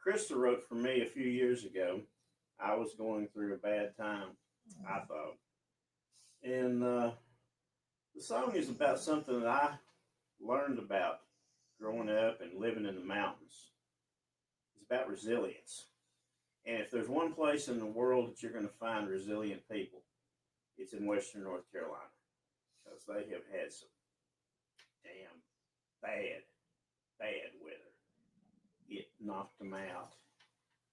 Krista wrote for me a few years ago. I was going through a bad time, I thought. And the song is about something that I learned about growing up and living in the mountains. It's about resilience. And if there's one place in the world that you're going to find resilient people, it's in Western North Carolina. Because they have had some damn bad weather. It knocked them out.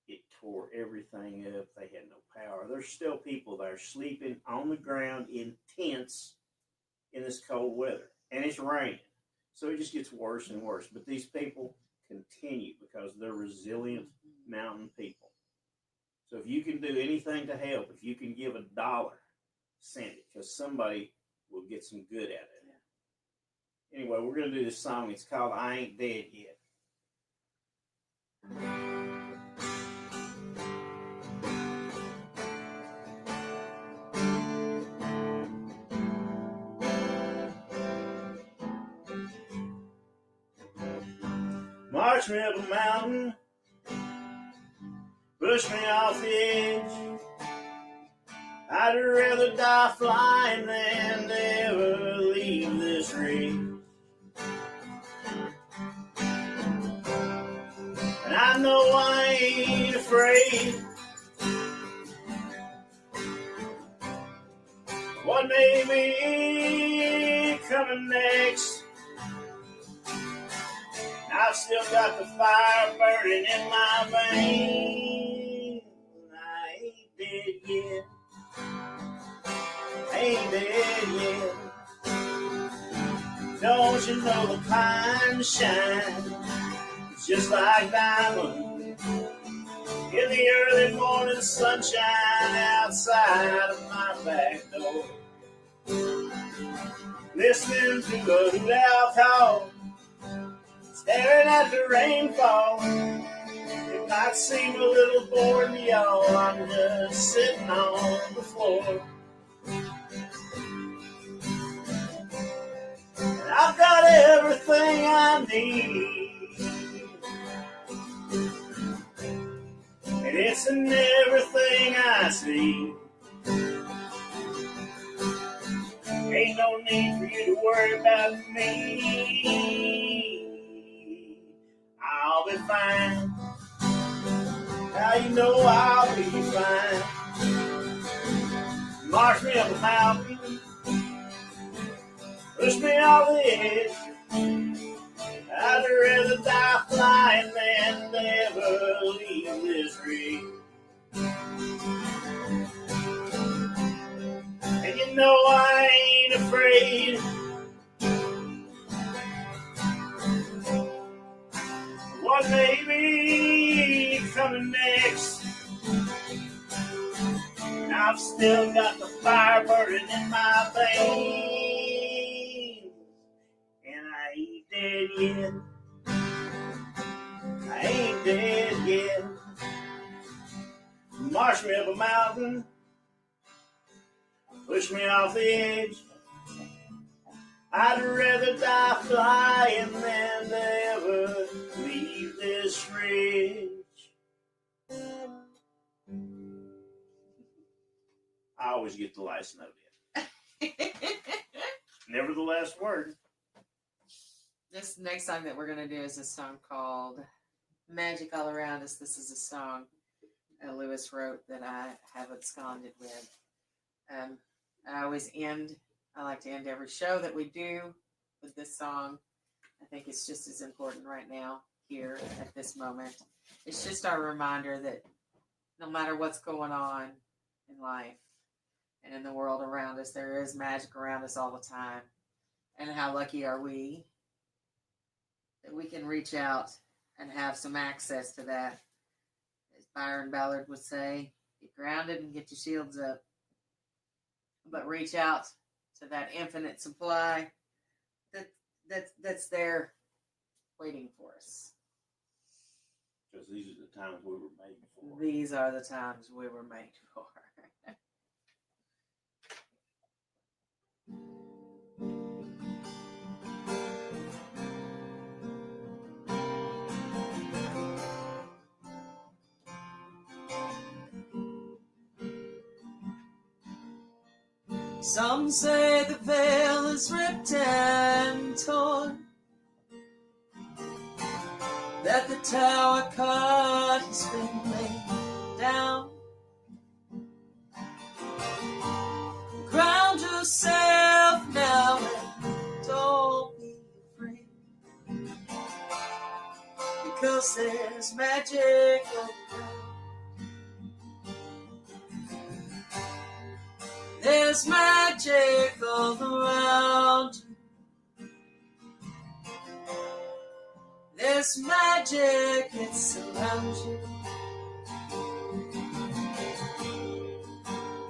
It tore everything up. They had no power. There's still people there sleeping on the ground in tents in this cold weather. And it's raining. So it just gets worse and worse. But these people continue because they're resilient mountain people. So if you can do anything to help, if you can give $1, send it. Because somebody will get some good out of it. Anyway, we're going to do this song. It's called I Ain't Dead Yet. March me up a mountain, push me off the edge. I'd rather die flying than ever leave this ridge. And I know I ain't afraid. What may be coming next? I've still got the fire burning in my veins. I ain't dead yet. Ain't dead yet. Don't you know the pines shine just like diamonds in the early morning sunshine outside of my back door? Listening to a hoot owl call, staring at the rainfall. It might seem a little boring to y'all, I'm just sitting on the floor. And I've got everything I need, and it's in everything I see. Ain't no need for you to worry about me. I'll be fine. Now you know I'll be fine. March me up a mountain, push me off the edge. I'd rather die flying than ever leave this rig. And you know I ain't afraid. What may be coming next? And I've still got the fire burning in my veins. And I ain't dead yet. I ain't dead yet. March me up a mountain, push me off the edge. I'd rather die flying than ever leave this ridge. I always get the last note in. Never the last word. This next song that we're going to do is a song called Magic All Around Us. This is a song Lewis wrote that I have absconded with. I like to end every show that we do with this song. I think it's just as important right now here at this moment. It's just our reminder that no matter what's going on in life and in the world around us, there is magic around us all the time. And how lucky are we that we can reach out and have some access to that. As Byron Ballard would say, get grounded and get your shields up. But reach out to that infinite supply that's there waiting for us. Because these are the times we were made for. These are the times we were made for. Some say the veil is ripped and torn, that the tower cut has been laid down. Ground yourself now and don't be afraid, because there's magic around. There's magic all around you. There's magic, it surrounds you.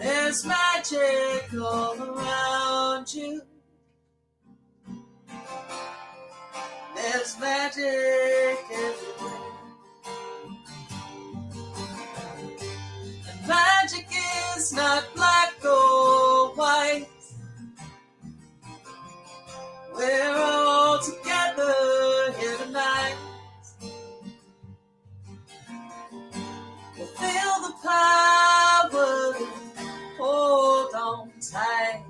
There's magic all around you. There's magic everywhere. And magic is not black or white. We're all together here tonight. We'll feel the power and hold on tight,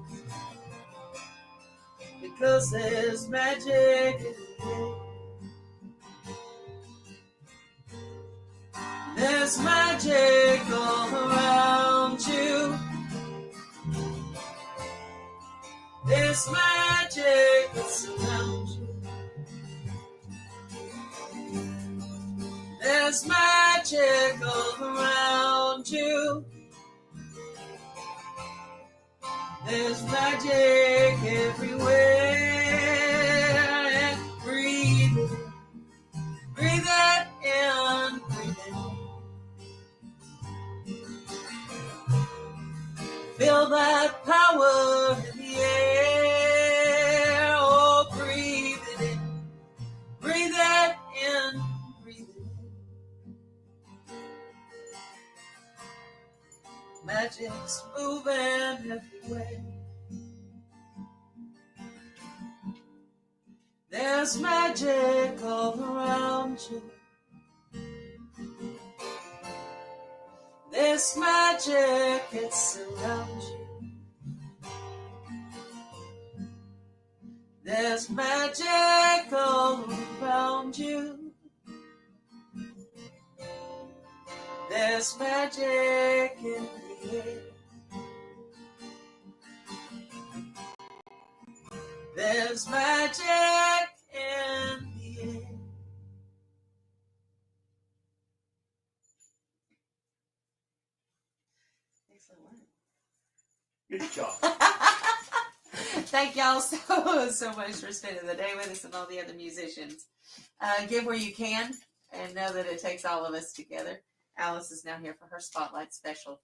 because there's magic in the air. There's magic all around you. There's magic that surrounds you. There's magic all around you. There's magic everywhere. magic's moving everywhere. There's magic all around you. There's magic, it surrounds you. There's magic all around you. There's magic in the air. There's magic in the air. Excellent work. Good job. Thank y'all so much for spending the day with us and all the other musicians. Give where you can and know that it takes all of us together. Alice is now here for her Spotlight special.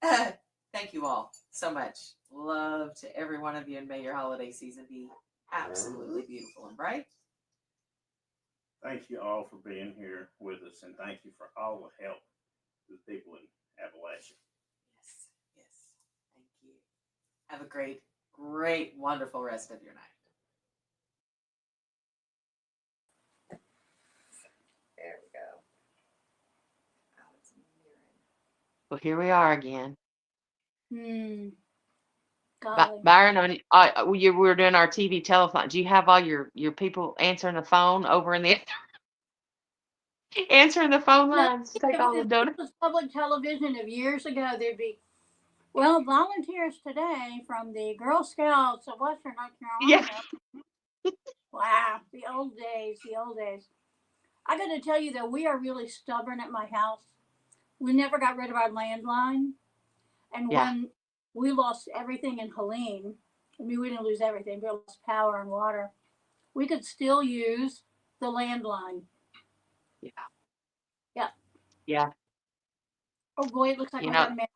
Thank you all so much. Love to every one of you, and may your holiday season be absolutely beautiful and bright. Thank you all for being here with us, and thank you for all the help to the people in Appalachia. Yes, yes. Thank you. Have a great, great, wonderful rest of your night. There we go. Alex and Meren. Well, here we are again. Golly. Byron, we were doing our TV telethon. Do you have all your people answering the phone over in the answering the phone lines? Take all the If donuts. this was public television of years ago, there'd be, well, volunteers today from the Girl Scouts of Western North Carolina. Yeah. Wow, the old days, the old days. I got to tell you, though, we are really stubborn at my house. We never got rid of our landline. And Yeah. when we lost everything in Helene, I mean, we didn't lose everything, we lost power and water, we could still use the landline. Yeah. Yeah. Yeah. Oh, boy, it looks like You we're know, going to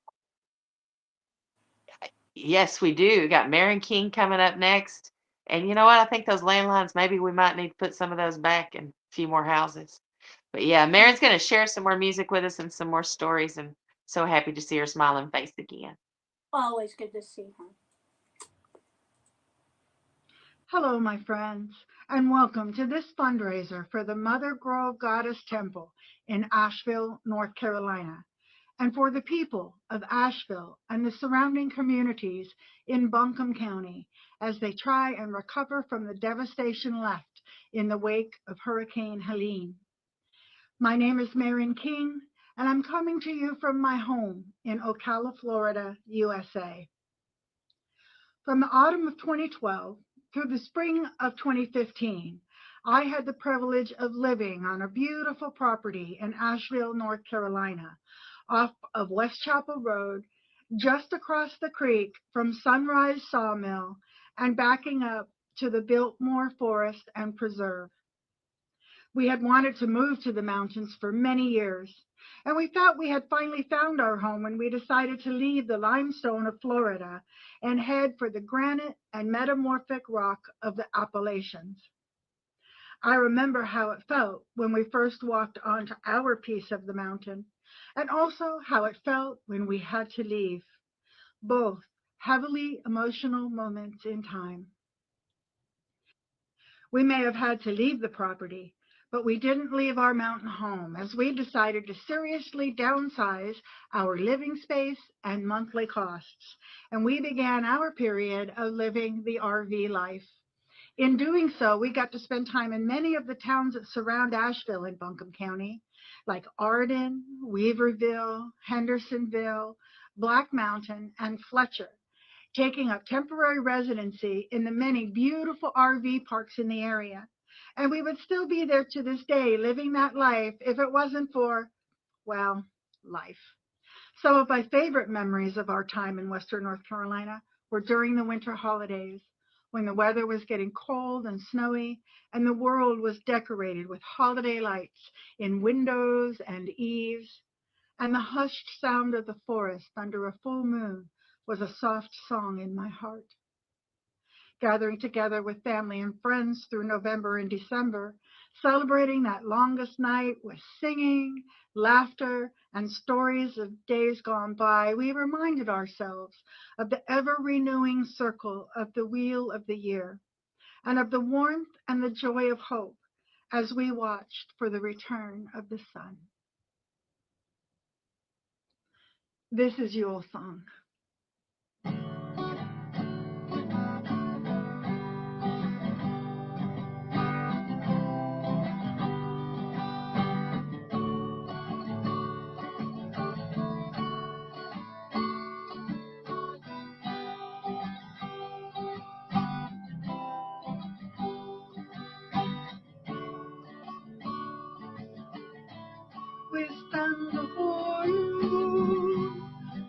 yes, we do. We got Meren King coming up next. And you know what? I think those landlines, maybe we might need to put some of those back in a few more houses. But yeah, Maren's going to share some more music with us and some more stories. And so happy to see her smiling face again. always good to see her. Hello, my friends, and welcome to this fundraiser for the Mother Grove Goddess Temple in Asheville, North Carolina, and for the people of Asheville and the surrounding communities in Buncombe County as they try and recover from the devastation left in the wake of Hurricane Helene. My name is Meren King, and I'm coming to you from my home in Ocala, Florida, USA. From the autumn of 2012 through the spring of 2015, I had the privilege of living on a beautiful property in Asheville, North Carolina, off of West Chapel Road, just across the creek from Sunrise Sawmill and backing up to the Biltmore Forest and Preserve. We had wanted to move to the mountains for many years, and we thought we had finally found our home when we decided to leave the limestone of Florida and head for the granite and metamorphic rock of the Appalachians. I remember how it felt when we first walked onto our piece of the mountain, and also how it felt when we had to leave, both heavily emotional moments in time. We may have had to leave the property, but we didn't leave our mountain home as we decided to seriously downsize our living space and monthly costs, and we began our period of living the RV life. In doing so, we got to spend time in many of the towns that surround Asheville in Buncombe County, like Arden, Weaverville, Hendersonville, Black Mountain, and Fletcher, taking up temporary residency in the many beautiful RV parks in the area. And we would still be there to this day, living that life if it wasn't for, well, life. Some of my favorite memories of our time in Western North Carolina were during the winter holidays, when the weather was getting cold and snowy, and the world was decorated with holiday lights in windows and eaves, and the hushed sound of the forest under a full moon was a soft song in my heart. gathering together with family and friends through November and December, celebrating that longest night with singing, laughter, and stories of days gone by, we reminded ourselves of the ever-renewing circle of the wheel of the year, and of the warmth and the joy of hope as we watched for the return of the sun. This is Yule Song. We stand before you,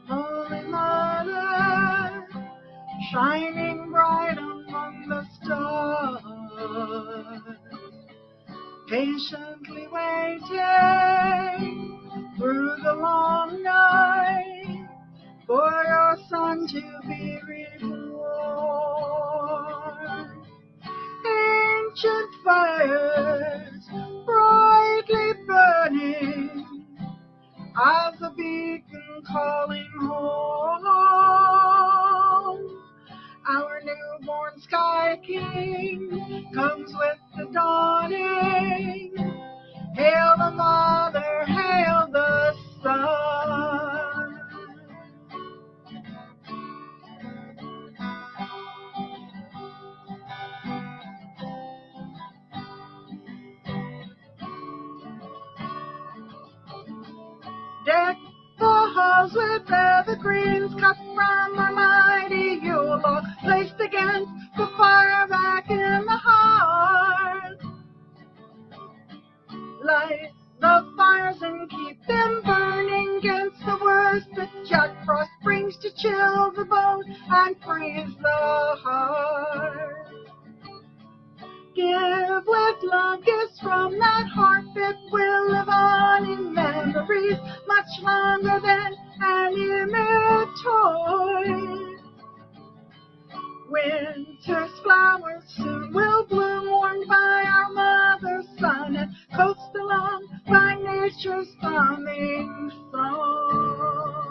Holy Mother, shining bright among the stars, patiently waiting through the long night for your Son to be reborn. Ancient fires brightly burning as a beacon calling home. Our newborn Sky King comes with the dawning. Hail the Mother, hail the Son. Deck the halls with evergreens cut from our mighty Yule log, placed against the fire back in the heart. Light the fires and keep them burning against the worst that Jack Frost brings to chill the bone and freeze the heart. Give with love gifts from that heart that will live on in memories much longer than an image toy. Winter's flowers soon will bloom, warmed by our mother's sun, and coaxed along by nature's humming song.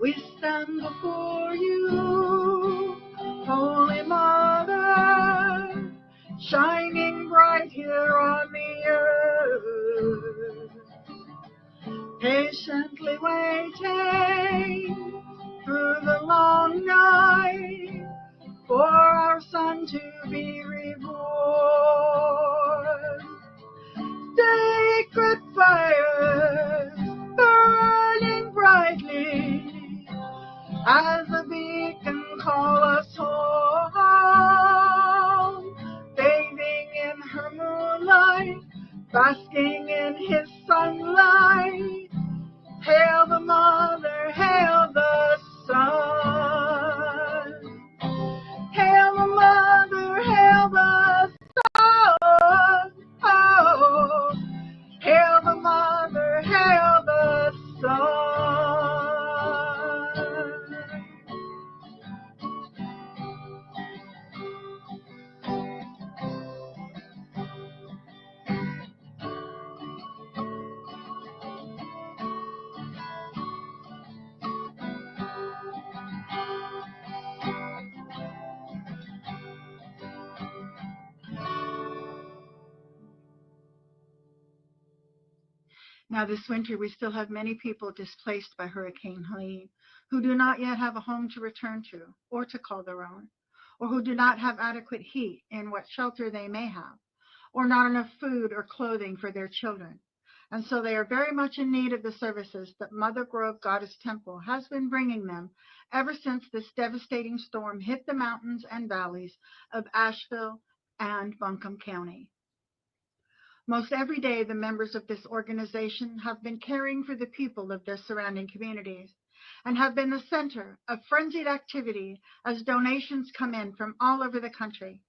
We stand before you, Holy Mother, shining bright here on the earth, patiently waiting through the long night for our Son to be reborn. Sacred fires burning brightly as a beacon call us home, bathing in her moonlight, basking in his sunlight. Hail the Mother, hail the Son. Hail the Mother, hail the Son. Oh, hail the Mother, hail the Son. Now this winter, we still have many people displaced by Hurricane Helene who do not yet have a home to return to or to call their own, or who do not have adequate heat in what shelter they may have, or not enough food or clothing for their children. And so they are very much in need of the services that Mother Grove Goddess Temple has been bringing them ever since this devastating storm hit the mountains and valleys of Asheville and Buncombe County. Most every day, the members of this organization have been caring for the people of their surrounding communities and have been the center of frenzied activity as donations come in from all over the country.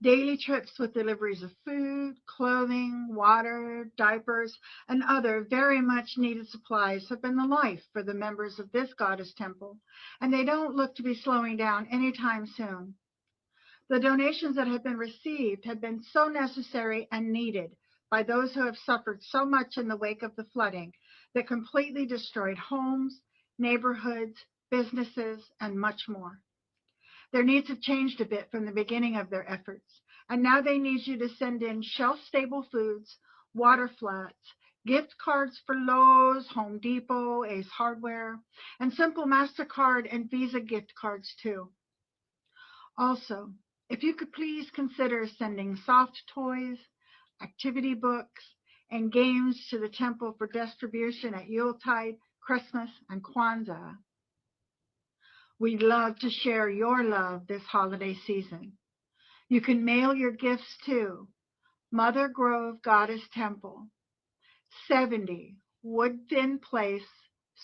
Daily trips with deliveries of food, clothing, water, diapers, and other very much needed supplies have been the life for the members of this goddess temple, and they don't look to be slowing down anytime soon. The donations that have been received have been so necessary and needed by those who have suffered so much in the wake of the flooding that completely destroyed homes, neighborhoods, businesses, and much more. Their needs have changed a bit from the beginning of their efforts, and now they need you to send in shelf-stable foods, water flats, gift cards for Lowe's, Home Depot, Ace Hardware, and simple MasterCard and Visa gift cards too. Also, if you could please consider sending soft toys, activity books, and games to the temple for distribution at Yuletide, Christmas, and Kwanzaa. We'd love to share your love this holiday season. You can mail your gifts to Mother Grove Goddess Temple, 70 Woodfin Place,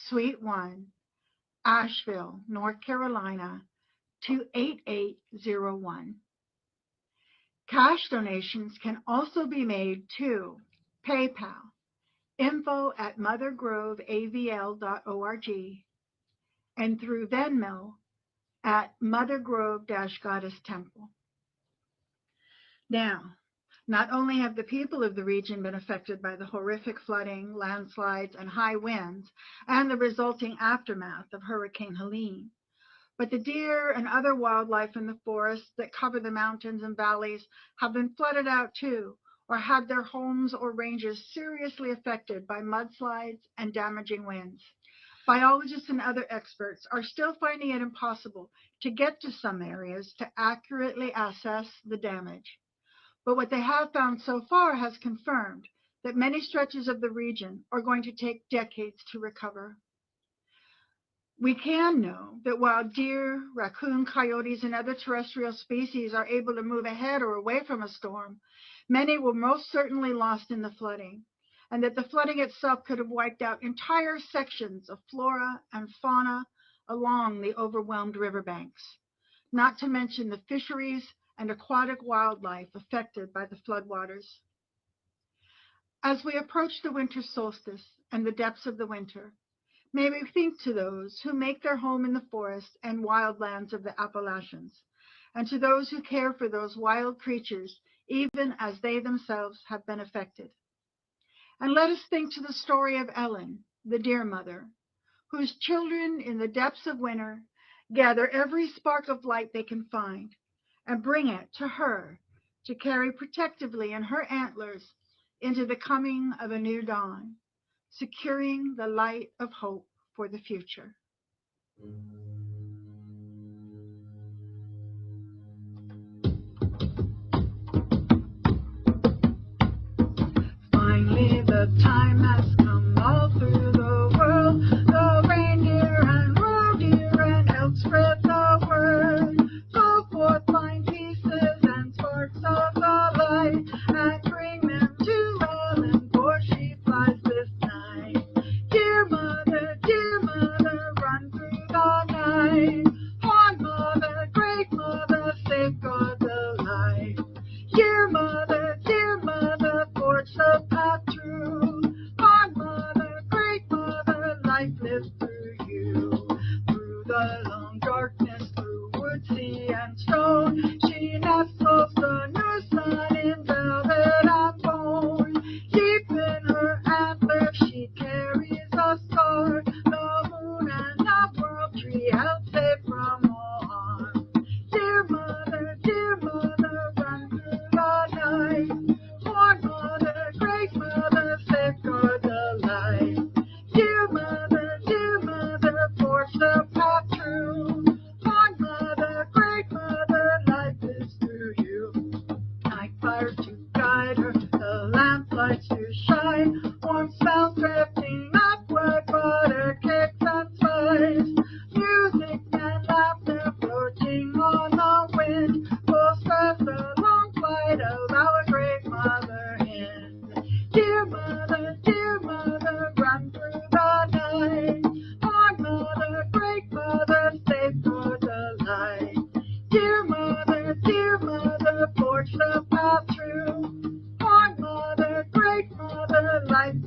Suite 1, Asheville, North Carolina, 28801. Cash donations can also be made to PayPal, info@mothergroveavl.org, and through Venmo at Mother Grove-Goddess Temple. Now, not only have the people of the region been affected by the horrific flooding, landslides, and high winds, and the resulting aftermath of Hurricane Helene, but the deer and other wildlife in the forests that cover the mountains and valleys have been flooded out too, or had their homes or ranges seriously affected by mudslides and damaging winds. Biologists and other experts are still finding it impossible to get to some areas to accurately assess the damage. But what they have found so far has confirmed that many stretches of the region are going to take decades to recover. We can know that while deer, raccoon, coyotes, and other terrestrial species are able to move ahead or away from a storm, many were most certainly lost in the flooding, and that the flooding itself could have wiped out entire sections of flora and fauna along the overwhelmed riverbanks, not to mention the fisheries and aquatic wildlife affected by the floodwaters. As we approach the winter solstice and the depths of the winter, may we think to those who make their home in the forest and wildlands of the Appalachians, and to those who care for those wild creatures, even as they themselves have been affected. And let us think to the story of Ellen, the deer mother, whose children in the depths of winter gather every spark of light they can find and bring it to her to carry protectively in her antlers into the coming of a new dawn, securing the light of hope for the future. Finally, the time has come all through the world. The reindeer and roe deer and elk spread the word. Go forth, find pieces and sparks of the light, and bring them to Ellen, for she flies this night. Dear mother, run through the night.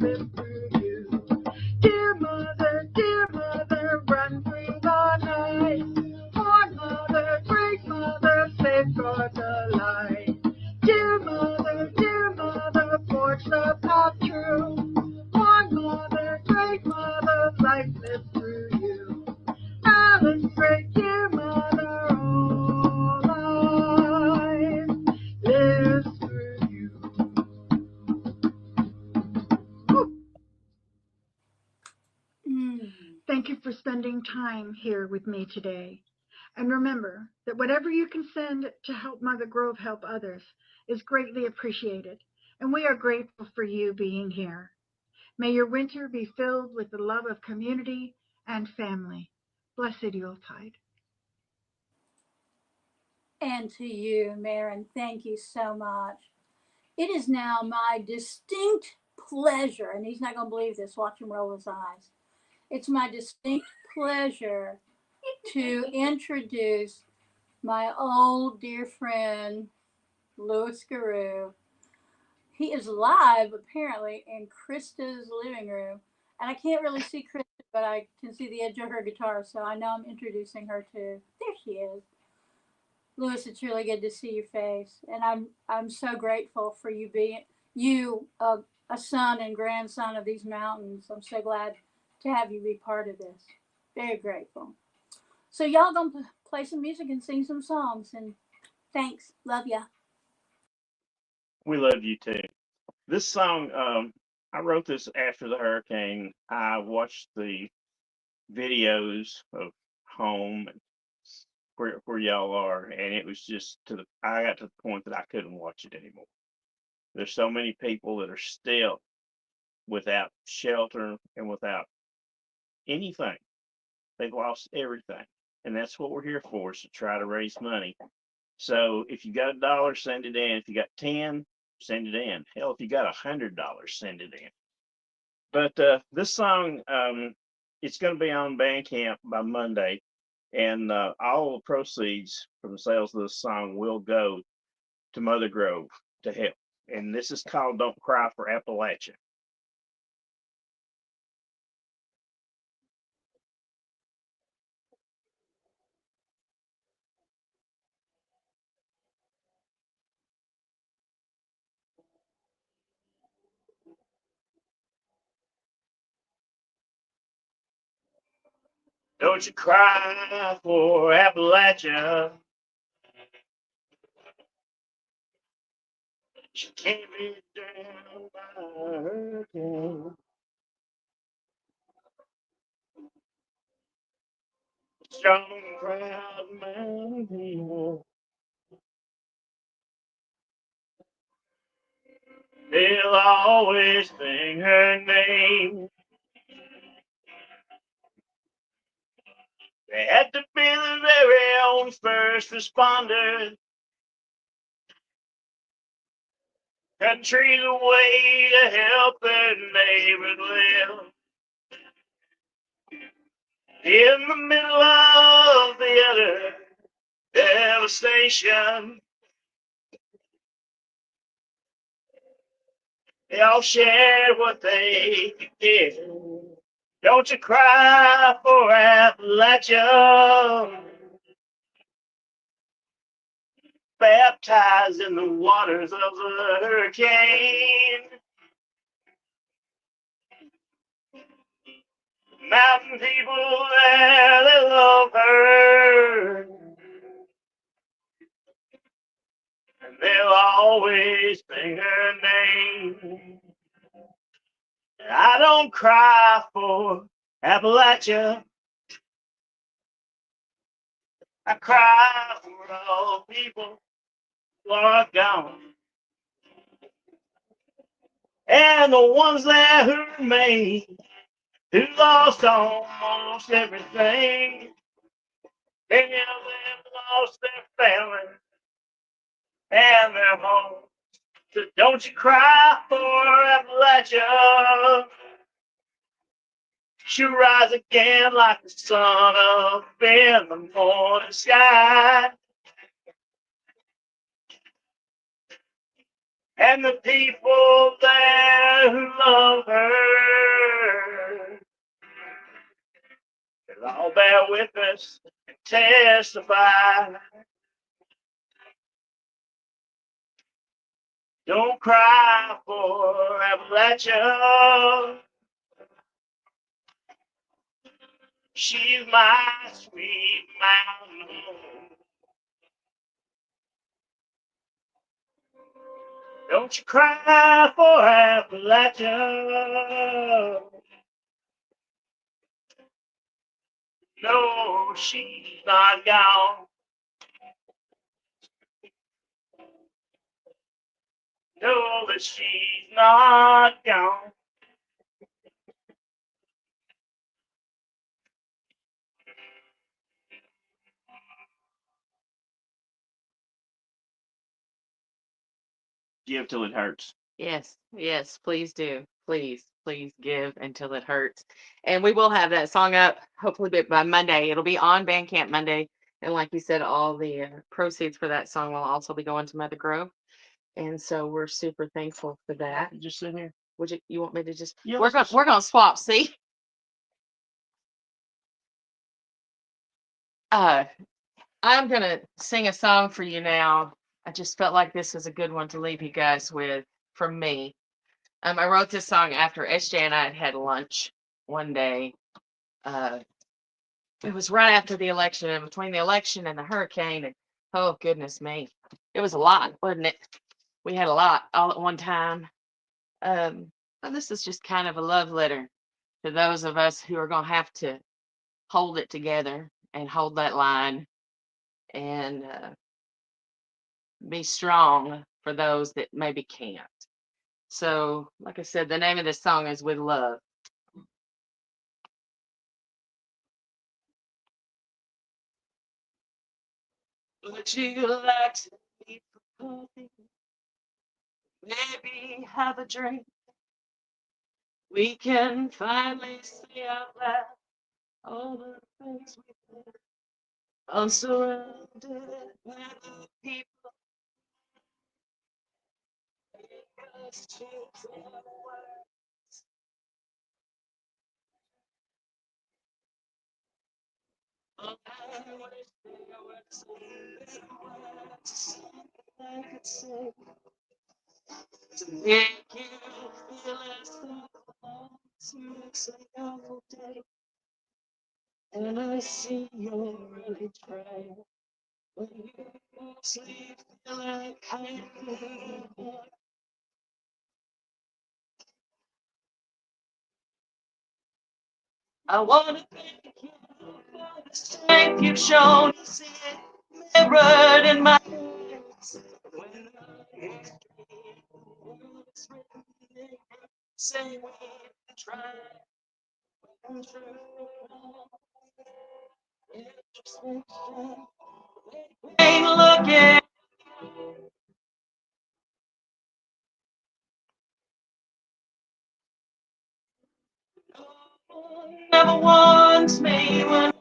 live through you. Dear mother, run through the night. Our mother, great mother, safeguard the light. Dear mother, forge the path true. Our mother, great mother, life lives through you. Alice, great dear mother, all life lives through you. Thank you for spending time here with me today. And remember that whatever you can send to help Mother Grove help others is greatly appreciated. And we are grateful for you being here. May your winter be filled with the love of community and family. Blessed Yuletide. And to you, Meren, thank you so much. It is now my distinct pleasure, and he's not going to believe this, watch him roll his eyes. It's my distinct pleasure to introduce my old dear friend, Louis Garou. He is live, apparently, in Krista's living room. And I can't really see Krista, but I can see the edge of her guitar, so I know I'm introducing her too. There she is. Louis, it's really good to see your face. And I'm so grateful for you being, a son and grandson of these mountains. I'm so glad to have you be part of this. Very grateful. So y'all gonna play some music and sing some songs, and thanks. Love ya. We love you too. This song, I wrote this after the hurricane. I watched the videos of home and where y'all are, and it was just I got to the point that I couldn't watch it anymore. There's so many people that are still without shelter and without anything. They've lost everything. And that's what we're here for, is to try to raise money. So if you got $1, send it in. If you got 10, send it in. Hell, if you got $100, send it in. But this song, it's going to be on Bandcamp by Monday. And all the proceeds from the sales of this song will go to Mother Grove to help. And this is called Don't Cry for Appalachia. Don't you cry for Appalachia. She can't be down by a hurricane. Strong, proud mountain people. They'll always sing her name. They had to be the very own first responders. Countries away to help their neighbors live. In the middle of the utter devastation, they all shared what they could give. Don't you cry for Appalachia. Baptized in the waters of the hurricane. Mountain people there, they love her. And they'll always sing her name. I don't cry for Appalachia. I cry for all people who are gone. And the ones there who remain, who lost almost everything. Many of them lost their family and their home. So don't you cry for Appalachia. She'll rise again like the sun up in the morning sky. And the people there, who love her. They'll all bear witness and testify. Don't cry for Appalachia. She's my sweet mountain home. Don't you cry for Appalachia. No, she's not gone. No, that she's not gone. Give till it hurts. Yes, yes, please do. Please give until it hurts. And we will have that song up hopefully by Monday. It'll be on Bandcamp Monday. And like you said, all the proceeds for that song will also be going to Mother Grove. And so we're super thankful for that. Just sit here. Would you want me to just Yeah, we're gonna swap, see? I'm gonna sing a song for you now. I just felt like this was a good one to leave you guys with from me. I wrote this song after SJ and I had lunch one day. It was right after the election, and between the election and the hurricane, and oh goodness me, it was a lot, wasn't it? We had a lot all at one time. And this is just kind of a love letter to those of us who are gonna have to hold it together and hold that line and be strong for those that maybe can't. So, like I said, the name of this song is With Love. Would you like to meet for coffee? Maybe have a drink. We can finally say out loud all the things we think. I'm surrounded by the people. Us to say words. Oh, I wish there were some little words I could say to make you feel as though it's a normal day. And I see you're really trying. When you mostly feel like hiding. I want to thank you for the strength you've shown to see it mirrored in my eyes. When the history was written, say we can try. When true introspection, ain't looking. Never wants me when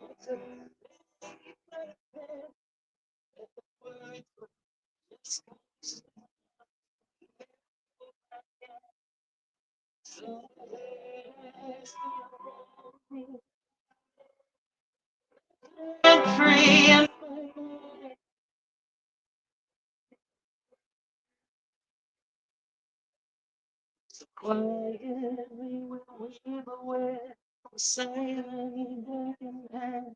free and quietly we'll weave away sailing back in hand.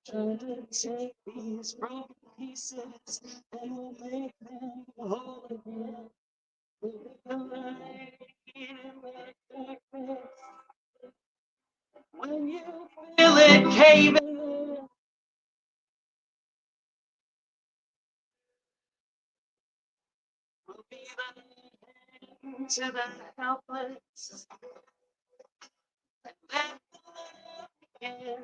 Trying to take these broken pieces and we'll make them whole again. With the light in the darkness, when you feel it caving in, we'll be the hand to the helpless. And let the love begin.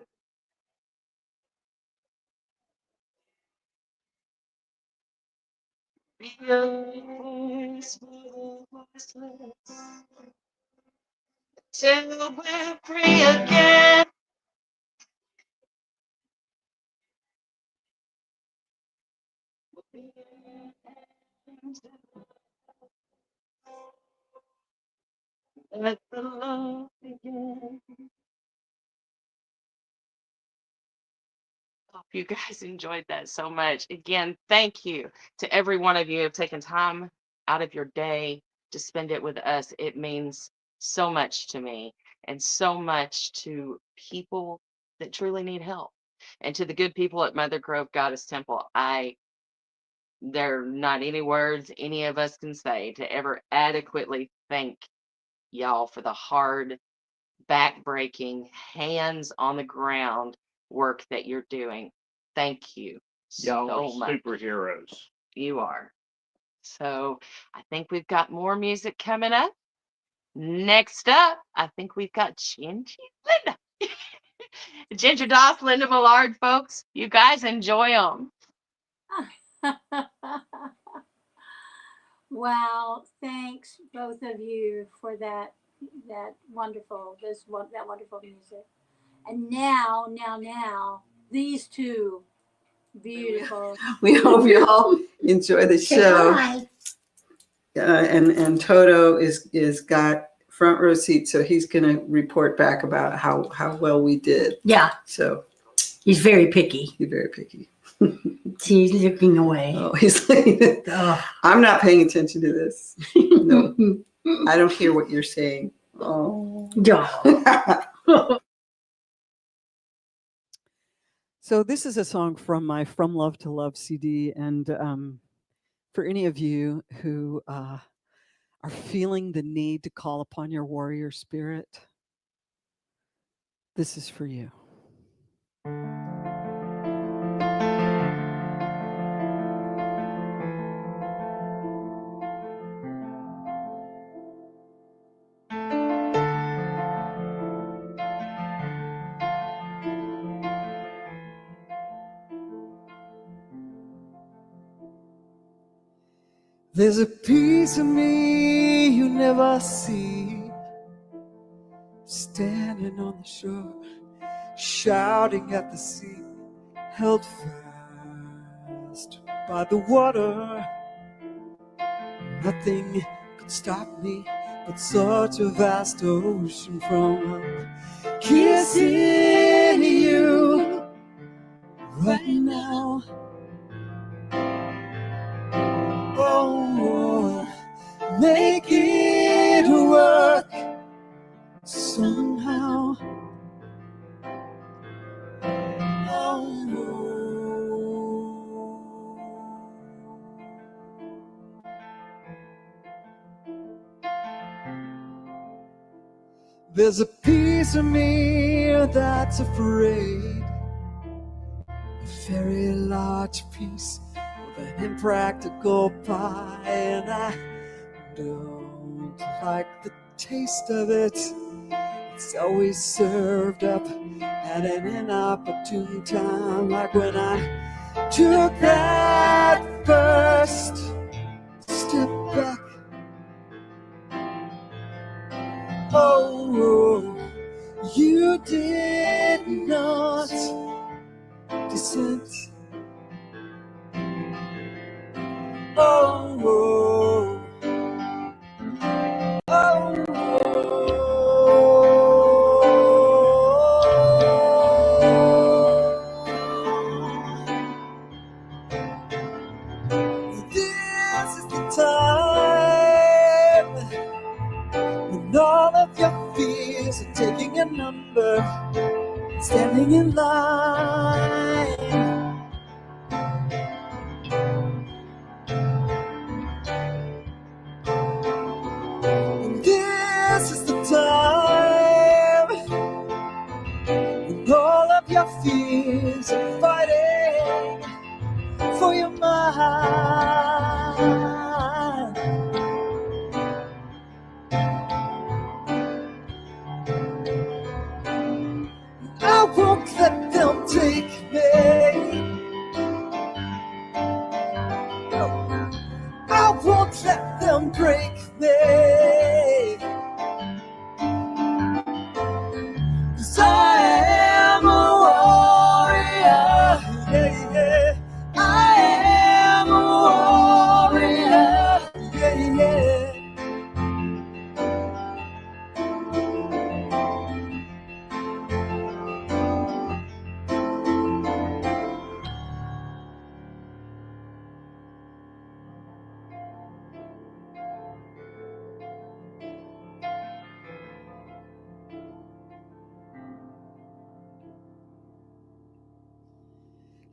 Be a voice for the voiceless. Till we're free again. Let the love begin. Hope you guys enjoyed that so much. Again, thank you to every one of you who have taken time out of your day to spend it with us. It means so much to me and so much to people that truly need help. And to the good people at Mother Grove Goddess Temple, there are not any words any of us can say to ever adequately thank y'all for the hard, back-breaking, hands on the ground work that you're doing. Thank you Y'all are so much. superheroes. You are. So I think we've got more music coming up. Next up, I think we've got Ginger Linda. Ginger Doss-Lynda Millard, folks. You guys enjoy them. Wow, thanks both of you for that wonderful music. And now these two beautiful. We hope you all enjoy the show. Goodbye. And Toto is got front row seat, so he's going to report back about how well we did. Yeah. So He's very picky. he's very picky. He's looking away. Oh, he's like, I'm not paying attention to this. No, I don't hear what you're saying. Oh. So this is a song from my From Love to Love CD, and for any of you who are feeling the need to call upon your warrior spirit, this is for you. There's a piece of me you never see, standing on the shore, shouting at the sea, held fast by the water. Nothing could stop me but such a vast ocean from kissing you right now. Oh, make it work somehow. There's a piece of me that's afraid, a very large piece of an impractical pie, and I don't like the taste of it. It's always served up at an inopportune time, like when I took that first step back. Oh, you did not dissent. Oh, oh, this is the time when all of your fears are taking a number, standing in line. And this is the time when all of your fears are fighting for your mind. I won't let them take me.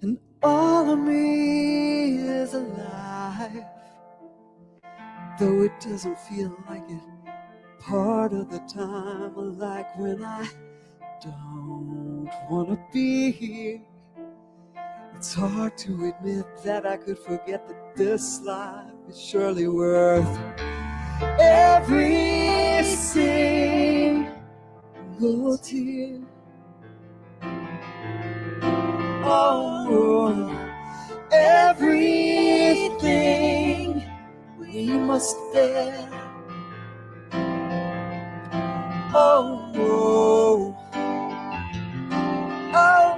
and all of me is alive, though it doesn't feel like it part of the time, like when I don't want to be here. It's hard to admit that I could forget that this life is surely worth every single tear. Oh, everything we must bear. Oh, oh, oh,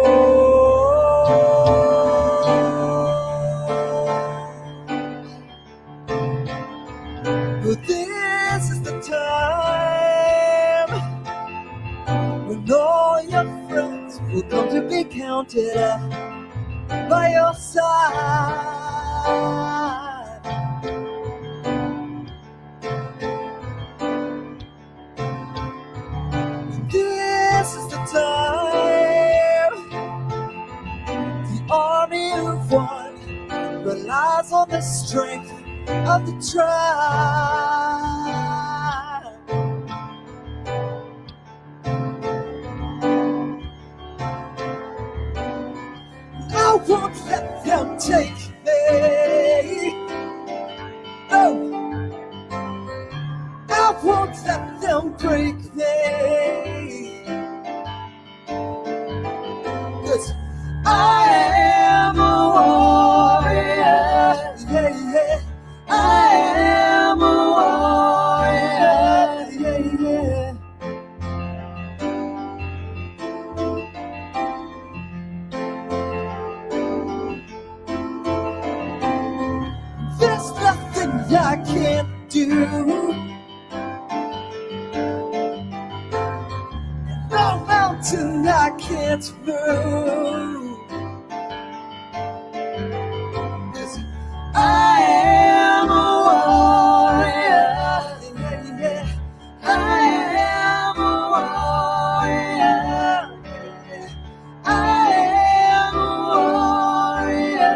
oh. This is the time when all your friends will come to be counted by your side. This is the time the army of one relies on the strength of the tribe. I won't let them take me. No, I won't let them break me. 'Cause I am a warrior. Yeah, yeah. I am a warrior. Yeah, yeah. There's nothing I can't do. No mountain I can't move. 'Cause I am a warrior. Yeah, yeah. I am a warrior. I am a warrior.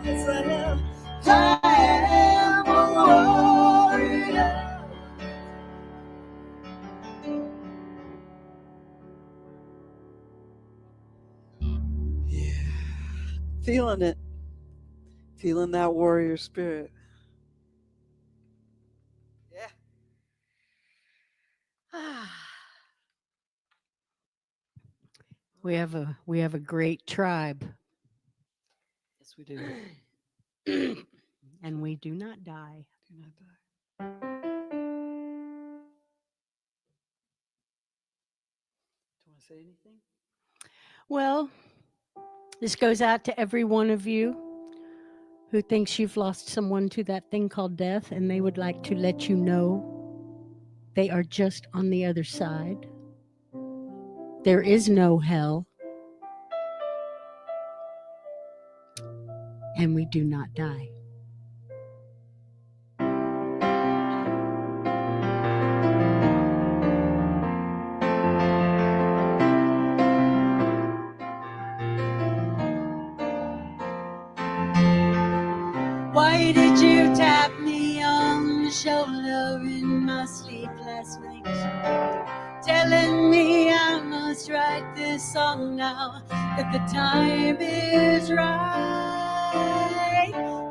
Yes, I am. I am a warrior. Yeah, feeling it. Feeling that warrior spirit. We have a great tribe. Yes, we do. And we do not die. Do not die. Do you want to say anything? Well, this goes out to every one of you who thinks you've lost someone to that thing called death, and they would like to let you know they are just on the other side. There is no hell, and we do not die. Why did you tap me on the shoulder in my sleep last night, telling me I must write this song now, that the time is right?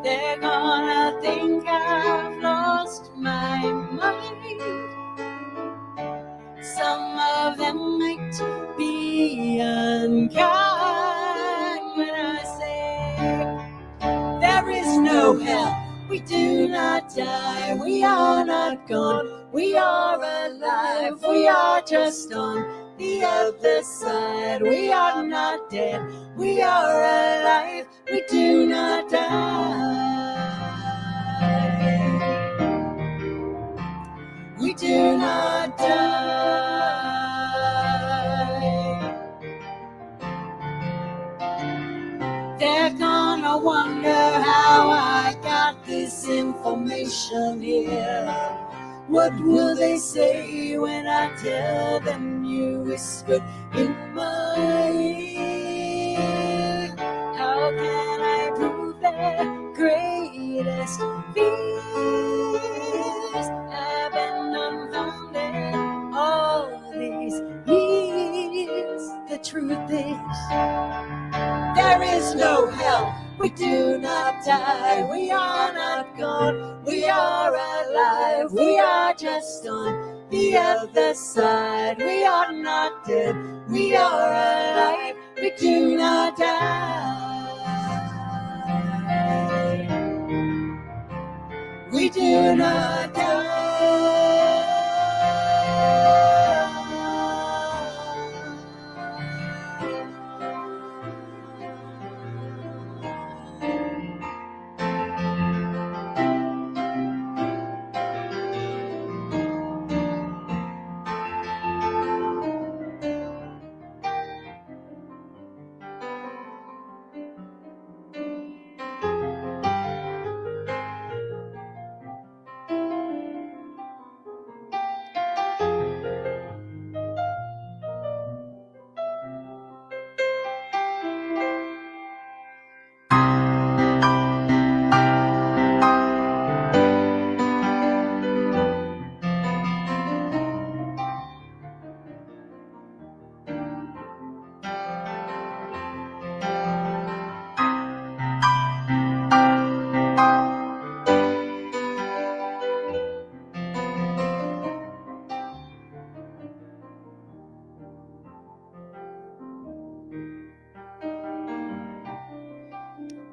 They're gonna think I've lost my mind. Some of them might be unkind when I say there is no hell, we do not die, we are not gone, we are alive, we are just on the other side. We are not dead, we are alive, we do not die. We do not die. They're gonna wonder how I got this information here. What will they say when I tell them you whispered in my ear? How can I prove their greatest fears have been unfounded all these years? The truth is, there is no hell. We do not die. We are not gone. We are alive. We are just on the other side. We are not dead. We are alive. We do not die. We do not die.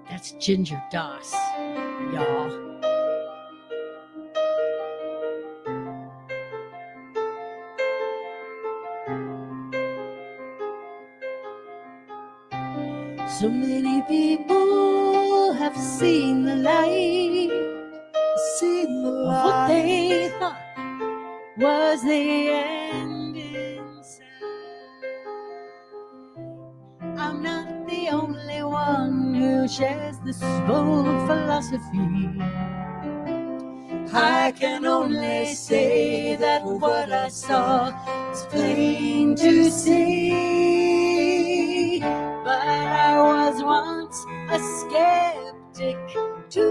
That's Ginger Doss, y'all. So many people have seen the light, seen the light. What they thought was the end inside. I'm not the only one who shares this bold philosophy. I can only say that what I saw is plain to see. But I was once a skeptic too,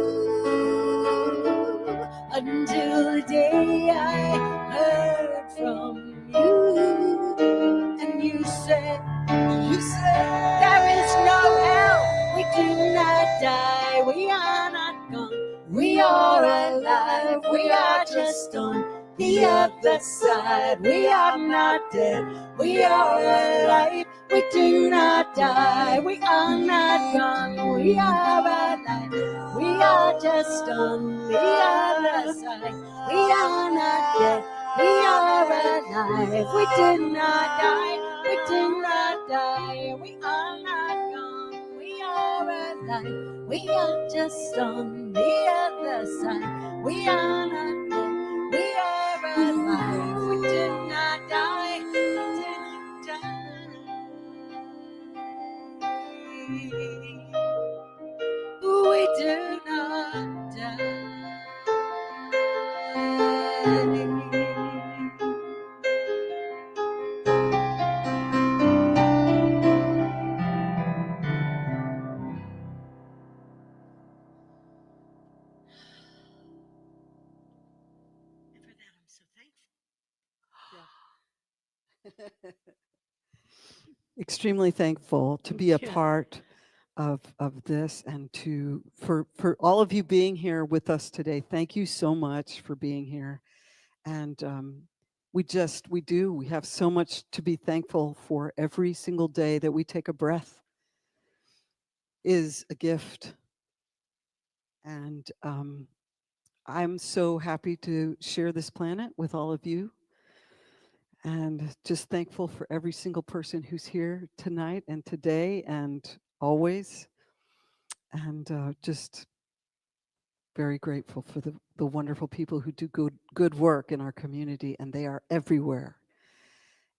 until the day I heard from you. And you said, there is no hell. We do not die. We are not gone. We are alive. We are just on the other side. We are not dead. We are alive. We do not die. We are not gone. We are alive. We are just on the other side. We are not dead. We are alive. We did not die. We did not die. We are not gone. We are alive. We are just on the other side. We are not dead. We are alive. We did not die. We did not die. We do not die. Extremely thankful to be a Yeah. part of this and for all of you being here with us today. Thank you so much for being here. And we have so much to be thankful for. Every single day that we take a breath is a gift. And I'm so happy to share this planet with all of you. And just thankful for every single person who's here tonight and today and always. And just very grateful for the wonderful people who do good work in our community, and they are everywhere.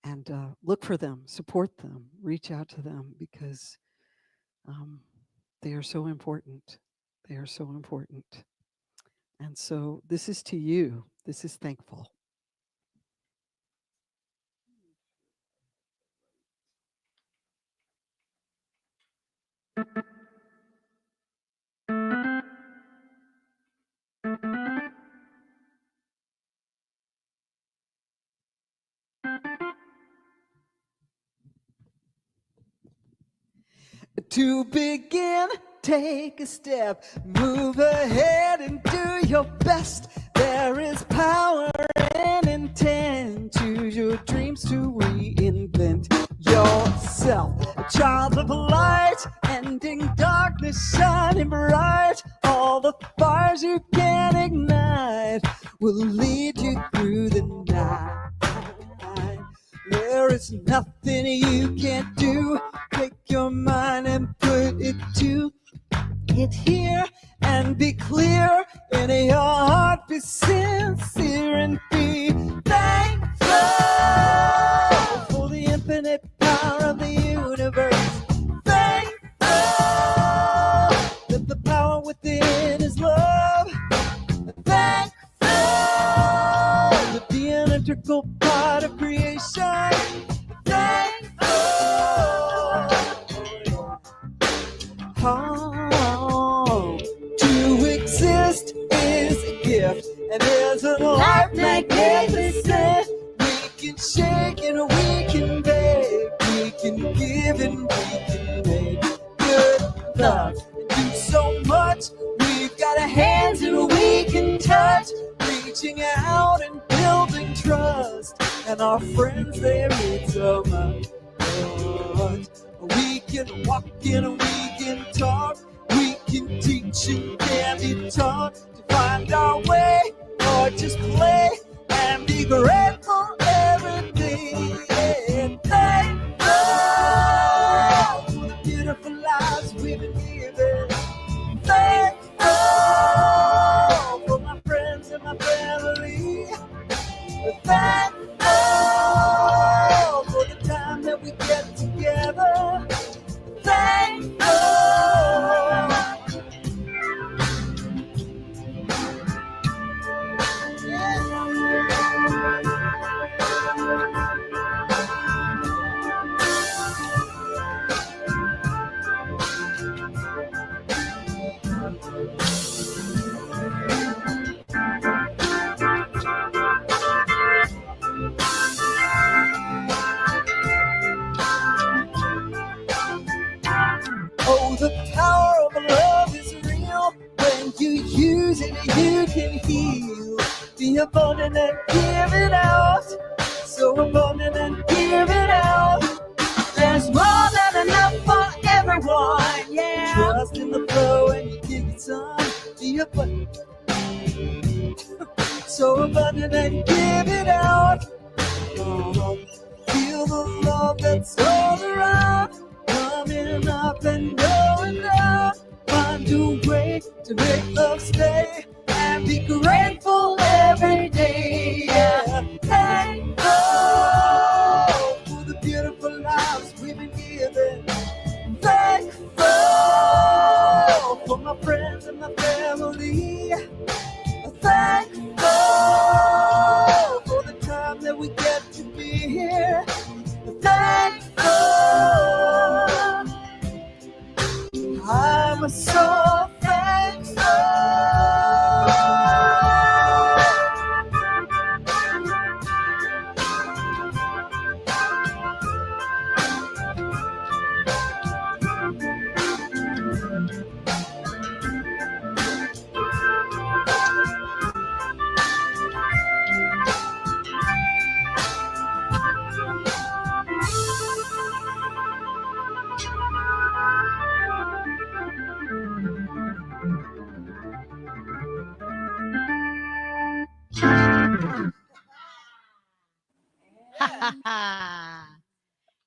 And look for them, support them, reach out to them, because they are so important. They are so important. And so this is to you. This is Thankful. To begin, take a step, move ahead and do your best. There is power and intent. Choose your dreams to reinvent yourself. A child of light, ending darkness, shining bright. All the fires you can ignite will lead you through the night. There is nothing you can't do. Take your mind and put it to it here and be clear. In your heart, be sincere and be thankful for the infinite power of the universe. Thankful that the power within is love. Thankful to be an integral part of creation. Thankful. Oh, to exist is a gift, and there's a life magnificent. We can shake and we can bake, we can give and we can make good love and do so much. We've got a hands and we can touch, reaching out and building trust. And our friends, they mean so much. We can walk and we can talk, we can teach and can be taught to find our way or just play and be grateful every day. And thankful for the beautiful lives we've been given. Thankful for my friends and my family. Thankful for the time that we get together. Thankful. Oh, the power of love is real. When you use it, you can heal. Be abundant and give it out. So abundant and give it out. There's more than enough for everyone. Yeah. Trust in the flow and you give it some. Be abundant. So abundant and give it out. Feel the love that's all around. Coming up and going down. Find a way to make love stay and be grateful every day. Yeah. Thankful for the beautiful lives we've been given. Thankful for my friends and my family. Thankful for the time that we get to be here. Thankful. I'm so thankful.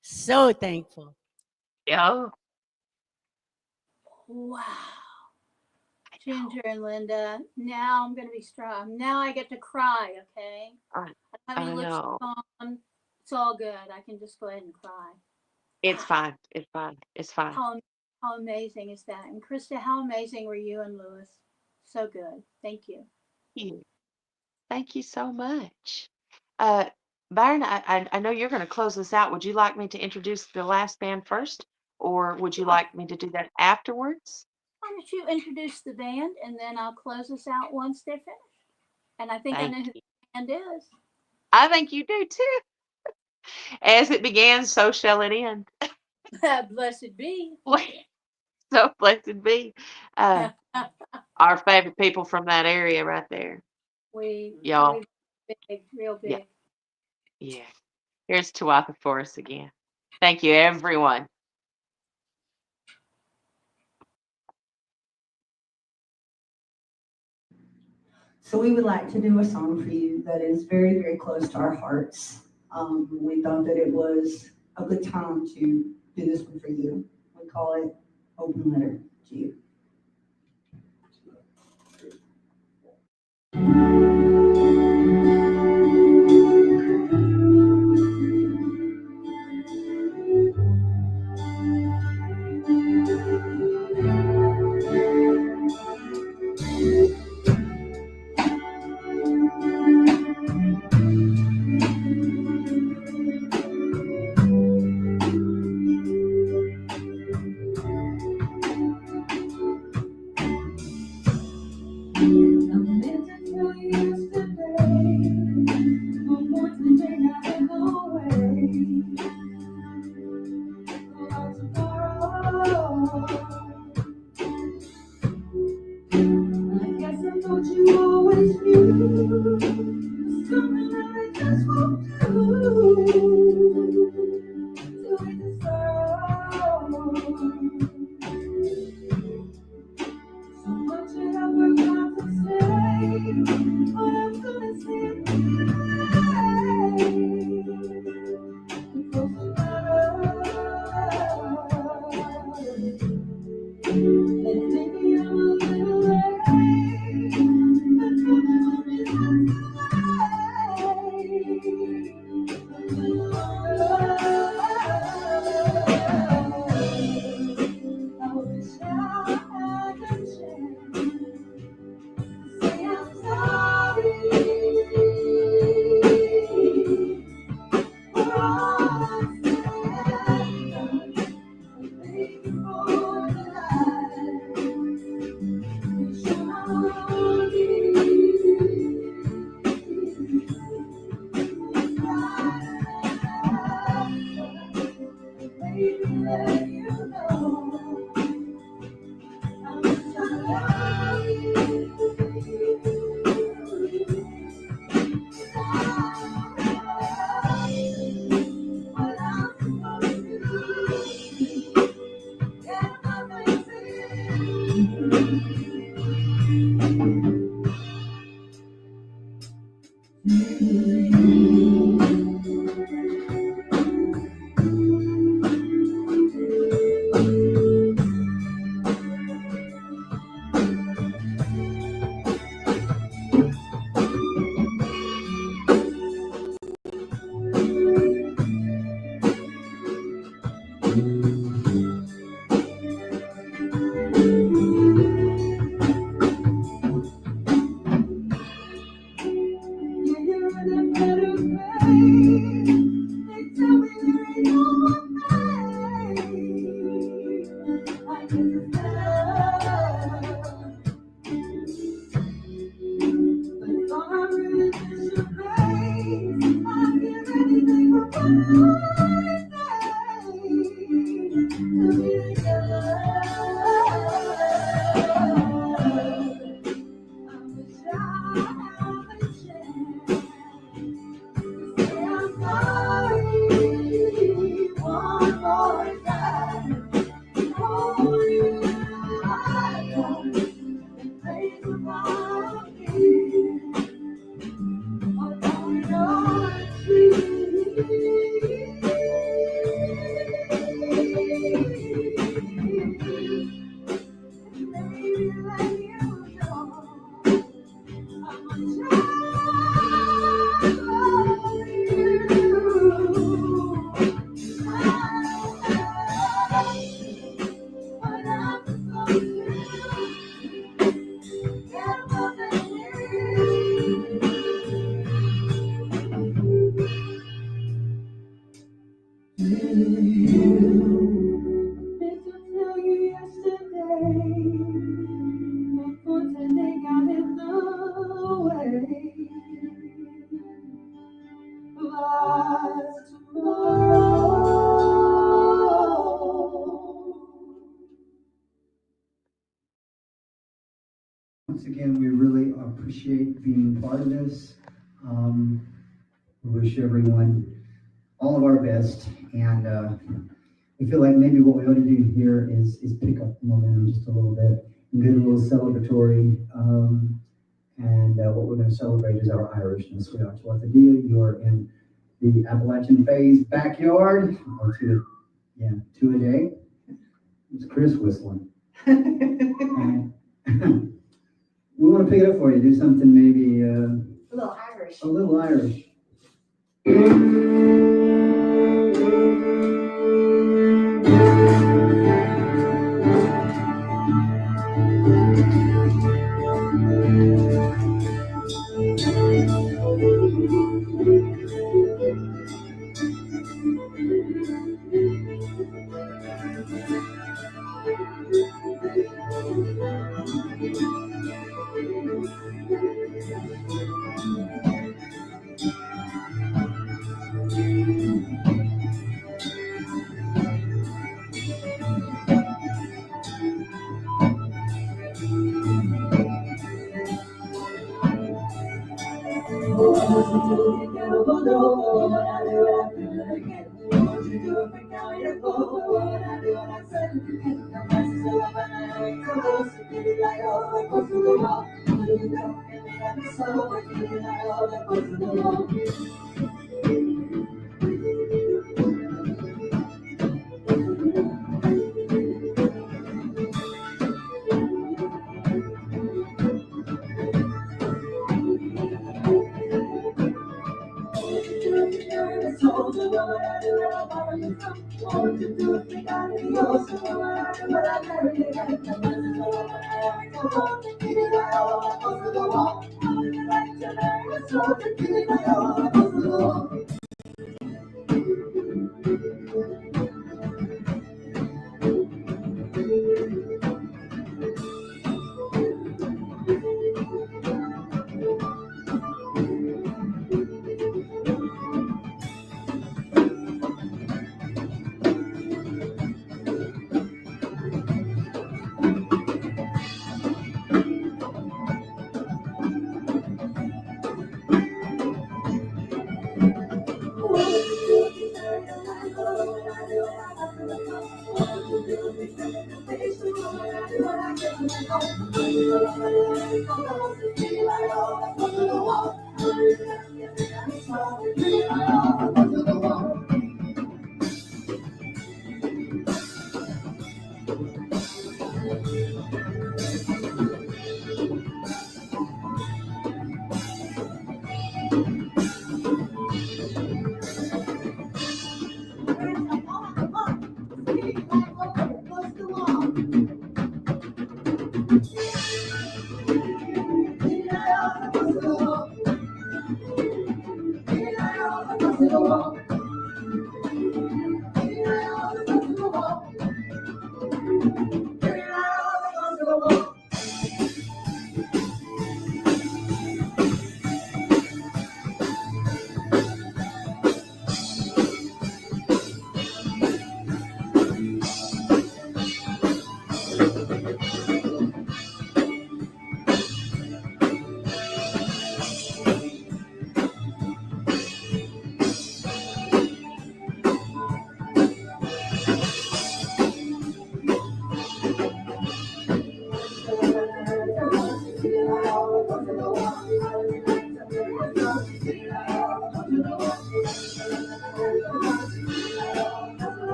So thankful. Yeah. Wow. Ginger and Linda, now I'm going to be strong. Now I get to cry, okay? I don't have any lipstick on. It's all good. I can just go ahead and cry. It's fine. It's fine. It's fine. How amazing is that? And Krista, how amazing were you and Lewis? So good. Thank you. Thank you so much. Byron, I know you're going to close this out. Would you like me to introduce the last band first, or would you like me to do that afterwards? Why don't you introduce the band and then I'll close us out once they're finished. And I think I know who the band is. I think you do too. As it began, so shall it end. Blessed be. So blessed be. Our favorite people from that area right there. Y'all. Big, real big. Yeah. Here's Tuatha for us again. Thank you, everyone. So we would like to do a song for you that is very, very close to our hearts. We thought that it was a good time to do this one for you. We call it Open Letter to You. appreciate being part of this. We wish everyone all of our best, and we feel like maybe what we ought to do here is pick up the momentum just a little bit and get a little celebratory. And what we're going to celebrate is our Irishness. We are Twathadea. You're in the Appalachian Bay's backyard, or two a day. It's Chris whistling. And we want to pick it up for you. Do something maybe A little Irish. a little Irish.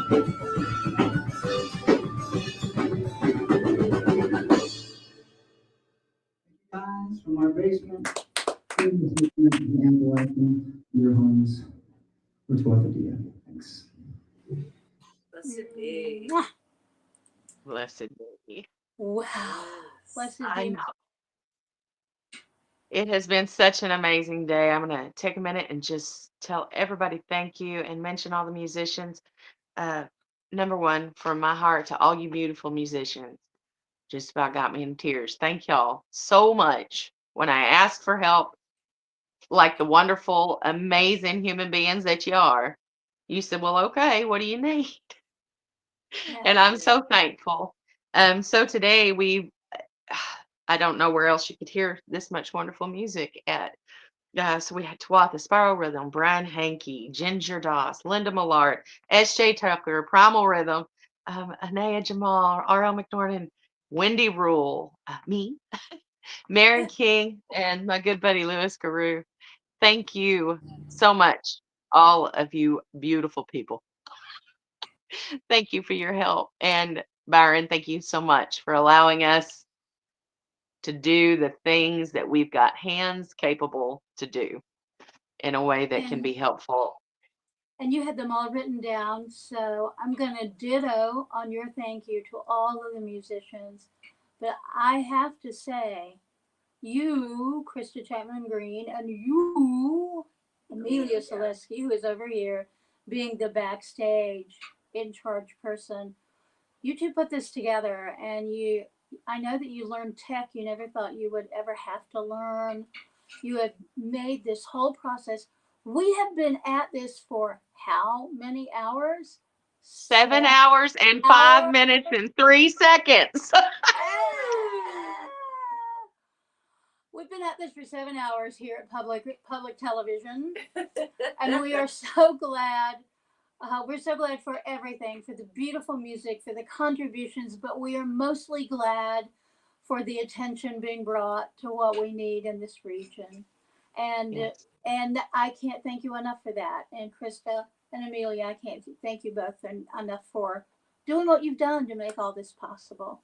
Guys from our basement, and your homes, which was the deal. Thanks. Blessed be. Blessed be. Wow. Blessed I be. know. It has been such an amazing day. I'm going to take a minute and just tell everybody thank you and mention all the musicians. Number one, from my heart to all you beautiful musicians, just about got me in tears. Thank y'all so much. When I asked for help, like the wonderful, amazing human beings that you are, you said, well, okay, what do you need? And I'm so thankful. So today I don't know where else you could hear this much wonderful music at. So we had Tuatha, Spiral Rhythm, Brian Henke, Ginger Doss, Linda Millard, S.J. Tucker, Primal Rhythm, Anaya Jamaal, R.L. MacDornain, Wendy Rule, me, Meren King, and my good buddy Louis Garou. Thank you so much, all of you beautiful people. Thank you for your help. And Byron, thank you so much for allowing us to do the things that we've got hands capable to do in a way that can be helpful. And you had them all written down, so I'm going to ditto on your thank you to all of the musicians. But I have to say, you, Krista Chapman Green, and you, Amelia Selesky, who is over here, being the backstage in charge person, you two put this together, and I know that you learned tech you never thought you would ever have to learn. You have made this whole process. We have been at this for how many hours? 7 hours and 5 minutes and 3 seconds. We've been at this for 7 hours here at public television, and we are so glad. We're so glad for everything, for the beautiful music, for the contributions, but we are mostly glad for the attention being brought to what we need in this region. And I can't thank you enough for that. And Krista and Amelia, I can't thank you both enough for doing what you've done to make all this possible.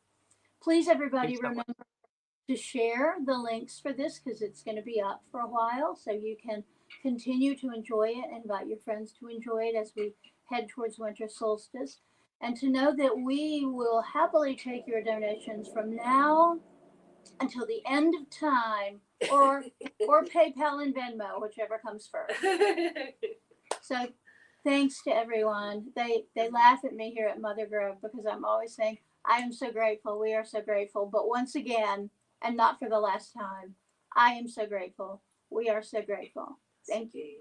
Please, everybody, remember to share the links for this, because it's going to be up for a while, so you can continue to enjoy it, invite your friends to enjoy it as we head towards winter solstice, and to know that we will happily take your donations from now until the end of time, or PayPal and Venmo, whichever comes first. So thanks to everyone. They laugh at me here at Mother Grove because I'm always saying, I am so grateful, we are so grateful, but once again, and not for the last time, I am so grateful, we are so grateful. Thank you.